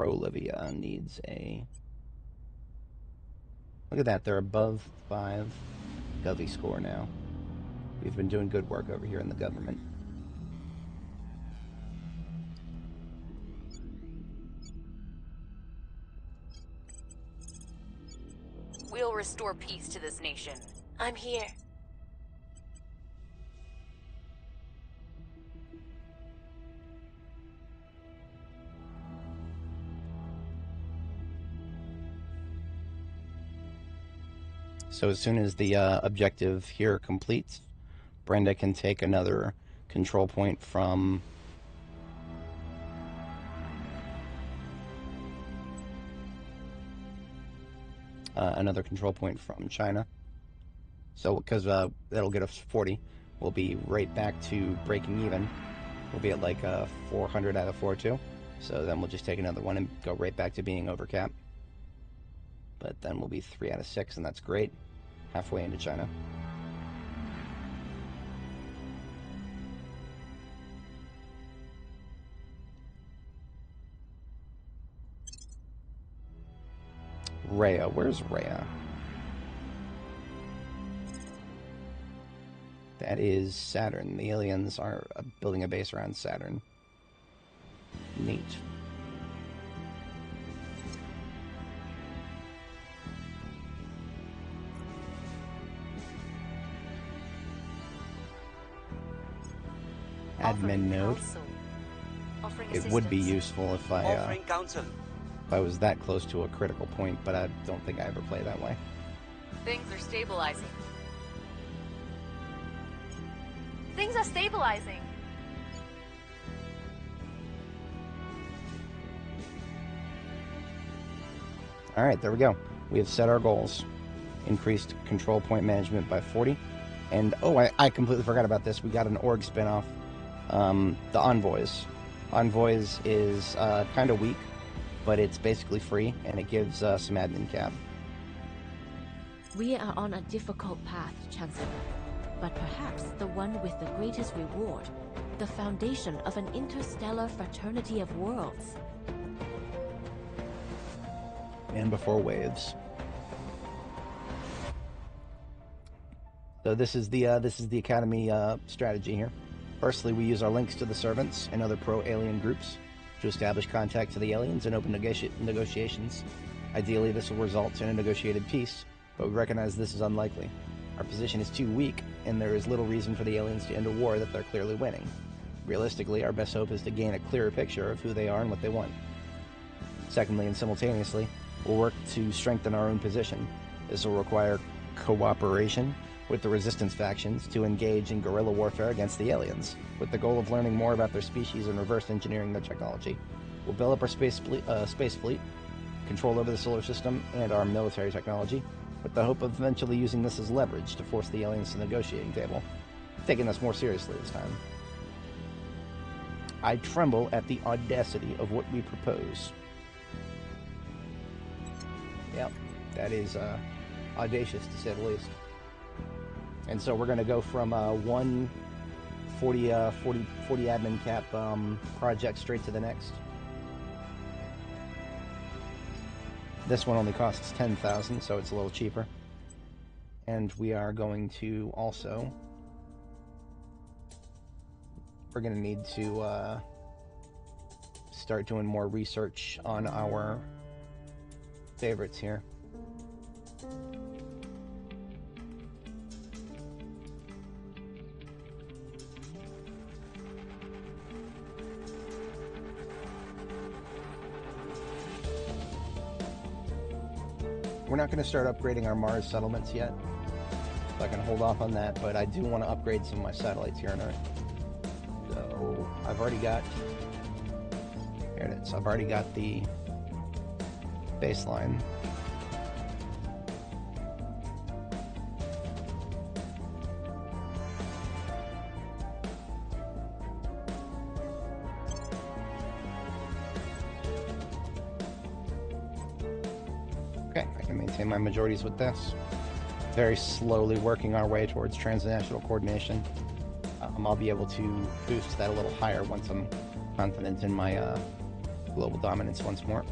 Olivia needs a... Look at that, they're above 5 Govy score now. We've been doing good work over here in the government. We'll restore peace to this nation. I'm here. So as soon as the objective here completes, Brenda can take another control point from China. So because that'll get us 40, we'll be right back to breaking even. We'll be at like 400 out of 402. So then we'll just take another one and go right back to being over cap. But then we'll be 3 out of 6, and that's great. Halfway into China. Rhea, where's Rhea? That is Saturn. The aliens are building a base around Saturn. Neat. Admin node. It would be useful if I was that close to a critical point, but I don't think I ever play that way. Things are stabilizing. Things are stabilizing. Alright, there we go. We have set our goals. Increased control point management by 40. And, oh, I completely forgot about this. We got an org spinoff. The Envoys. Envoys is kind of weak, but it's basically free, and it gives some admin cap. We are on a difficult path, Chancellor, but perhaps the one with the greatest reward, the foundation of an interstellar fraternity of worlds. And before waves. So this is the Academy strategy here. Firstly, we use our links to the servants and other pro-alien groups to establish contact to the aliens and open negotiations. Ideally, this will result in a negotiated peace, but we recognize this is unlikely. Our position is too weak, and there is little reason for the aliens to end a war that they're clearly winning. Realistically, our best hope is to gain a clearer picture of who they are and what they want. Secondly, and simultaneously, we'll work to strengthen our own position. This will require cooperation with the resistance factions to engage in guerrilla warfare against the aliens, with the goal of learning more about their species and reverse engineering their technology. We'll build up our space fleet, control over the solar system, and our military technology, with the hope of eventually using this as leverage to force the aliens to the negotiating table, taking us more seriously this time. I tremble at the audacity of what we propose. Yep, that is audacious to say the least. And so we're going to go from one 40 admin cap project straight to the next. This one only costs 10,000, so it's a little cheaper. And we are going to also... We're going to need to start doing more research on our favorites here. We're not going to start upgrading our Mars settlements yet, so I can hold off on that, but I do want to upgrade some of my satellites here on Earth. So I've already got, here it is, I've already got the baseline. Okay, I can maintain my majorities with this. Very slowly working our way towards transnational coordination. I'll be able to boost that a little higher once I'm confident in my global dominance once more.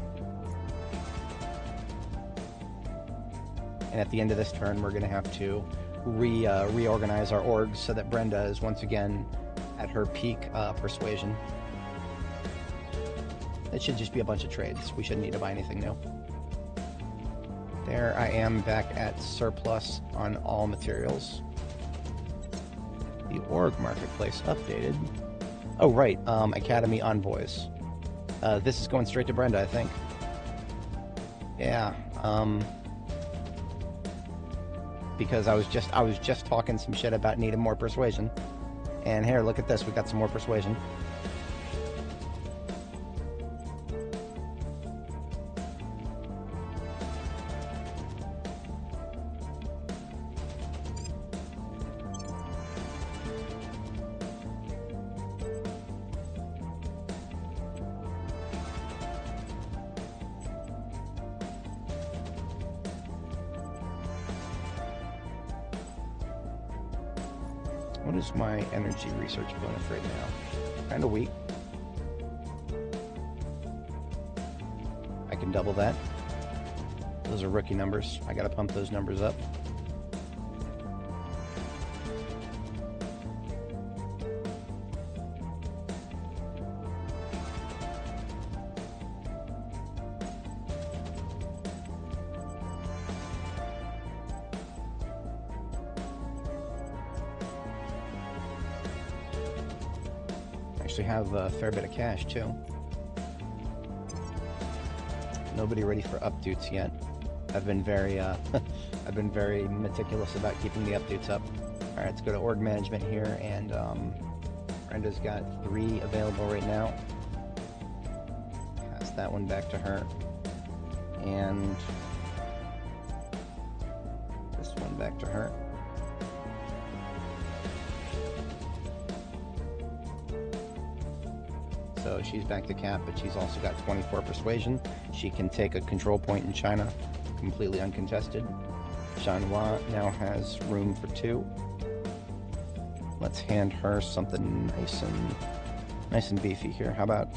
And at the end of this turn, we're going to have to reorganize our orgs so that Brenda is once again at her peak persuasion. It should just be a bunch of trades. We shouldn't need to buy anything new. There I am back at surplus on all materials. The org marketplace updated. Oh, right, Academy Envoys. This is going straight to Brenda, I think. Yeah, because I was just talking some shit about needing more persuasion. And here, look at this, we got some more persuasion. What is my energy research bonus right now? Kind of weak. I can double that. Those are rookie numbers. I gotta pump those numbers up. Have a fair bit of cash too. Nobody ready for updates yet. I've been very I've been very meticulous about keeping the updates up. All right, let's go to org management here, and Brenda's got 3 available right now. Pass that one back to her, and this one back to her. So she's back to cap, but she's also got 24 persuasion. She can take a control point in China, completely uncontested. Shanhua now has room for 2. Let's hand her something nice and beefy here. How about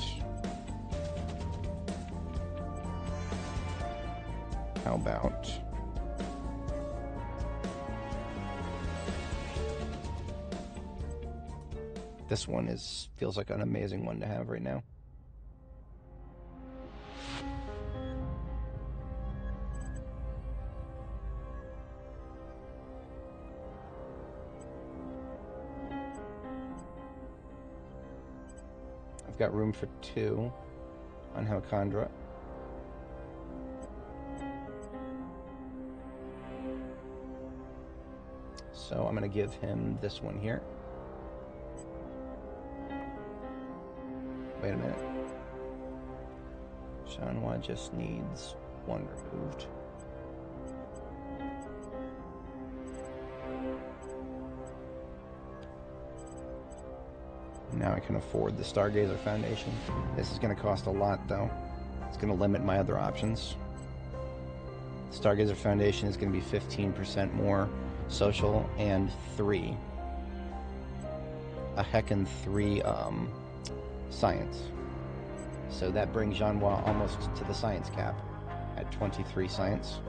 this one feels like an amazing one to have right now. I've got room for 2 on Hemicondra. So I'm going to give him this one here. Wait a minute. Shanhua just needs 1 removed. Now I can afford the Stargazer Foundation. This is going to cost a lot, though. It's going to limit my other options. Stargazer Foundation is going to be 15% more social and 3. A heckin' 3 science. So that brings Janhua almost to the science cap at 23 science.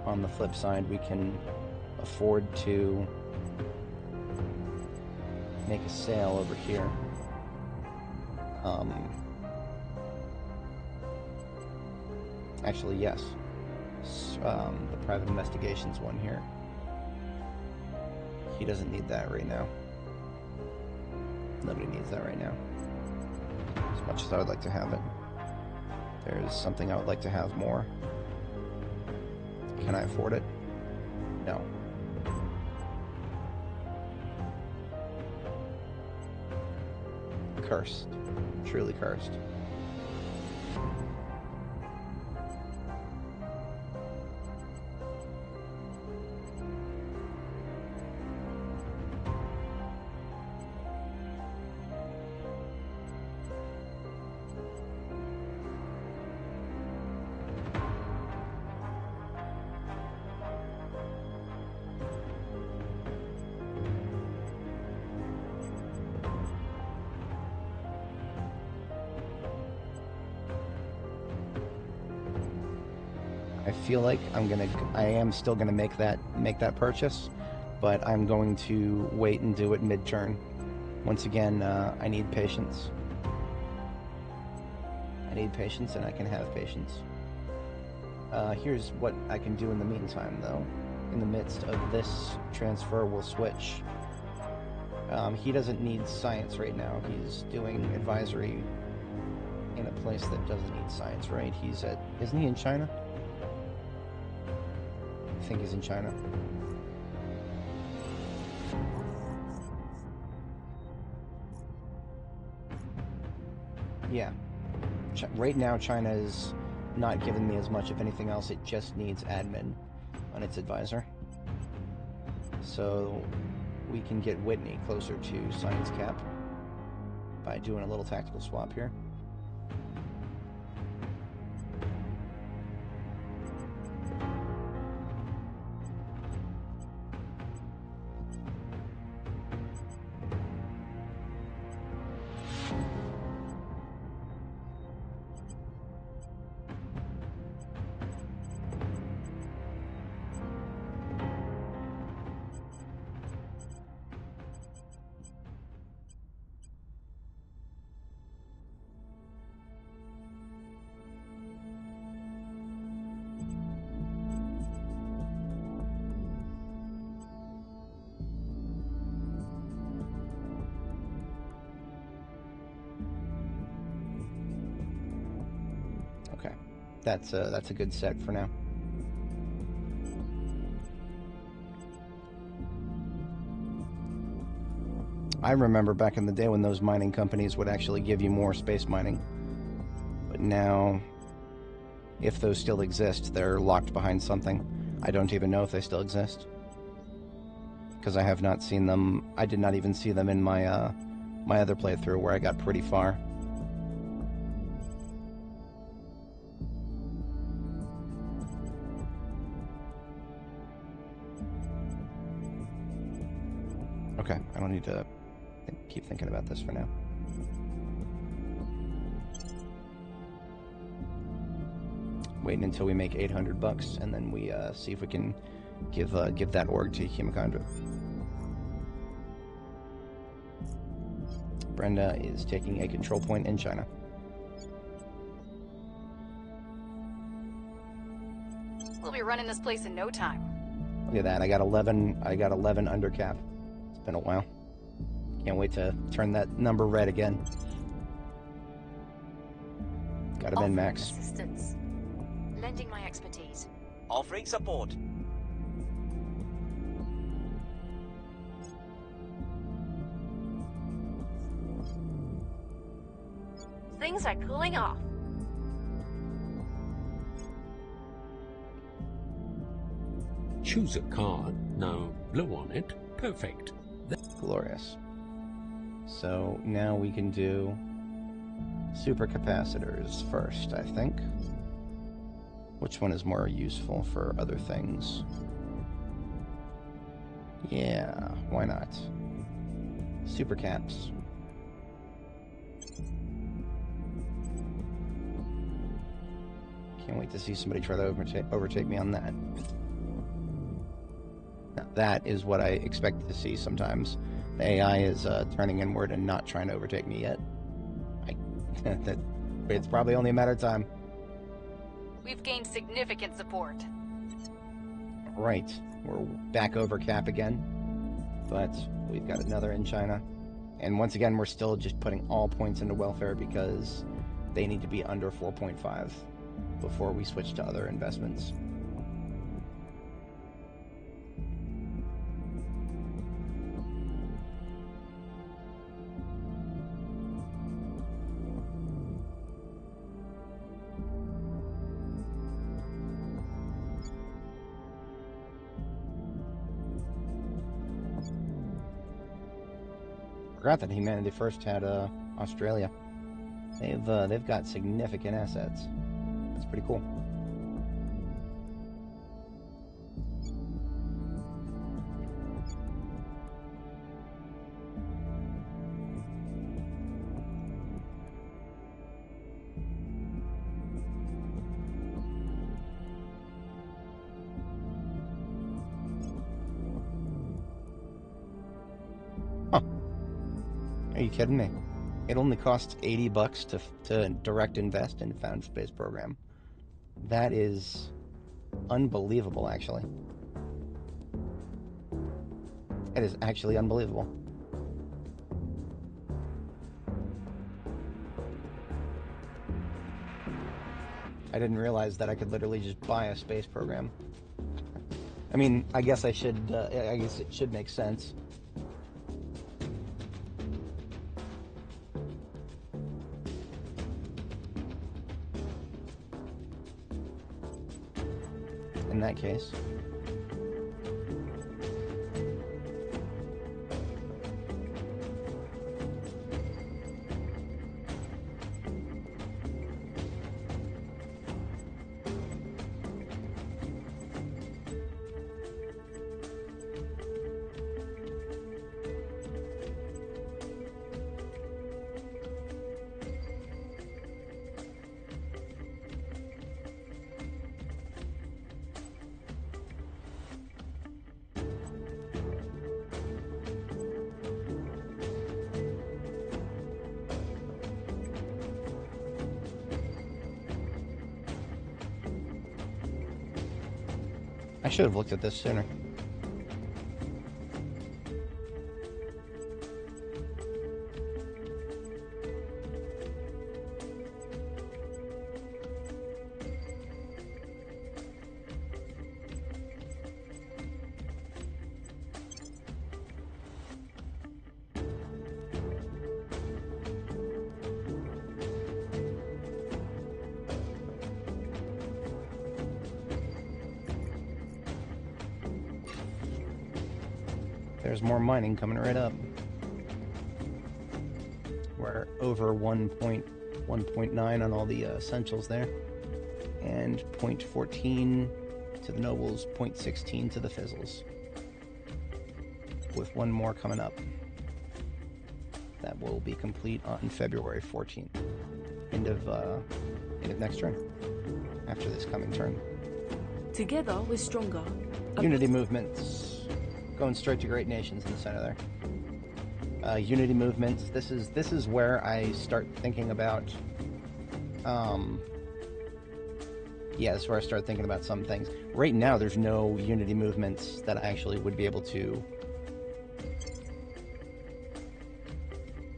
On the flip side, we can afford to make a sale over here. Actually, yes. The private investigations one here. He doesn't need that right now. Nobody needs that right now. As much as I would like to have it. There's something I would like to have more. Can I afford it? No. Cursed. Truly cursed. I feel like I am still gonna make that purchase, but I'm going to wait and do it mid-turn. Once again, I need patience. I need patience, and I can have patience. Here's what I can do in the meantime, though. In the midst of this transfer, we'll switch. He doesn't need science right now. He's doing advisory in a place that doesn't need science, right? Isn't he in China? I think he's in China. Yeah. Right now, China is not giving me as much of anything else. It just needs admin on its advisor. So we can get Whitney closer to science cap by doing a little tactical swap here. Okay, that's a good set for now. I remember back in the day when those mining companies would actually give you more space mining. But now, if those still exist, they're locked behind something. I don't even know if they still exist. Because I have not seen them. I did not even see them in my my other playthrough where I got pretty far. Okay, I don't need to keep thinking about this for now. Waiting until we make 800 bucks, and then we see if we can give that org to Hemicondra. Brenda is taking a control point in China. We'll be running this place in no time. Look at that. I got 11 under cap. It's been a while. Can't wait to turn that number red again. Got him in max. Assistance. Lending my expertise. Offering support. Things are cooling off. Choose a card. Now blow on it. Perfect. Glorious. So now we can do supercapacitors first, I think. Which one is more useful for other things? Yeah, why not? Supercaps. Can't wait to see somebody try to overtake me on that. Now, that is what I expected to see sometimes. The AI is turning inward and not trying to overtake me yet. It's probably only a matter of time. We've gained significant support. Right. We're back over cap again. But we've got another in China. And once again, we're still just putting all points into welfare because they need to be under 4.5 before we switch to other investments. Forgot that Humanity First had Australia. They've got significant assets. That's pretty cool. Are you kidding me? It only costs $80 to direct invest in Found Space Program. That is unbelievable, actually. It is actually unbelievable. I didn't realize that I could literally just buy a space program. I mean, I guess I should. I guess it should make sense. In that case. I should have looked at this sooner. There's more mining coming right up. We're over 1.9 on all the essentials there. And 0.14 to the nobles, 0.16 to the fizzles. With one more coming up. That will be complete on February 14th. End of next turn. After this coming turn. Together, we're stronger. Unity movements. Going straight to Great Nations in the center there. Unity movements. This is where I start thinking about yeah, that's where I started thinking about some things. Right now, there's no Unity movements that I actually would be able to,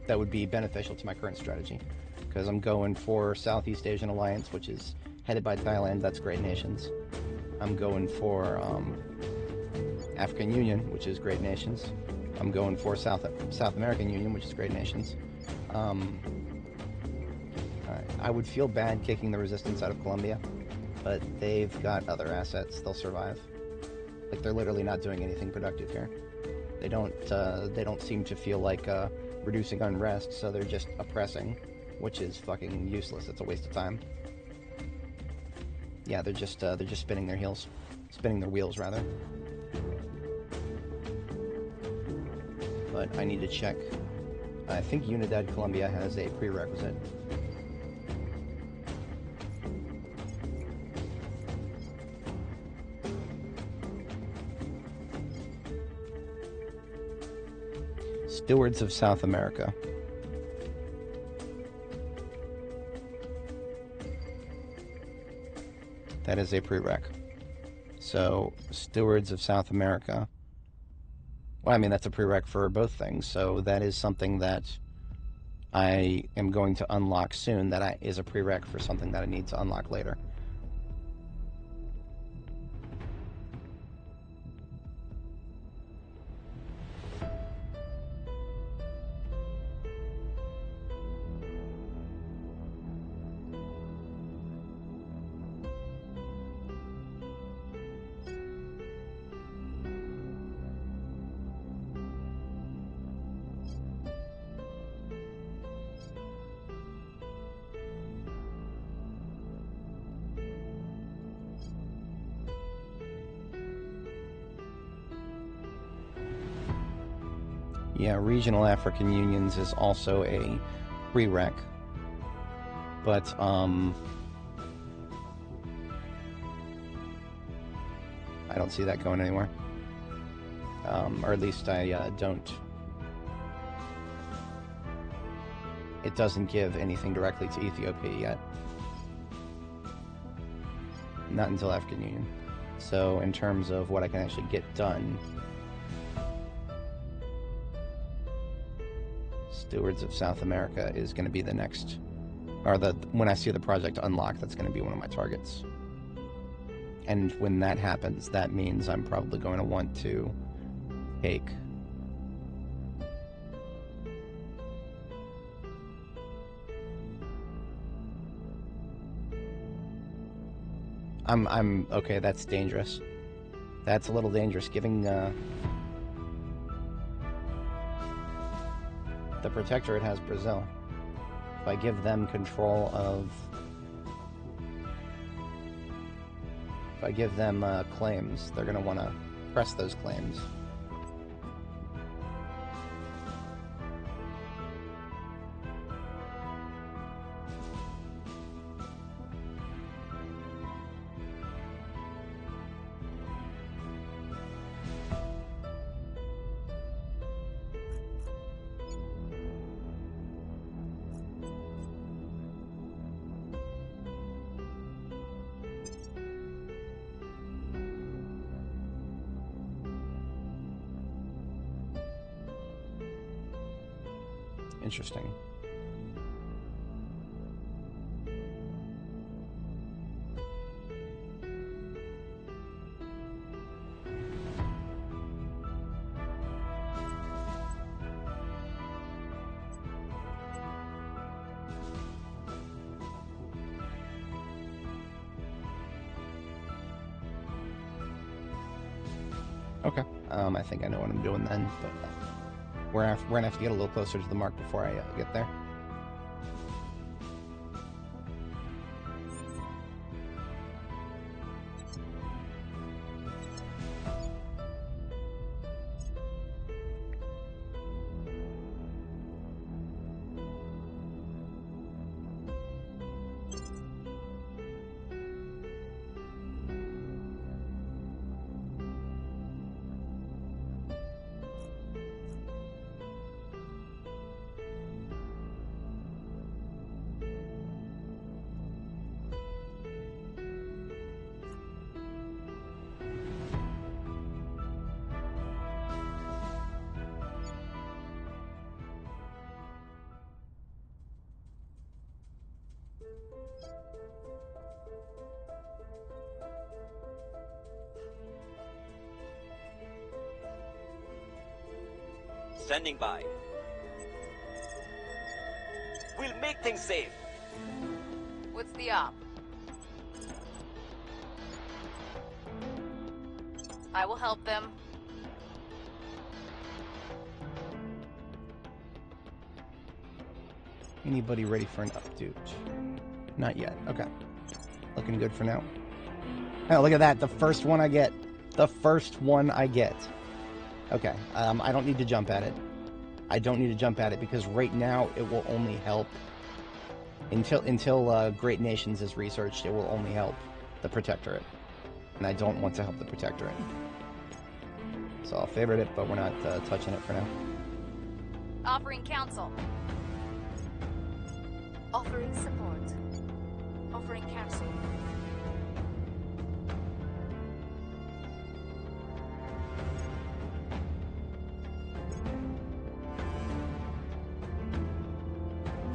that would be beneficial to my current strategy. Because I'm going for Southeast Asian Alliance, which is headed by Thailand. That's great nations. I'm going for African Union, which is great nations. I'm going for South American Union, which is great nations. I would feel bad kicking the resistance out of Colombia, but they've got other assets. They'll survive. Like, they're literally not doing anything productive here. They don't seem to feel like reducing unrest, so they're just oppressing, which is fucking useless. It's a waste of time. Yeah, they're just spinning their wheels rather. But I need to check. I think Unidad Colombia has a prerequisite. Stewards of South America. That is a prereq. So, Stewards of South America. Well, I mean, that's a prereq for both things, so that is something that I am going to unlock soon, that is a prereq for something that I need to unlock later. Yeah, regional African unions is also a prereq, but I don't see that going anywhere, or at least I don't. It doesn't give anything directly to Ethiopia yet, not until African Union. So in terms of what I can actually get done, Stewards of South America is going to be the next, or when I see the project unlock, that's going to be one of my targets. And when that happens, that means I'm probably going to want to take I'm okay, that's dangerous. That's a little dangerous, giving the Protectorate has Brazil. If I give them control of... If I give them claims, they're going to want to press those claims. Interesting. Okay. I think I know what I'm doing then, but we're gonna have to get a little closer to the mark before I get there. Standing by. We'll make things safe. What's the op? I will help them. Anybody ready for an update? Not yet. Okay. Looking good for now. Oh, look at that. The first one I get. The first one I get. Okay. I don't need to jump at it. I don't need to jump at it because right now it will only help until Great Nations is researched. It will only help the Protectorate, and I don't want to help the Protectorate. So I'll favorite it, but we're not touching it for now. Offering counsel. Offering support. Offering counsel.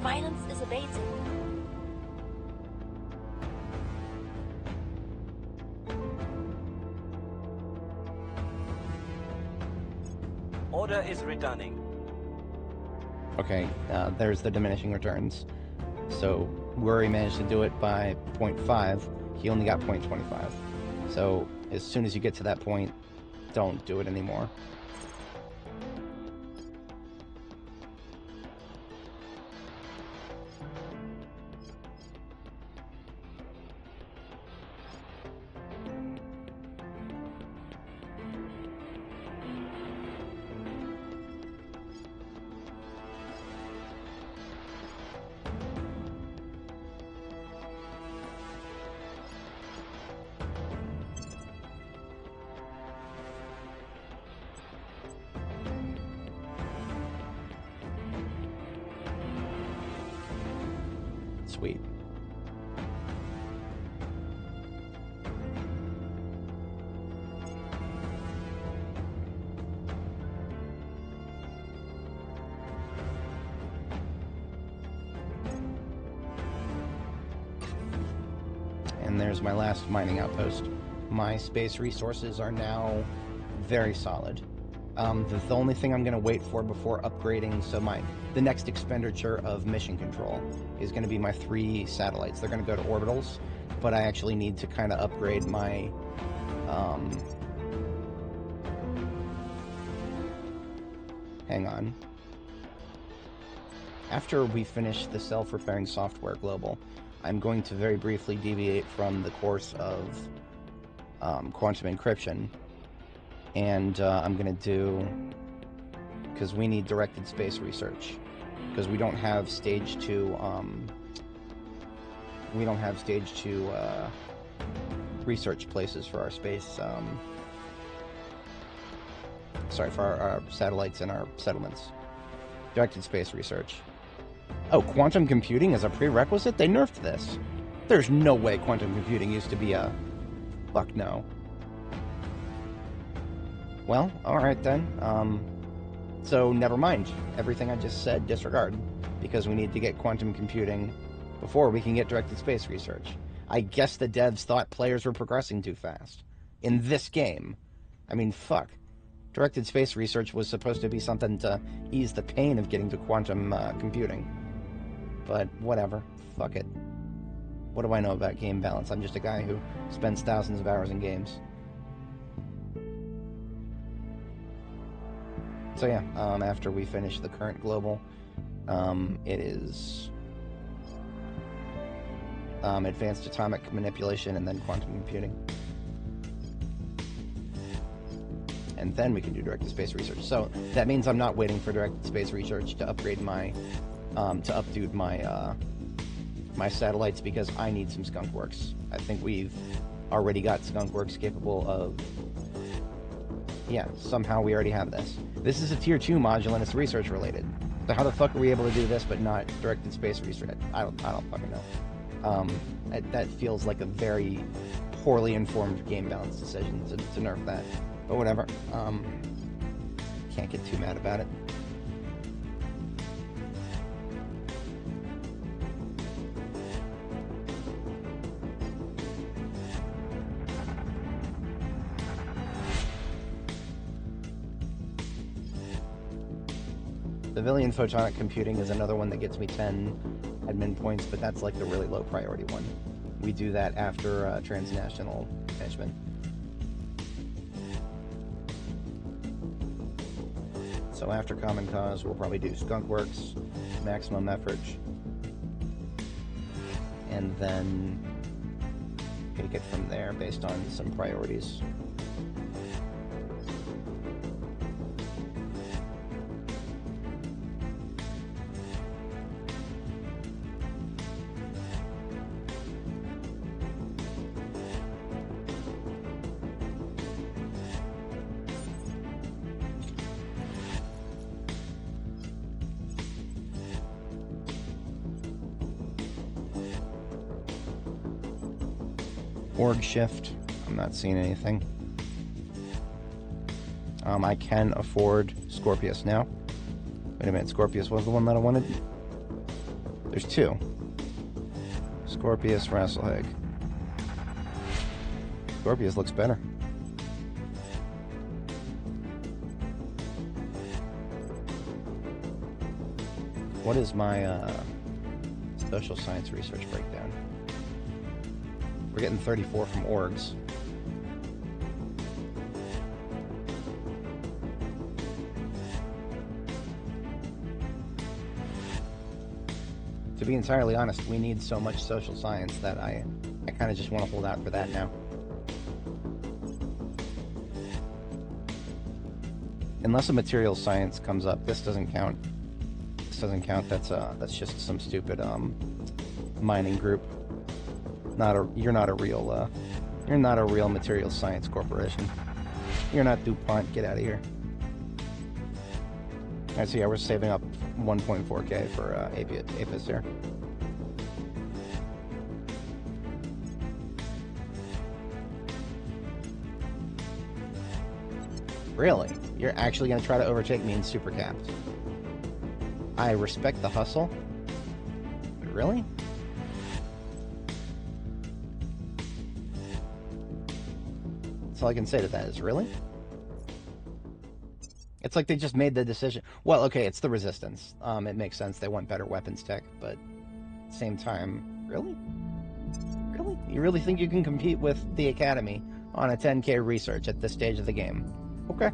Violence is abating. Order is returning. Okay, there's the diminishing returns. So Worry managed to do it by 0.5. He only got 0.25. So as soon as you get to that point, don't do it anymore. Sweet. And there's my last mining outpost. My space resources are now very solid. The only thing I'm going to wait for before upgrading, so the next expenditure of mission control is going to be my 3 satellites. They're going to go to orbitals, but I actually need to kind of upgrade my hang on. After we finish the self-repairing software global, I'm going to very briefly deviate from the course of quantum encryption, and I'm going to do, because we need directed space research, because we don't have stage 2 research places for our space for our satellites and our settlements. Directed space research. Oh, quantum computing is a prerequisite? They nerfed this. There's no way quantum computing used to be a... Fuck no. Well, alright then. So never mind. Everything I just said, disregard. Because we need to get quantum computing before we can get directed space research. I guess the devs thought players were progressing too fast. In this game. I mean, fuck. Directed space research was supposed to be something to ease the pain of getting to quantum computing. But whatever. Fuck it. What do I know about game balance? I'm just a guy who spends thousands of hours in games. So yeah, after we finish the current global, it is advanced atomic manipulation and then quantum computing. And then we can do directed space research. So that means I'm not waiting for directed space research to upgrade my, to updo my, my satellites, because I need some skunk works. I think we've already got skunk works capable of, yeah, somehow we already have this. This is a tier 2 module and it's research related. So how the fuck are we able to do this but not directed space research? I don't fucking know. That feels like a very poorly informed game balance decision to nerf that. But whatever. Can't get too mad about it. Civilian photonic computing is another one that gets me 10 admin points, but that's like the really low priority one. We do that after transnational management. So after Common Cause, we'll probably do Skunk Works, Maximum Effort, and then take it from there based on some priorities. Org shift, I'm not seeing anything. I can afford Scorpius now. Wait a minute, Scorpius was the one that I wanted? There's two. Scorpius, Rasselhag. Scorpius looks better. What is my social science research breakdown? We're getting 34 from orgs. To be entirely honest, we need so much social science that I kind of just want to hold out for that now. Unless a materials science comes up, this doesn't count. This doesn't count. That's just some stupid mining group. You're not a real materials science corporation. You're not DuPont. Get out of here. Alright, so yeah, we're saving up 1.4k for APIS here. Really? You're actually going to try to overtake me in super capped? I respect the hustle. But really? That's all I can say to that is, really? It's like they just made the decision. Well, okay, it's the resistance. It makes sense. They want better weapons tech, but at the same time, really? Really? You really think you can compete with the Academy on a 10k research at this stage of the game? Okay.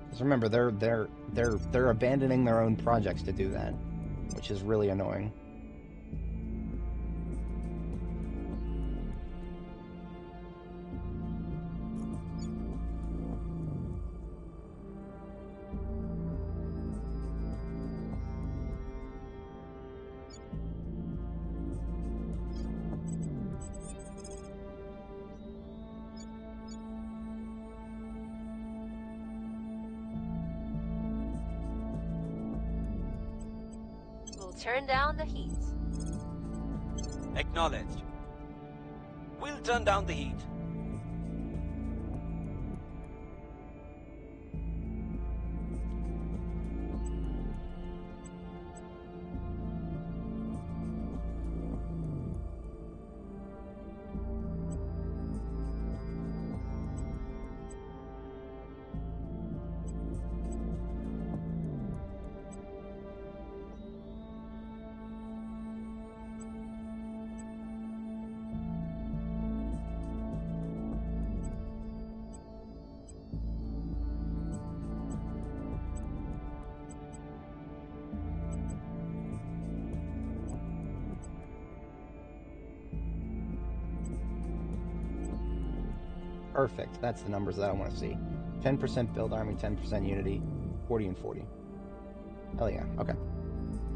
Because remember, they're abandoning their own projects to do that, which is really annoying. Turn down the heat. Acknowledged. We'll turn down the heat. Perfect. That's the numbers that I want to see. 10% build army, 10% unity, 40 and 40. Hell yeah. Okay.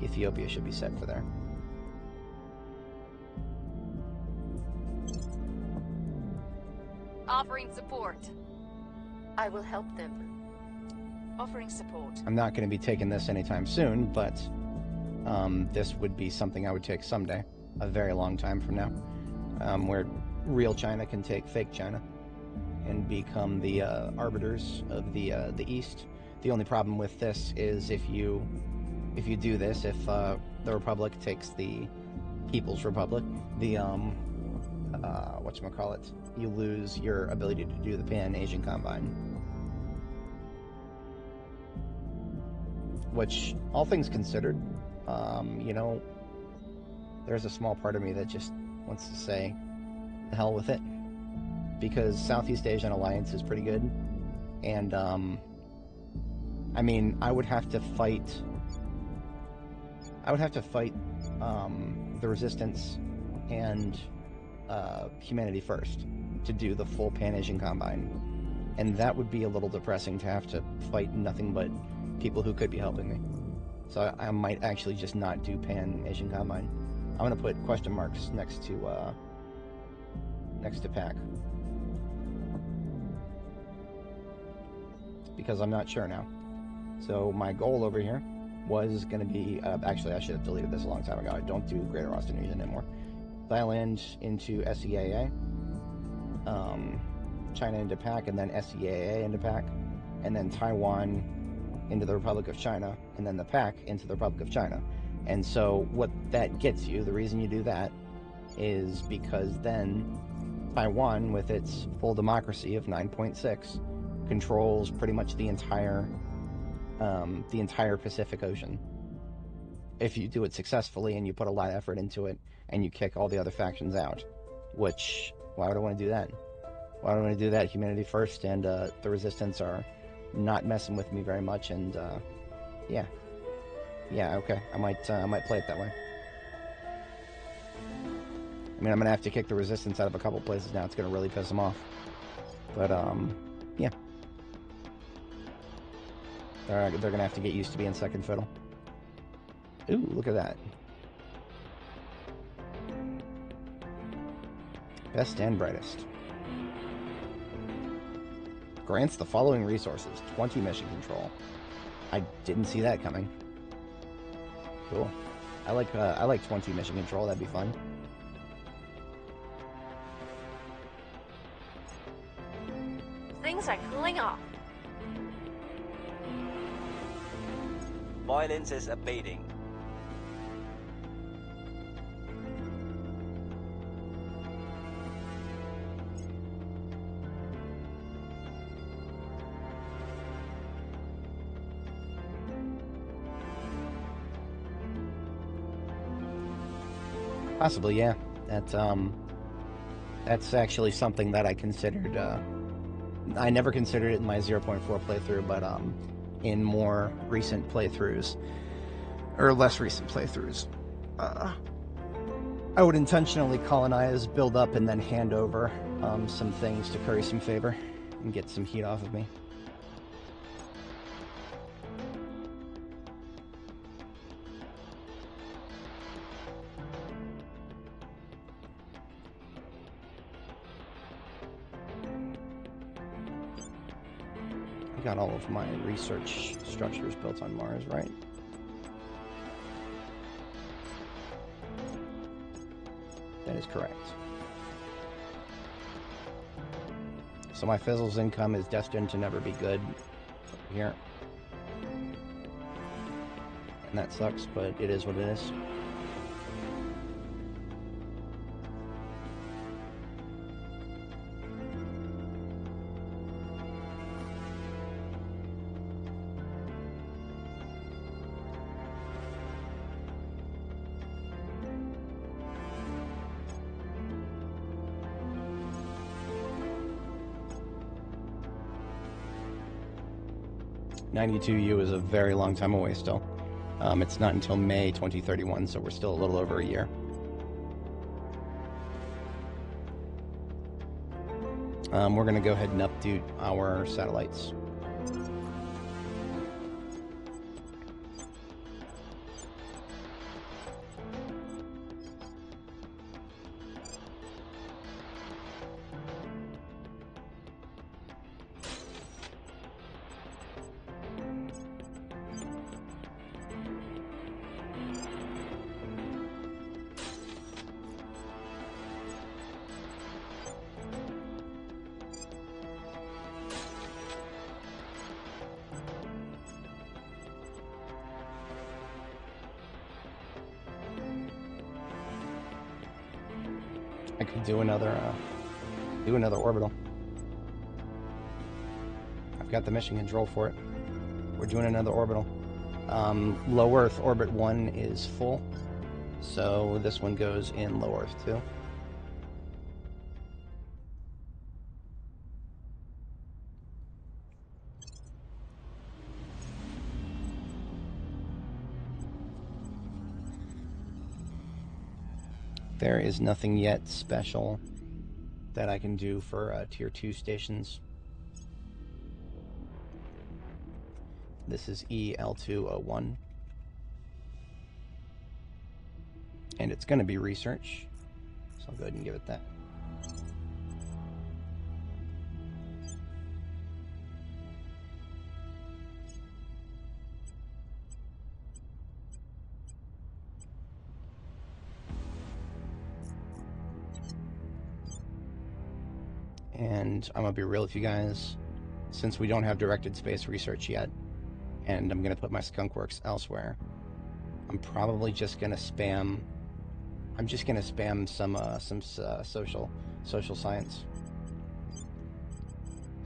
Ethiopia should be set for there. Offering support. I will help them. Offering support. I'm not going to be taking this anytime soon, but this would be something I would take someday, a very long time from now, where real China can take fake China and become the arbiters of the East. The only problem with this is if you do this, if the Republic takes the People's Republic, the whatchamacallit, you lose your ability to do the Pan-Asian Combine. which, all things considered, you know, there's a small part of me that just wants to say, the hell with it, because Southeast Asian Alliance is pretty good, and, I mean, I would have to fight the Resistance and Humanity first to do the full Pan-Asian Combine, and that would be a little depressing to have to fight nothing but people who could be helping me. So I might actually just not do Pan-Asian Combine. I'm gonna put question marks next to PAC, because I'm not sure now. So my goal over here was going to be, actually I should have deleted this a long time ago. I don't do Greater Australasia anymore. Thailand into SEAA, China into PAC, and then SEAA into PAC, and then Taiwan into the Republic of China, and then the PAC into the Republic of China. And so what that gets you, the reason you do that, is because then Taiwan, with its full democracy of 9.6, controls pretty much the entire Pacific Ocean. If you do it successfully and you put a lot of effort into it and you kick all the other factions out, which, why would I want to do that? Why would I want to do that? Humanity first, and the Resistance are not messing with me very much, and yeah, okay, I might play it that way. I mean, I'm gonna have to kick the Resistance out of a couple places now. It's gonna really piss them off, but yeah. They're gonna have to get used to being second fiddle. Ooh, look at that. Best and brightest. Grants the following resources: 20 mission control. I didn't see that coming. Cool. I like 20 mission control. That'd be fun. Things are cooling off. Violence is abating. Possibly, yeah. That's actually something that I considered. I never considered it in my 0.4 playthrough, but in more recent playthroughs, or less recent playthroughs, I would intentionally colonize, build up, and then hand over some things to curry some favor and get some heat off of me. I got all of my research structures built on Mars, right? That is correct. So my Fizzle's income is destined to never be good over here. And that sucks, but it is what it is. (92U) is a very long time away still. It's not until May 2031, so we're still a little over a year. We're going to go ahead and update our satellites. I could do another orbital. I've got the mission control for it. We're doing another orbital. Low Earth Orbit 1 is full, so this one goes in Low Earth 2. There is nothing yet special that I can do for Tier 2 stations. This is EL201. And it's going to be research, so I'll go ahead and give it that. And I'm going to be real with you guys, since we don't have directed space research yet, and I'm going to put my skunkworks elsewhere, I'm probably just going to spam, some social science.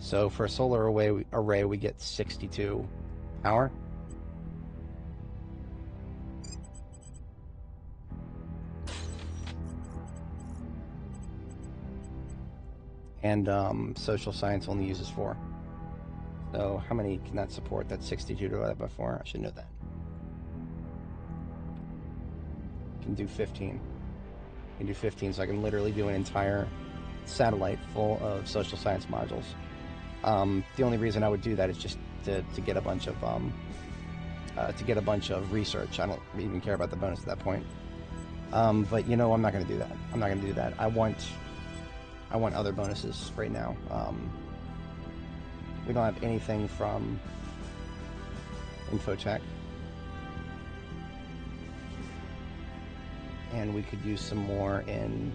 So for a solar array we get 62 power. And social science only uses 4. So how many can that support? That's 62 divided by 4. I should know that. Can do 15. Can do 15, so I can literally do an entire satellite full of social science modules. The only reason I would do that is just to get a bunch of research. I don't even care about the bonus at that point. But you know, I'm not going to do that. I'm not going to do that. I want other bonuses right now. We don't have anything from Infotech. And we could use some more in...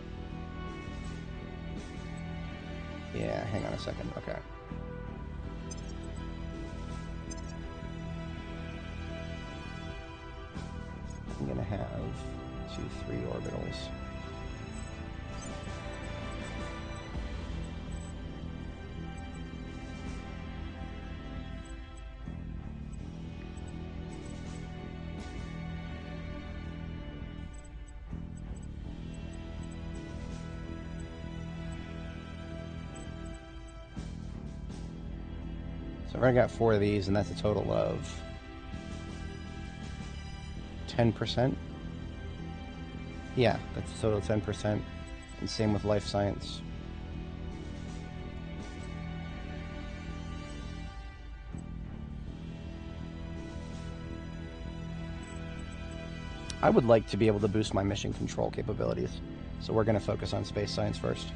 Yeah, hang on a second. Okay. I'm going to have 2, 3 orbitals. So I got 4 of these, and that's a total of 10%. Yeah, that's a total of 10%. And same with life science. I would like to be able to boost my mission control capabilities. So we're going to focus on space science first.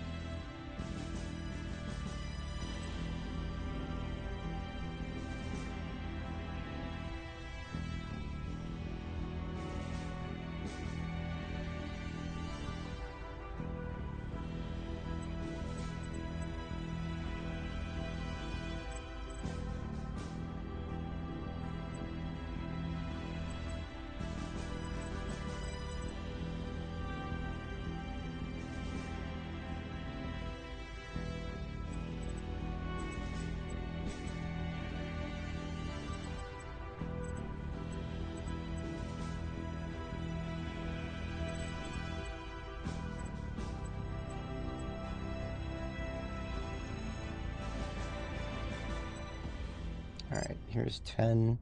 Alright, here's 10.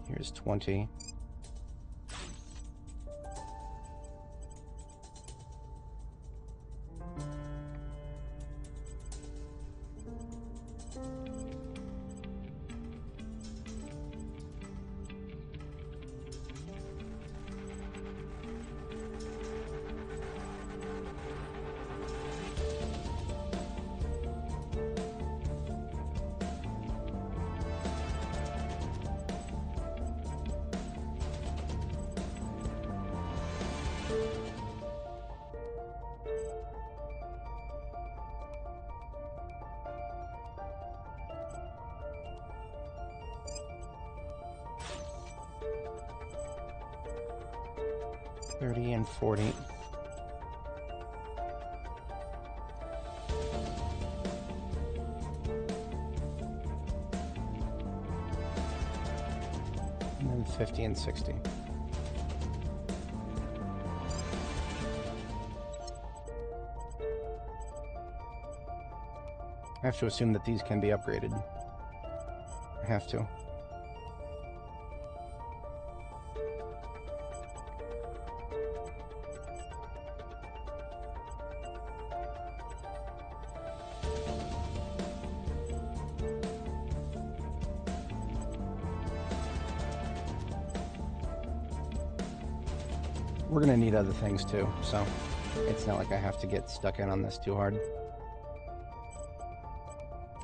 Here's 20. And 40. 50 and 60. I have to assume that these can be upgraded. I have to. We're gonna need other things too, so it's not like I have to get stuck in on this too hard.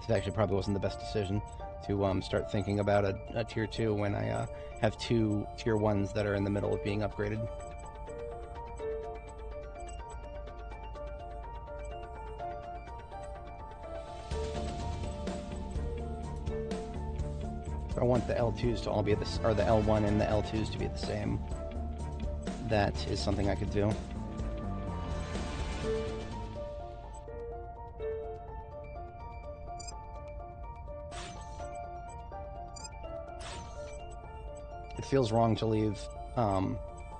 This actually probably wasn't the best decision to start thinking about a tier 2 when I have 2 tier 1s that are in the middle of being upgraded. I want the L2s to all be this, or the L1 and the L2s to be the same. That is something I could do. It feels wrong to leave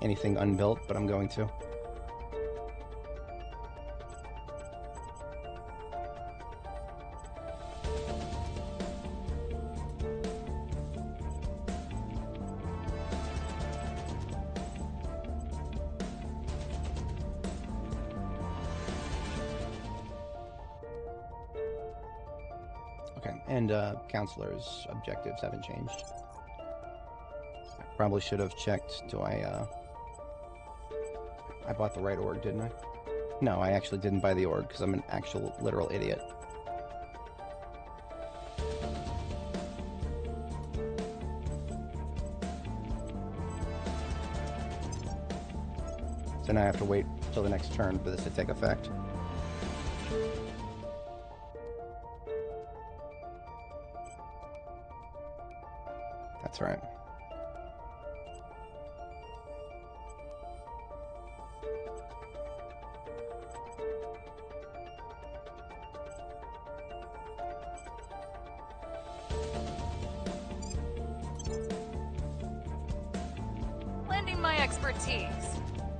anything unbuilt, but I'm going to. Okay, and counselors' objectives haven't changed. Probably should have checked. I bought the right org, didn't I? No, I actually didn't buy the org because I'm an actual literal idiot. So now I have to wait till the next turn for this to take effect. That's right. Lending my expertise.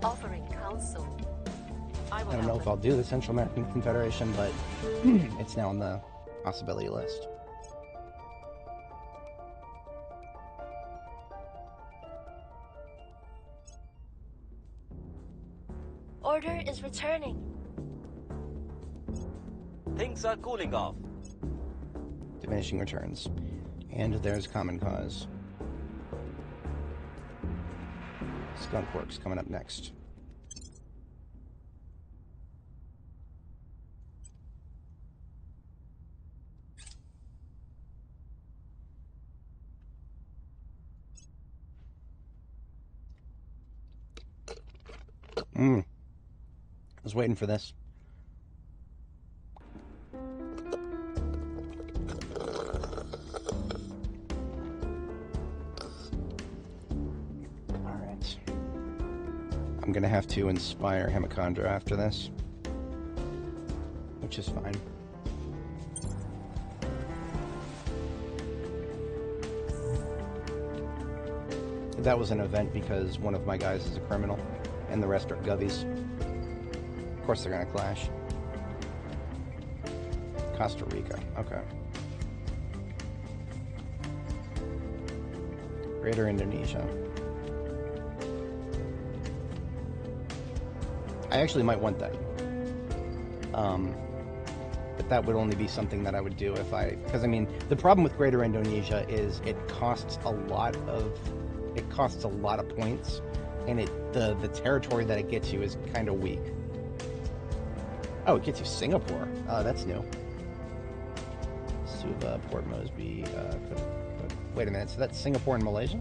Offering counsel. I don't know if I'll do the Central American Confederation, but it's now on the possibility list. Order is returning. Things are cooling off. Diminishing returns. And there's Common Cause. Skunk Works coming up next. I was waiting for this. Alright. I'm gonna have to inspire Hemicondra after this, which is fine. That was an event because one of my guys is a criminal and the rest are gubbies. Of course they're gonna clash. Costa Rica, okay. Greater Indonesia. I actually might want that. But that would only be something that I would do if because I mean, the problem with Greater Indonesia is it costs a lot of points, and the territory that it gets you is kind of weak. Oh, it gets you Singapore. That's new. Suva, Port Moresby. Wait a minute. So that's Singapore and Malaysia?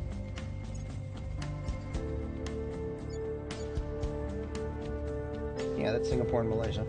Yeah, that's Singapore and Malaysia.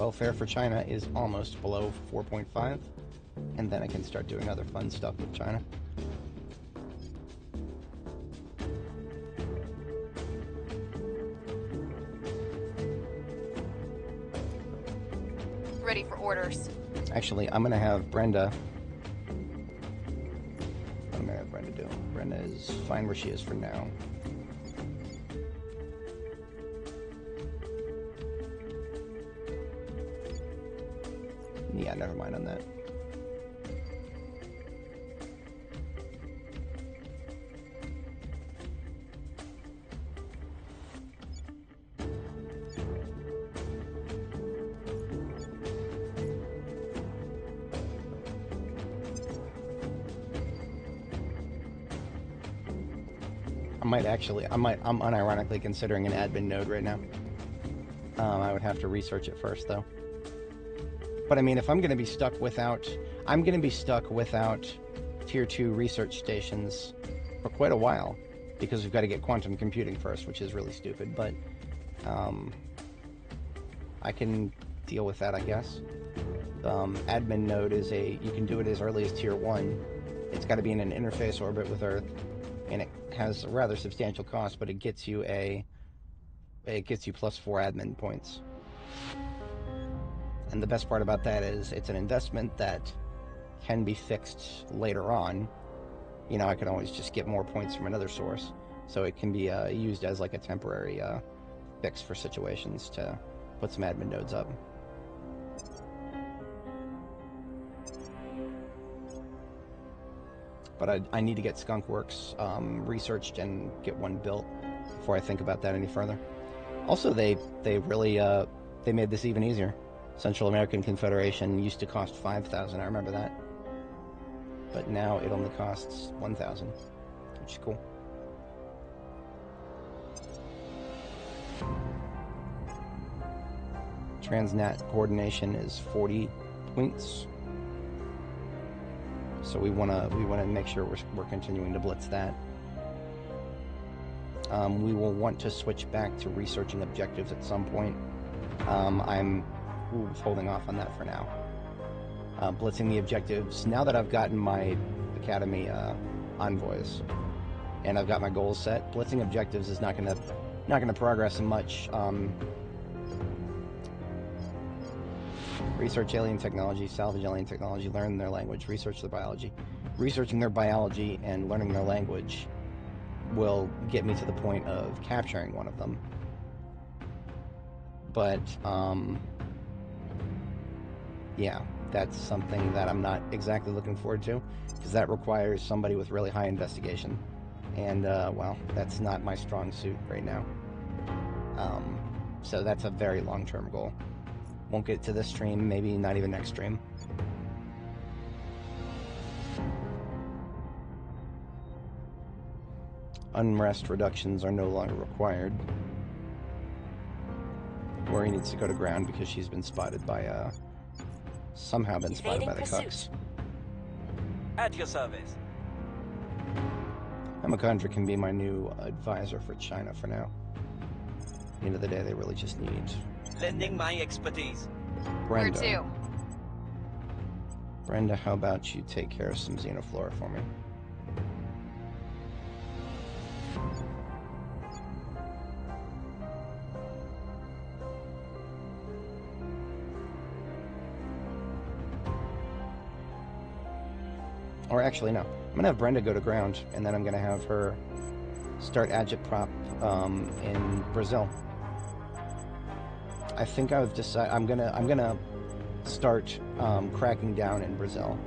welfare for China is almost below 4.5, and then I can start doing other fun stuff with China. Ready for orders. Actually, I'm gonna have Brenda. What am I gonna have Brenda do? Brenda is fine where she is for now. Yeah, never mind on that. I'm unironically considering an admin node right now. I would have to research it first, though. But I mean, if I'm going to be stuck without, I'm going to be stuck without tier 2 research stations for quite a while, because we've got to get quantum computing first, which is really stupid, but I can deal with that, I guess. Admin node is you can do it as early as tier 1. It's got to be in an interface orbit with Earth, and it has a rather substantial cost, but it gets you plus 4 admin points. And the best part about that is it's an investment that can be fixed later on. You know, I can always just get more points from another source, so it can be used as like a temporary fix for situations to put some admin nodes up. But I need to get Skunkworks researched and get one built before I think about that any further. Also, they really they made this even easier. Central American Confederation used to cost 5,000. I remember that, but now it only costs 1,000, which is cool. Transnat coordination is 40 points. So we want to make sure we're continuing to blitz that. We will want to switch back to researching objectives at some point. I'm holding off on that for now. Blitzing the objectives, now that I've gotten my Academy envoys and I've got my goals set, blitzing objectives is not gonna progress much. Research alien technology, salvage alien technology, learn their language, research their biology. Researching their biology and learning their language will get me to the point of capturing one of them. But, yeah, that's something that I'm not exactly looking forward to, because that requires somebody with really high investigation. And, well, that's not my strong suit right now. So that's a very long-term goal. Won't get to this stream, maybe not even next stream. Unrest reductions are no longer required. Rory needs to go to ground because she's been spotted by, somehow been spotted by the Cucks. At your service. Hemicondra can be my new advisor for China for now. At the end of the day, they really just need... Lending my expertise. Brenda. Where to? Brenda, how about you take care of some xenoflora for me? Or actually, no. I'm gonna have Brenda go to ground, and then I'm gonna have her start agitprop in Brazil. I think I've decided I'm gonna start cracking down in Brazil,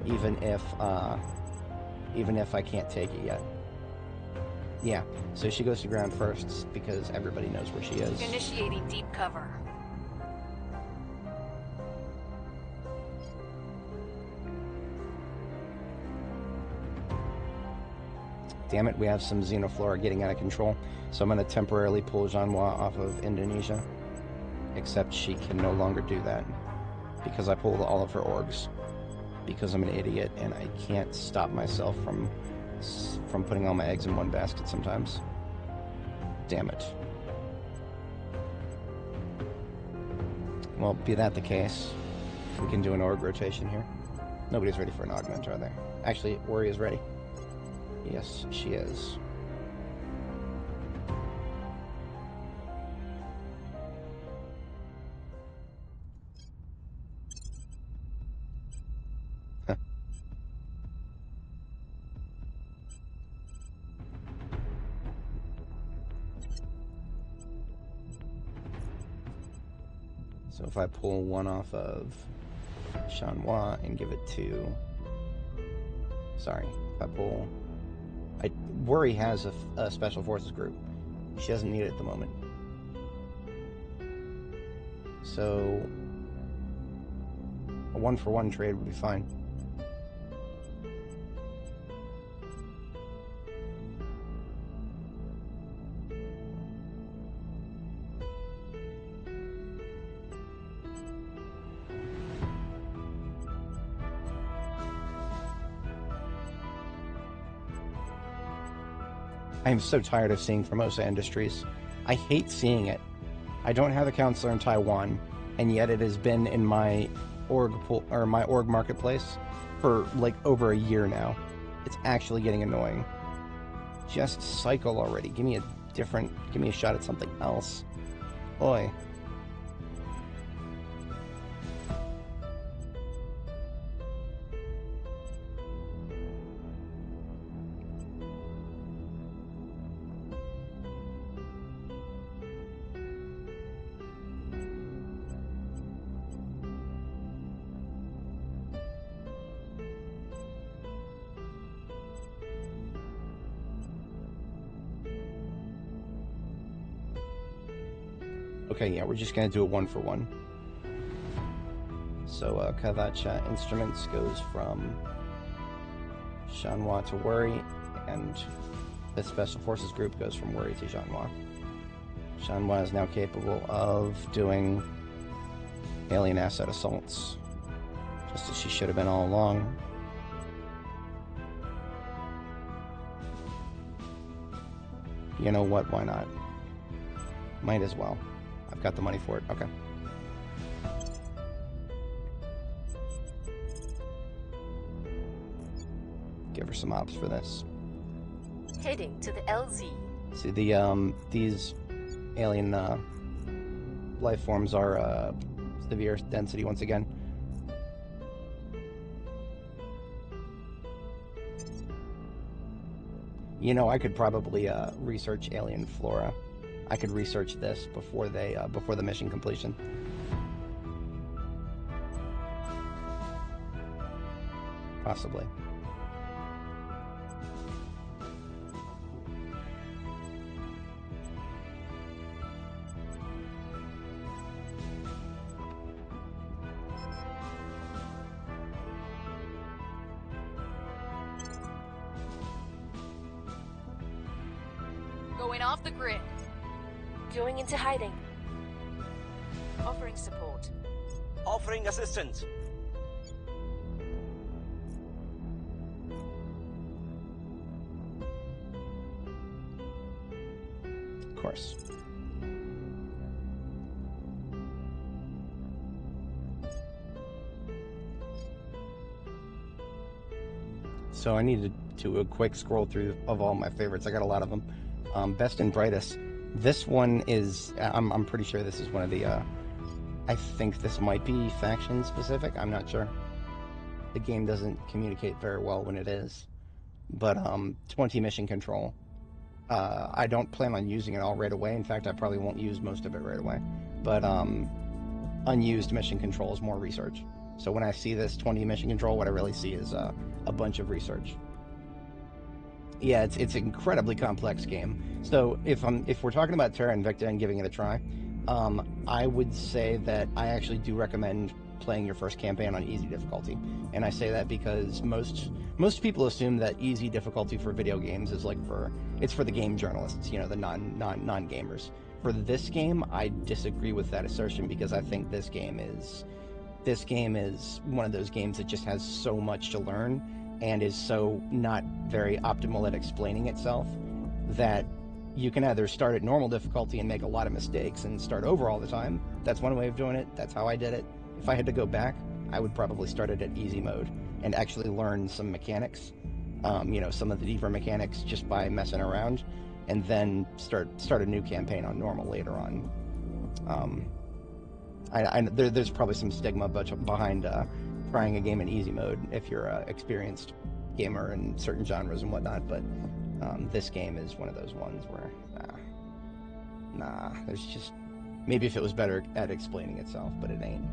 even if I can't take it yet. Yeah, so she goes to ground first because everybody knows where she is. Initiating deep cover. Damn it, we have some xenoflora getting out of control, so I'm going to temporarily pull Janwa off of Indonesia. Except she can no longer do that because I pulled all of her orgs because I'm an idiot and I can't stop myself from putting all my eggs in one basket sometimes. Damn it. Well, be that the case, we can do an org rotation here. Nobody's ready for an augment, are they? Actually, Ori is ready. Yes, she is. So if I pull one off of Shanhua and give it to... Sorry, if I pull... Worry has a Special Forces group. She doesn't need it at the moment. So... a 1-for-1 trade would be fine. I'm so tired of seeing Formosa Industries. I hate seeing it. I don't have a counselor in Taiwan, and yet it has been in my org marketplace for like over a year now. It's actually getting annoying. Just cycle already. Give me a shot at something else. Oi. Okay, yeah, we're just gonna do a 1-for-1. So, Kavacha Instruments goes from Shanhua to Worry, and the Special Forces group goes from Worry to Shanhua. Shanhua is now capable of doing alien asset assaults, just as she should have been all along. You know what, why not? Might as well. I've got the money for it. Okay. Give her some ops for this. Heading to the LZ. See, these alien life forms are severe density once again. You know, I could probably research alien flora. I could research this before the mission completion. Possibly. Going off the grid. Going into hiding. Offering support. Offering assistance. Of course. So I need to do a quick scroll through of all my favorites. I got a lot of them. Best and brightest. This one is, I'm pretty sure this is one of the, I think this might be faction specific. I'm not sure. The game doesn't communicate very well when it is. But 20 mission control. I don't plan on using it all right away. In fact, I probably won't use most of it right away. But unused mission control is more research. So when I see this 20 mission control, what I really see is a bunch of research. Yeah, it's an incredibly complex game. So if we're talking about Terra Invicta and giving it a try, I would say that I actually do recommend playing your first campaign on easy difficulty. And I say that because most people assume that easy difficulty for video games is like it's for the game journalists, you know, the non-gamers. For this game, I disagree with that assertion because I think this game is one of those games that just has so much to learn and is so not very optimal at explaining itself that you can either start at normal difficulty and make a lot of mistakes and start over all the time. That's one way of doing it. That's how I did it. If I had to go back, I would probably start it at easy mode and actually learn some mechanics, you know, some of the deeper mechanics just by messing around, and then start a new campaign on normal later on. There's probably some stigma behind trying a game in easy mode if you're an experienced gamer in certain genres and whatnot, but this game is one of those ones where, there's just, maybe if it was better at explaining itself, but it ain't.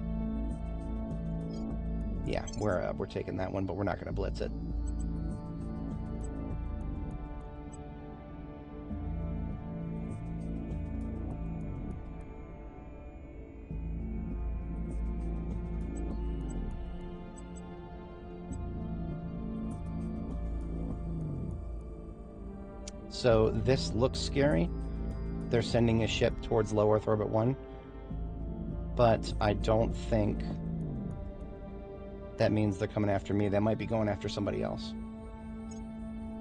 Yeah, we're taking that one, but we're not going to blitz it. So this looks scary. They're sending a ship towards low Earth orbit 1, but I don't think that means they're coming after me. They might be going after somebody else.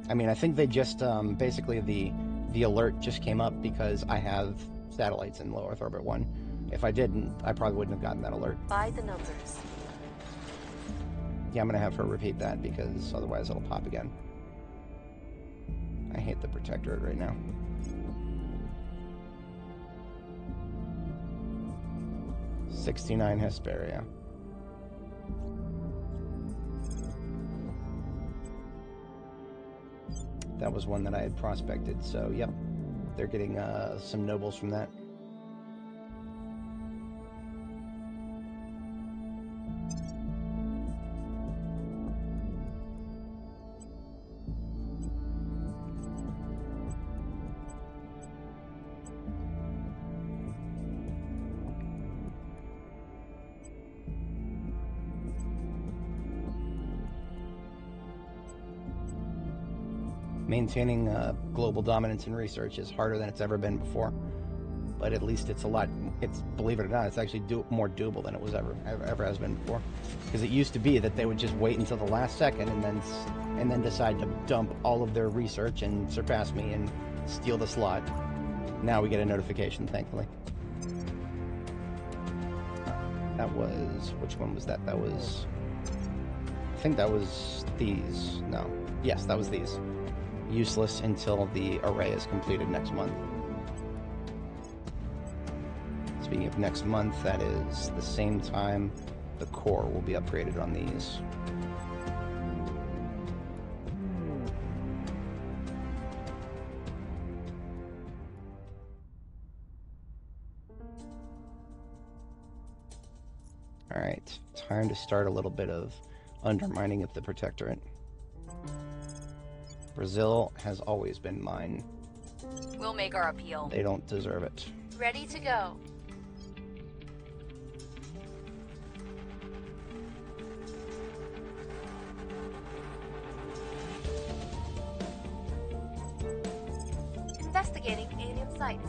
I mean, I think they just basically the alert just came up because I have satellites in low Earth orbit 1. If I didn't, I probably wouldn't have gotten that alert. By the numbers. Yeah, I'm gonna have her repeat that because otherwise it'll pop again. I hate the Protectorate right now. '69 Hesperia. That was one that I had prospected, so yep, they're getting some nobles from that. Maintaining global dominance in research is harder than it's ever been before, but at least it's believe it or not, it's actually more doable than it was ever has been before. Because it used to be that they would just wait until the last second and then decide to dump all of their research and surpass me and steal the slot. Now we get a notification, thankfully. That was, which one was that? That was, I think that was these. No, yes, that was these. Useless until the array is completed next month. Speaking of next month, that is the same time the core will be upgraded on these. Alright, time to start a little bit of undermining of the Protectorate. Brazil has always been mine. We'll make our appeal. They don't deserve it. Ready to go. Investigating alien sites.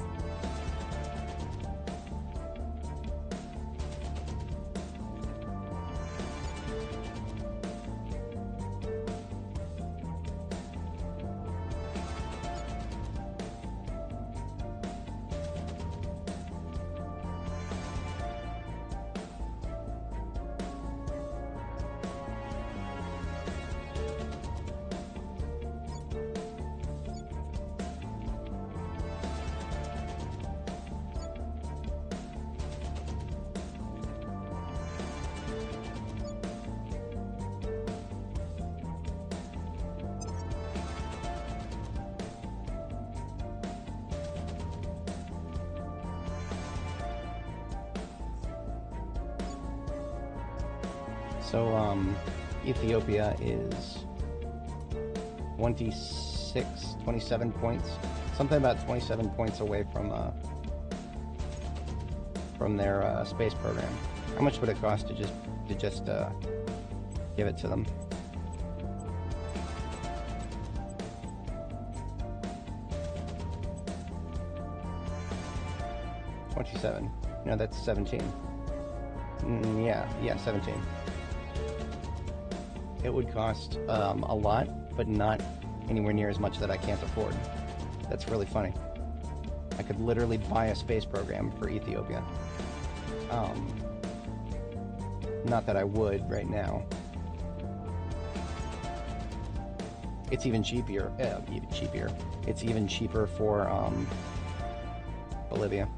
So, Ethiopia is 27 points, something about 27 points away from their space program. How much would it cost to just give it to them? $27. No, that's 17. Yeah, 17. It would cost a lot, but not anywhere near as much that I can't afford. That's really funny. I could literally buy a space program for Ethiopia. Not that I would right now. It's even cheaper. It's even cheaper for Bolivia.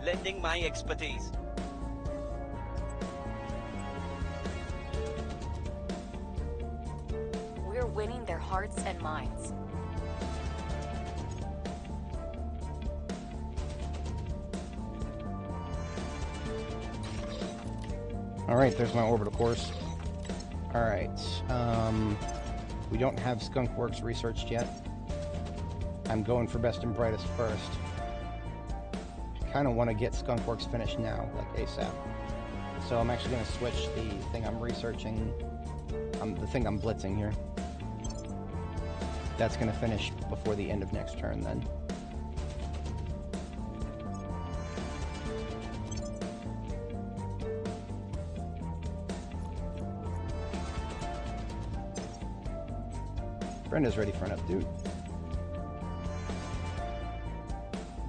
Lending my expertise. We're winning their hearts and minds. Alright, there's my orbital course. Alright, we don't have Skunkworks researched yet. I'm going for best and brightest first. Kind of want to get Skunkworks finished now, like ASAP. So I'm actually going to switch the thing I'm researching, the thing I'm blitzing here. That's going to finish before the end of next turn then. Brenda's ready for an updo.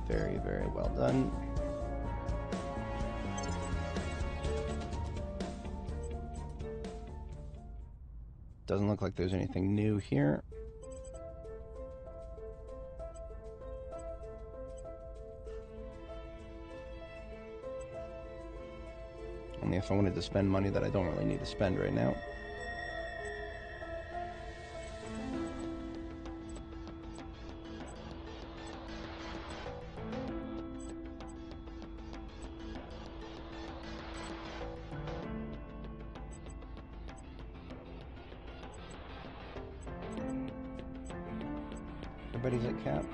Very, very well done. Doesn't look like there's anything new here. Only if I wanted to spend money that I don't really need to spend right now. Everybody's at cap.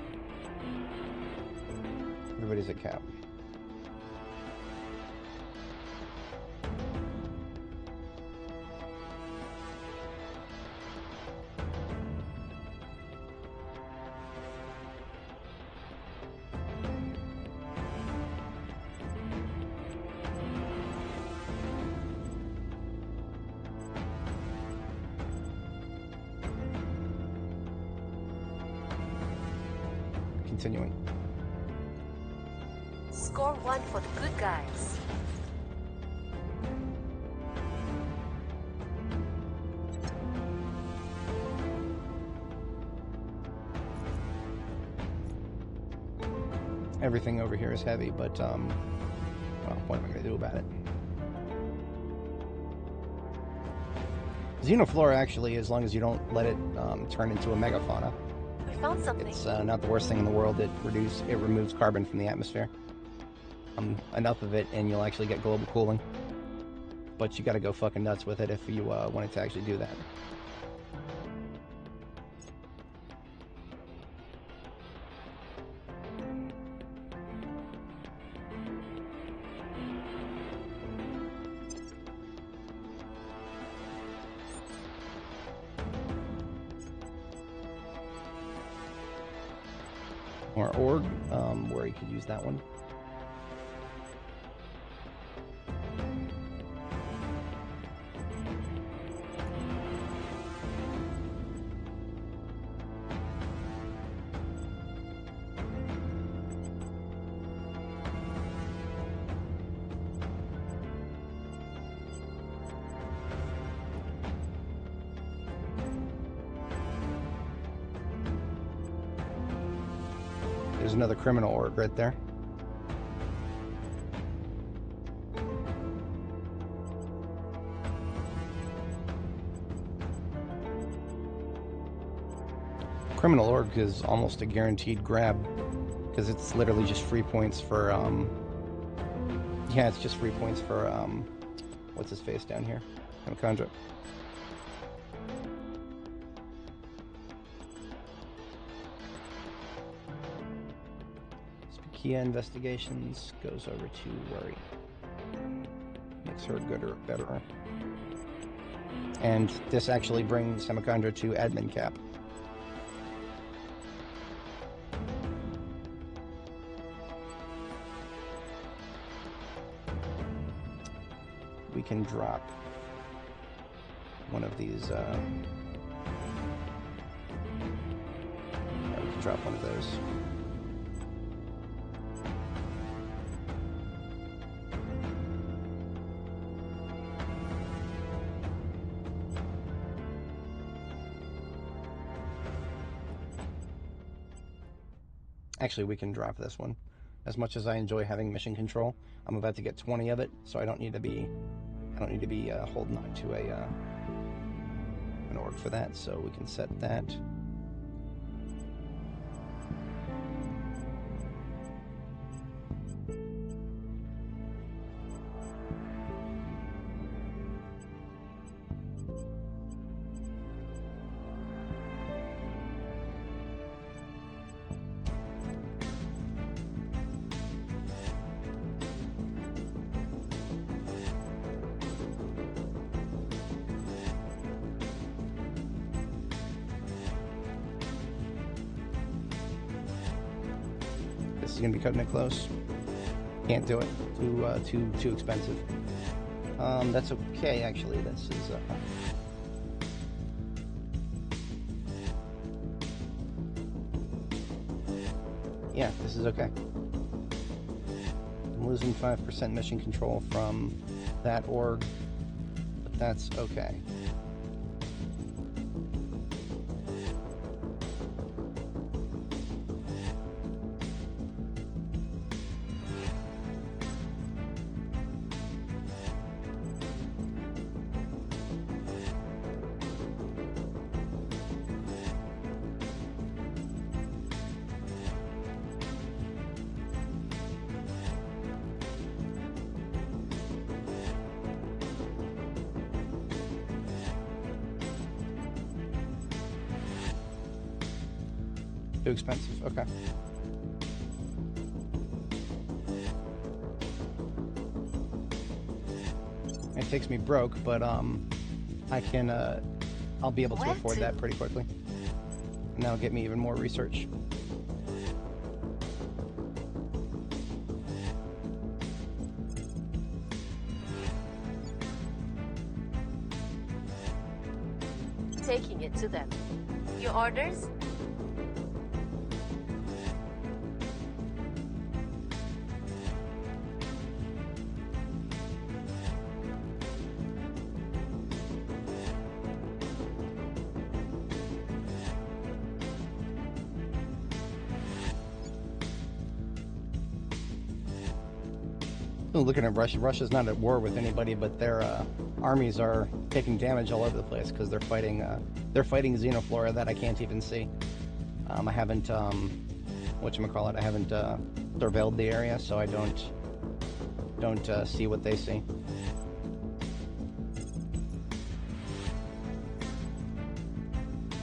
Everybody's at cap. Continuing. Score 1 for the good guys. Everything over here is heavy, but well, what am I going to do about it? Xenoflora actually, as long as you don't let it turn into a megafauna, We found something. it's not the worst thing in the world. It removes carbon from the atmosphere. Enough of it, and you'll actually get global cooling. But you got to go fucking nuts with it if you wanted to actually do that. Or org, where you could use that one. There's another criminal org right there. Criminal org is almost a guaranteed grab because it's literally just free points for yeah, it's just free points for what's his face down here? Kandra. Kia Investigations goes over to Worry. Makes her gooder, better. And this actually brings Semicondra to admin cap. We can drop one of these, we can drop one of those. Actually, we can drop this one. As much as I enjoy having mission control, I'm about to get 20 of it, so I don't need to be holding on to an org for that. So we can set that. This is gonna be cutting it close. Can't do it. Too expensive. That's okay actually. This is yeah, this is okay. I'm losing 5% mission control from that org, but that's okay. Too expensive, okay. It takes me broke, but I can I'll be able to afford that pretty quickly. And that'll get me even more research. Taking it to them. Your orders? Looking at Russia, Russia's not at war with anybody, but their armies are taking damage all over the place because they're fighting xenoflora that I can't even see. I haven't whatchamacallit, I haven't surveilled the area, so I don't see what they see.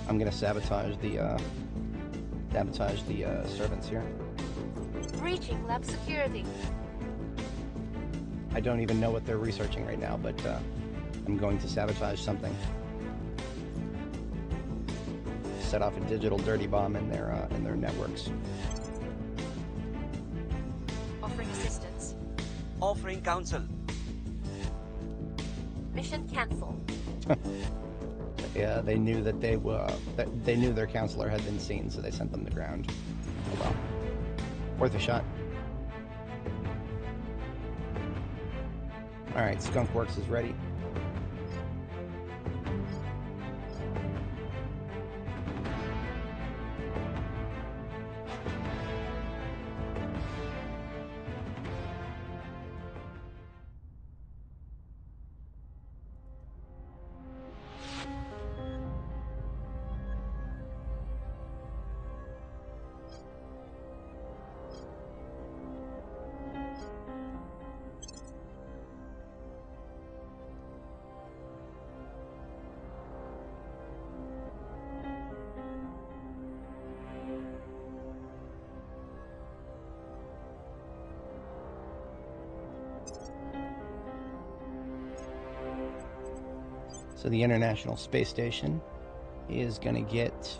I'm gonna sabotage the servants here. Breaching lab security. I don't even know what they're researching right now, but I'm going to sabotage something. Set off a digital dirty bomb in their networks. Offering assistance. Offering counsel. Mission cancel. Yeah, they knew that they knew their counselor had been seen, so they sent them to ground. Oh well. Worth a shot. Alright, Skunkworks is ready. So the International Space Station is going to get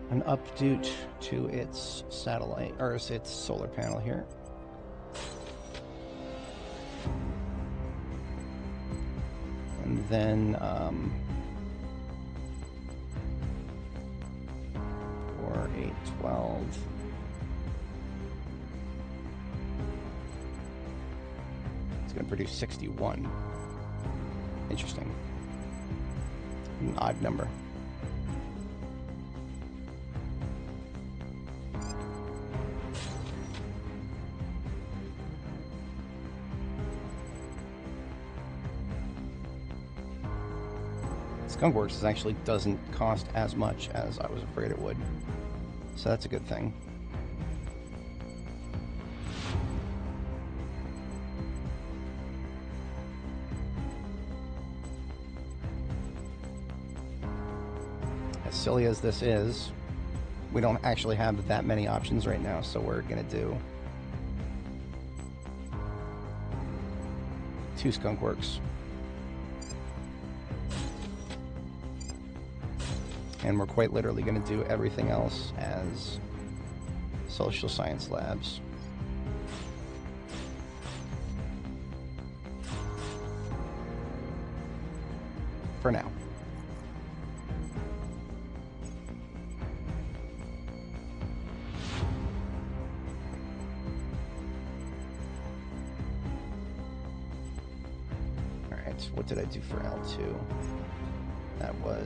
an update to its satellite, or its solar panel here. And then for 812. It's going to produce 61. Interesting. An odd number. Skunkworks actually doesn't cost as much as I was afraid it would. So that's a good thing. As silly as this is, we don't actually have that many options right now, so we're going to do 2 Skunkworks. And we're quite literally going to do everything else as social science labs. For now. Alright, what did I do for L2? That was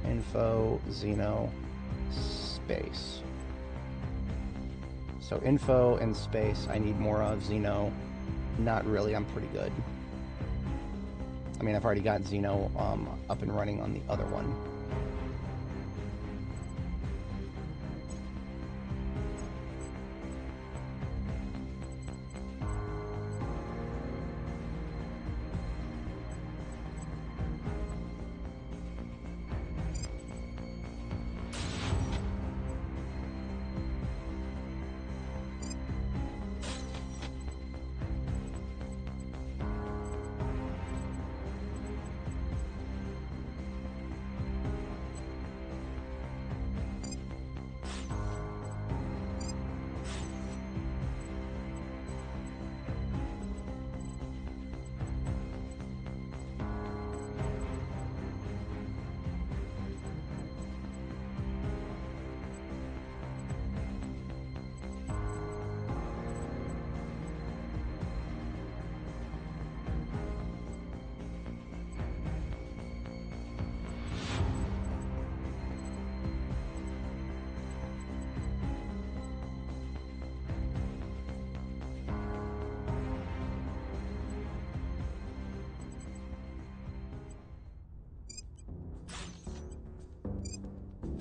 info, Xeno, space. So info and space I need more of. Xeno, not really, I'm pretty good. I mean, I've already got Xeno up and running on the other one.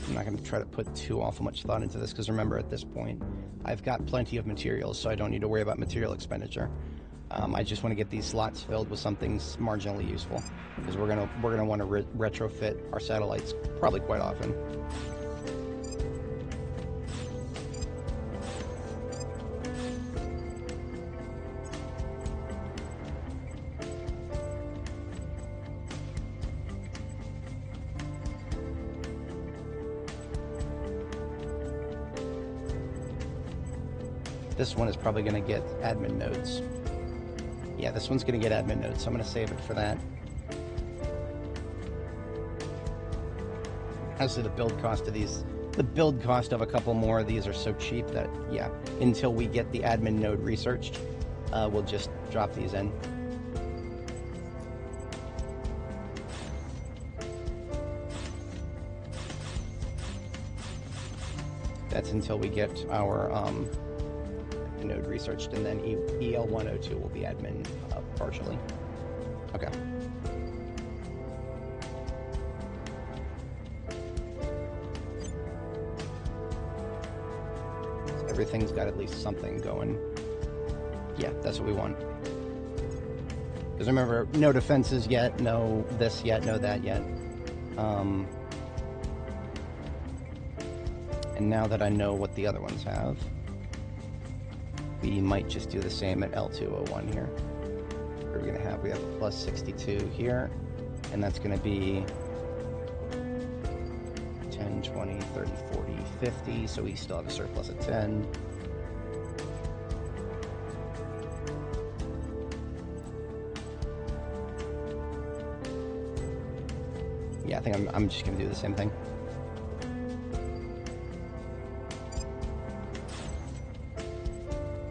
I'm not going to try to put too awful much thought into this, because remember, at this point I've got plenty of materials, so I don't need to worry about material expenditure. I just want to get these slots filled with something marginally useful, because we're gonna want to retrofit our satellites probably quite often. This one is probably going to get admin nodes. Yeah, this one's going to get admin nodes, so I'm going to save it for that. As to the build cost of these, the build cost of a couple more of these are so cheap that, yeah, until we get the admin node researched, we'll just drop these in. That's until we get our node researched, and then EL102 will be admin partially. Okay. So everything's got at least something going. Yeah, that's what we want. Because remember, no defenses yet, no this yet, no that yet. And now that I know what the other ones have, we might just do the same at L201 here. What are we going to have? We have a plus 62 here, and that's going to be 10, 20, 30, 40, 50, so we still have a surplus of 10. Yeah, I think I'm just going to do the same thing.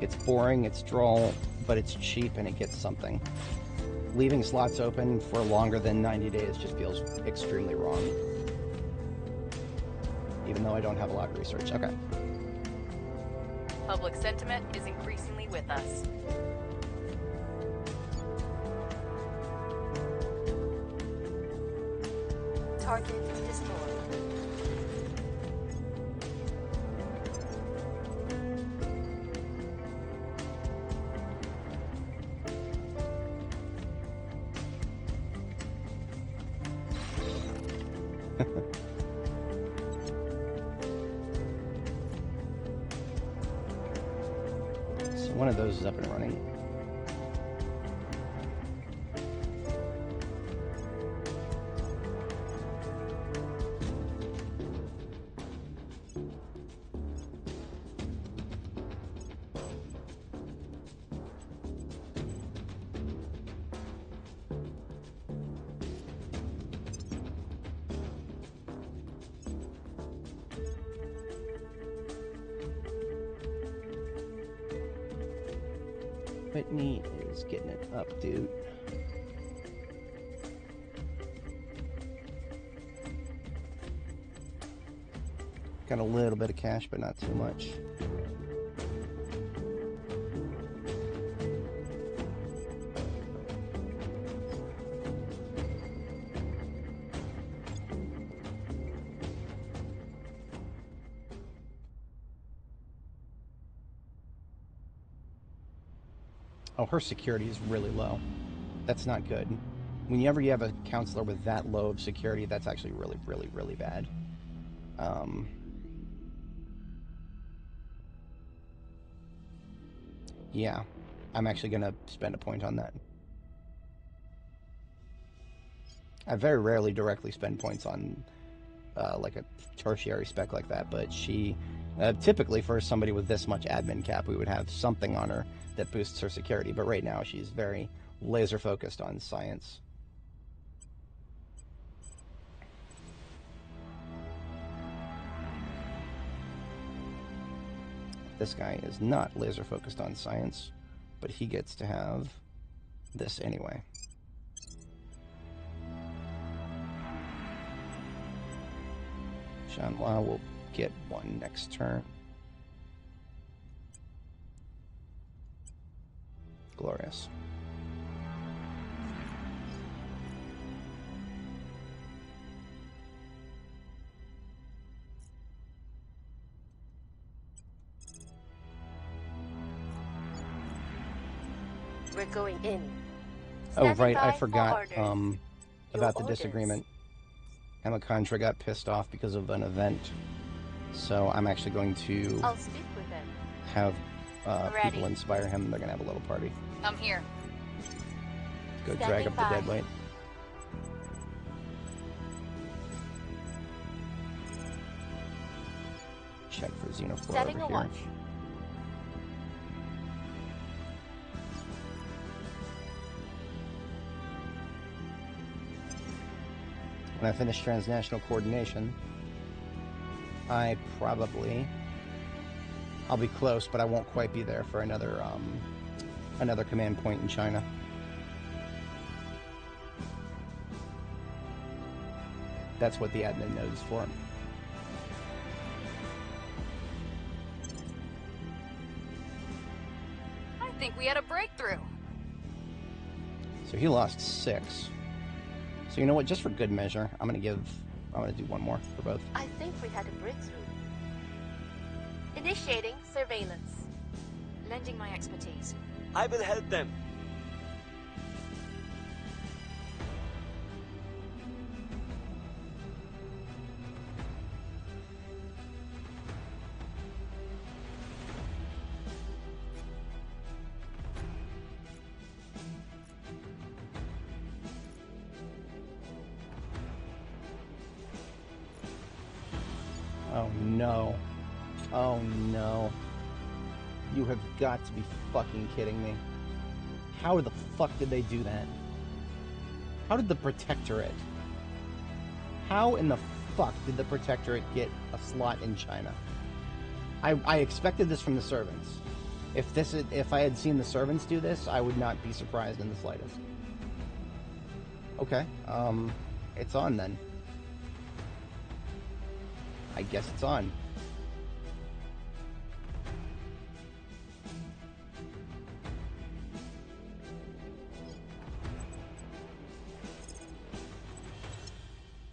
It's boring, it's droll, but it's cheap and it gets something. Leaving slots open for longer than 90 days just feels extremely wrong. Even though I don't have a lot of research. Okay. Public sentiment is increasingly with us. Target destroyed. So one of those is up and running. Whitney is getting it up, dude. Got a little bit of cash, but not too much. Oh, her security is really low. That's not good. Whenever you have a counselor with that low of security, that's actually really, really, really bad. Yeah, I'm actually going to spend a point on that. I very rarely directly spend points on like a tertiary spec like that, but she, typically for somebody with this much admin cap, we would have something on her that boosts her security, but right now she's very laser focused on science. This guy is not laser focused on science, but he gets to have this anyway. Shanhua will get one next turn. Glorious. We're going in. Oh, right, I Standing by forgot for orders. about the orders. disagreement. Emma Contra got pissed off because of an event, so I'm actually going to I'll speak with them. have Ready. people inspire him. They're going to have a little party. I'm here. Go Standing drag up the by. dead weight. Check for Xenophore Setting over a here. watch. When I finish transnational coordination, I'll be close, but I won't quite be there for another command point in China. That's what the admin node is for. I think we had a breakthrough. So he lost 6. So you know what? Just for good measure, I'm gonna do one more for both. I think we had a breakthrough. Initiating surveillance. Lending my expertise. I will help them. Oh no. Oh no. You have got to be fucking kidding me. How the fuck did they do that? How did the Protectorate? How in the fuck did the Protectorate get a slot in China? I expected this from the servants. If I had seen the servants do this, I would not be surprised in the slightest. Okay, it's on then. I guess it's on.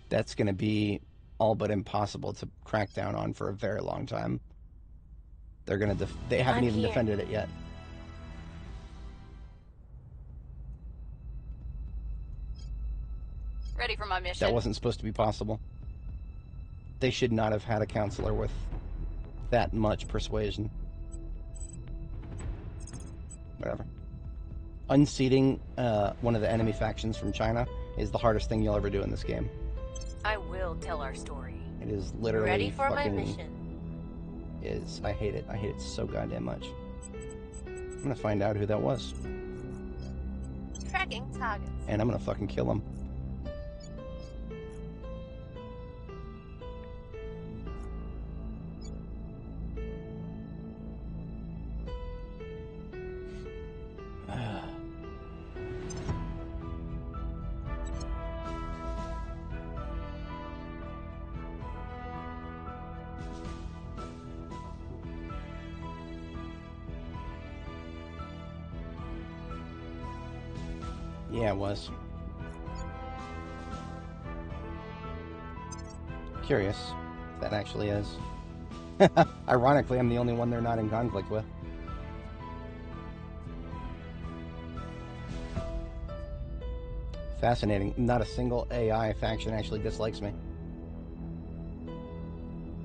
That's going to be all but impossible to crack down on for a very long time. They're going to they haven't even defended it yet. Ready for my mission. That wasn't supposed to be possible. They should not have had a counselor with that much persuasion. Whatever. Unseating one of the enemy factions from China is the hardest thing you'll ever do in this game. I will tell our story. It is literally Ready for my fucking mission. I hate it. I hate it so goddamn much. I'm gonna find out who that was. Tracking targets. And I'm gonna fucking kill him. Yeah, it was. Curious if that actually is. Ironically, I'm the only one they're not in conflict with. Fascinating. Not a single AI faction actually dislikes me.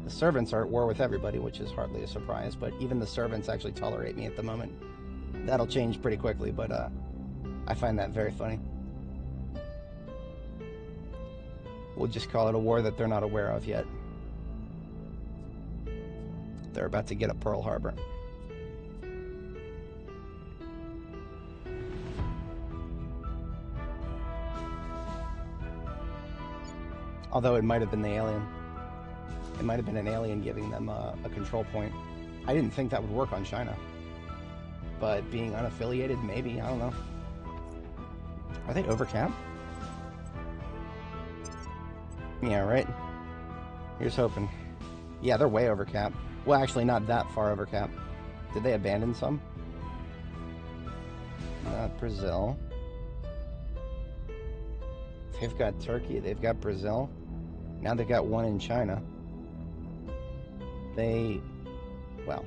The servants are at war with everybody, which is hardly a surprise, but even the servants actually tolerate me at the moment. That'll change pretty quickly, but I find that very funny. We'll just call it a war that they're not aware of yet. They're about to get a Pearl Harbor. Although it might have been the alien. It might have been an alien giving them a control point. I didn't think that would work on China. But being unaffiliated, maybe, I don't know. Are they over cap? Yeah, right? Here's hoping. Yeah, they're way over cap. Well, actually, not that far over cap. Did they abandon some? Not Brazil. They've got Turkey, they've got Brazil. Now they've got one in China. Well,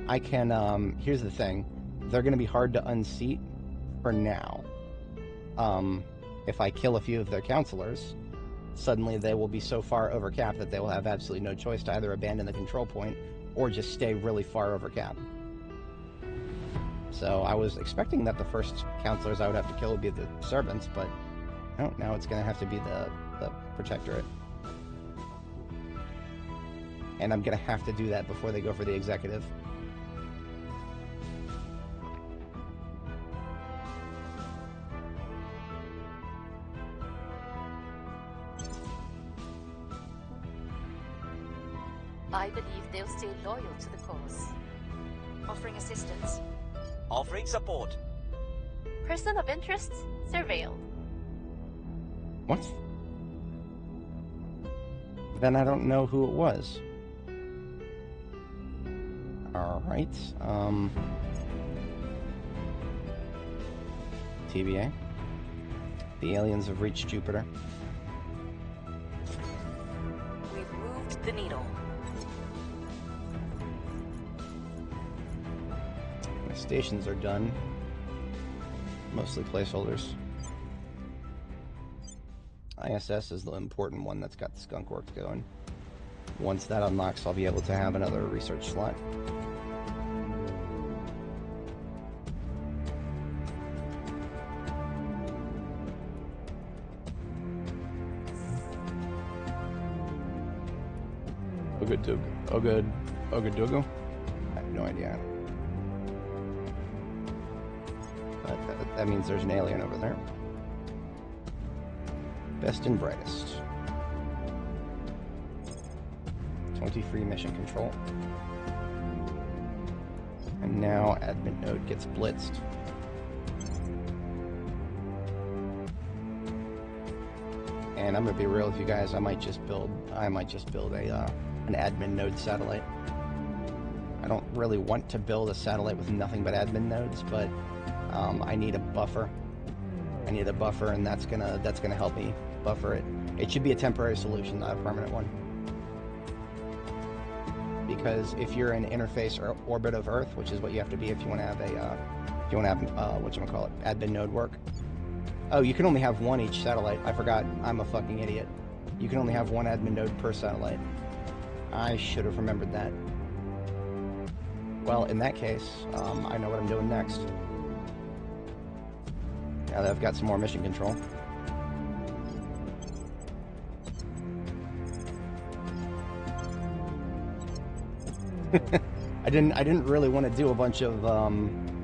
I can, here's the thing. They're going to be hard to unseat for now. If I kill a few of their counselors, suddenly they will be so far over cap that they will have absolutely no choice to either abandon the control point or just stay really far over cap. So I was expecting that the first counselors I would have to kill would be the servants, but no, now it's going to have to be the Protectorate. And I'm going to have to do that before they go for the executive. I believe they'll stay loyal to the cause. Offering assistance. Offering support. Person of interest surveilled. What? Then I don't know who it was. Alright, TBA. The aliens have reached Jupiter. We've moved the needle. My stations are done. Mostly placeholders. ISS is the important one that's got the skunk works going. Once that unlocks, I'll be able to have another research slot. Ogadogo? I have no idea. But that means there's an alien over there. Best and brightest. 23 mission control. And now admin node gets blitzed. And I'm gonna be real with you guys. I might just build a an admin node satellite. I don't really want to build a satellite with nothing but admin nodes, but I need a buffer. I need a buffer, and that's gonna help me buffer it. It should be a temporary solution, not a permanent one. Because if you're in interface or orbit of Earth, which is what you have to be if you want to have whatchamacallit, admin node work. Oh, you can only have one each satellite. I forgot. I'm a fucking idiot. You can only have one admin node per satellite. I should have remembered that. Well, in that case, I know what I'm doing next. Now that I've got some more mission control. I didn't really want to do a bunch of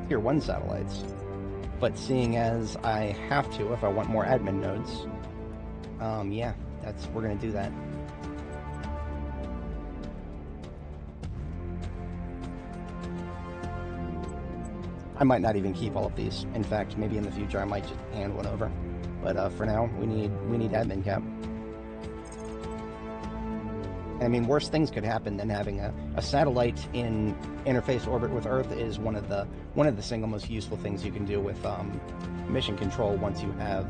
tier 1 satellites, but seeing as I have to if I want more admin nodes, yeah, we're gonna do that. I might not even keep all of these. In fact, maybe in the future I might just hand one over. But for now, we need admin cap. I mean, worse things could happen than having a satellite in interface orbit with Earth is one of the single most useful things you can do with mission control once you have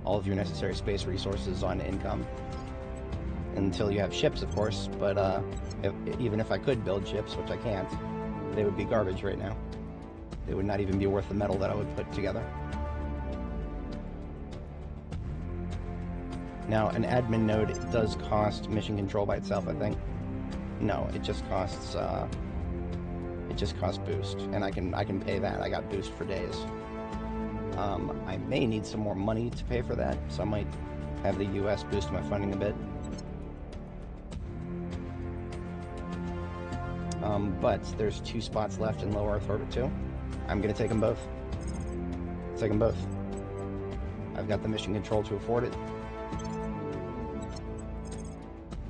all of your necessary space resources on income. Until you have ships, of course, but even if I could build ships, which I can't, they would be garbage right now. They would not even be worth the metal that I would put together. Now, an admin node does cost mission control by itself, I think. No, it just costs boost, and I can pay that. I got boost for days. I may need some more money to pay for that, so I might have the US boost my funding a bit. But there's 2 spots left in low Earth orbit too. I'm gonna take them both. Take them both. I've got the mission control to afford it.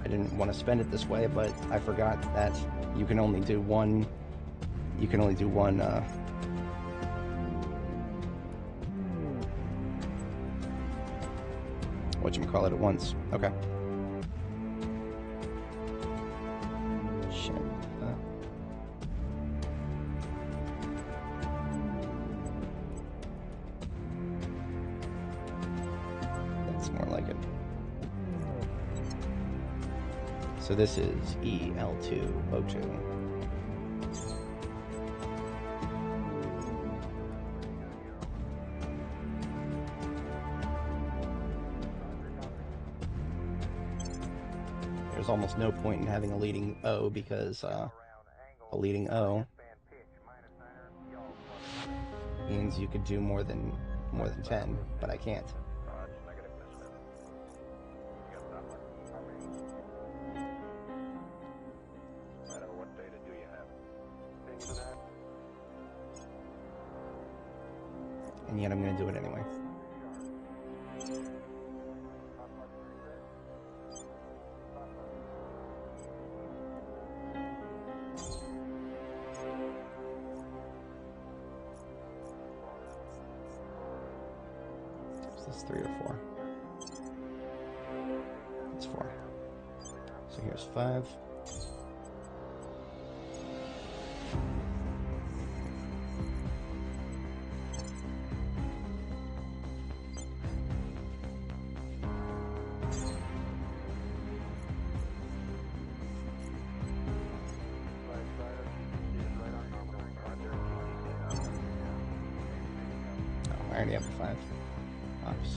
I didn't want to spend it this way, but I forgot that you can only do one. You can only do one. Whatchamacallit at once. Okay. Shit. That's more like it. So this is EL2O2. There's almost no point in having a leading O because a leading O means you could do more than 10, but I can't. And yet I'm going to do it anyway. Is this 3 or 4? It's 4. So here's 5. I already have the 5. Ops.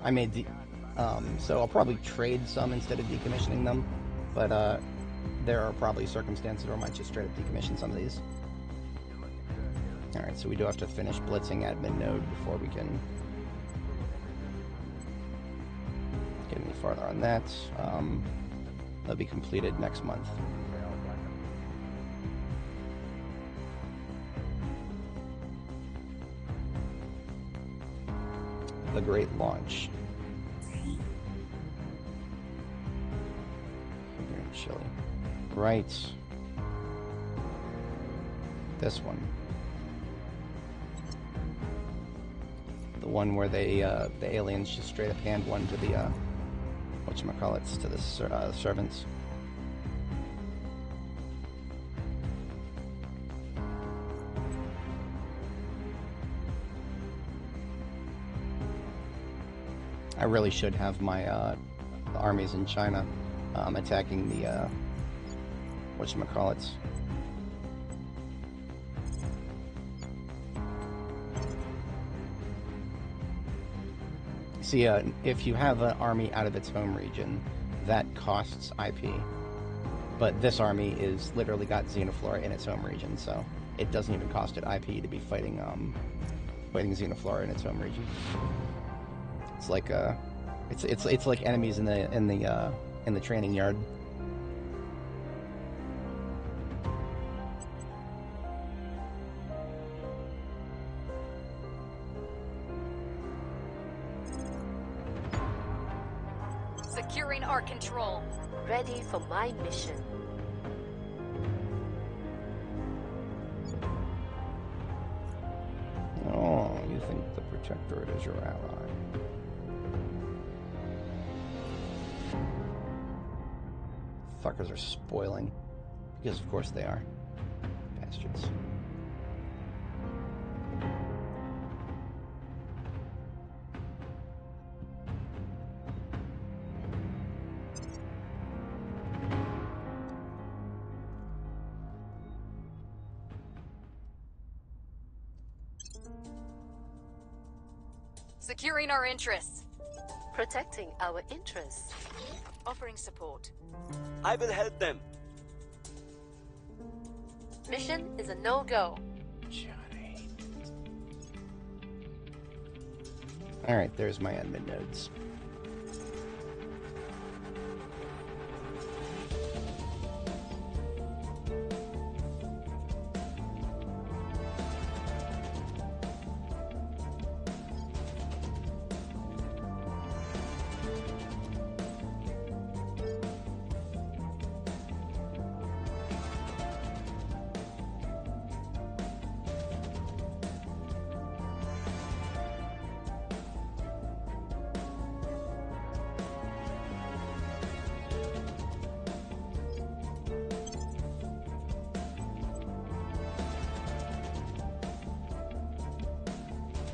I made the So I'll probably trade some instead of decommissioning them, but there are probably circumstances where I might just straight up decommission some of these. Alright, so we do have to finish blitzing admin node before we can get any farther on that. That'll be completed next month. The Great Launch. Here in Chile. Right. This one. The one where they, the aliens just straight up hand one to the, whatchamacallits, to the servants. I really should have my armies in China attacking the whatchamacallits. See, if you have an army out of its home region, that costs IP. But this army is literally got Xenoflora in its home region, so it doesn't even cost it IP to be fighting fighting Xenoflora in its home region. It's like it's like enemies in the training yard. Securing our control. Ready for my mission. Oh, you think the Protectorate is your ally? Fuckers are spoiling. Because of course they are. Bastards. Securing our interests. Protecting our interests. Offering support. I will help them. Mission is a no-go. Johnny. Alright, there's my admin nodes.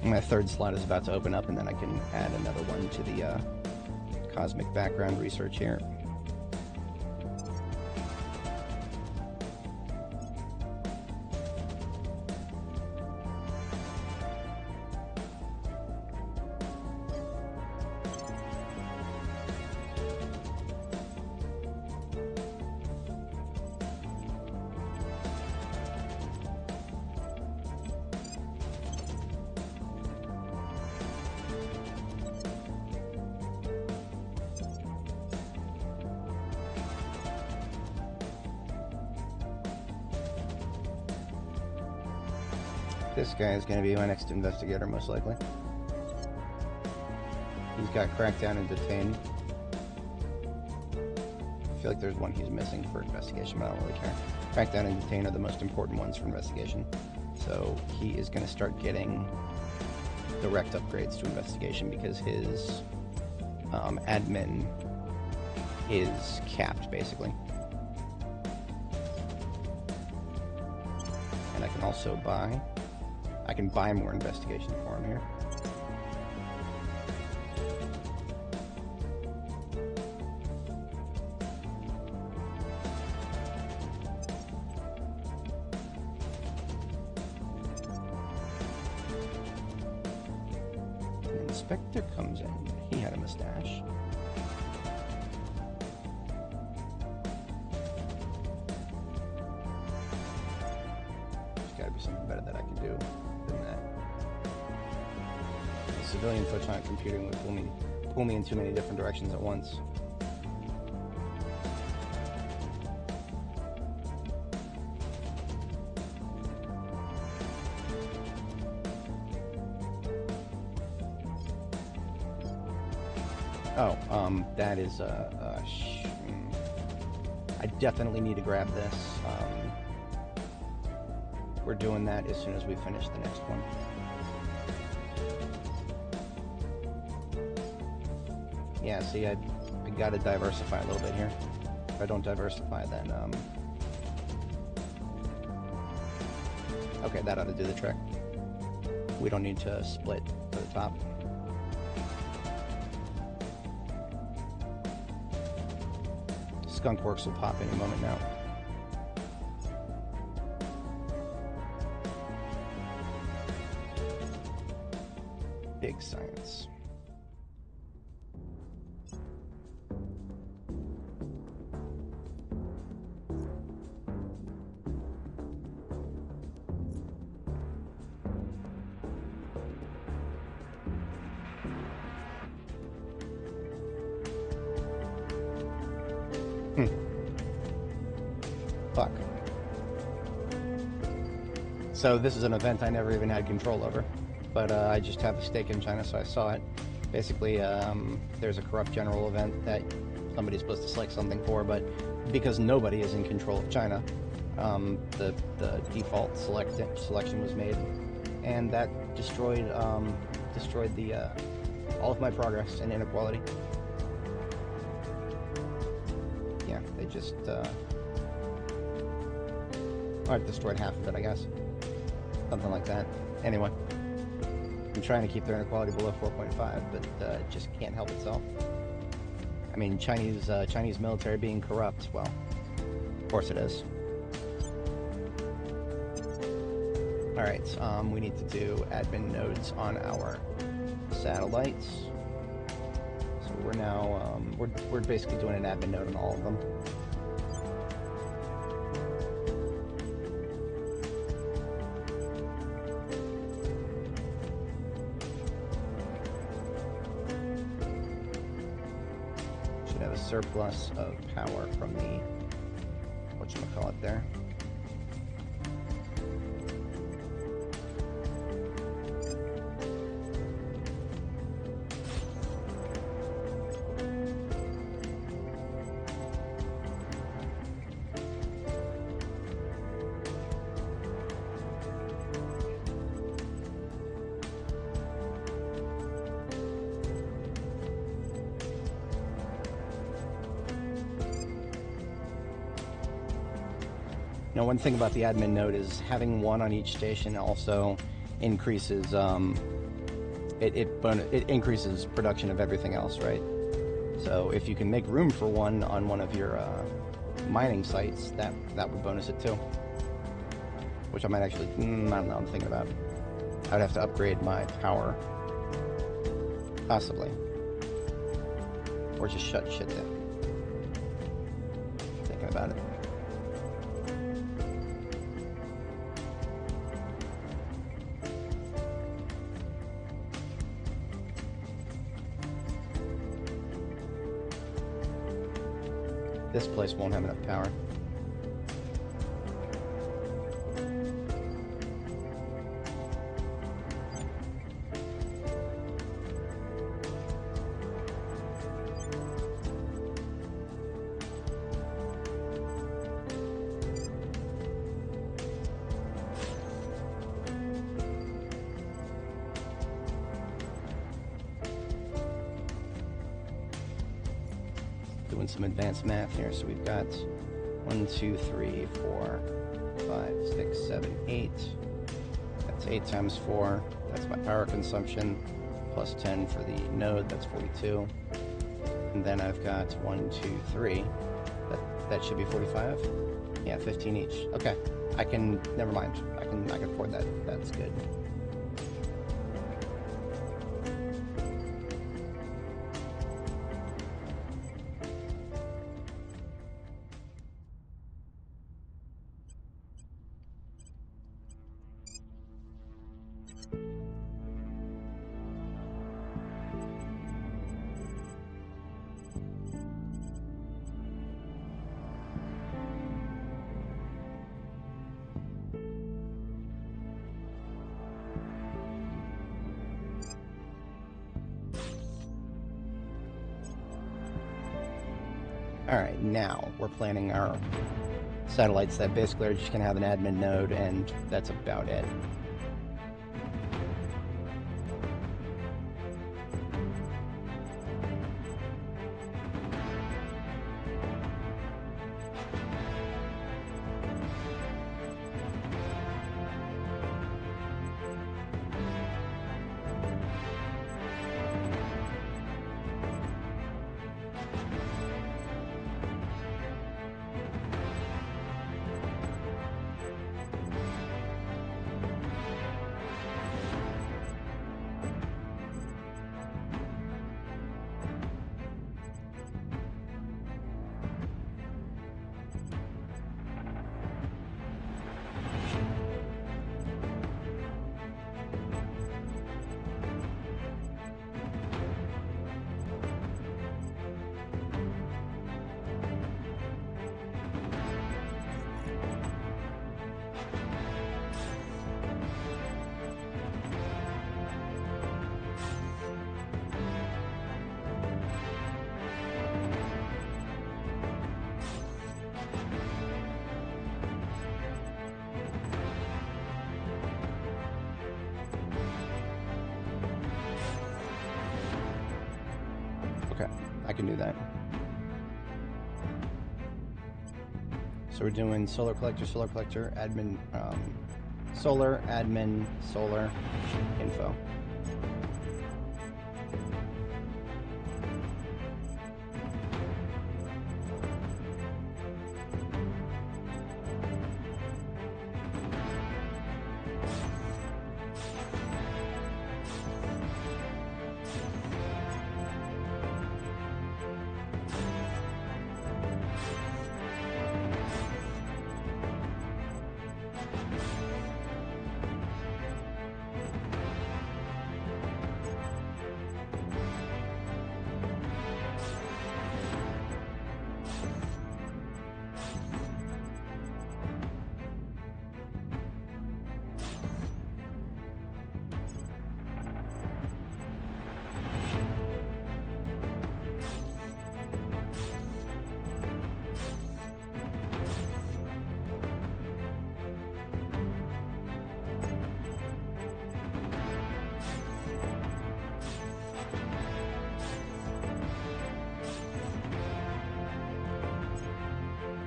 My third slot is about to open up, and then I can add another one to the cosmic background research here. This guy is going to be my next investigator, most likely. He's got Crackdown and Detain. I feel like there's one he's missing for investigation, but I don't really care. Crackdown and Detain are the most important ones for investigation. So he is going to start getting direct upgrades to investigation because his admin is capped, basically. And I can also buy... I can buy more investigation for him here. And Inspector comes in. He had a mustache. There's gotta be something better that I can do than that. The civilian photonic computing would pull me in too many different directions at once. Oh, that is, I definitely need to grab this. We're doing that as soon as we finish the next one. Yeah, see, I gotta diversify a little bit here. If I don't diversify, then, okay, that ought to do the trick. We don't need to split to the top. Skunkworks will pop any moment now. Big science. Fuck. So this is an event I never even had control over, but I just have a stake in China, so I saw it. Basically, there's a corrupt general event that somebody's supposed to select something for, but because nobody is in control of China, the default selection was made, and that destroyed the all of my progress and inequality. Yeah, they just I've destroyed half of it, I guess. Something like that. Anyway, I'm trying to keep their inequality below 4.5, but it just can't help itself. I mean, Chinese military being corrupt, well, of course it is. Alright, we need to do admin nodes on our satellites. So we're now, we're basically doing an admin node on all of them. Surplus of power from the whatchamacallit there. Now, one thing about the admin node is having one on each station also increases it increases production of everything else, right? So if you can make room for one on one of your mining sites, that would bonus it too. Which I might actually, I don't know, I'm thinking about. I'd have to upgrade my power, possibly, or just shut shit down. Thinking about it. This place won't have enough power. Doing some advanced math here. So we've got 1, 2, 3, 4, 5, 6, 7, 8. That's 8 times 4. That's my power consumption. Plus 10 for the node. That's 42. And then I've got 1, 2, 3. That should be 45. Yeah, 15 each. Okay, I can. Never mind. I can afford that. That's good. Alright, now we're planning our satellites that basically are just going to have an admin node, and that's about it. Okay, I can do that. So we're doing solar collector, admin, solar, admin, solar, info.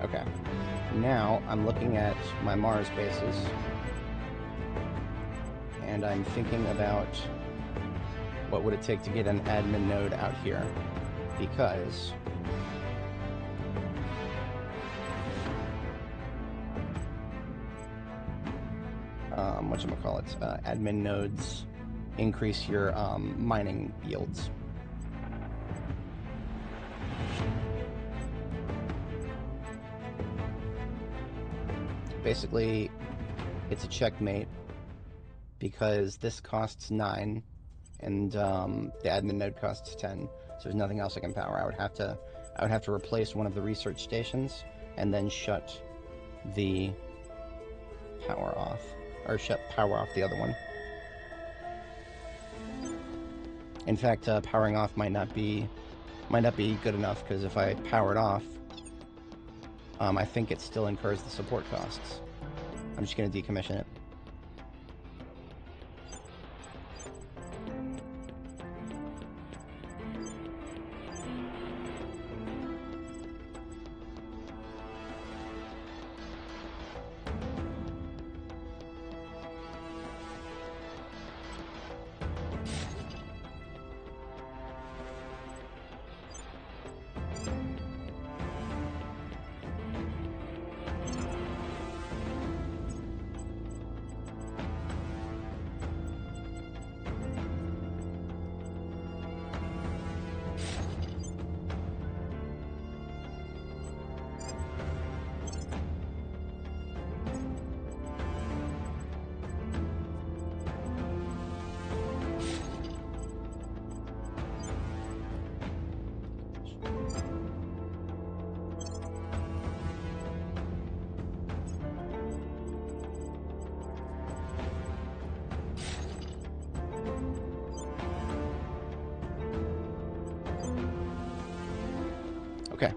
Okay, now I'm looking at my Mars bases, and I'm thinking about what would it take to get an admin node out here, because whatchamacallit, admin nodes increase your mining yields. Basically, it's a checkmate because this costs 9 and the admin node costs 10. So there's nothing else I can power. I would have to replace one of the research stations and then shut the power off, or shut power off the other one. In fact, powering off might not be good enough, because if I power it off, I think it still incurs the support costs. I'm just going to decommission it. Okay,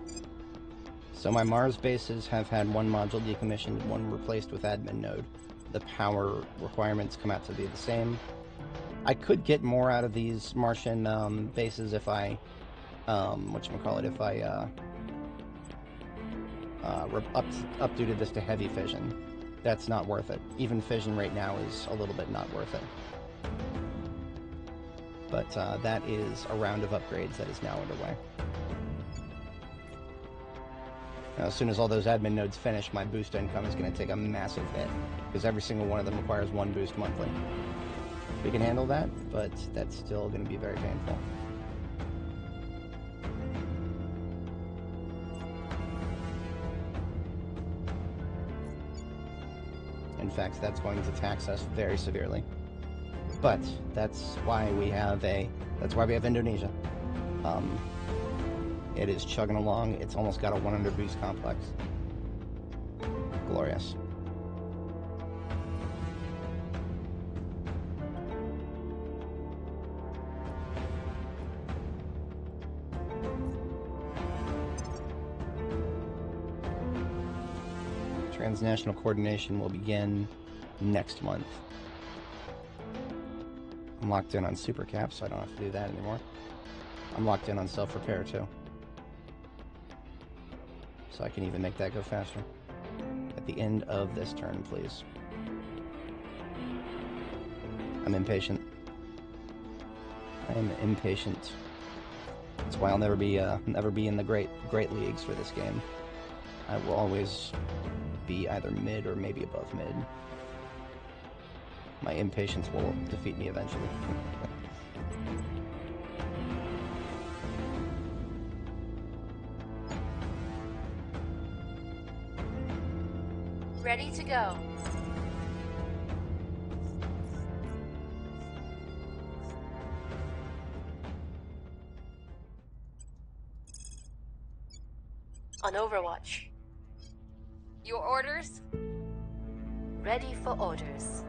So my Mars bases have had one module decommissioned, one replaced with admin node. The power requirements come out to be the same. I could get more out of these Martian bases if I, if I updated this to heavy fission. That's not worth it. Even fission right now is a little bit not worth it. But that is a round of upgrades that is now underway. Now, as soon as all those admin nodes finish, my boost income is going to take a massive hit, because every single one of them requires one boost monthly. We can handle that, but that's still going to be very painful. In fact, that's going to tax us very severely. But that's why we have Indonesia. It is chugging along. It's almost got a 100 boost complex. Glorious. Transnational coordination will begin next month. I'm locked in on super cap, so I don't have to do that anymore. I'm locked in on self-repair too. So I can even make that go faster. At the end of this turn, please. I'm impatient. I am impatient. That's why I'll never be in the great leagues for this game. I will always be either mid or maybe above mid. My impatience will defeat me eventually. Ready to go. On Overwatch. Your orders? Ready for orders.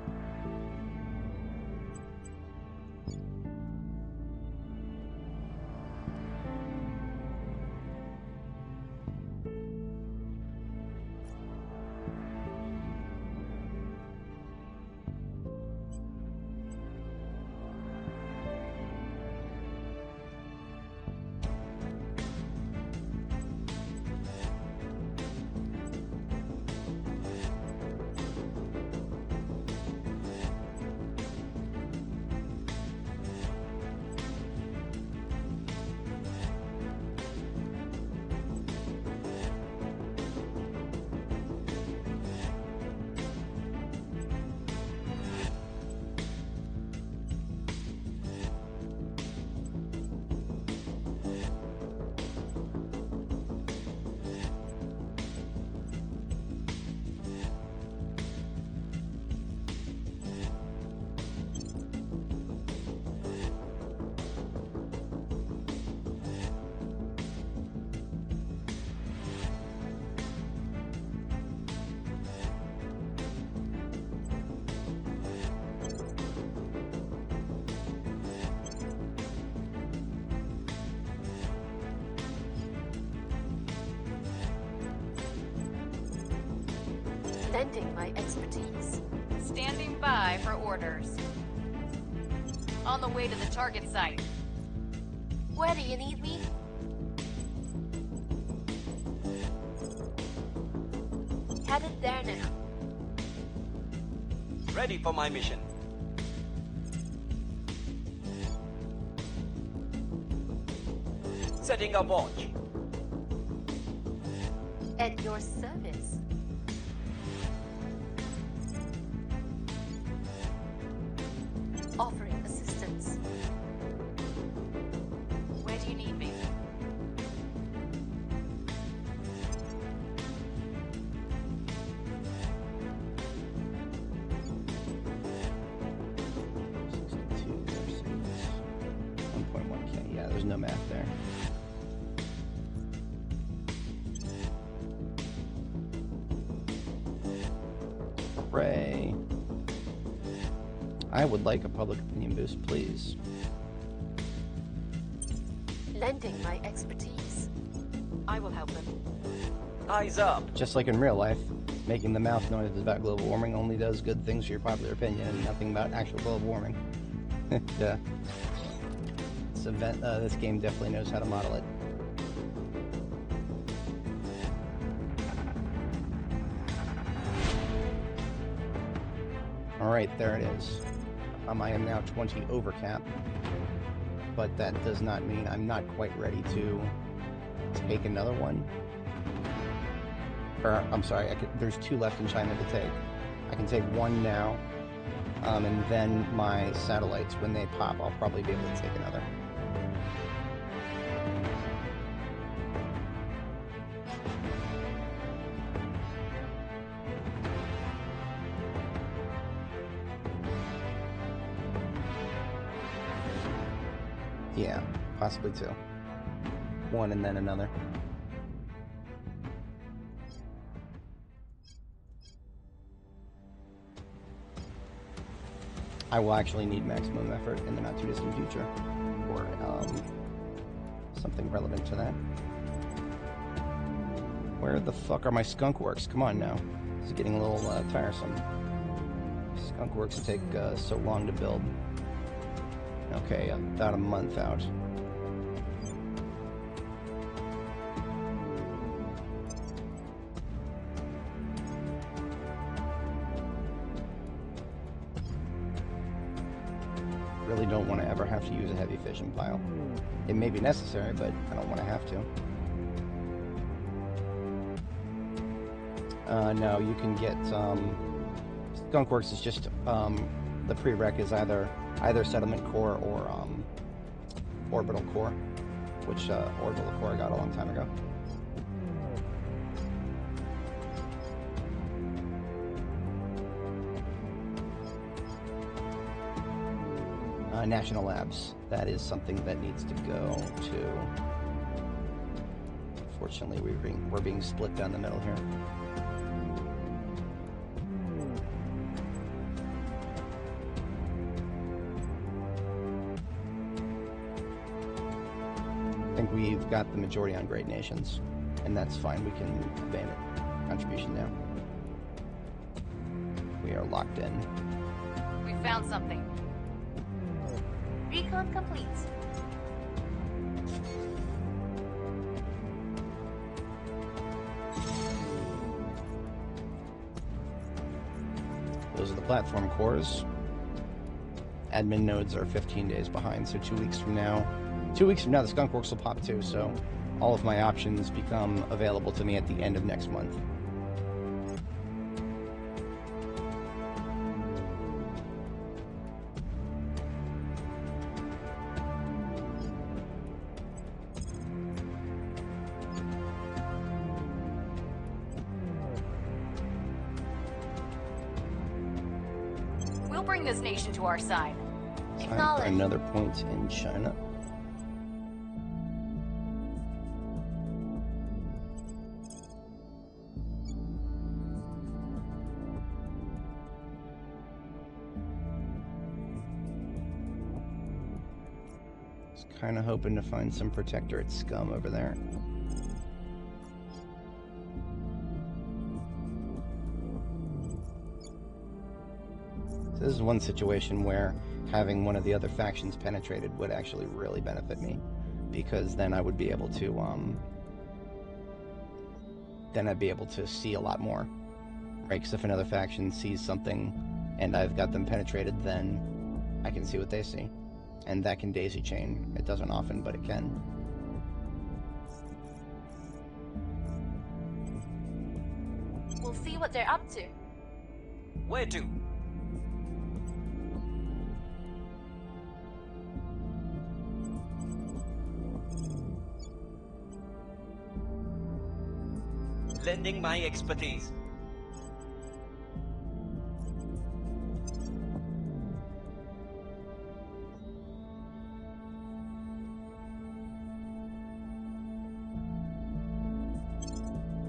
Lending my expertise. Standing by for orders. On the way to the target site. Where do you need me? Headed there now. Ready for my mission. Setting a watch. At your service. Offering assistance. Where do you need me? Yeah, there's no math there. Hooray. I would like a public opinion boost, please. Lending my expertise. I will help them. Eyes up. Just like in real life, making the mouth noises about global warming only does good things for your popular opinion and nothing about actual global warming. Yeah. This game definitely knows how to model it. Alright, there it is. I am now 20 over cap, but that does not mean I'm not quite ready to take another one. Or, I'm sorry, there's 2 left in China to take. I can take 1 now, and then my satellites, when they pop, I'll probably be able to take another. Yeah, possibly 2. 1 and then another. I will actually need maximum effort in the not too distant future, or something relevant to that. Where the fuck are my skunk works? Come on now. This is getting a little tiresome. Skunk works take so long to build. Okay, about a month out. Really don't want to ever have to use a heavy fission pile. It may be necessary, but I don't want to have to. No, you can get Skunkworks is just the prereq is either settlement core or orbital core, which orbital core I got a long time ago. National Labs. That is something that needs to go to. Unfortunately, we're being split down the middle here. I think we've got the majority on Great Nations, and that's fine. We can abandon contribution now. We are locked in. We found something. Recon complete. Those are the platform cores. Admin nodes are 15 days behind, so 2 weeks from now, the Skunkworks will pop too, so all of my options become available to me at the end of next month. We'll bring this nation to our side. Time for another point in China. Kind of hoping to find some protectorate scum over there. So this is one situation where having one of the other factions penetrated would actually really benefit me, because then I would be able to see a lot more, right? Because if another faction sees something and I've got them penetrated, then I can see what they see. And that can daisy chain. It doesn't often, but it can. We'll see what they're up to. Where to? Lending my expertise.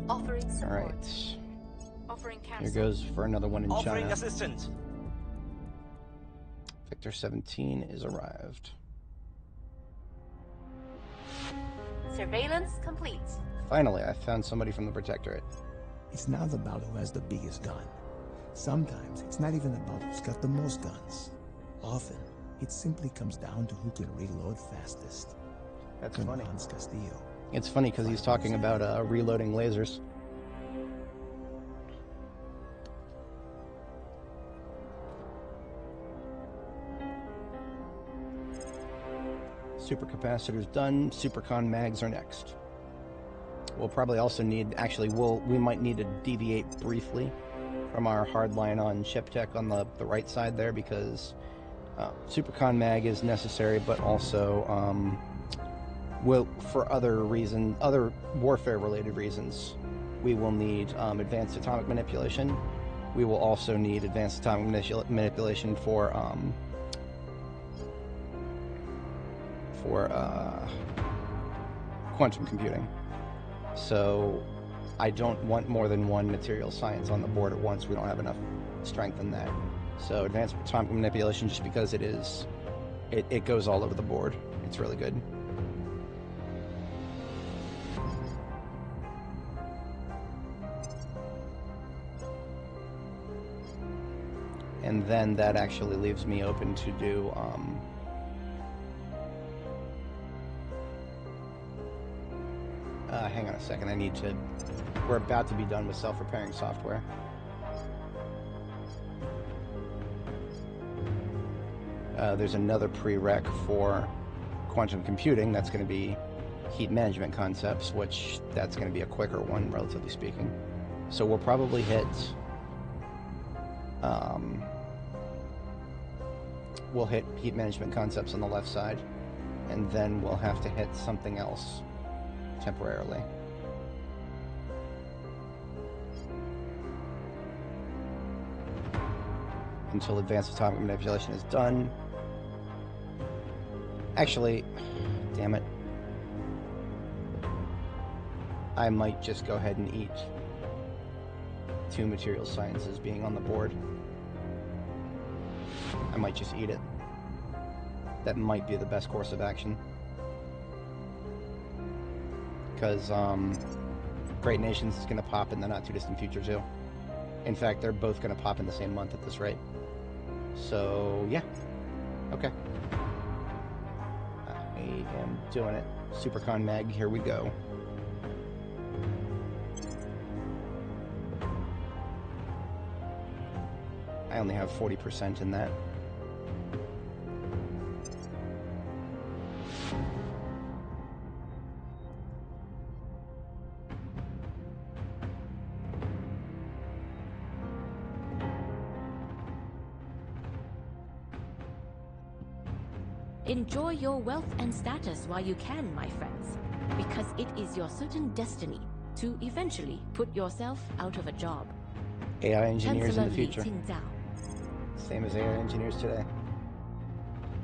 Offering support. All right. Offering Here counsel. goes for another one in Offering China. assistance. Victor 17 is arrived. Surveillance complete. Finally, I found somebody from the Protectorate. It's not about who has the biggest gun. Sometimes it's not even about who's got the most guns. Often, it simply comes down to who can reload fastest. That's Colonel funny. Hans Castillo. It's funny because he's talking about reloading lasers. Supercapacitor's done. Supercon mags are next. We'll probably also need, we might need to deviate briefly from our hard line on ship tech on the right side there, because Supercon mag is necessary, but also for other warfare related reasons, we will need advanced atomic manipulation. We will also need advanced atomic manipulation for quantum computing. So I don't want more than one material science on the board at once. We don't have enough strength in that. So advanced atomic manipulation, just because it goes all over the board. It's really good. And then that actually leaves me open to do hang on a second, we're about to be done with self-repairing software. There's another prereq for quantum computing. That's going to be heat management concepts, which that's going to be a quicker one, relatively speaking. So we'll probably hit we'll hit heat management concepts on the left side, and then we'll have to hit something else temporarily. Until advanced atomic manipulation is done. Actually, damn it. I might just go ahead and eat 2 material sciences being on the board. I might just eat it. That might be the best course of action. Because Great Nations is going to pop in the not too distant future too. In fact, they're both going to pop in the same month at this rate. So, yeah. Okay. I am doing it. Supercon mag, here we go. I only have 40% in that. Enjoy your wealth and status while you can, my friends, because it is your certain destiny to eventually put yourself out of a job. AI engineers Chancellor in the future. Li Qingzhao. Same as AI engineers today.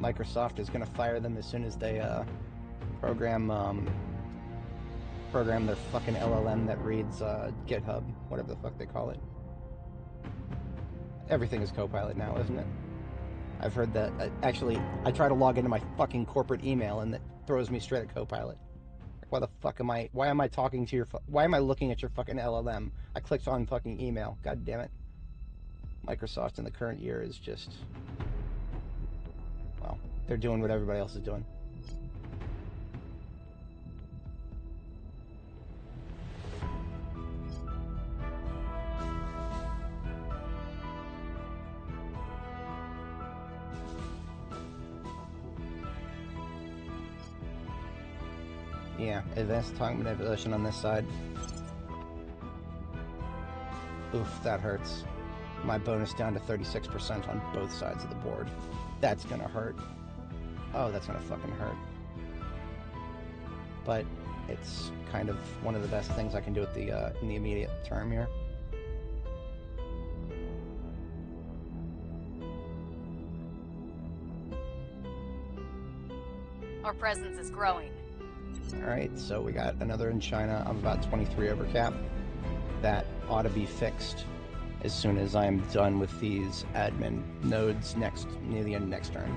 Microsoft is going to fire them as soon as they program their fucking LLM that reads GitHub, whatever the fuck they call it. Everything is Copilot now, isn't it? I've heard that. Actually, I try to log into my fucking corporate email and it throws me straight at Copilot. Why the fuck am I? Why am I talking to your? Why am I looking at your fucking LLM? I clicked on fucking email. God damn it. Microsoft in the current year is just, well, they're doing what everybody else is doing. Yeah, advanced atomic manipulation on this side. Oof, that hurts. My bonus down to 36% on both sides of the board. That's gonna hurt. Oh, that's gonna fucking hurt. But it's kind of one of the best things I can do at the in the immediate term here. Our presence is growing. Alright, so we got another in China. I'm about 23 over cap. That ought to be fixed as soon as I'm done with these admin nodes near the end of next turn.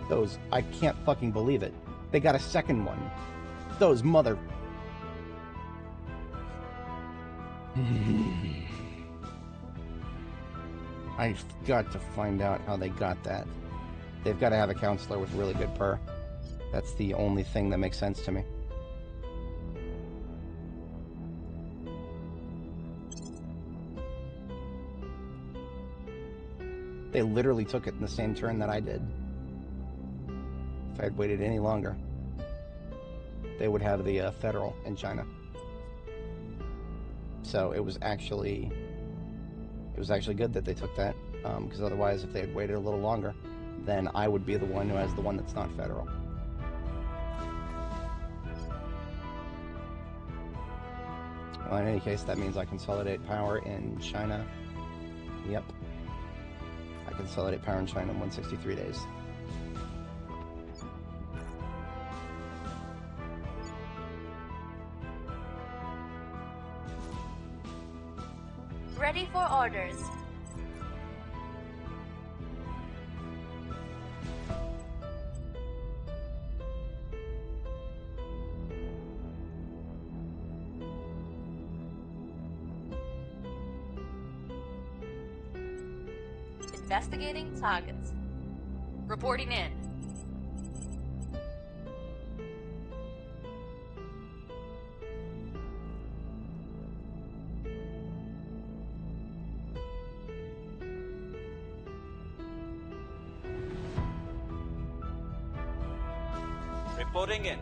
Those, I can't fucking believe it. They got a second one. Those mother... I've got to find out how they got that. They've got to have a counselor with really good per. That's the only thing that makes sense to me. They literally took it in the same turn that I did. If I had waited any longer, they would have the federal in China. So it was actually good that they took that, because otherwise, if they had waited a little longer, then I would be the one who has the one that's not federal. Well, in any case, that means I consolidate power in China. Yep. I consolidate power in China in 163 days. Ready for orders. Investigating targets. Reporting in. Reporting in.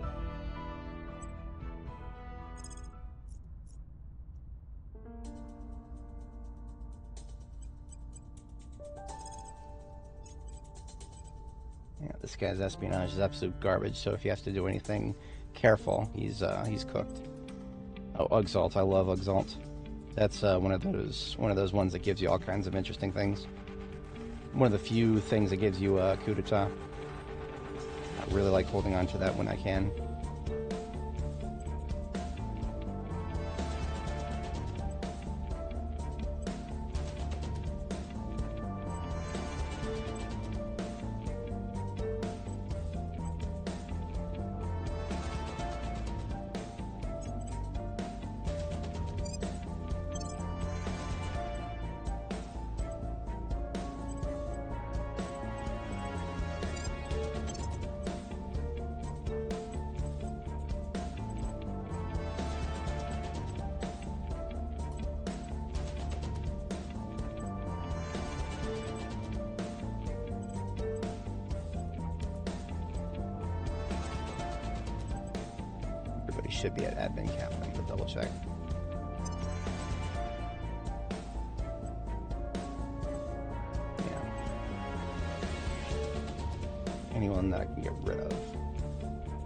Yeah, this guy's espionage is absolute garbage, so if you have to do anything, careful. He's cooked. Oh, Exalt. I love Exalt. That's one of those ones that gives you all kinds of interesting things. One of the few things that gives you a coup d'etat. I really like holding on to that when I can. Should be at admin cap. I'm gonna double check. Yeah. Anyone that I can get rid of.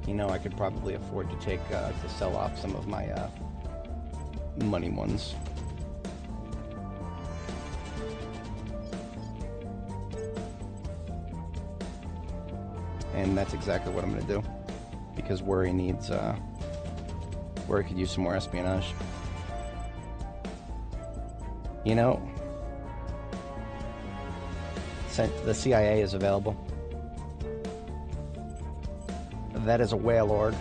You know, I could probably afford to take to sell off some of my money ones. And that's exactly what I'm gonna do, because Worry needs Worry could use some more espionage. You know, the CIA is available. That is a whale org,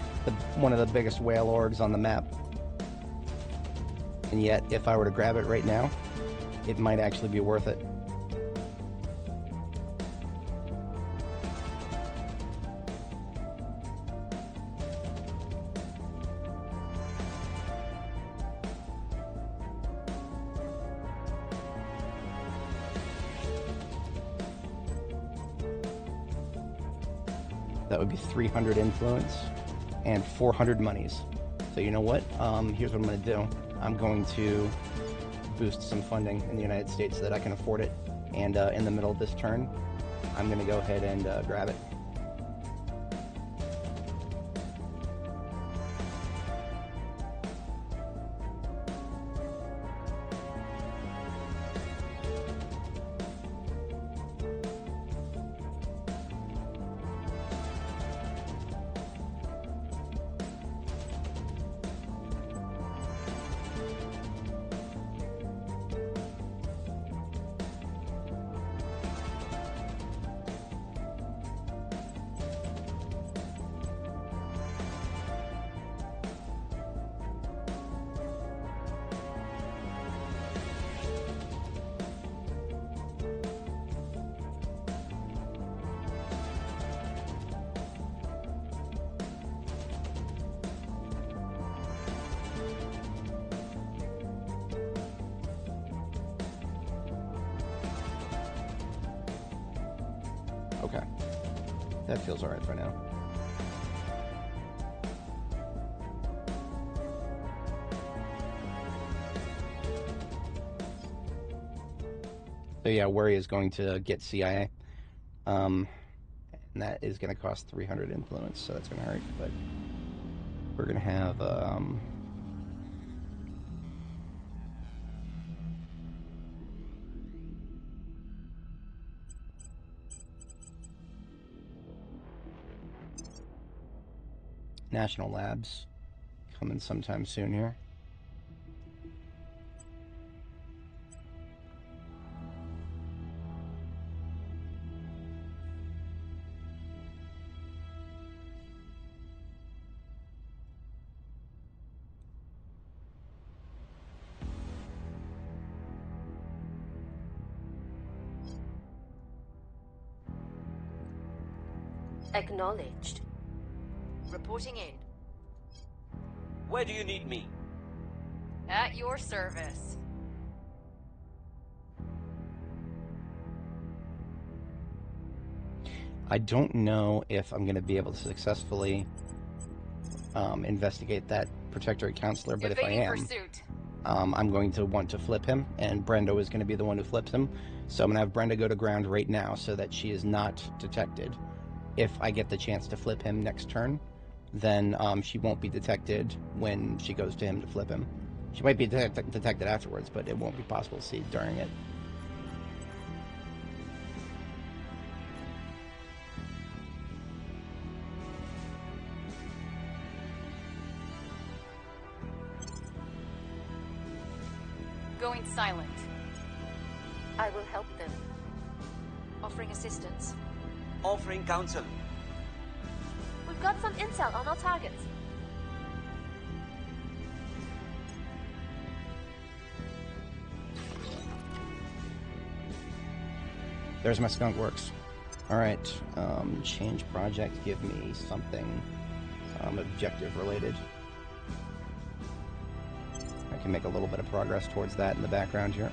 one of the biggest whale orgs on the map. And yet, if I were to grab it right now, it might actually be worth it. That would be 300 influence and 400 monies. So you know what? Here's what I'm going to do. I'm going to boost some funding in the United States so that I can afford it. And in the middle of this turn, I'm going to go ahead and grab it. Okay. That feels alright for now. So yeah, Worry is going to get CIA. And that is going to cost 300 influence, so that's going to hurt. But we're going to have... National Labs coming sometime soon here. Acknowledged. Reporting in. Where do you need me? At your service. I don't know if I'm going to be able to successfully investigate that Protectorate Counselor, but if I am, Pursuit. I'm going to want to flip him, and Brendo is going to be the one who flips him. So I'm going to have Brenda go to ground right now so that she is not detected. If I get the chance to flip him next turn, then she won't be detected when she goes to him to flip him. She might be detected afterwards, but it won't be possible to see during it. Going silent. I will help them. Offering assistance. Offering counsel. We've got some intel on our targets. There's my skunk works. Alright, change project, give me something objective related. I can make a little bit of progress towards that in the background here.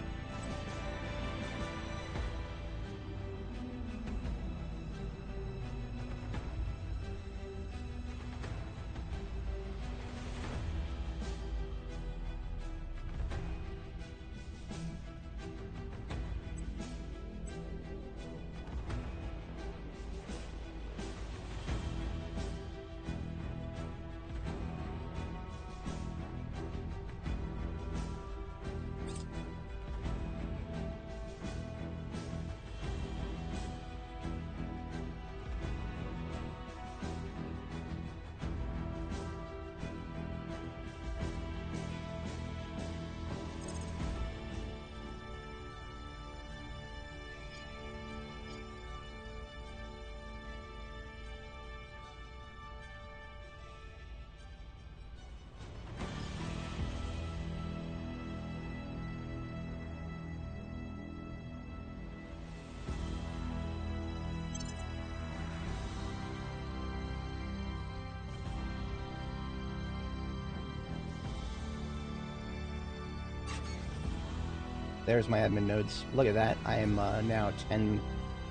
There's my admin nodes. Look at that. I am now 10,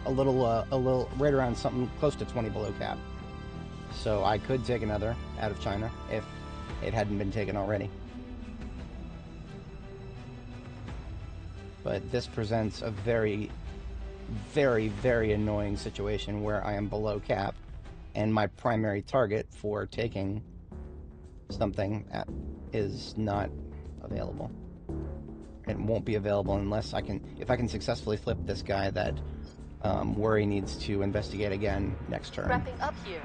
a little, right around something close to 20 below cap. So I could take another out of China if it hadn't been taken already. But this presents a very, very, very annoying situation where I am below cap and my primary target for taking something is not available. It won't be available unless if I can successfully flip this guy that Worry needs to investigate again next turn. Wrapping up here.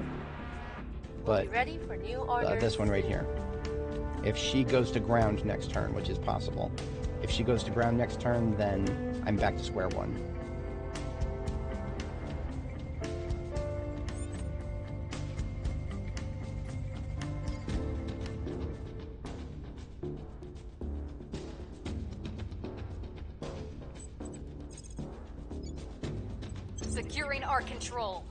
But Ready for new orders. this one right here. If she goes to ground next turn, which is possible, if she goes to ground next turn, then I'm back to square one. Securing our control.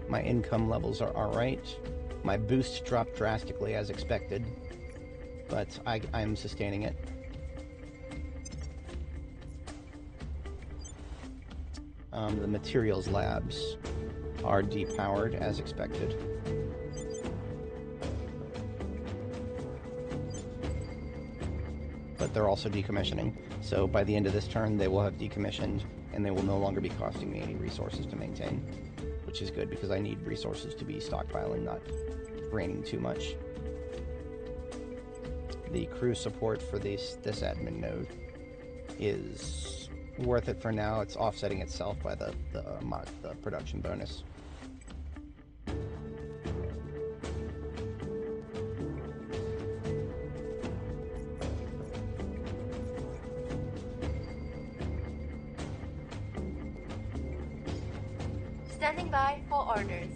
My income levels are alright. My boost dropped drastically as expected, but I'm sustaining it. The materials labs are depowered as expected. But they're also decommissioning. So by the end of this turn, they will have decommissioned, and they will no longer be costing me any resources to maintain, which is good because I need resources to be stockpiling, not draining too much. The crew support for this admin node is worth it for now. It's offsetting itself by the production bonus. Standing by for orders.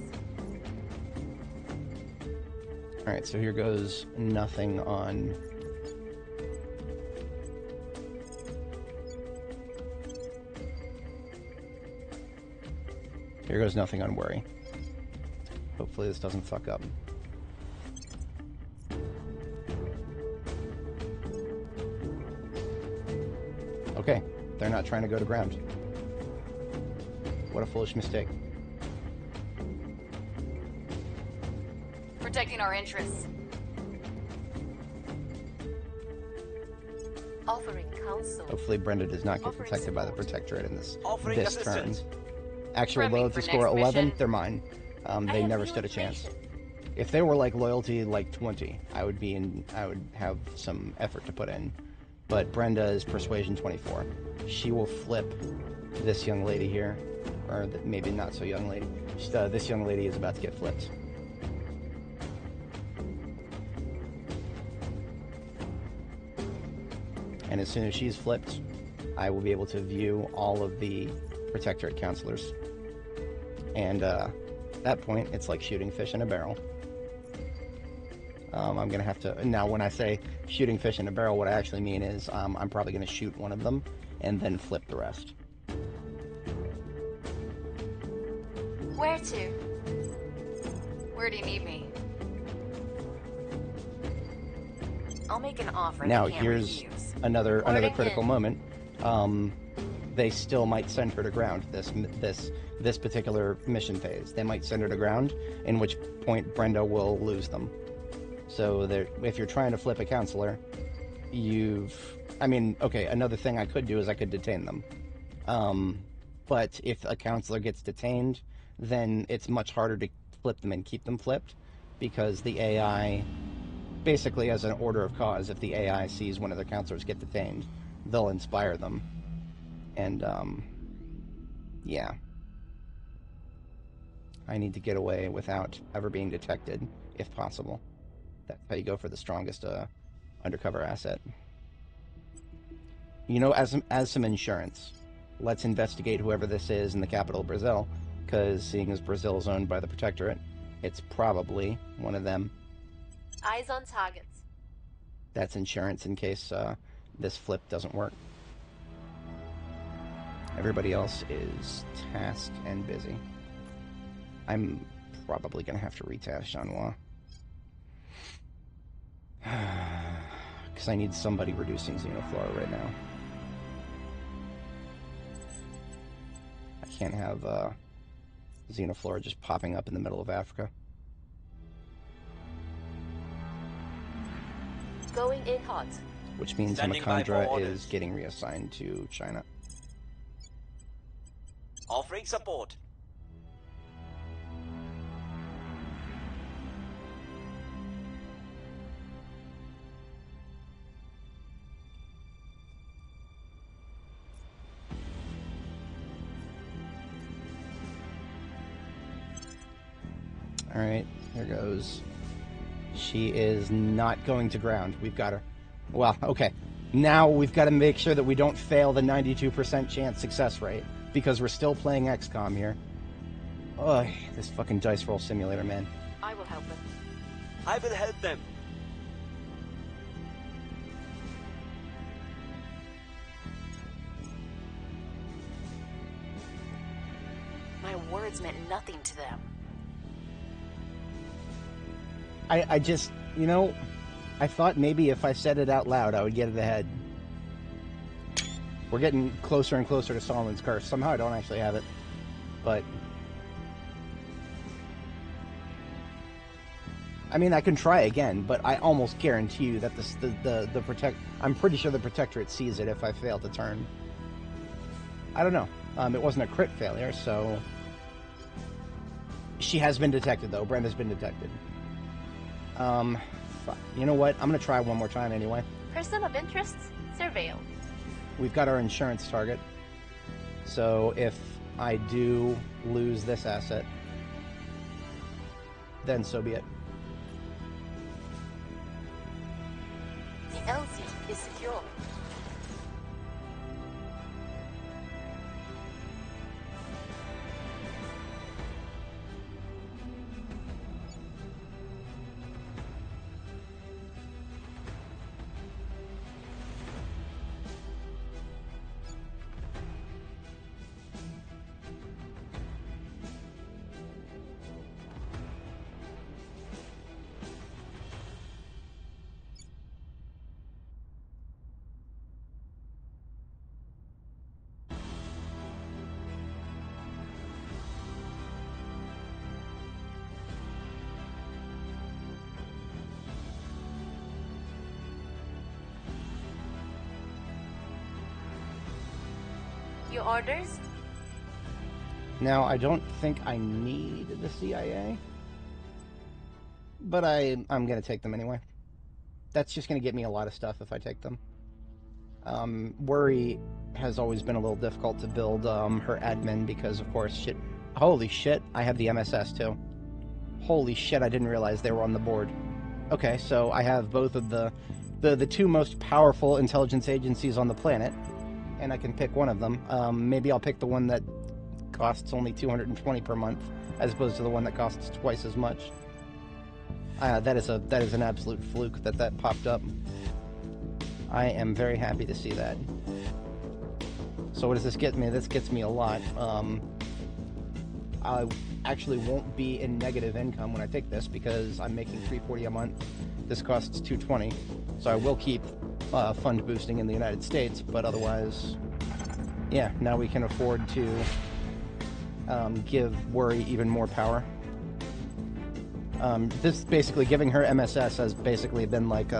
Alright, so here goes nothing on... Here goes nothing on worry. Hopefully this doesn't fuck up. Okay, they're not trying to go to ground. What a foolish mistake. Protecting our interests. Offering counsel. Hopefully Brenda does not get protected by the Protectorate in this turn. Actual Prepping loyalty for score next 11, mission. they're mine. They never stood a chance. If they were like loyalty like 20, I would have some effort to put in. But Brenda is persuasion 24. She will flip this young lady here, or maybe not so young lady. This young lady is about to get flipped. And as soon as she's flipped, I will be able to view all of the Protectorate counselors. And at that point, it's like shooting fish in a barrel. I'm going to have to... Now, when I say shooting fish in a barrel, what I actually mean is I'm probably going to shoot one of them and then flip the rest. Where to? Where do you need me? I'll make an offer. Now, they can't here's refuse. another Order critical in. moment. They still might send her to ground this particular mission phase. They might send her to ground, in which point Brenda will lose them. So if you're trying to flip a counselor, okay, another thing I could do is I could detain them. But if a counselor gets detained, then it's much harder to flip them and keep them flipped, because the AI, basically as an order of cause, if the AI sees one of their counselors get detained, they'll inspire them. And, yeah. I need to get away without ever being detected, if possible. That's how you go for the strongest undercover asset. You know, as some insurance, let's investigate whoever this is in the capital of Brazil, because seeing as Brazil is owned by the Protectorate, it's probably one of them. Eyes on targets. That's insurance in case this flip doesn't work. Everybody else is tasked and busy. I'm probably going to have to retask Jean-Noir. Because I need somebody reducing Xenoflora right now. I can't have Xenoflora just popping up in the middle of Africa. Going in hot. Which means Himachandra is getting reassigned to China. Offering support. Alright, there goes. She is not going to ground. We've got her. Well, okay. Now we've got to make sure that we don't fail the 92% chance success rate, because we're still playing XCOM here. Ugh, this fucking dice roll simulator, man. I will help them. I will help them. My words meant nothing to them. I just, you know, I thought maybe if I said it out loud, I would get it ahead. We're getting closer and closer to Solomon's Curse. Somehow I don't actually have it, but... I mean, I can try again, but I almost guarantee you that I'm pretty sure the Protectorate sees it if I fail to turn. I don't know. It wasn't a crit failure, so... She has been detected, though. Brenda's been detected. Fuck. You know what? I'm gonna try one more time anyway. Person of interest surveilled. We've got our insurance target. So if I do lose this asset, then so be it. The LZ is secure. Your orders? Now, I don't think I need the CIA, but I'm going to take them anyway. That's just going to get me a lot of stuff if I take them. Worry has always been a little difficult to build her admin because, of course, shit. Holy shit, I have the MSS too. Holy shit, I didn't realize they were on the board. Okay, so I have both of the two most powerful intelligence agencies on the planet, and I can pick one of them. Maybe I'll pick the one that costs only $220 per month, as opposed to the one that costs twice as much. That is an absolute fluke that popped up. I am very happy to see that. So what does this get me? This gets me a lot. I actually won't be in negative income when I take this because I'm making $340 a month. This costs $220, so I will keep fund boosting in the United States, but otherwise, yeah, now we can afford to give Worry even more power. This basically giving her MSS has basically been like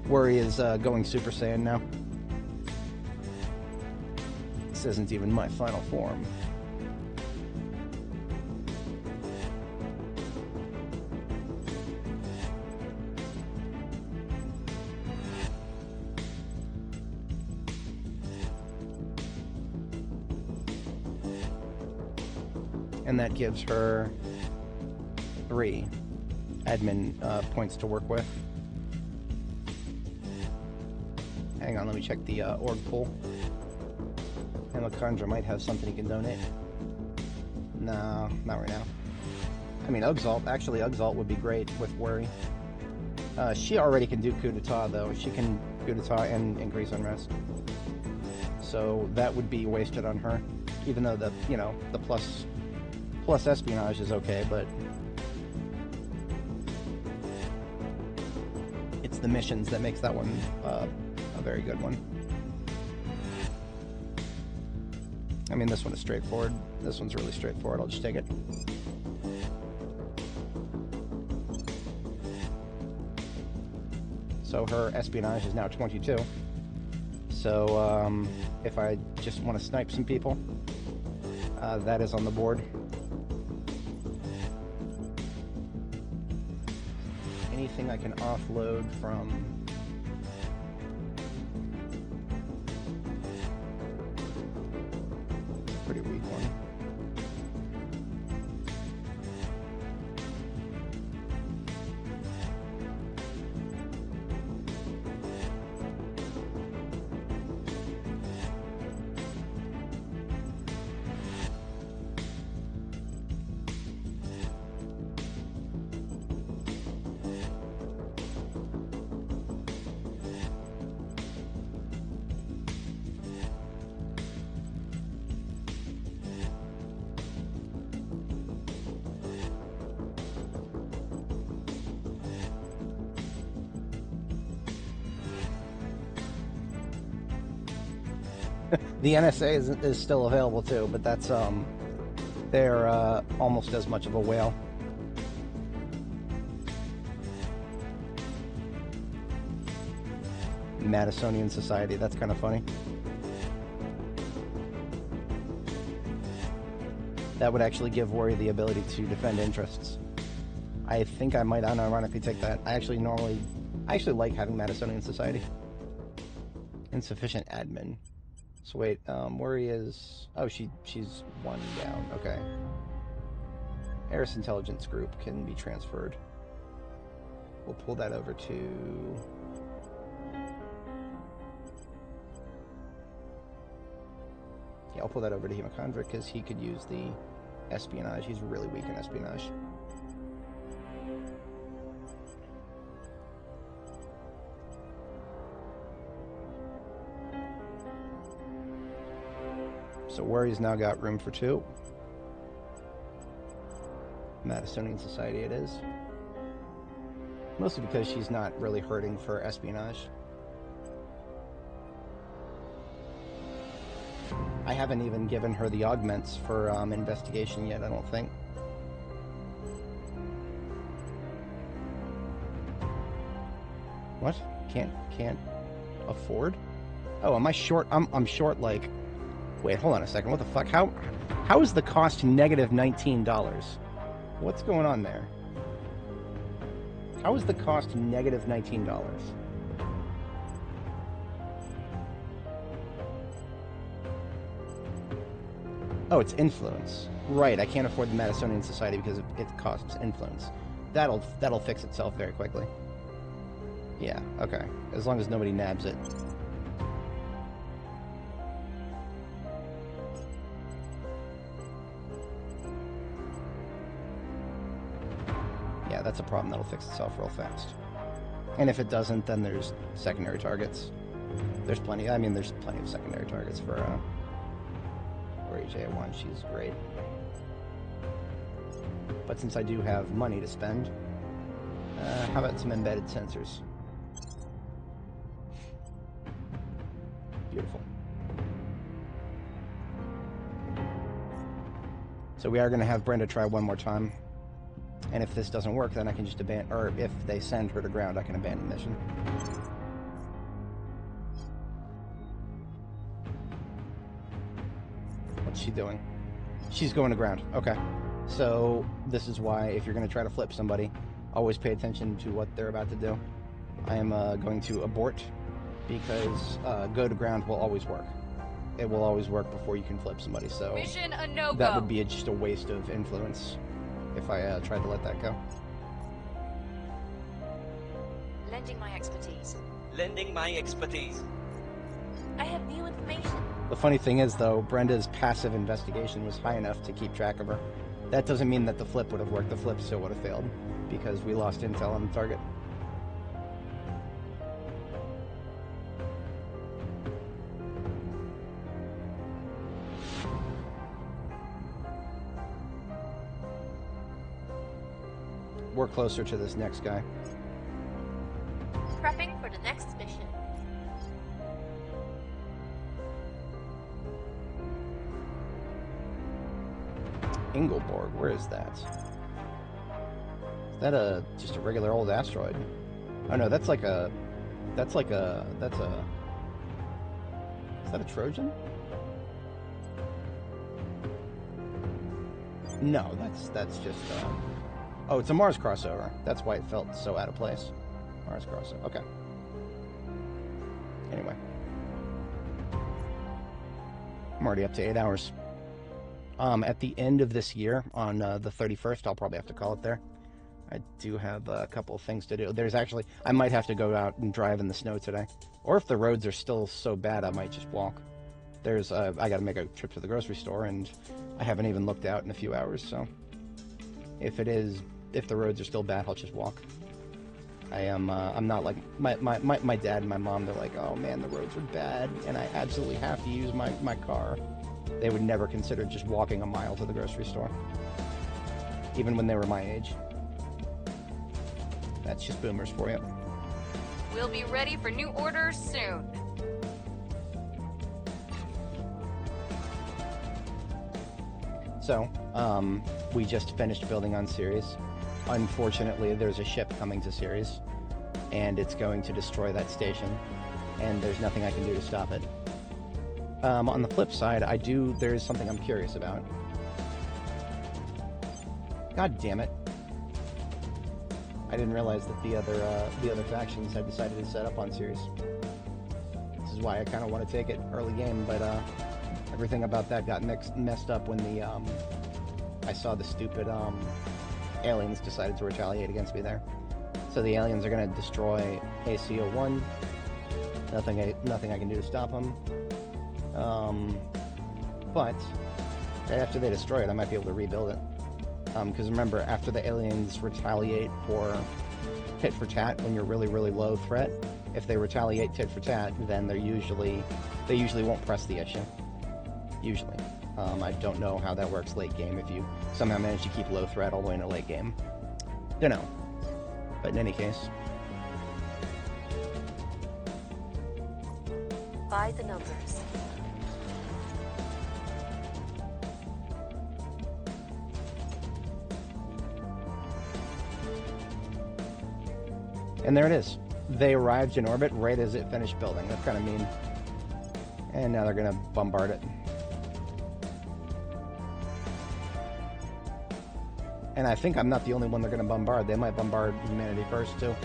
Worry is going Super Saiyan now. This isn't even my final form. And that gives her 3 admin points to work with. Hang on, let me check the org pool. And Lakandra might have something he can donate. No, not right now. I mean, Ugzalt. Actually, Ugzalt would be great with Worry. She already can do coup d'etat, though. She can coup d'etat and increase unrest. So that would be wasted on her. Even though the plus espionage is okay, but it's the missions that makes that one a very good one. I mean, this one is straightforward. This one's really straightforward. I'll just take it. So her espionage is now 22. So if I just want to snipe some people, that is on the board. Anything I can offload from pretty weak one. The NSA is still available too, but that's they're almost as much of a whale. Madisonian Society, that's kind of funny. That would actually give Worry the ability to defend interests. I think I might unironically take that. I actually like having Madisonian Society. Insufficient admin. So wait, Worry is... Oh, she's one down. Okay. Eris Intelligence Group can be transferred. We'll pull that over to... Yeah, I'll pull that over to Hemachondric because he could use the espionage. He's really weak in espionage. So Worry's now got room for 2. Madisonian Society it is. Mostly because she's not really hurting for espionage. I haven't even given her the augments for investigation yet, I don't think. What? Can't afford? Oh, am I short? I'm short like... Wait, hold on a second. What the fuck? How is the cost negative $19? What's going on there? How is the cost negative $19? Oh, it's influence. Right, I can't afford the Madisonian Society because it costs influence. That'll fix itself very quickly. Yeah, okay. As long as nobody nabs it. Yeah, that's a problem that'll fix itself real fast. And if it doesn't, then there's secondary targets. There's plenty of secondary targets for AJ1. She's great. But since I do have money to spend, how about some embedded sensors? Beautiful. So we are going to have Brenda try one more time. And if this doesn't work, then I can just abandon, or if they send her to ground, I can abandon mission. What's she doing? She's going to ground. Okay. So this is why, if you're going to try to flip somebody, always pay attention to what they're about to do. I am going to abort, because go to ground will always work. It will always work before you can flip somebody, so Mission a no-go. That would be just a waste of influence if I tried to let that go. Lending my expertise. Lending my expertise. I have new information. The funny thing is, though, Brenda's passive investigation was high enough to keep track of her. That doesn't mean that the flip would have worked. The flip still would have failed, because we lost intel on the target. We're closer to this next guy. Prepping for the next mission. Ingleborg, where is that? Is that just a regular old asteroid? Oh no, that's a... Is that a Trojan? No, that's just, oh, it's a Mars crossover. That's why it felt so out of place. Mars crossover, okay. Anyway. I'm already up to 8 hours. At the end of this year, on the 31st, I'll probably have to call it there. I do have a couple of things to do. There's actually, I might have to go out and drive in the snow today. Or if the roads are still so bad, I might just walk. I gotta make a trip to the grocery store, and I haven't even looked out in a few hours, so if the roads are still bad, I'll just walk. I'm not like, my dad and my mom, they're like, oh man, the roads are bad, and I absolutely have to use my car. They would never consider just walking a mile to the grocery store, even when they were my age. That's just boomers for you. We'll be ready for new orders soon. So, we just finished building on Ceres. Unfortunately, there's a ship coming to Ceres, and it's going to destroy that station, and there's nothing I can do to stop it. On the flip side, there's something I'm curious about. God damn it. I didn't realize that the other factions had decided to set up on Ceres. This is why I kind of want to take it early game, but everything about that got messed up when I saw the stupid aliens decided to retaliate against me there. So the aliens are going to destroy AC-01. Nothing I can do to stop them. But right after they destroy it, I might be able to rebuild it. Because remember, after the aliens retaliate for tit for tat, when you're really, really low threat, if they retaliate tit for tat, then they usually won't press the issue. Usually. I don't know how that works late game, if you somehow manage to keep low threat all the way in a late game. Don't know. But in any case. By the numbers. And there it is. They arrived in orbit right as it finished building. That's kind of mean. And now they're going to bombard it. And I think I'm not the only one they're going to bombard. They might bombard humanity first, too.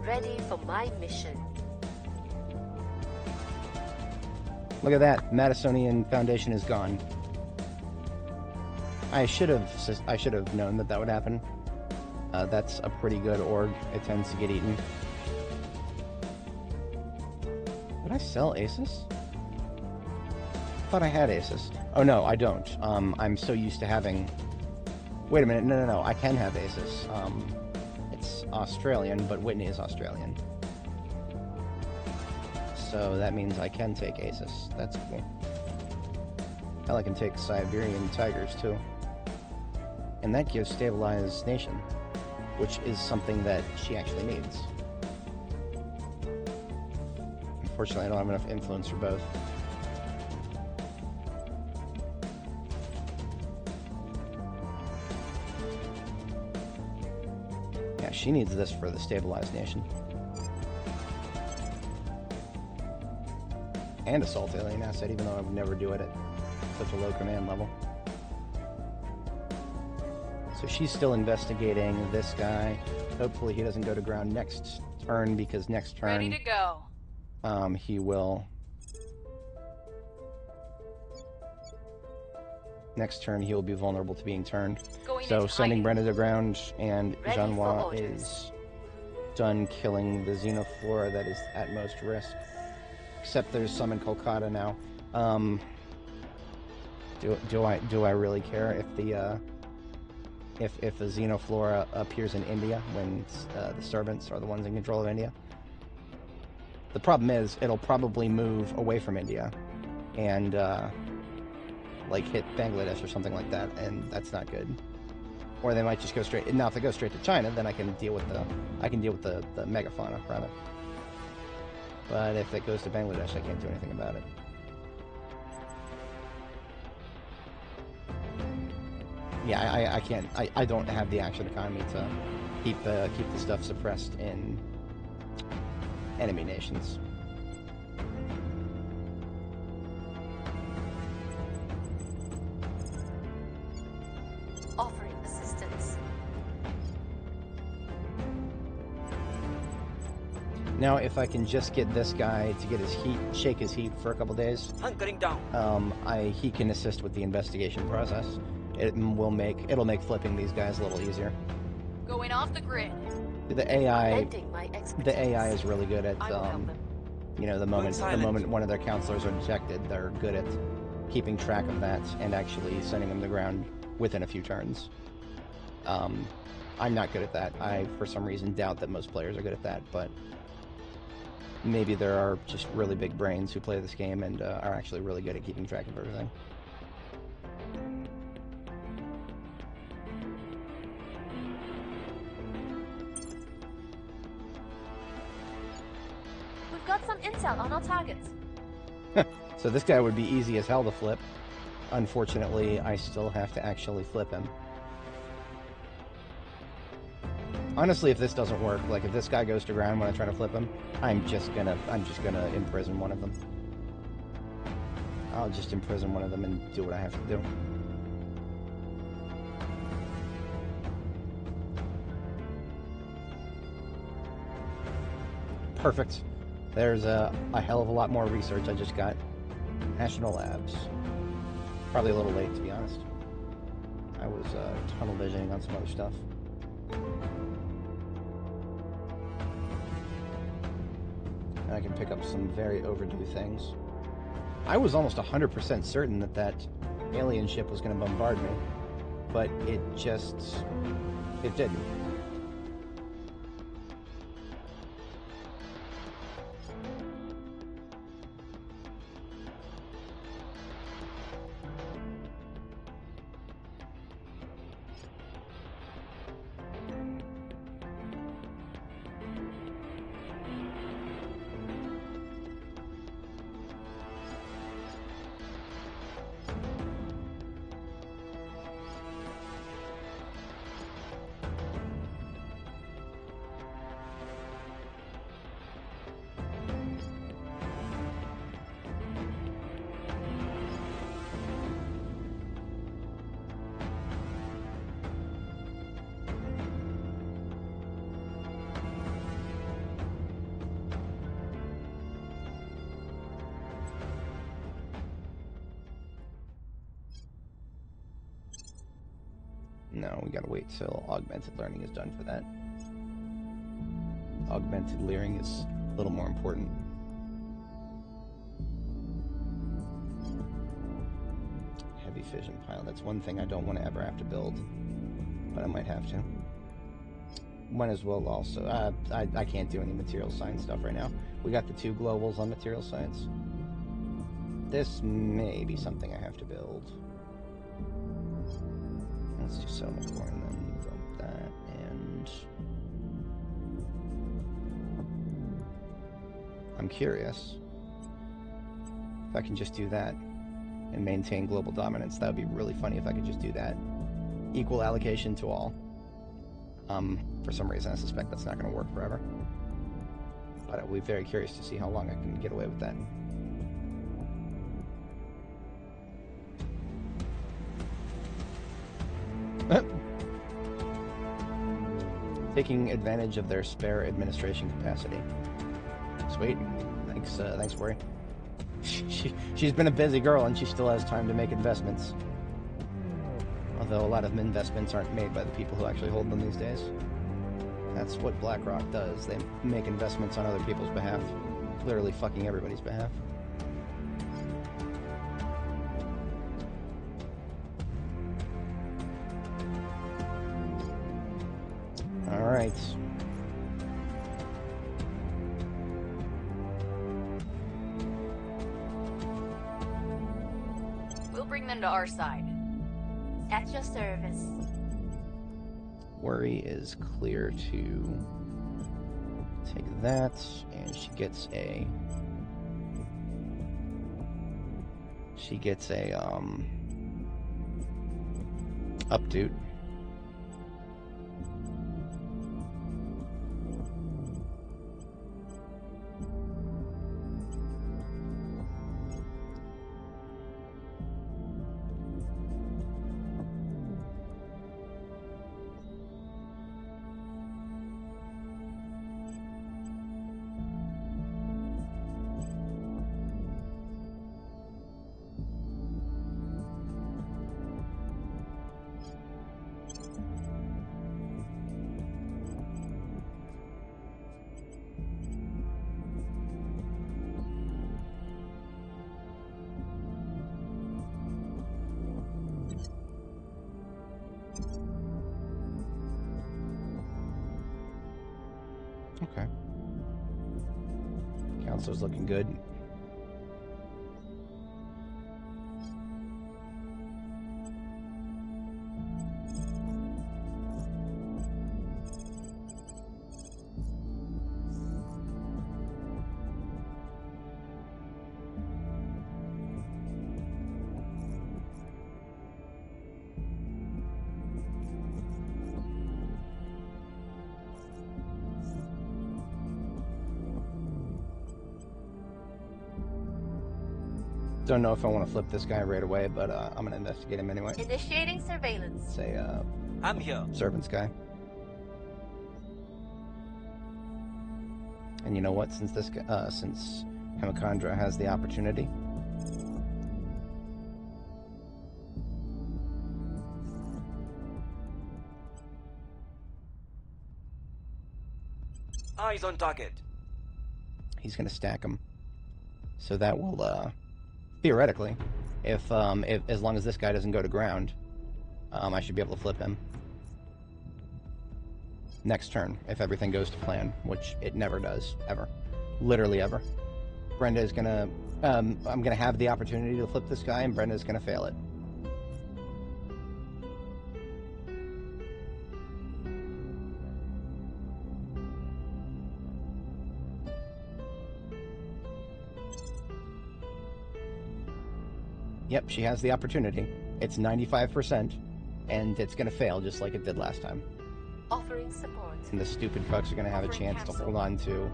Ready for my mission. Look at that. Madisonian Foundation is gone. I should have known that would happen. That's a pretty good org. It tends to get eaten. Did I sell Asus? I thought I had Asus. Oh no, I don't. I'm so used to having... Wait a minute, no, I can have Asus. It's Australian, but Whitney is Australian. So that means I can take Asus. That's cool. Hell, I can take Siberian Tigers too. And that gives Stabilized Nation, which is something that she actually needs. Unfortunately, I don't have enough influence for both. Yeah, she needs this for the Stabilized Nation. And Assault Alien Asset, even though I would never do it at such a low command level. So she's still investigating this guy. Hopefully he doesn't go to ground next turn, because next turn... Ready to go. He will... Next turn he will be vulnerable to being turned. So sending Brenda to ground, and Jeannois is done killing the Xenoflora that is at most risk. Except there's some in Kolkata now. Do I really care if the if the Xenoflora appears in India when the servants are the ones in control of India? The problem is it'll probably move away from India and like hit Bangladesh or something like that, and that's not good. Or they might just go straight. Now, if they go straight to China, then I can deal with the megafauna rather. But if it goes to Bangladesh, I can't do anything about it. Yeah, I can't. I don't have the action economy to keep the stuff suppressed in enemy nations. Offering assistance. Now, if I can just get this guy to get his heat, shake his heat for a couple days, Hunkering down. he can assist with the investigation process. It'll make flipping these guys a little easier. Going off the grid. The AI is really good at you know, the moment one of their counselors are detected, they're good at keeping track of that and actually sending them to the ground within a few turns. I'm not good at that. I, for some reason, doubt that most players are good at that, but maybe there are just really big brains who play this game and are actually really good at keeping track of everything. some intel on our targets. So this guy would be easy as hell to flip. Unfortunately, I still have to actually flip him. Honestly, if this doesn't work, like if this guy goes to ground when I try to flip him, I'm just gonna imprison one of them. I'll just imprison one of them and do what I have to do. Perfect. There's a hell of a lot more research I just got. National Labs. Probably a little late, to be honest. I was tunnel visioning on some other stuff. And I can pick up some very overdue things. I was almost 100% certain that that alien ship was going to bombard me, but it didn't. No, we gotta wait till augmented learning is done for that. Augmented learning is a little more important. Heavy fission pile. That's one thing I don't want to ever have to build, but I might have to. Might as well also. I can't do any material science stuff right now. We got the 2 globals on material science. This may be something I have to build. Let's do settlement core and then dump that, and I'm curious if I can just do that and maintain global dominance. That would be really funny if I could just do that. Equal allocation to all. For some reason I suspect that's not going to work forever, but I'll be very curious to see how long I can get away with that. Taking advantage of their spare administration capacity. Sweet. Thanks, Worry. She's been a busy girl and she still has time to make investments. Although a lot of investments aren't made by the people who actually hold them these days. That's what BlackRock does. They make investments on other people's behalf. Literally fucking everybody's behalf. Alright. We'll bring them to our side. At your service. Worry is clear to take that, and she gets a updo. Okay. Counselor's looking good. Don't know if I want to flip this guy right away, but I'm gonna investigate him anyway. Initiating surveillance. Say, I'm here. servants guy. And you know what? Since this guy, since Hemichandra has the opportunity, Eyes on target. he's gonna stack him. So that will, theoretically, if as long as this guy doesn't go to ground, I should be able to flip him next turn if everything goes to plan, which it never does, ever, literally ever. Brenda is gonna, I'm gonna have the opportunity to flip this guy, and Brenda is gonna fail it. Yep, she has the opportunity. It's 95%, and it's gonna fail just like it did last time. Offering support. And the stupid fucks are gonna have a chance to hold on to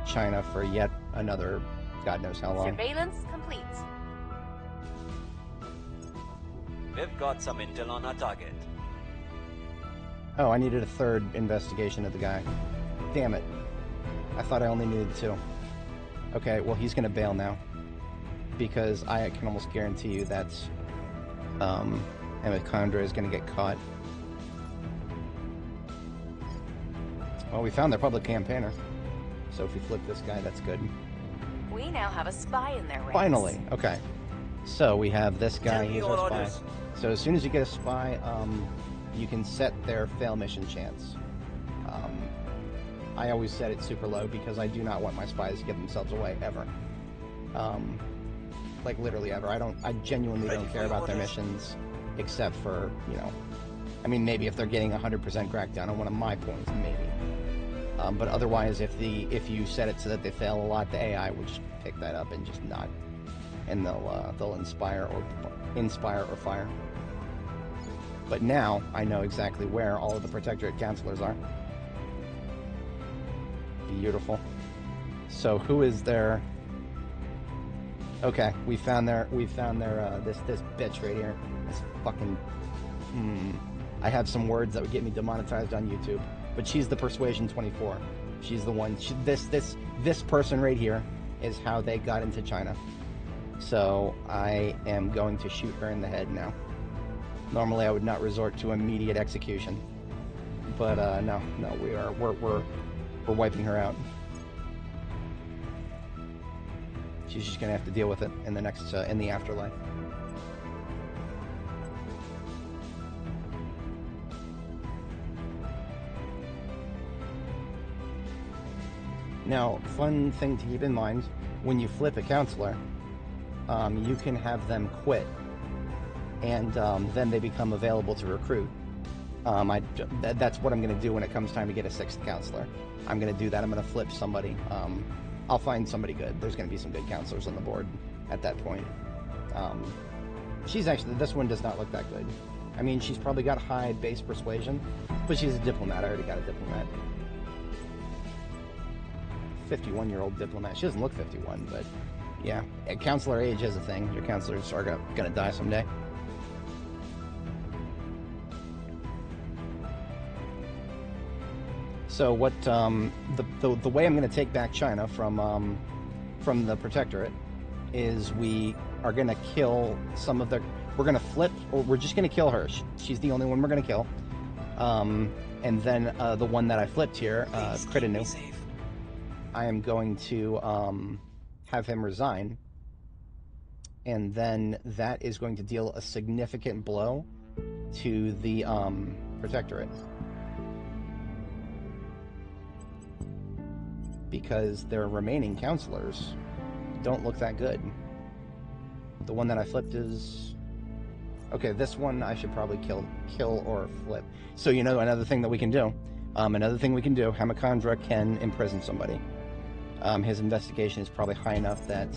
China for yet another God knows how long. Surveillance complete. We've got some intel on our target. Oh, I needed a third investigation of the guy. Damn it. I thought I only needed 2. Okay, well he's gonna bail now. Because I can almost guarantee you that's Hemichandra is gonna get caught. Well, we found their public campaigner. So if we flip this guy, that's good. We now have a spy in their ranks. Finally, okay. So we have this guy, Tell me he's your our spy. orders. So as soon as you get a spy, you can set their fail mission chance. I always set it super low because I do not want my spies to give themselves away, ever. Like literally ever. I genuinely don't care about their missions, except for, you know, I mean, maybe if they're getting 100% crackdown on one of my points, maybe. But otherwise, if you set it so that they fail a lot, the AI will just pick that up and just not, and they'll inspire or fire. But now I know exactly where all of the Protectorate counselors are. Beautiful. So who is their? Okay, we found their this bitch right here. This fucking. I have some words that would get me demonetized on YouTube, but she's the Persuasion 24. She's the one. This person right here is how they got into China. So I am going to shoot her in the head now. Normally I would not resort to immediate execution, but no, we're wiping her out. She's just gonna have to deal with it in the next in the afterlife. Now, fun thing to keep in mind, when you flip a counselor, you can have them quit, and then they become available to recruit. That's what I'm going to do when it comes time to get a 6th counselor. I'm going to do that. I'm going to flip somebody. I'll find somebody good. There's going to be some good counselors on the board at that point. She's actually, this one does not look that good. I mean, she's probably got high base persuasion, but she's a diplomat. I already got a diplomat. 51-year-old diplomat. She doesn't look 51, but yeah. Counselor age is a thing. Your counselors are gonna die someday. So what, the way I'm gonna take back China from the Protectorate is we are gonna kill some of their, we're gonna flip, or we're just gonna kill her. She's the only one we're gonna kill. And then the one that I flipped here, Critinu, I am going to have him resign, and then that is going to deal a significant blow to the Protectorate, because their remaining counselors don't look that good. The one that I flipped is... Okay, this one I should probably kill or flip. So, you know, another thing that we can do, Hemichandra can imprison somebody. His investigation is probably high enough that,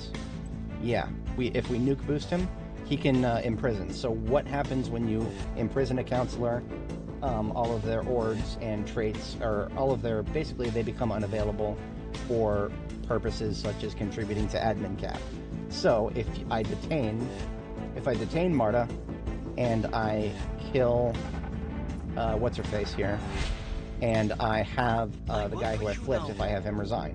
yeah, if we nuke boost him, he can imprison. So what happens when you imprison a counselor? All of their ords and traits, or all of their, basically they become unavailable for purposes such as contributing to admin cap. So if I detain Marta and I kill what's her face here, and I have the guy who I flipped, if I have him resign,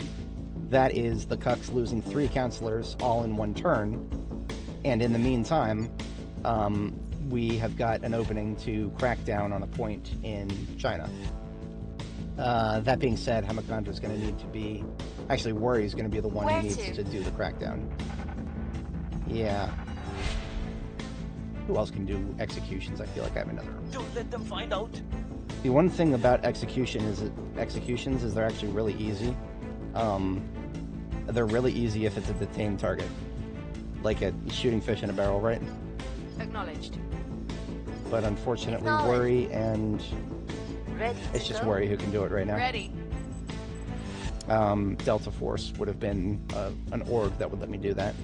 that is the Cucks losing 3 counselors all in one turn. And in the meantime, we have got an opening to crack down on a point in China. That being said, Hamakandra's going to need to be... Actually, Worry's going to be the one who needs to do the crackdown. Yeah. Who else can do executions? I feel like I have another. Don't let them find out. The one thing about executions is they're actually really easy. They're really easy if it's a detained target. Like a shooting fish in a barrel, right? Acknowledged. But unfortunately, Worry and... It's just Worry who can do it right now. Ready. Delta Force would have been an org that would let me do that.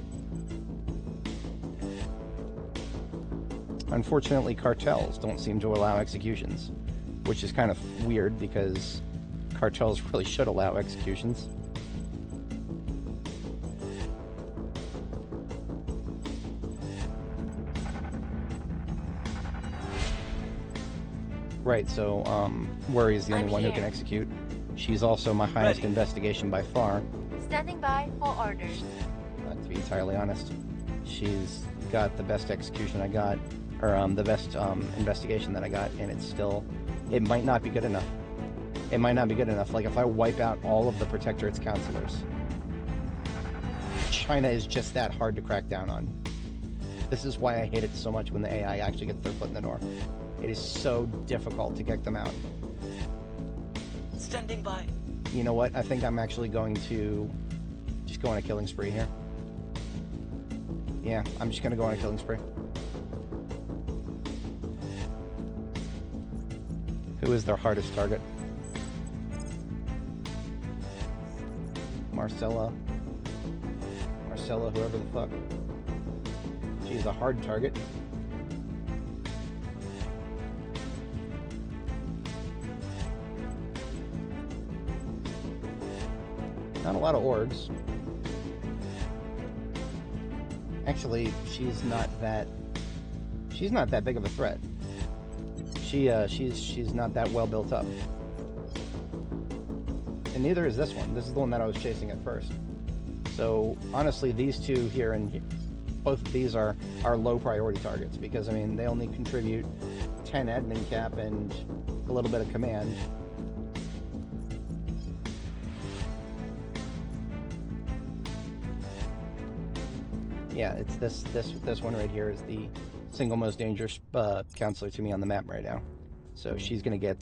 Unfortunately, cartels don't seem to allow executions, which is kind of weird because cartels really should allow executions. Right, so Worry is the only one who can execute. She's also my highest investigation by far. Standing by for orders. To be entirely honest, she's got the best execution I got, or the best investigation that I got, and it's still, it might not be good enough. It might not be good enough. Like if I wipe out all of the Protectorate's counselors, China is just that hard to crack down on. This is why I hate it so much when the AI actually gets their foot in the door. It is so difficult to kick them out. Standing by. You know what? I think I'm actually going to just go on a killing spree here. Yeah, I'm just going to go on a killing spree. Who is their hardest target? Marcella, whoever the fuck. She's a hard target. Not a lot of orgs. Actually, she's not that big of a threat. She's not that well built up. And neither is this one. This is the one that I was chasing at first. So honestly, these two here and both of these are low priority targets because I mean they only contribute 10 admin cap and a little bit of command. Yeah, it's this one right here is the single most dangerous counselor to me on the map right now. So she's gonna get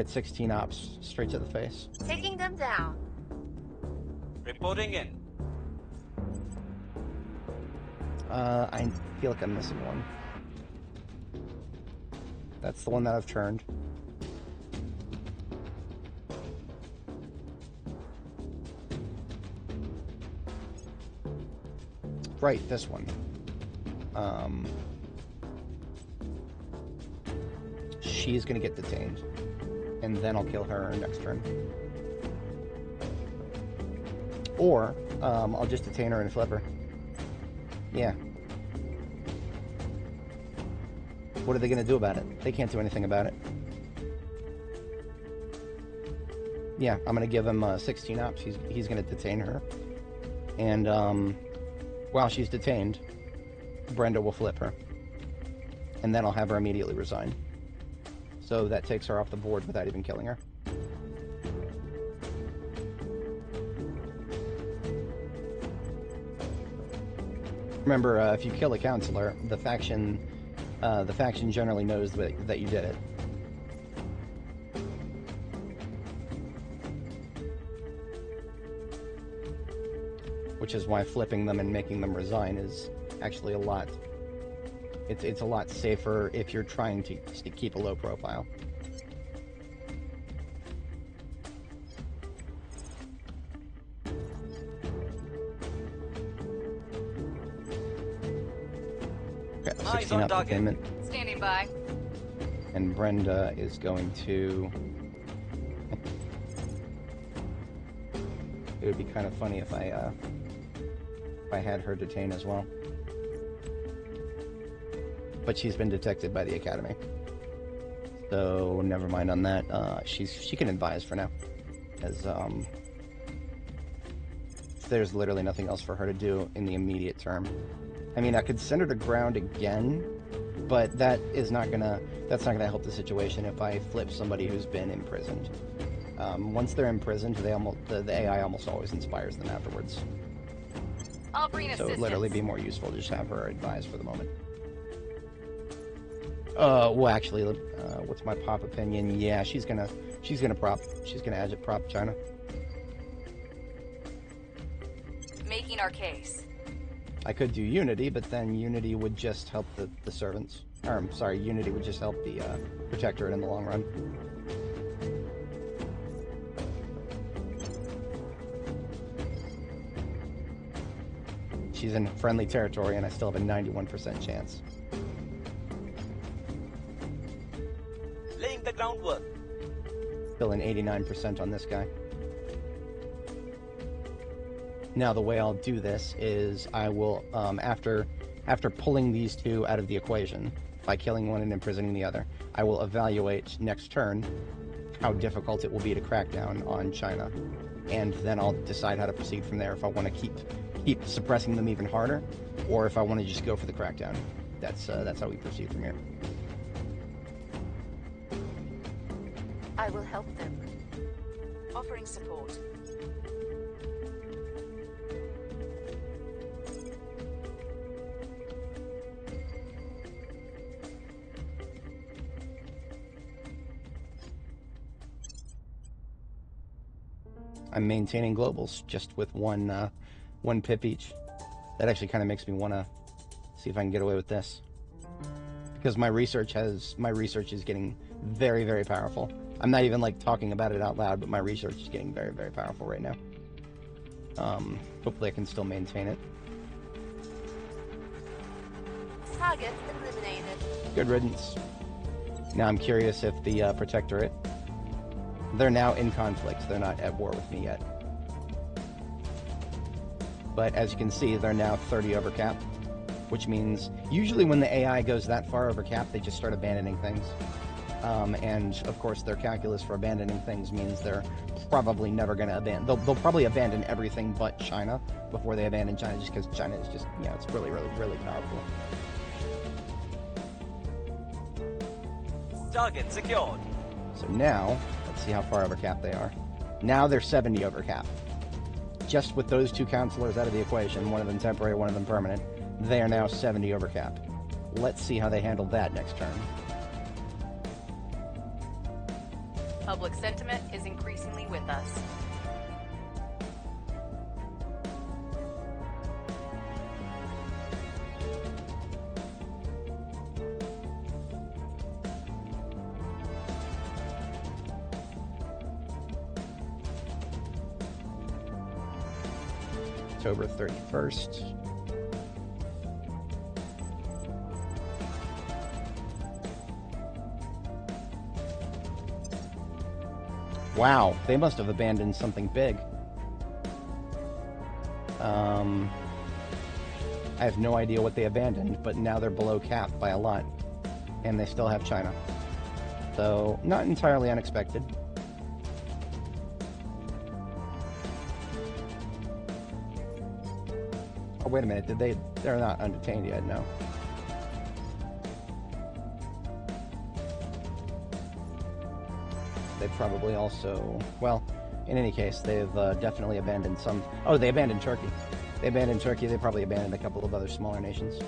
16 ops straight to the face. Taking them down. Reporting in. I feel like I'm missing one. That's the one that I've turned. Right, this one. She's gonna get detained. And then I'll kill her next turn. Or, I'll just detain her and flip her. Yeah. What are they gonna do about it? They can't do anything about it. Yeah, I'm gonna give him 16 ops. He's gonna detain her. And, while she's detained, Brenda will flip her. And then I'll have her immediately resign. So that takes her off the board without even killing her. Remember, if you kill a counselor, the faction generally knows that you did it. Which is why flipping them and making them resign is actually a lot. It's a lot safer if you're trying to keep a low profile. Okay, 16 up detainment. Standing by. And Brenda is going to would be kind of funny if I had her detained as well. But she's been detected by the Academy. So, never mind on that. She can advise for now. As, there's literally nothing else for her to do in the immediate term. I mean, I could send her to ground again, but that's not gonna help the situation if I flip somebody who's been imprisoned. Once they're imprisoned, the AI almost always inspires them afterwards. I'll bring assistance. So it'd literally be more useful to just have her advise for the moment. Well, actually, what's my pop opinion? Yeah, she's gonna agit prop China. Making our case. I could do Unity, but then Unity would just help the servants. Or, I'm sorry, Unity would just help the Protectorate in the long run. She's in friendly territory, and I still have a 91% chance. Laying the groundwork. Still an 89% on this guy. Now, the way I'll do this is I will, after pulling these two out of the equation, by killing one and imprisoning the other, I will evaluate next turn how difficult it will be to crack down on China. And then I'll decide how to proceed from there, if I want to keep suppressing them even harder, or if I want to just go for the crackdown. That's how we proceed from here. I will help them. Offering support. I'm maintaining globals just with one pip each. That actually kind of makes me want to see if I can get away with this, because my research is getting very, very powerful. I'm not even like talking about it out loud, but my research is getting very, very powerful right now. Hopefully I can still maintain it. Target eliminated. Good riddance. Now I'm curious if the Protectorate, they're now in conflict. They're not at war with me yet. But as you can see, they're now 30 over cap, which means usually when the AI goes that far over cap, they just start abandoning things. And of course, their calculus for abandoning things means they're probably never going to abandon. They'll probably abandon everything but China before they abandon China, just because China is just, you know, it's really, really, really powerful. Target secured. So now, let's see how far over cap they are. Now they're 70 over cap. Just with those two counselors out of the equation, one of them temporary, one of them permanent, they are now 70 over cap. Let's see how they handle that next turn. Public sentiment is increasingly with us. October 31st. Wow, they must have abandoned something big. I have no idea what they abandoned, but now they're below cap by a lot. And they still have China. So, not entirely unexpected. Oh, wait a minute, they're not undetained yet, no. They probably also, well, in any case, they've definitely abandoned some. Oh, they abandoned Turkey. They abandoned Turkey. They probably abandoned a couple of other smaller nations.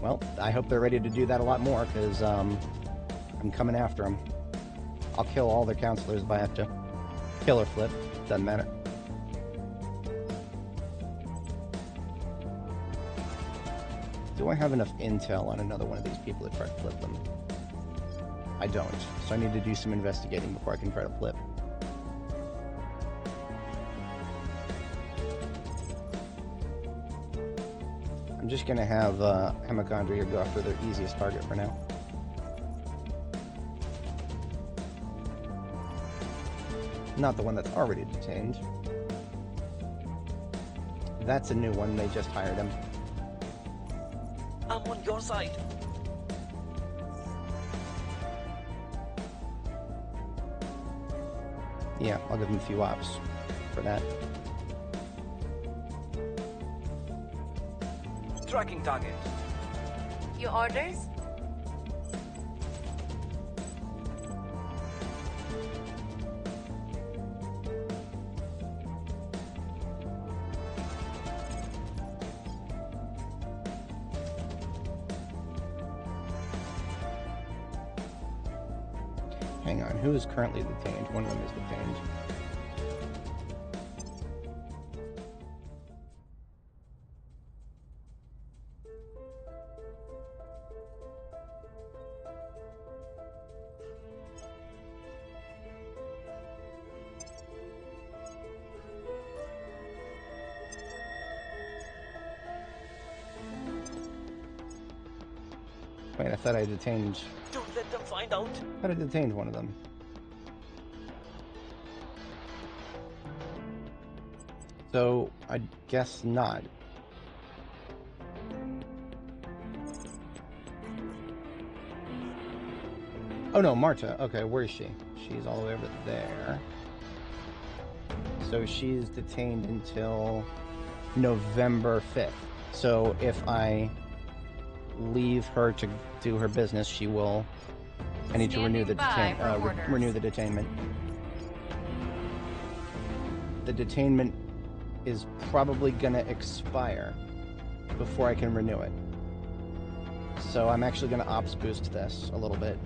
Well, I hope they're ready to do that a lot more, because I'm coming after them. I'll kill all their counselors if I have to. Kill or flip, doesn't matter. Do I have enough intel on another one of these people to try to flip them? I don't, so I need to do some investigating before I can try to flip. I'm just going to have Hemicondria go after their easiest target for now. Not the one that's already detained. That's a new one. They just hired him. I'm on your side. Yeah, I'll give him a few ops for that. Tracking target. Your orders? Hang on, who is currently detained? One of them is detained. Wait, I thought I detained... Don't let them find out. I thought I detained one of them. So, I guess not. Oh no, Marta. Okay, where is she? She's all the way over there. So she's detained until November 5th. So if I leave her to do her business, she will... I need to renew the renew the detainment. The detainment is probably gonna expire before I can renew it. So I'm actually gonna ops boost this a little bit.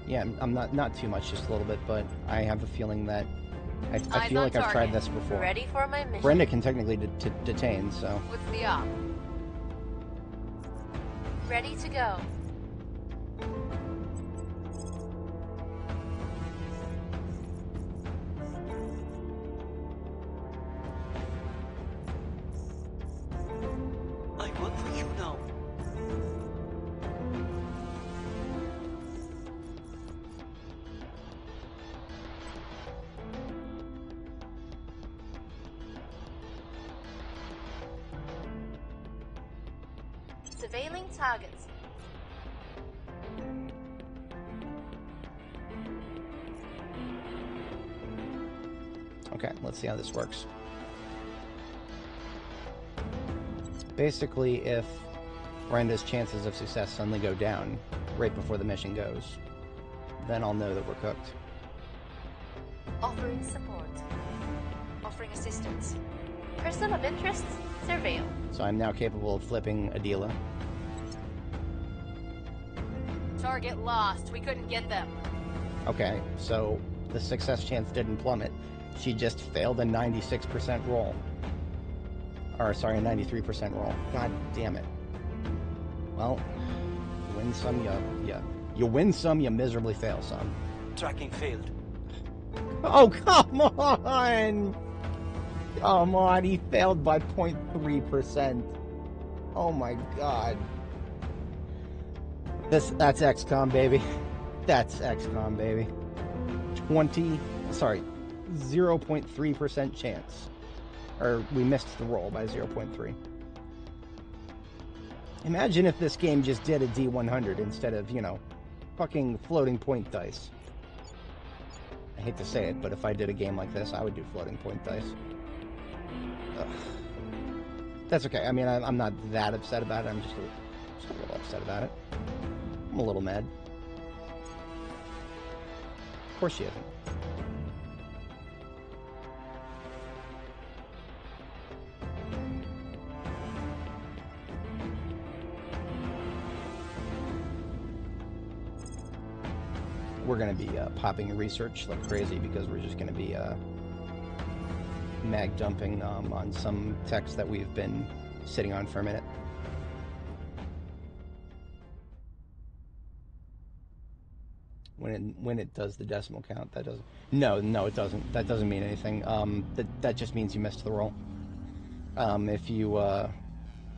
Yeah, I'm not too much, just a little bit, but I have a feeling that I feel like I've tried this before. Ready for my mission. Brenda can technically detain, so. What's the op? Ready to go. I work for you now. Surveilling targets. Okay, let's see how this works. Basically, if Brenda's chances of success suddenly go down right before the mission goes, then I'll know that we're cooked. Offering support. Offering assistance. Person of interest, surveil. So I'm now capable of flipping Adila. Target lost. We couldn't get them. Okay, so the success chance didn't plummet. She just failed a 96% roll. Or, sorry, a 93% roll. God damn it. Well, you win some, you win some, you miserably fail some. Tracking failed. Oh, come on! Come on, he failed by 0.3%. Oh my god. That's XCOM, baby. That's XCOM, baby. 0.3% chance. Or, we missed the roll by 0.3. Imagine if this game just did a D100 instead of, you know, fucking floating point dice. I hate to say it, but if I did a game like this, I would do floating point dice. Ugh. That's okay. I mean, I'm not that upset about it. I'm just a little upset about it. I'm a little mad. Of course she isn't. We're going to be popping research like crazy because we're just going to be mag dumping on some text that we've been sitting on for a minute. When it does the decimal count, that doesn't. No, it doesn't. That doesn't mean anything. That just means you missed the roll. If you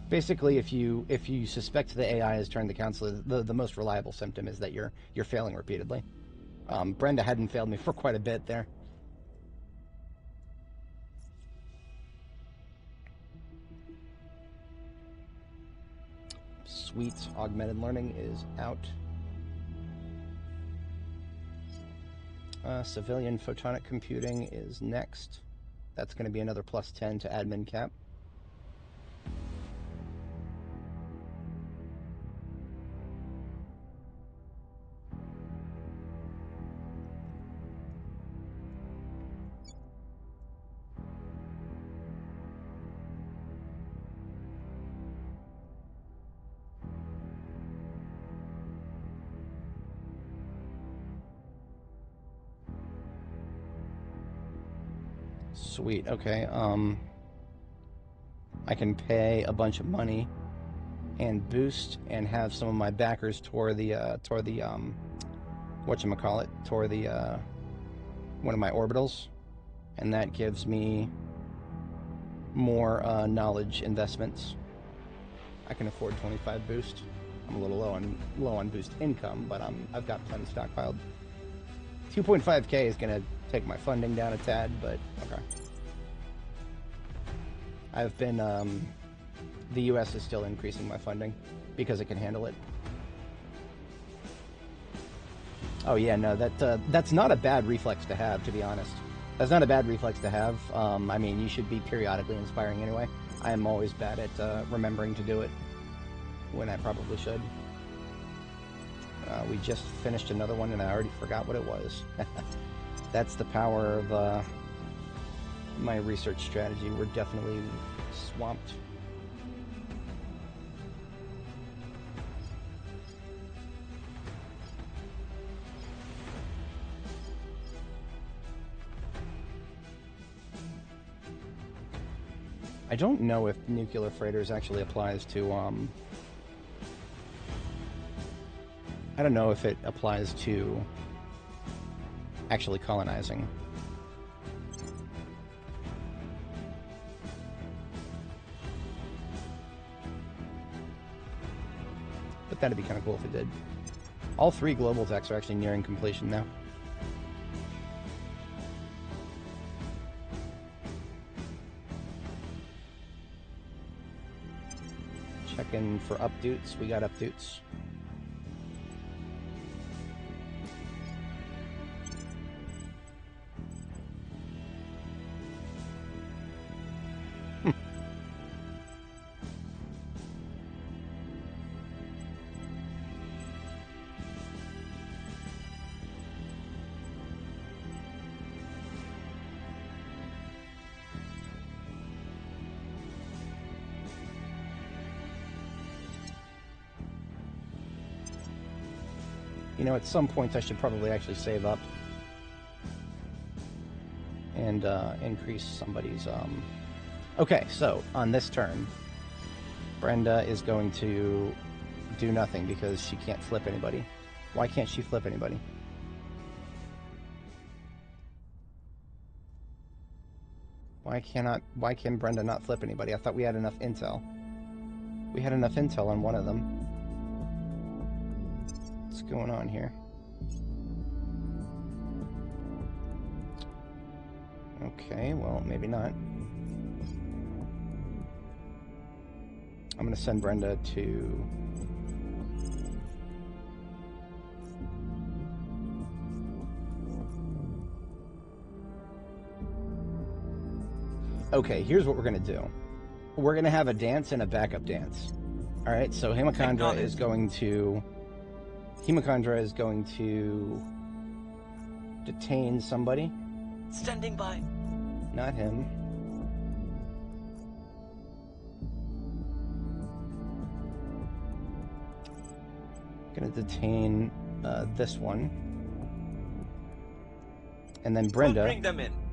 basically if you suspect the AI has turned the counselor, the most reliable symptom is that you're failing repeatedly. Brenda hadn't failed me for quite a bit there. Sweet. Augmented learning is out. Civilian photonic computing is next. That's going to be another plus 10 to admin cap. Sweet, okay, I can pay a bunch of money and boost and have some of my backers tour the whatchamacallit, tour the, one of my orbitals, and that gives me more, knowledge investments. I can afford 25 boost. I'm a little low on boost income, but I've got plenty stockpiled. 2.5k is gonna take my funding down a tad, but okay. I've been, the US is still increasing my funding because it can handle it. Oh yeah, no, that's not a bad reflex to have, to be honest. That's not a bad reflex to have. I mean, you should be periodically inspiring anyway. I am always bad at remembering to do it when I probably should. We just finished another one and I already forgot what it was. That's the power of my research strategy. We're definitely swamped. I don't know if nuclear freighters actually applies to, I don't know if it applies to actually colonizing. But that'd be kind of cool if it did. All 3 global techs are actually nearing completion now. Checking for updates. We got updates. You know, at some points I should probably actually save up and increase somebody's... Okay, so on this turn, Brenda is going to do nothing because she can't flip anybody. Why can't she flip anybody? Why can Brenda not flip anybody? I thought we had enough intel. We had enough intel on one of them. What's going on here? Okay, well, maybe not. I'm gonna send Brenda to... Okay, here's what we're gonna do. We're gonna have a dance and a backup dance. Alright, so Hemichandra is going to... Hemichandra is going to detain somebody. Standing by. Not him. Gonna detain this one. And then Brenda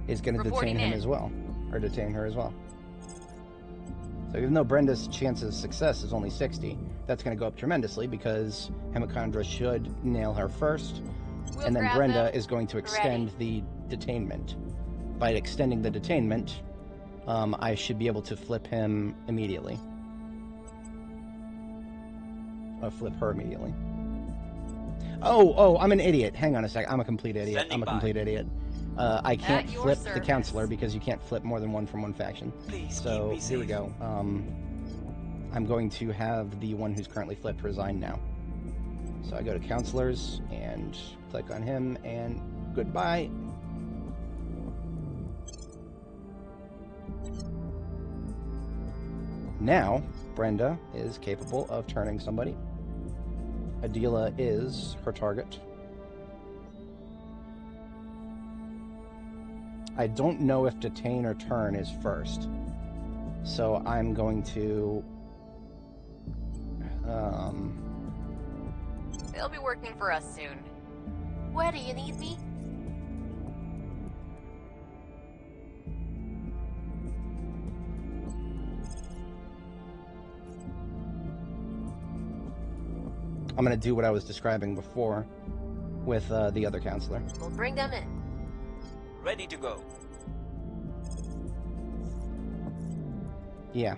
is gonna detain him as well. Or detain her as well. So even though Brenda's chance of success is only 60, that's going to go up tremendously because Hemichandra should nail her first, and then Brenda is going to extend the detainment. By extending the detainment, I should be able to flip him immediately. Or flip her immediately. Oh, I'm an idiot. Hang on a sec. I'm a complete idiot. I'm a complete idiot. I can't flip the counselor because you can't flip more than one from one faction. So here we go. I'm going to have the one who's currently flipped resign now. So I go to counselors and click on him and goodbye. Now, Brenda is capable of turning somebody. Adela is her target. I don't know if detain or turn is first. So I'm going to... They'll be working for us soon. Where do you need me? I'm going to do what I was describing before with the other counselor. We'll bring them in. Ready to go. Yeah.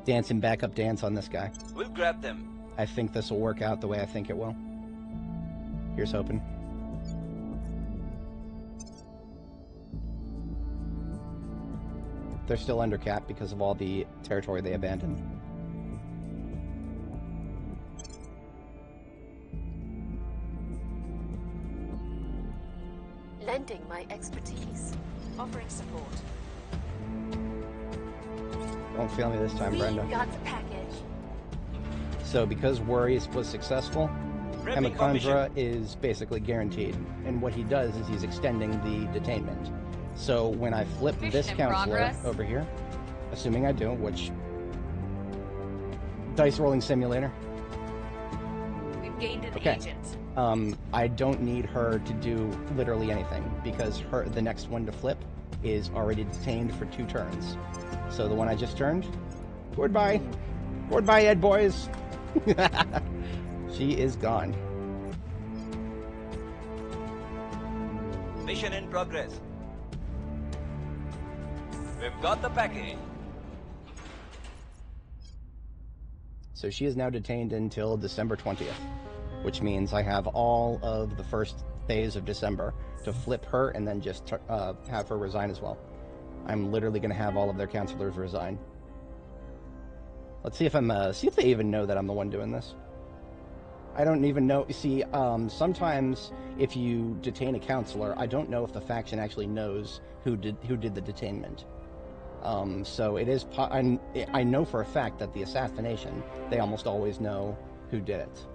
Dancing backup dance on this guy. We'll grab them. I think this will work out the way I think it will. Here's hoping. They're still under cap because of all the territory they abandoned. Lending my expertise. Offering support. Don't fail me this time, Brenda. We got the package. So because Worry was successful, Hemikondra is basically guaranteed. And what he does is he's extending the detainment. So when I flip this counselor over here, assuming I do, which... Dice rolling simulator. We've gained an Okay. agent. I don't need her to do literally anything because the next one to flip is already detained for 2 turns. So the one I just turned, goodbye. Goodbye, Ed boys. She is gone. Mission in progress. We've got the package. So she is now detained until December 20th, which means I have all of the first days of December to flip her and then just have her resign as well. I'm literally going to have all of their counselors resign. Let's see if see if they even know that I'm the one doing this. I don't even know. See, sometimes if you detain a counselor, I don't know if the faction actually knows who did the detainment. So it is. I know for a fact that the assassination, they almost always know who did it.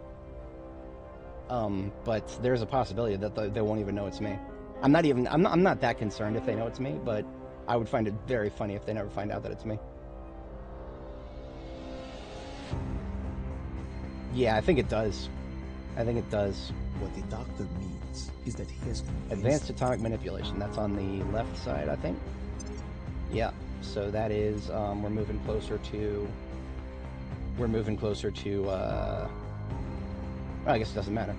But there's a possibility that they won't even know it's me. I'm not that concerned if they know it's me, but I would find it very funny if they never find out that it's me. Yeah, I think it does. I think it does. What the doctor means is that he has advanced atomic manipulation. That's on the left side, I think. Yeah. So that is we're moving closer to. Well, I guess it doesn't matter.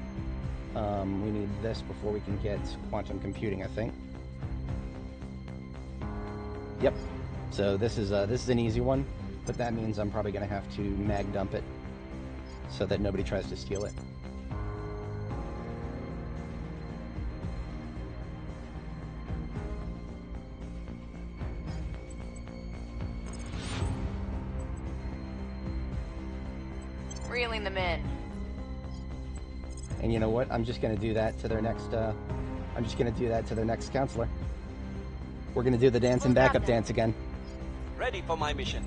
We need this before we can get quantum computing, I think. Yep. So this is an easy one, but that means I'm probably going to have to mag dump it so that nobody tries to steal it. Reeling them in. And you know what? I'm just going to do that to their next. I'm just going to do that to their next counselor. We're going to do the dance and backup dance again. Ready for my mission.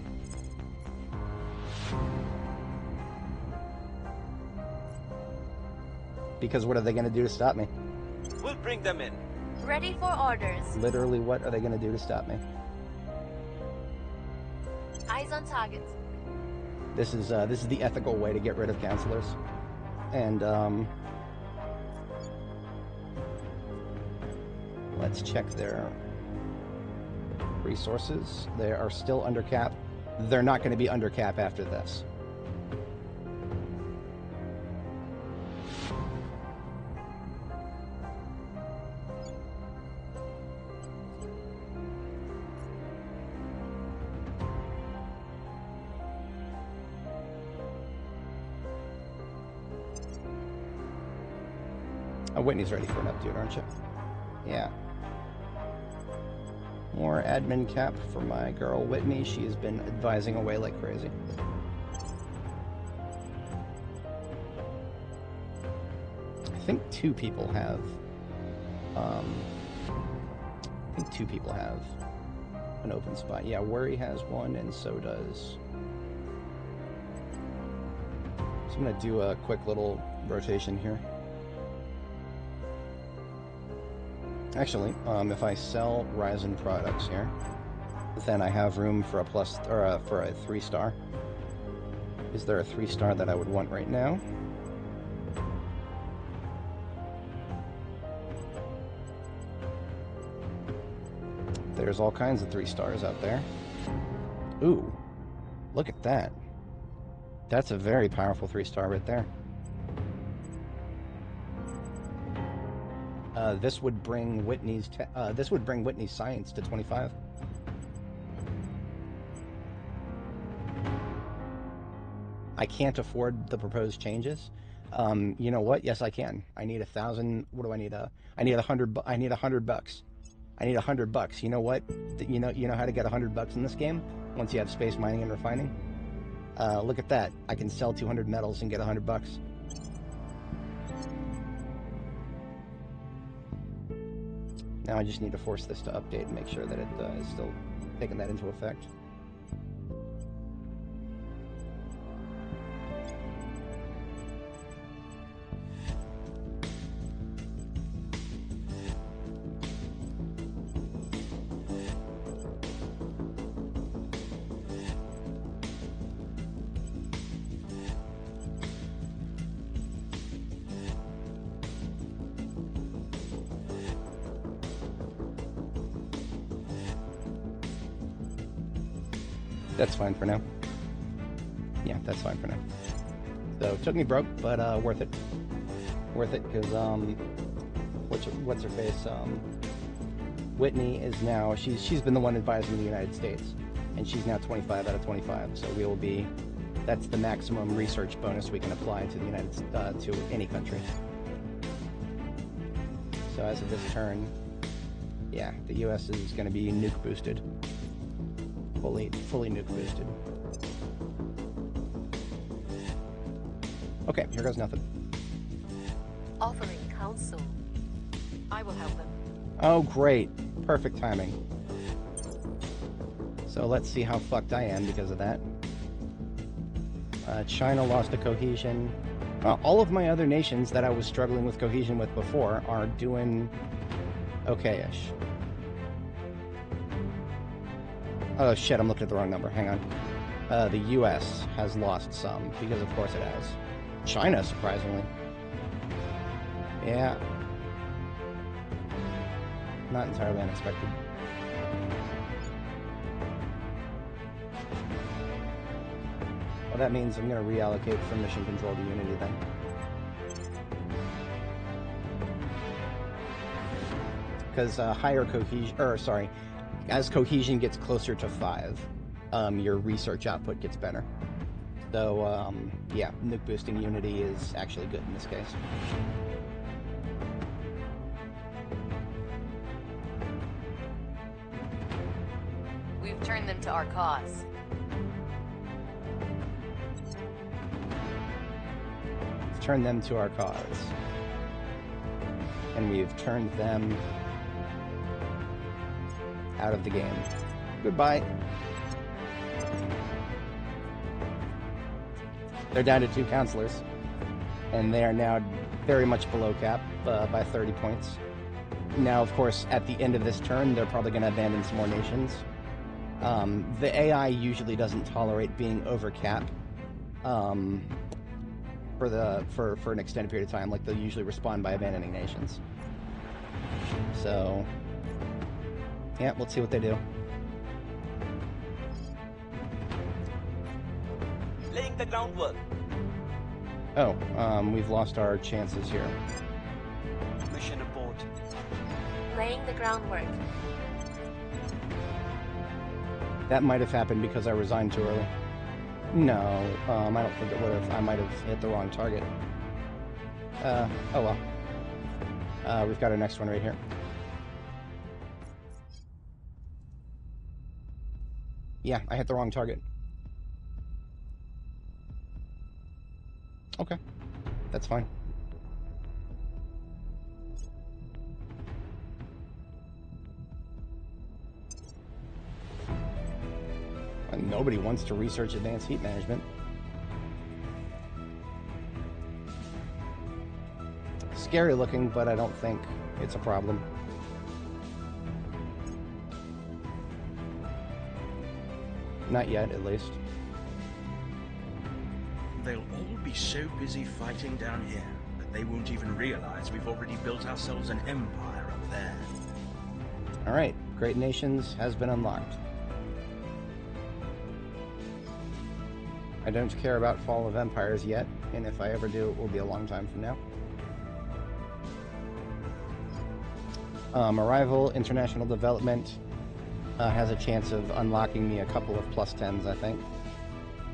Because what are they going to do to stop me? We'll bring them in. Ready for orders. Literally, what are they going to do to stop me? Eyes on target. This is the ethical way to get rid of counselors. And let's check their resources. They are still under cap. They're not going to be under cap after this. Oh, Whitney's ready for an update, aren't you? Yeah. More admin cap for my girl Whitney. She's been advising away like crazy. think 2 people have. An open spot. Yeah, Worry has one, and so does. So I'm gonna do a quick little rotation here. Actually, if I sell Ryzen products here, then I have room for a plus or for a 3-star. Is there a 3-star that I would want right now? There's all kinds of 3-stars out there. Ooh, look at that. That's a very powerful 3-star right there. This would bring Whitney's science to 25. I can't afford the proposed changes. You know what? Yes, I can. I need 1,000. What do I need? I need 100. I need $100. I need $100. You know what? You know how to get $100 in this game once you have space mining and refining. Look at that. I can sell 200 metals and get $100. Now I just need to force this to update and make sure that it is still taking that into effect. That's fine for now. Yeah, that's fine for now. So it took me broke, but worth it. Worth it because what's her face? Whitney is now she's been the one advising the United States, and she's now 25 out of 25. So we will be. That's the maximum research bonus we can apply to the to any country. So as of this turn, yeah, the U.S. is going to be nuke boosted. Fully nuke boosted. Okay, here goes nothing. Offering counsel. I will help them. Oh, great. Perfect timing. So let's see how fucked I am because of that. China lost a cohesion. All of my other nations that I was struggling with cohesion with before are doing okay-ish. Oh shit, I'm looking at the wrong number. Hang on. The US has lost some, because of course it has. China, surprisingly. Yeah. Not entirely unexpected. Well, that means I'm going to reallocate from mission control to Unity then. Because higher cohesion, as cohesion gets closer to 5, your research output gets better. So, yeah, nuke boosting Unity is actually good in this case. We've turned them to our cause. We've turned them to our cause. And we've turned them out of the game. Goodbye. They're down to 2 counselors, and they are now very much below cap by 30 points. Now, of course, at the end of this turn, they're probably going to abandon some more nations. The AI usually doesn't tolerate being over cap for an extended period of time. Like, they'll usually respond by abandoning nations. So, yeah, let's see what they do. Laying the groundwork. Oh, we've lost our chances here. Mission report. Laying the groundwork. That might have happened because I resigned too early. No, I don't think it would have. I might have hit the wrong target. Oh well. We've got our next one right here. Yeah, I hit the wrong target. Okay, that's fine. Nobody wants to research advanced heat management. Scary looking, but I don't think it's a problem. Not yet, at least. They'll all be so busy fighting down here that they won't even realize we've already built ourselves an empire up there. Alright, Great Nations has been unlocked. I don't care about Fall of Empires yet, and if I ever do, it will be a long time from now. Arrival, International Development has a chance of unlocking me a couple of +10s, I think.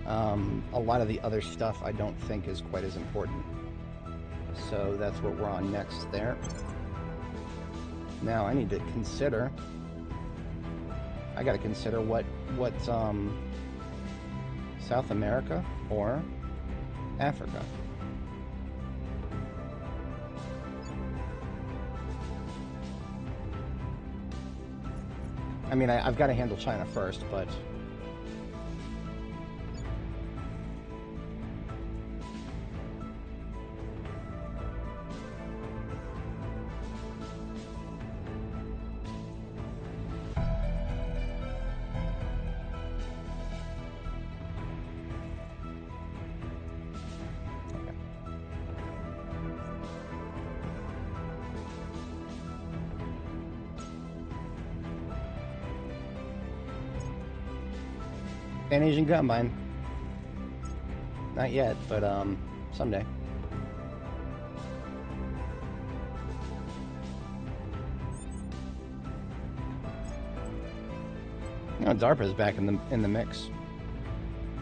A lot of the other stuff I don't think is quite as important. So that's what we're on next there. Now I need to consider... I gotta consider what South America or Africa. I mean, I've got to handle China first, but... Pan Asian Combine. Not yet, but someday. No, DARPA's back in the mix.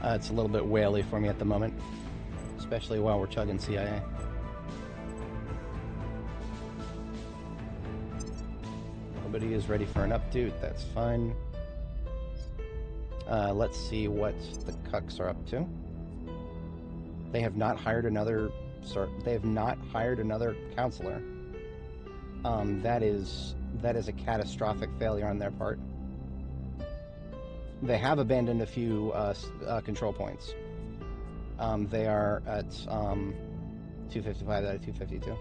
It's a little bit whaley for me at the moment, especially while we're chugging CIA. Nobody is ready for an update. That's fine. Let's see what the cucks are up to. They have not hired another. They have not hired another counselor. That is a catastrophic failure on their part. They have abandoned a few control points. They are at 255 out of 252.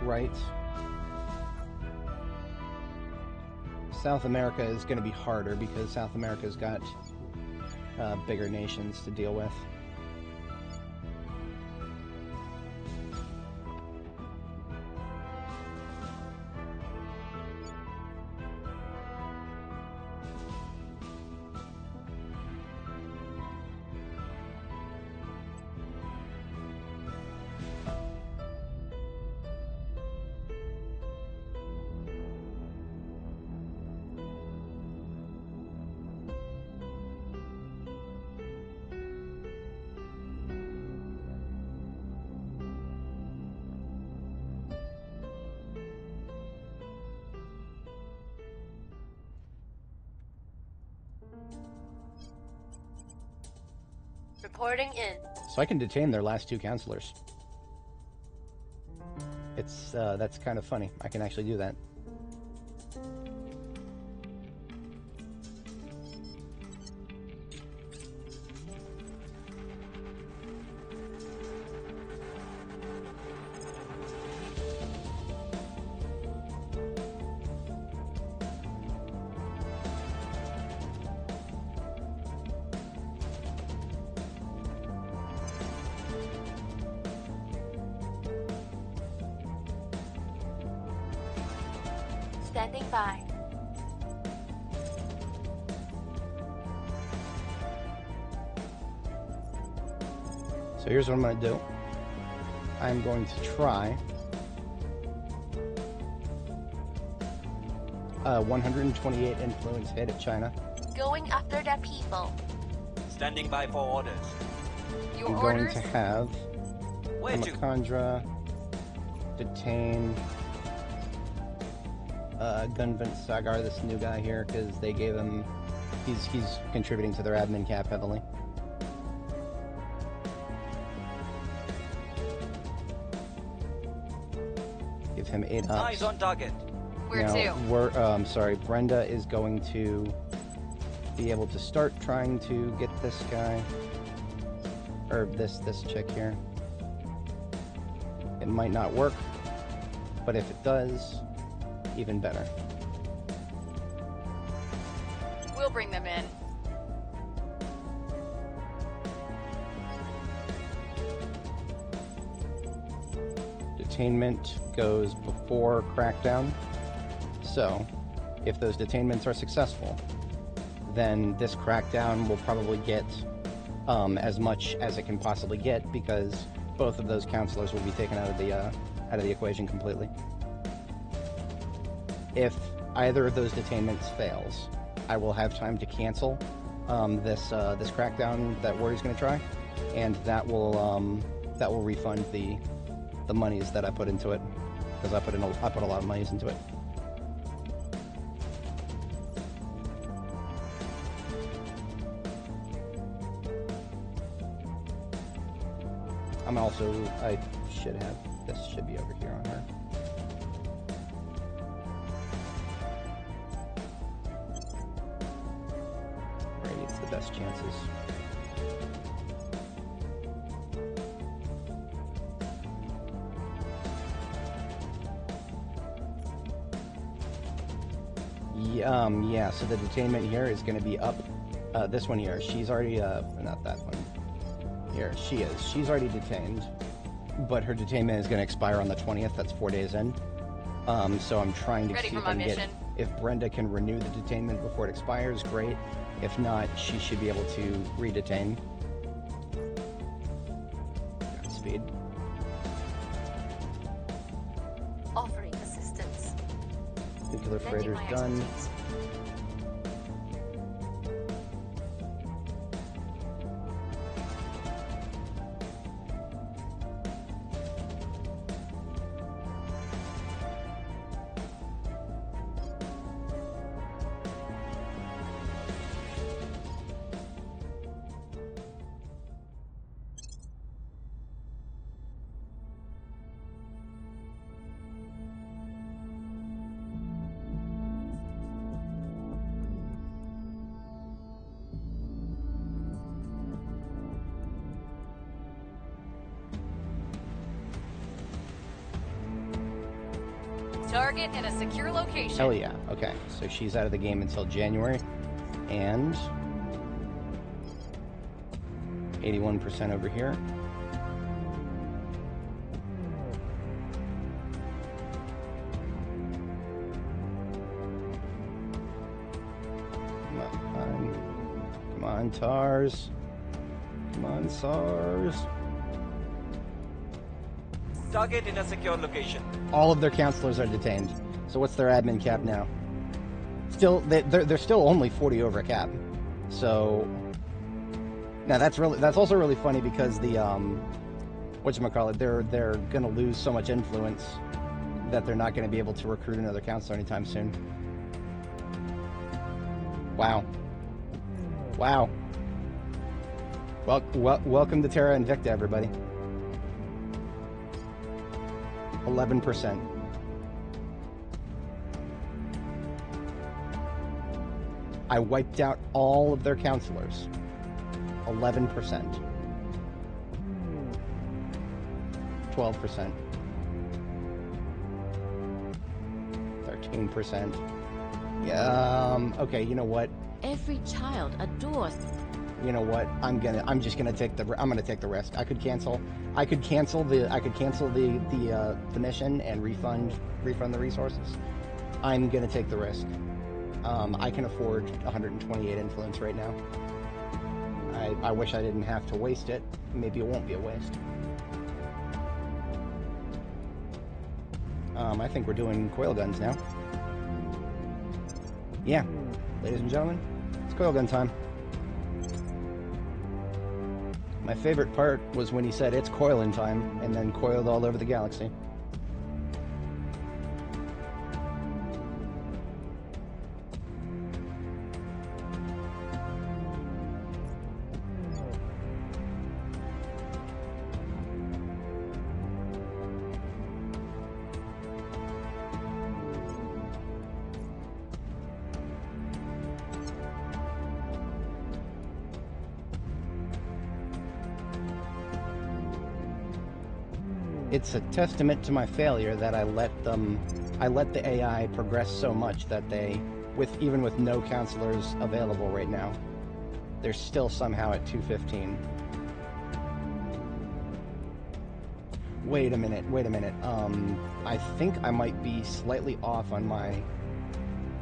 Right. South America is going to be harder because South America's got bigger nations to deal with. Reporting in. So I can detain their last two counselors. It's that's kind of funny. I can actually do that. Standing by. So here's what I'm going to do. I'm going to try 128 influence hit at China. Going after their people. Standing by for orders. Your I'm orders? going to have Where to? Amakandra detain Gunvent Sagar, this new guy here, because they gave him... He's contributing to their admin cap heavily. Give him 8 ups. Eyes on target. Where to? Sorry, Brenda is going to be able to start trying to get this guy, or this chick here. It might not work, but if it does, even better. We'll bring them in. Detainment goes before crackdown, so if those detainments are successful, then this crackdown will probably get as much as it can possibly get, because both of those counselors will be taken out of the equation completely. If either of those detainments fails, I will have time to cancel this crackdown that Warrior's going to try, and that will refund the monies that I put into it, because I put a lot of monies into it. I should have, this should be over here on her. Right, it's the best chances. Yeah, so the detainment here is going to be up. This one here, she's already, not that one. Here, she is. She's already detained, but her detainment is going to expire on the 20th. That's 4 days in. So I'm trying to see if I can get, if Brenda can renew the detainment before it expires, great. If not, she should be able to redetain. Godspeed. Offering assistance. Nuclear freighter's done. Target in a secure location. Hell yeah. Okay, so she's out of the game until January, and 81% over here. Come on, TARS. Come on, SARS. Target in a secure location. All of their counselors are detained. So what's their admin cap now? Still, they're still only 40 over a cap. So now that's also really funny, because the whatchamacallit, they're gonna lose so much influence that they're not gonna be able to recruit another counselor anytime soon. Wow. Wow. Welcome to Terra Invicta, everybody. 11%. I wiped out all of their counselors. 11%. 12%. 13%. Yeah, okay, you know what? Every child adores. You know what? I'm gonna take the risk. I could cancel the mission and refund the resources. I'm gonna take the risk. I can afford 128 influence right now. I wish I didn't have to waste it. Maybe it won't be a waste. I think we're doing coil guns now. Yeah, ladies and gentlemen, it's coil gun time. My favorite part was when he said it's coiling time, and then coiled all over the galaxy. It's a testament to my failure that I let the AI progress so much that they, even with no counselors available right now, they're still somehow at 215. Wait a minute. I think I might be slightly off on my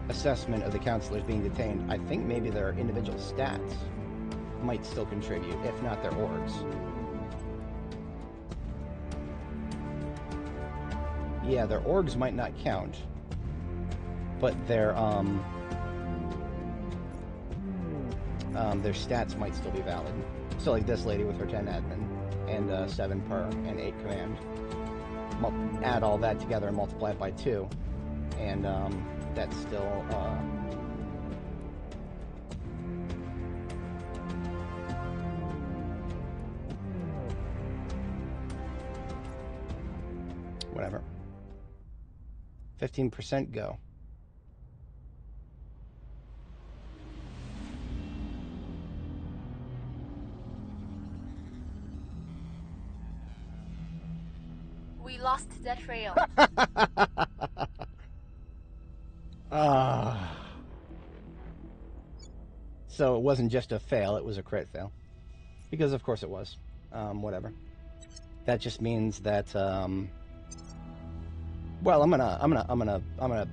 assessment of the counselors being detained. I think maybe their individual stats might still contribute, if not their orgs. Yeah, their orgs might not count, but their stats might still be valid. So like this lady with her 10 admin and 7 per and 8 command. Add all that together and multiply it by 2, and that's still whatever. 15% go. We lost that trail. So it wasn't just a fail, it was a crit fail. Because of course it was. Whatever. That just means that well, I'm gonna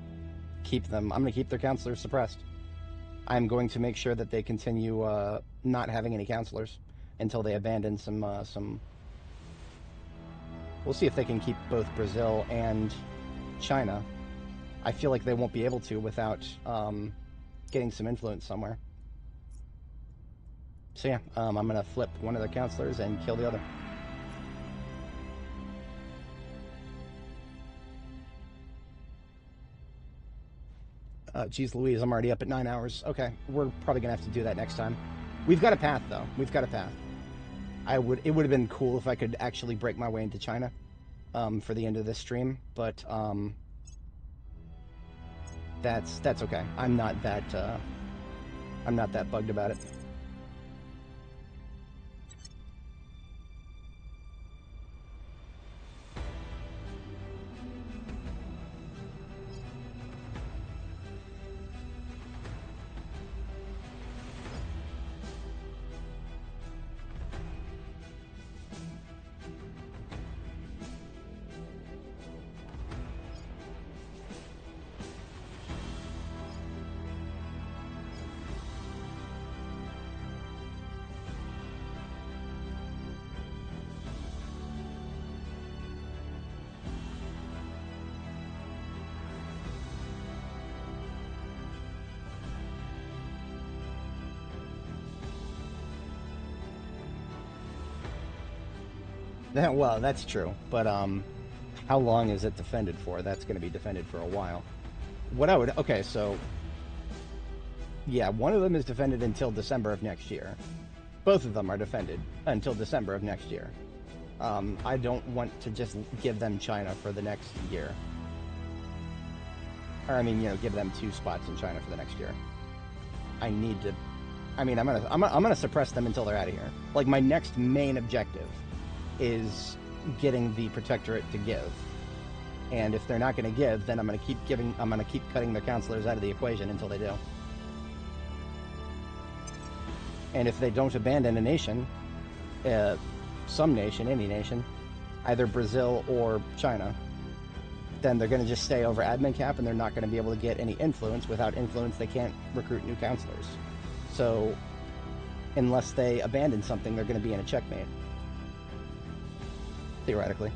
keep them. I'm gonna keep their counselors suppressed. I'm going to make sure that they continue not having any counselors until they abandon some. We'll see if they can keep both Brazil and China. I feel like they won't be able to without getting some influence somewhere. So yeah, I'm gonna flip one of their counselors and kill the other. Geez Louise, I'm already up at 9 hours. Okay, we're probably gonna have to do that next time. We've got a path, though. We've got a path. It would have been cool if I could actually break my way into China for the end of this stream, but that's okay. I'm not that bugged about it. Well, that's true, but how long is it defended for? That's going to be defended for a while. Okay, so yeah, one of them is defended until December of next year. Both of them are defended until December of next year. I don't want to just give them China for the next year. Or I mean, give them 2 spots in China for the next year. I need to. I mean, I'm gonna suppress them until they're out of here. Like, my next main objective is getting the protectorate to give, and if they're not going to give, then I'm going to keep cutting their counselors out of the equation until they do. And if they don't abandon a nation, some nation, any nation, either Brazil or China, then they're going to just stay over admin cap, and they're not going to be able to get any influence. Without influence, they can't recruit new counselors. So unless they abandon something, they're going to be in a checkmate. Theoretically.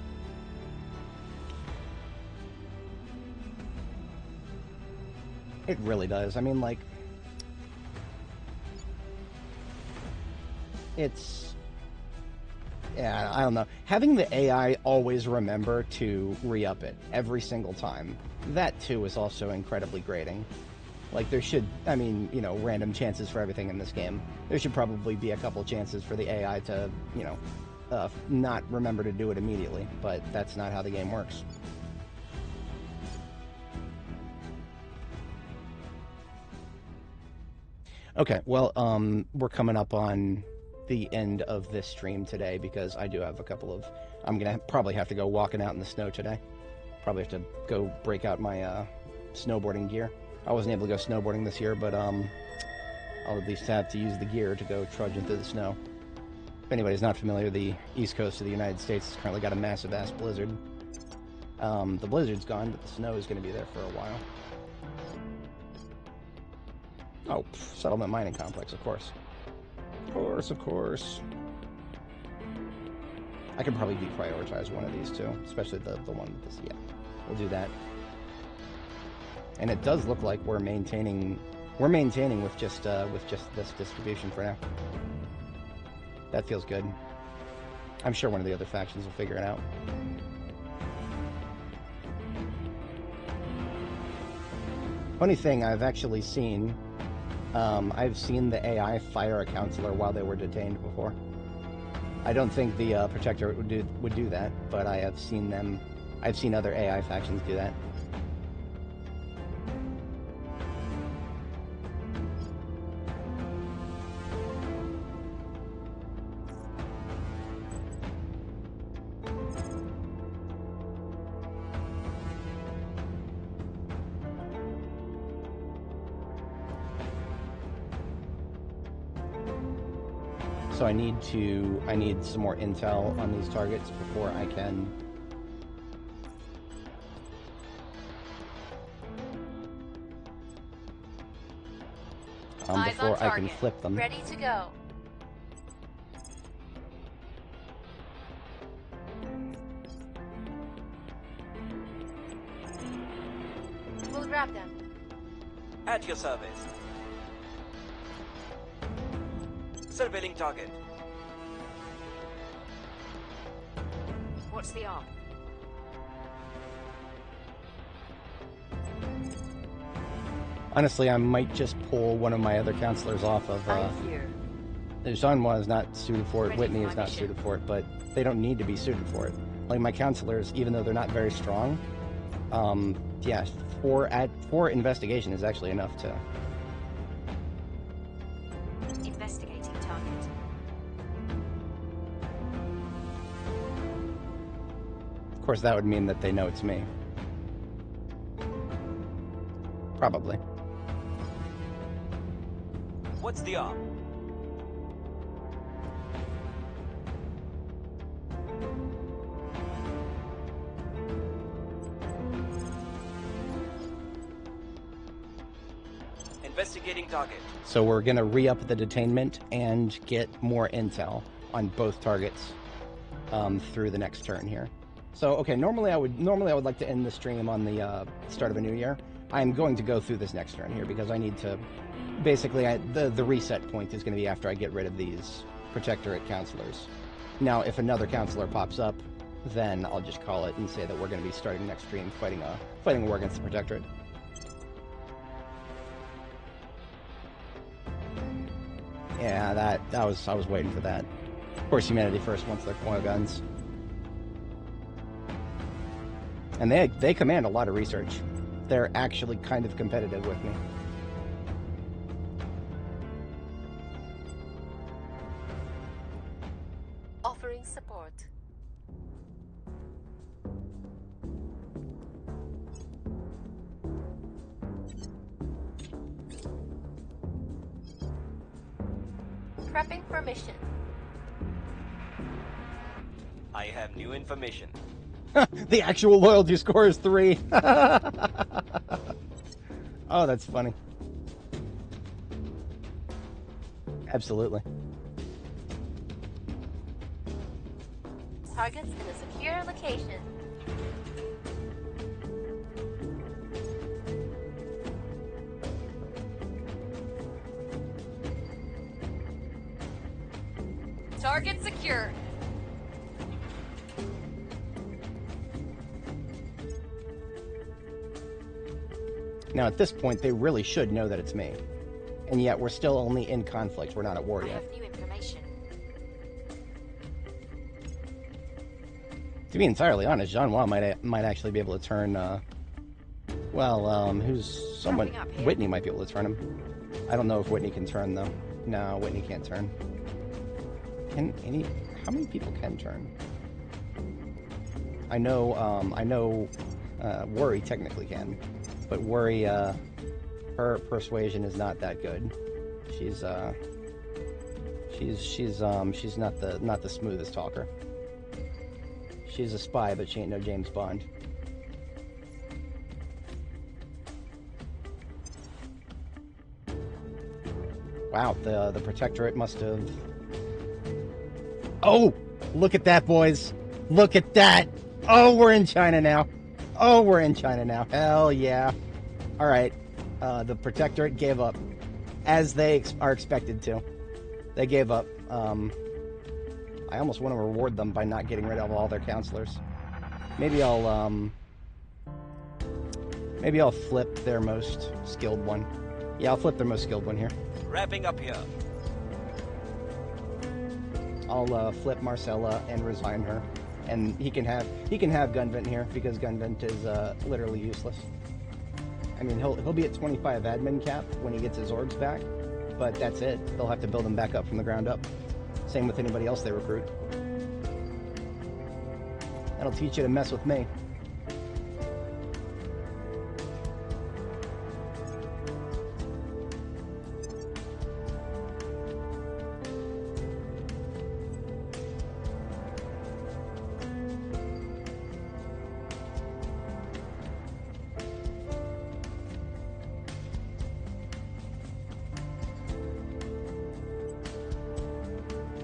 It really does. I mean, like, it's... Yeah, I don't know. Having the AI always remember to re-up it every single time, that too is also incredibly grating. Like, there should, I mean, random chances for everything in this game. There should probably be a couple chances for the AI to, not remember to do it immediately, but that's not how the game works. Okay, well, we're coming up on the end of this stream today because I do have a couple of I'm gonna probably have to go walking out in the snow today. Probably have to go break out my snowboarding gear. I wasn't able to go snowboarding this year, but I'll at least have to use the gear to go trudging through the snow. If anybody's not familiar, the east coast of the United States has currently got a massive ass blizzard. The blizzard's gone, but the snow is going to be there for a while. Oh, settlement mining complex, of course. Of course. I could probably deprioritize one of these too, especially the one with this. Yeah, we'll do that. And it does look like we're maintaining with just this distribution for now. That feels good. I'm sure one of the other factions will figure it out. Funny thing, I've actually seen, I've seen the AI fire a counselor while they were detained before. I don't think the Protectorate would do that, but I have seen them. I've seen other AI factions do that. So I need some more intel on these targets before I can flip them. Ready to go. We'll grab them. At your service. Surveilling target. What's the arm? Honestly, I might just pull one of my other counselors off of. Jean is not suited for it. Whitney is not suited for it, but they don't need to be suited for it. Like my counselors, even though they're not very strong, yeah, 4 investigation is actually enough to. Investigating target. Of course, that would mean that they know it's me. Probably. What's the arm? Investigating target. So we're gonna re-up the detainment and get more intel on both targets through the next turn here. So okay, normally I would like to end the stream on the start of a new year. I'm going to go through this next turn here because I need to. Basically, the reset point is going to be after I get rid of these Protectorate counselors. Now, if another counselor pops up, then I'll just call it and say that we're going to be starting next stream fighting a war against the Protectorate. Yeah, I was waiting for that. Of course, humanity first wants their coil guns, and they command a lot of research. They're actually kind of competitive with me. Offering support. Prepping for mission. I have new information. The actual loyalty score is 3. Oh, that's funny. Absolutely. Targets in a secure location. Target secure. Now, at this point, they really should know that it's me. And yet, we're still only in conflict. We're not at war yet. I have new information. To be entirely honest, Jean might actually be able to turn, who's someone... Whitney might be able to turn him. I don't know if Whitney can turn, though. No, Whitney can't turn. How many people can turn? I know Worry technically can, but Worry, her persuasion is not that good. She's not the smoothest talker. She's a spy, but she ain't no James Bond. Wow, the Protectorate must have... Oh! Look at that, boys! Look at that! Oh, we're in China now! Oh, we're in China now. Hell yeah. Alright. The Protectorate gave up. As they are expected to. They gave up. I almost want to reward them by not getting rid of all their counselors. Maybe I'll flip their most skilled one. Yeah, I'll flip their most skilled one here. Wrapping up here. I'll flip Marcella and resign her, and he can have Gunvent here because Gunvent is literally useless. I mean, he'll be at 25 admin cap when he gets his orgs back, but that's it. They'll have to build him back up from the ground up. Same with anybody else they recruit. That'll teach you to mess with me.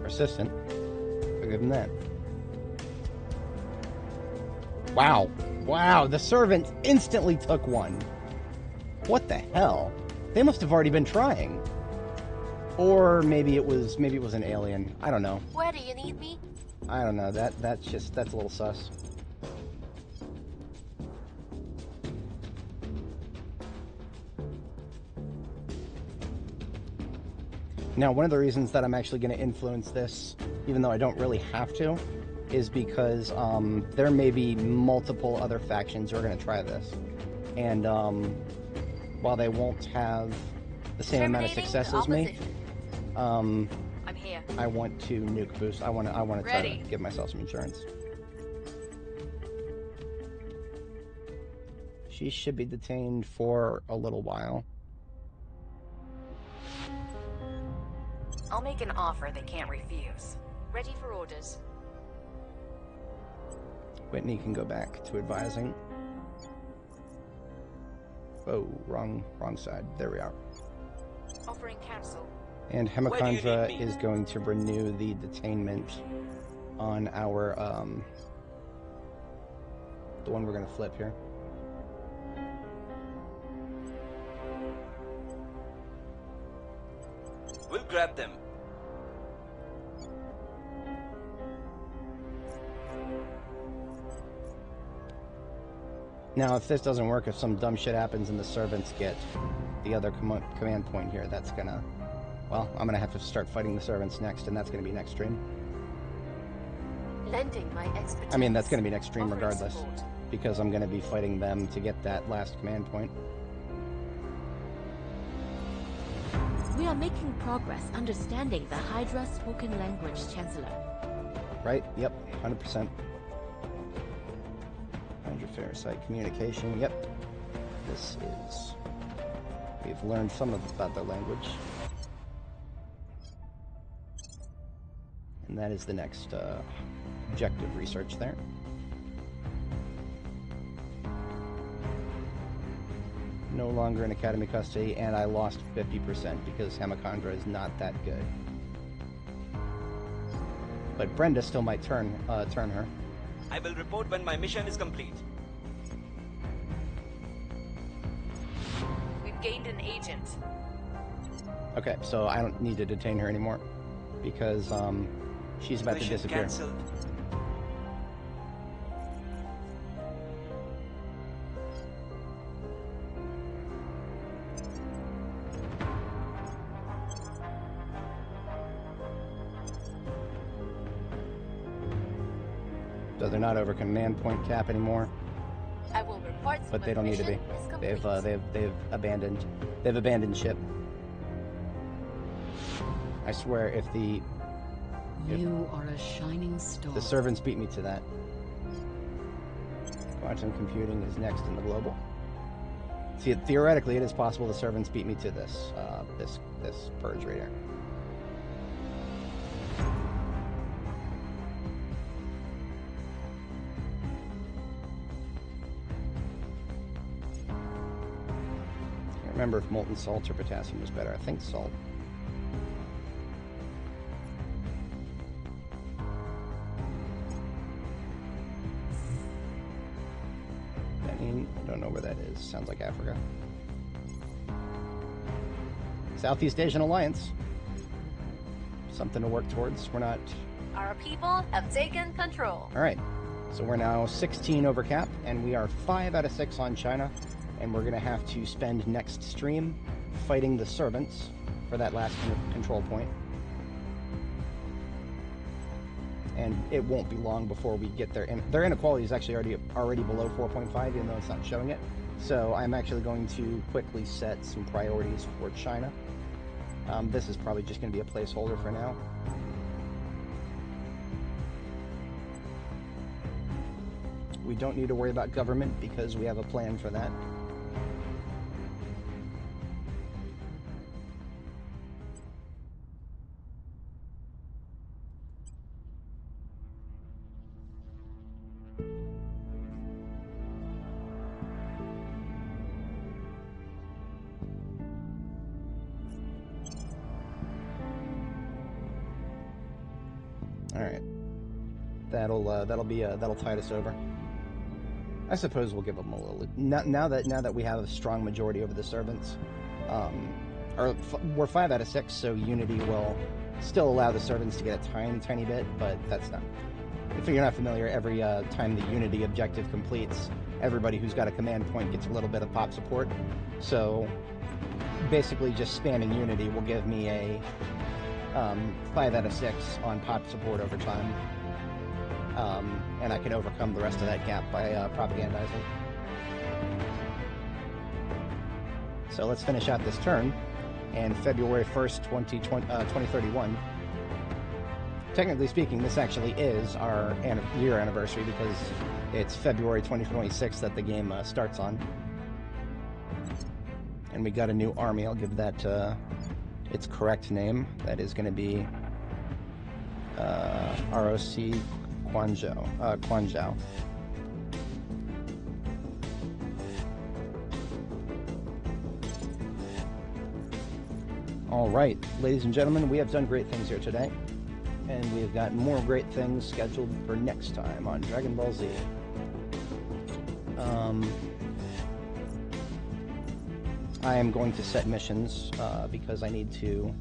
Persistent. I'll give him that. Wow. Wow, the servant instantly took one. What the hell? They must have already been trying. Or maybe it was an alien. I don't know. Where do you need me? I don't know. That's a little sus. Now, one of the reasons that I'm actually going to influence this, even though I don't really have to, is because there may be multiple other factions who are going to try this. And while they won't have the same amount of success as me, I'm here. I want to nuke boost. I want to try to give myself some insurance. She should be detained for a little while. I'll make an offer they can't refuse. Ready for orders. Whitney can go back to advising. Oh, wrong side. There we are. Offering counsel. And Hemachandra is going to renew the detainment on our, the one we're going to flip here. We'll grab them. Now, if this doesn't work, if some dumb shit happens and the servants get the other command point here, that's gonna... Well, I'm gonna have to start fighting the servants next, and that's gonna be next stream. Lending my expertise. I mean, that's gonna be next stream regardless, because I'm gonna be fighting them to get that last command point. We are making progress understanding the Hydra spoken language, Chancellor. Right? Yep, 100%. Hydra Farsight communication, yep. This is... We've learned some about their language. And that is the next objective research there. No longer in Academy custody, and I lost 50% because Hemachandra is not that good. But Brenda still might turn her. I will report when my mission is complete. We've gained an agent. Okay, so I don't need to detain her anymore because she's about to disappear. Cancelled. So they're not over command point cap anymore. I will report. But they don't need to be. They've abandoned ship. I swear, if you are a shining star. The servants beat me to that. Quantum computing is next in the global. See, theoretically, it is possible the servants beat me to this, this purge right here. Can't remember if molten salt or potassium was better. I think salt. I don't know where that is. Sounds like Africa. Southeast Asian Alliance. Something to work towards. We're not... Our people have taken control. Alright. So we're now 16 over cap, and we are 5 out of 6 on China. And we're going to have to spend next stream fighting the servants for that last control point. And it won't be long before we get there. Their inequality is actually already below 4.5, even though it's not showing it. So I'm actually going to quickly set some priorities for China. This is probably just going to be a placeholder for now. We don't need to worry about government because we have a plan for that. Alright. That'll tide us over. I suppose we'll give them a little... Now that we have a strong majority over the servants, we're 5 out of 6, so Unity will still allow the servants to get a tiny bit, but that's not... If you're not familiar, every time the Unity objective completes, everybody who's got a command point gets a little bit of pop support. So basically just spamming Unity will give me a 5 out of 6 on pop support over time. And I can overcome the rest of that gap by propagandizing. So let's finish out this turn, and February 1st, 2031. Technically speaking, this actually is our year anniversary because it's February 2026 that the game starts on. And we got a new army. I'll give that its correct name. That is going to be ROC Quanzhou. All right, ladies and gentlemen, we have done great things here today, and we've got more great things scheduled for next time on Dragon Ball Z. I am going to set missions because I need to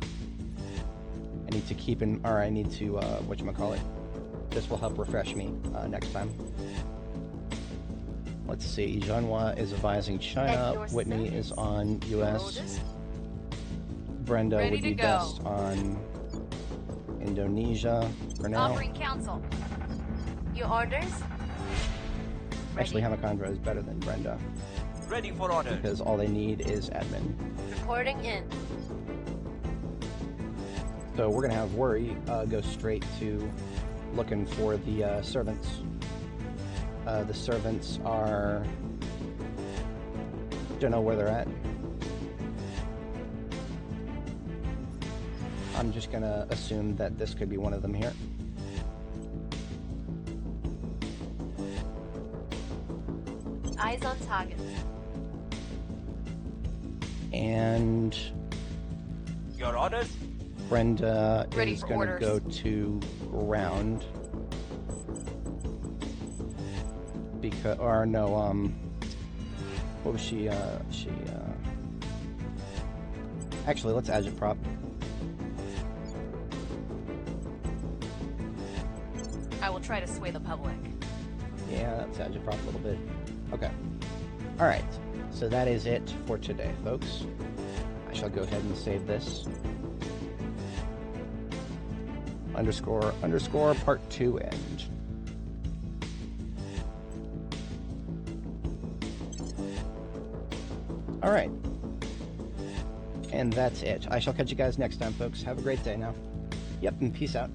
keep in, or I need to whatchamacallit. This will help refresh me next time. Let's see. Zhanhua is advising China. Whitney is on US. Brenda would be best on Indonesia for now. Offering counsel. Your orders? Actually, Hamakandra is better than Brenda. Ready for orders. Because all they need is admin. Reporting in. So we're going to have Worry go straight to looking for the servants. The servants are... Don't know where they're at. I'm just going to assume that this could be one of them here. Eyes on target. And... Your orders? Brenda Ready is for going to orders. go to ground. Because, or no, what was she, actually, let's agitprop. I will try to sway the public. Yeah, that's agitprop a little bit. Okay. Alright, so that is it for today, folks. I shall go ahead and save this. __ part 2 end. Alright. And that's it. I shall catch you guys next time, folks. Have a great day now. Yep, and peace out.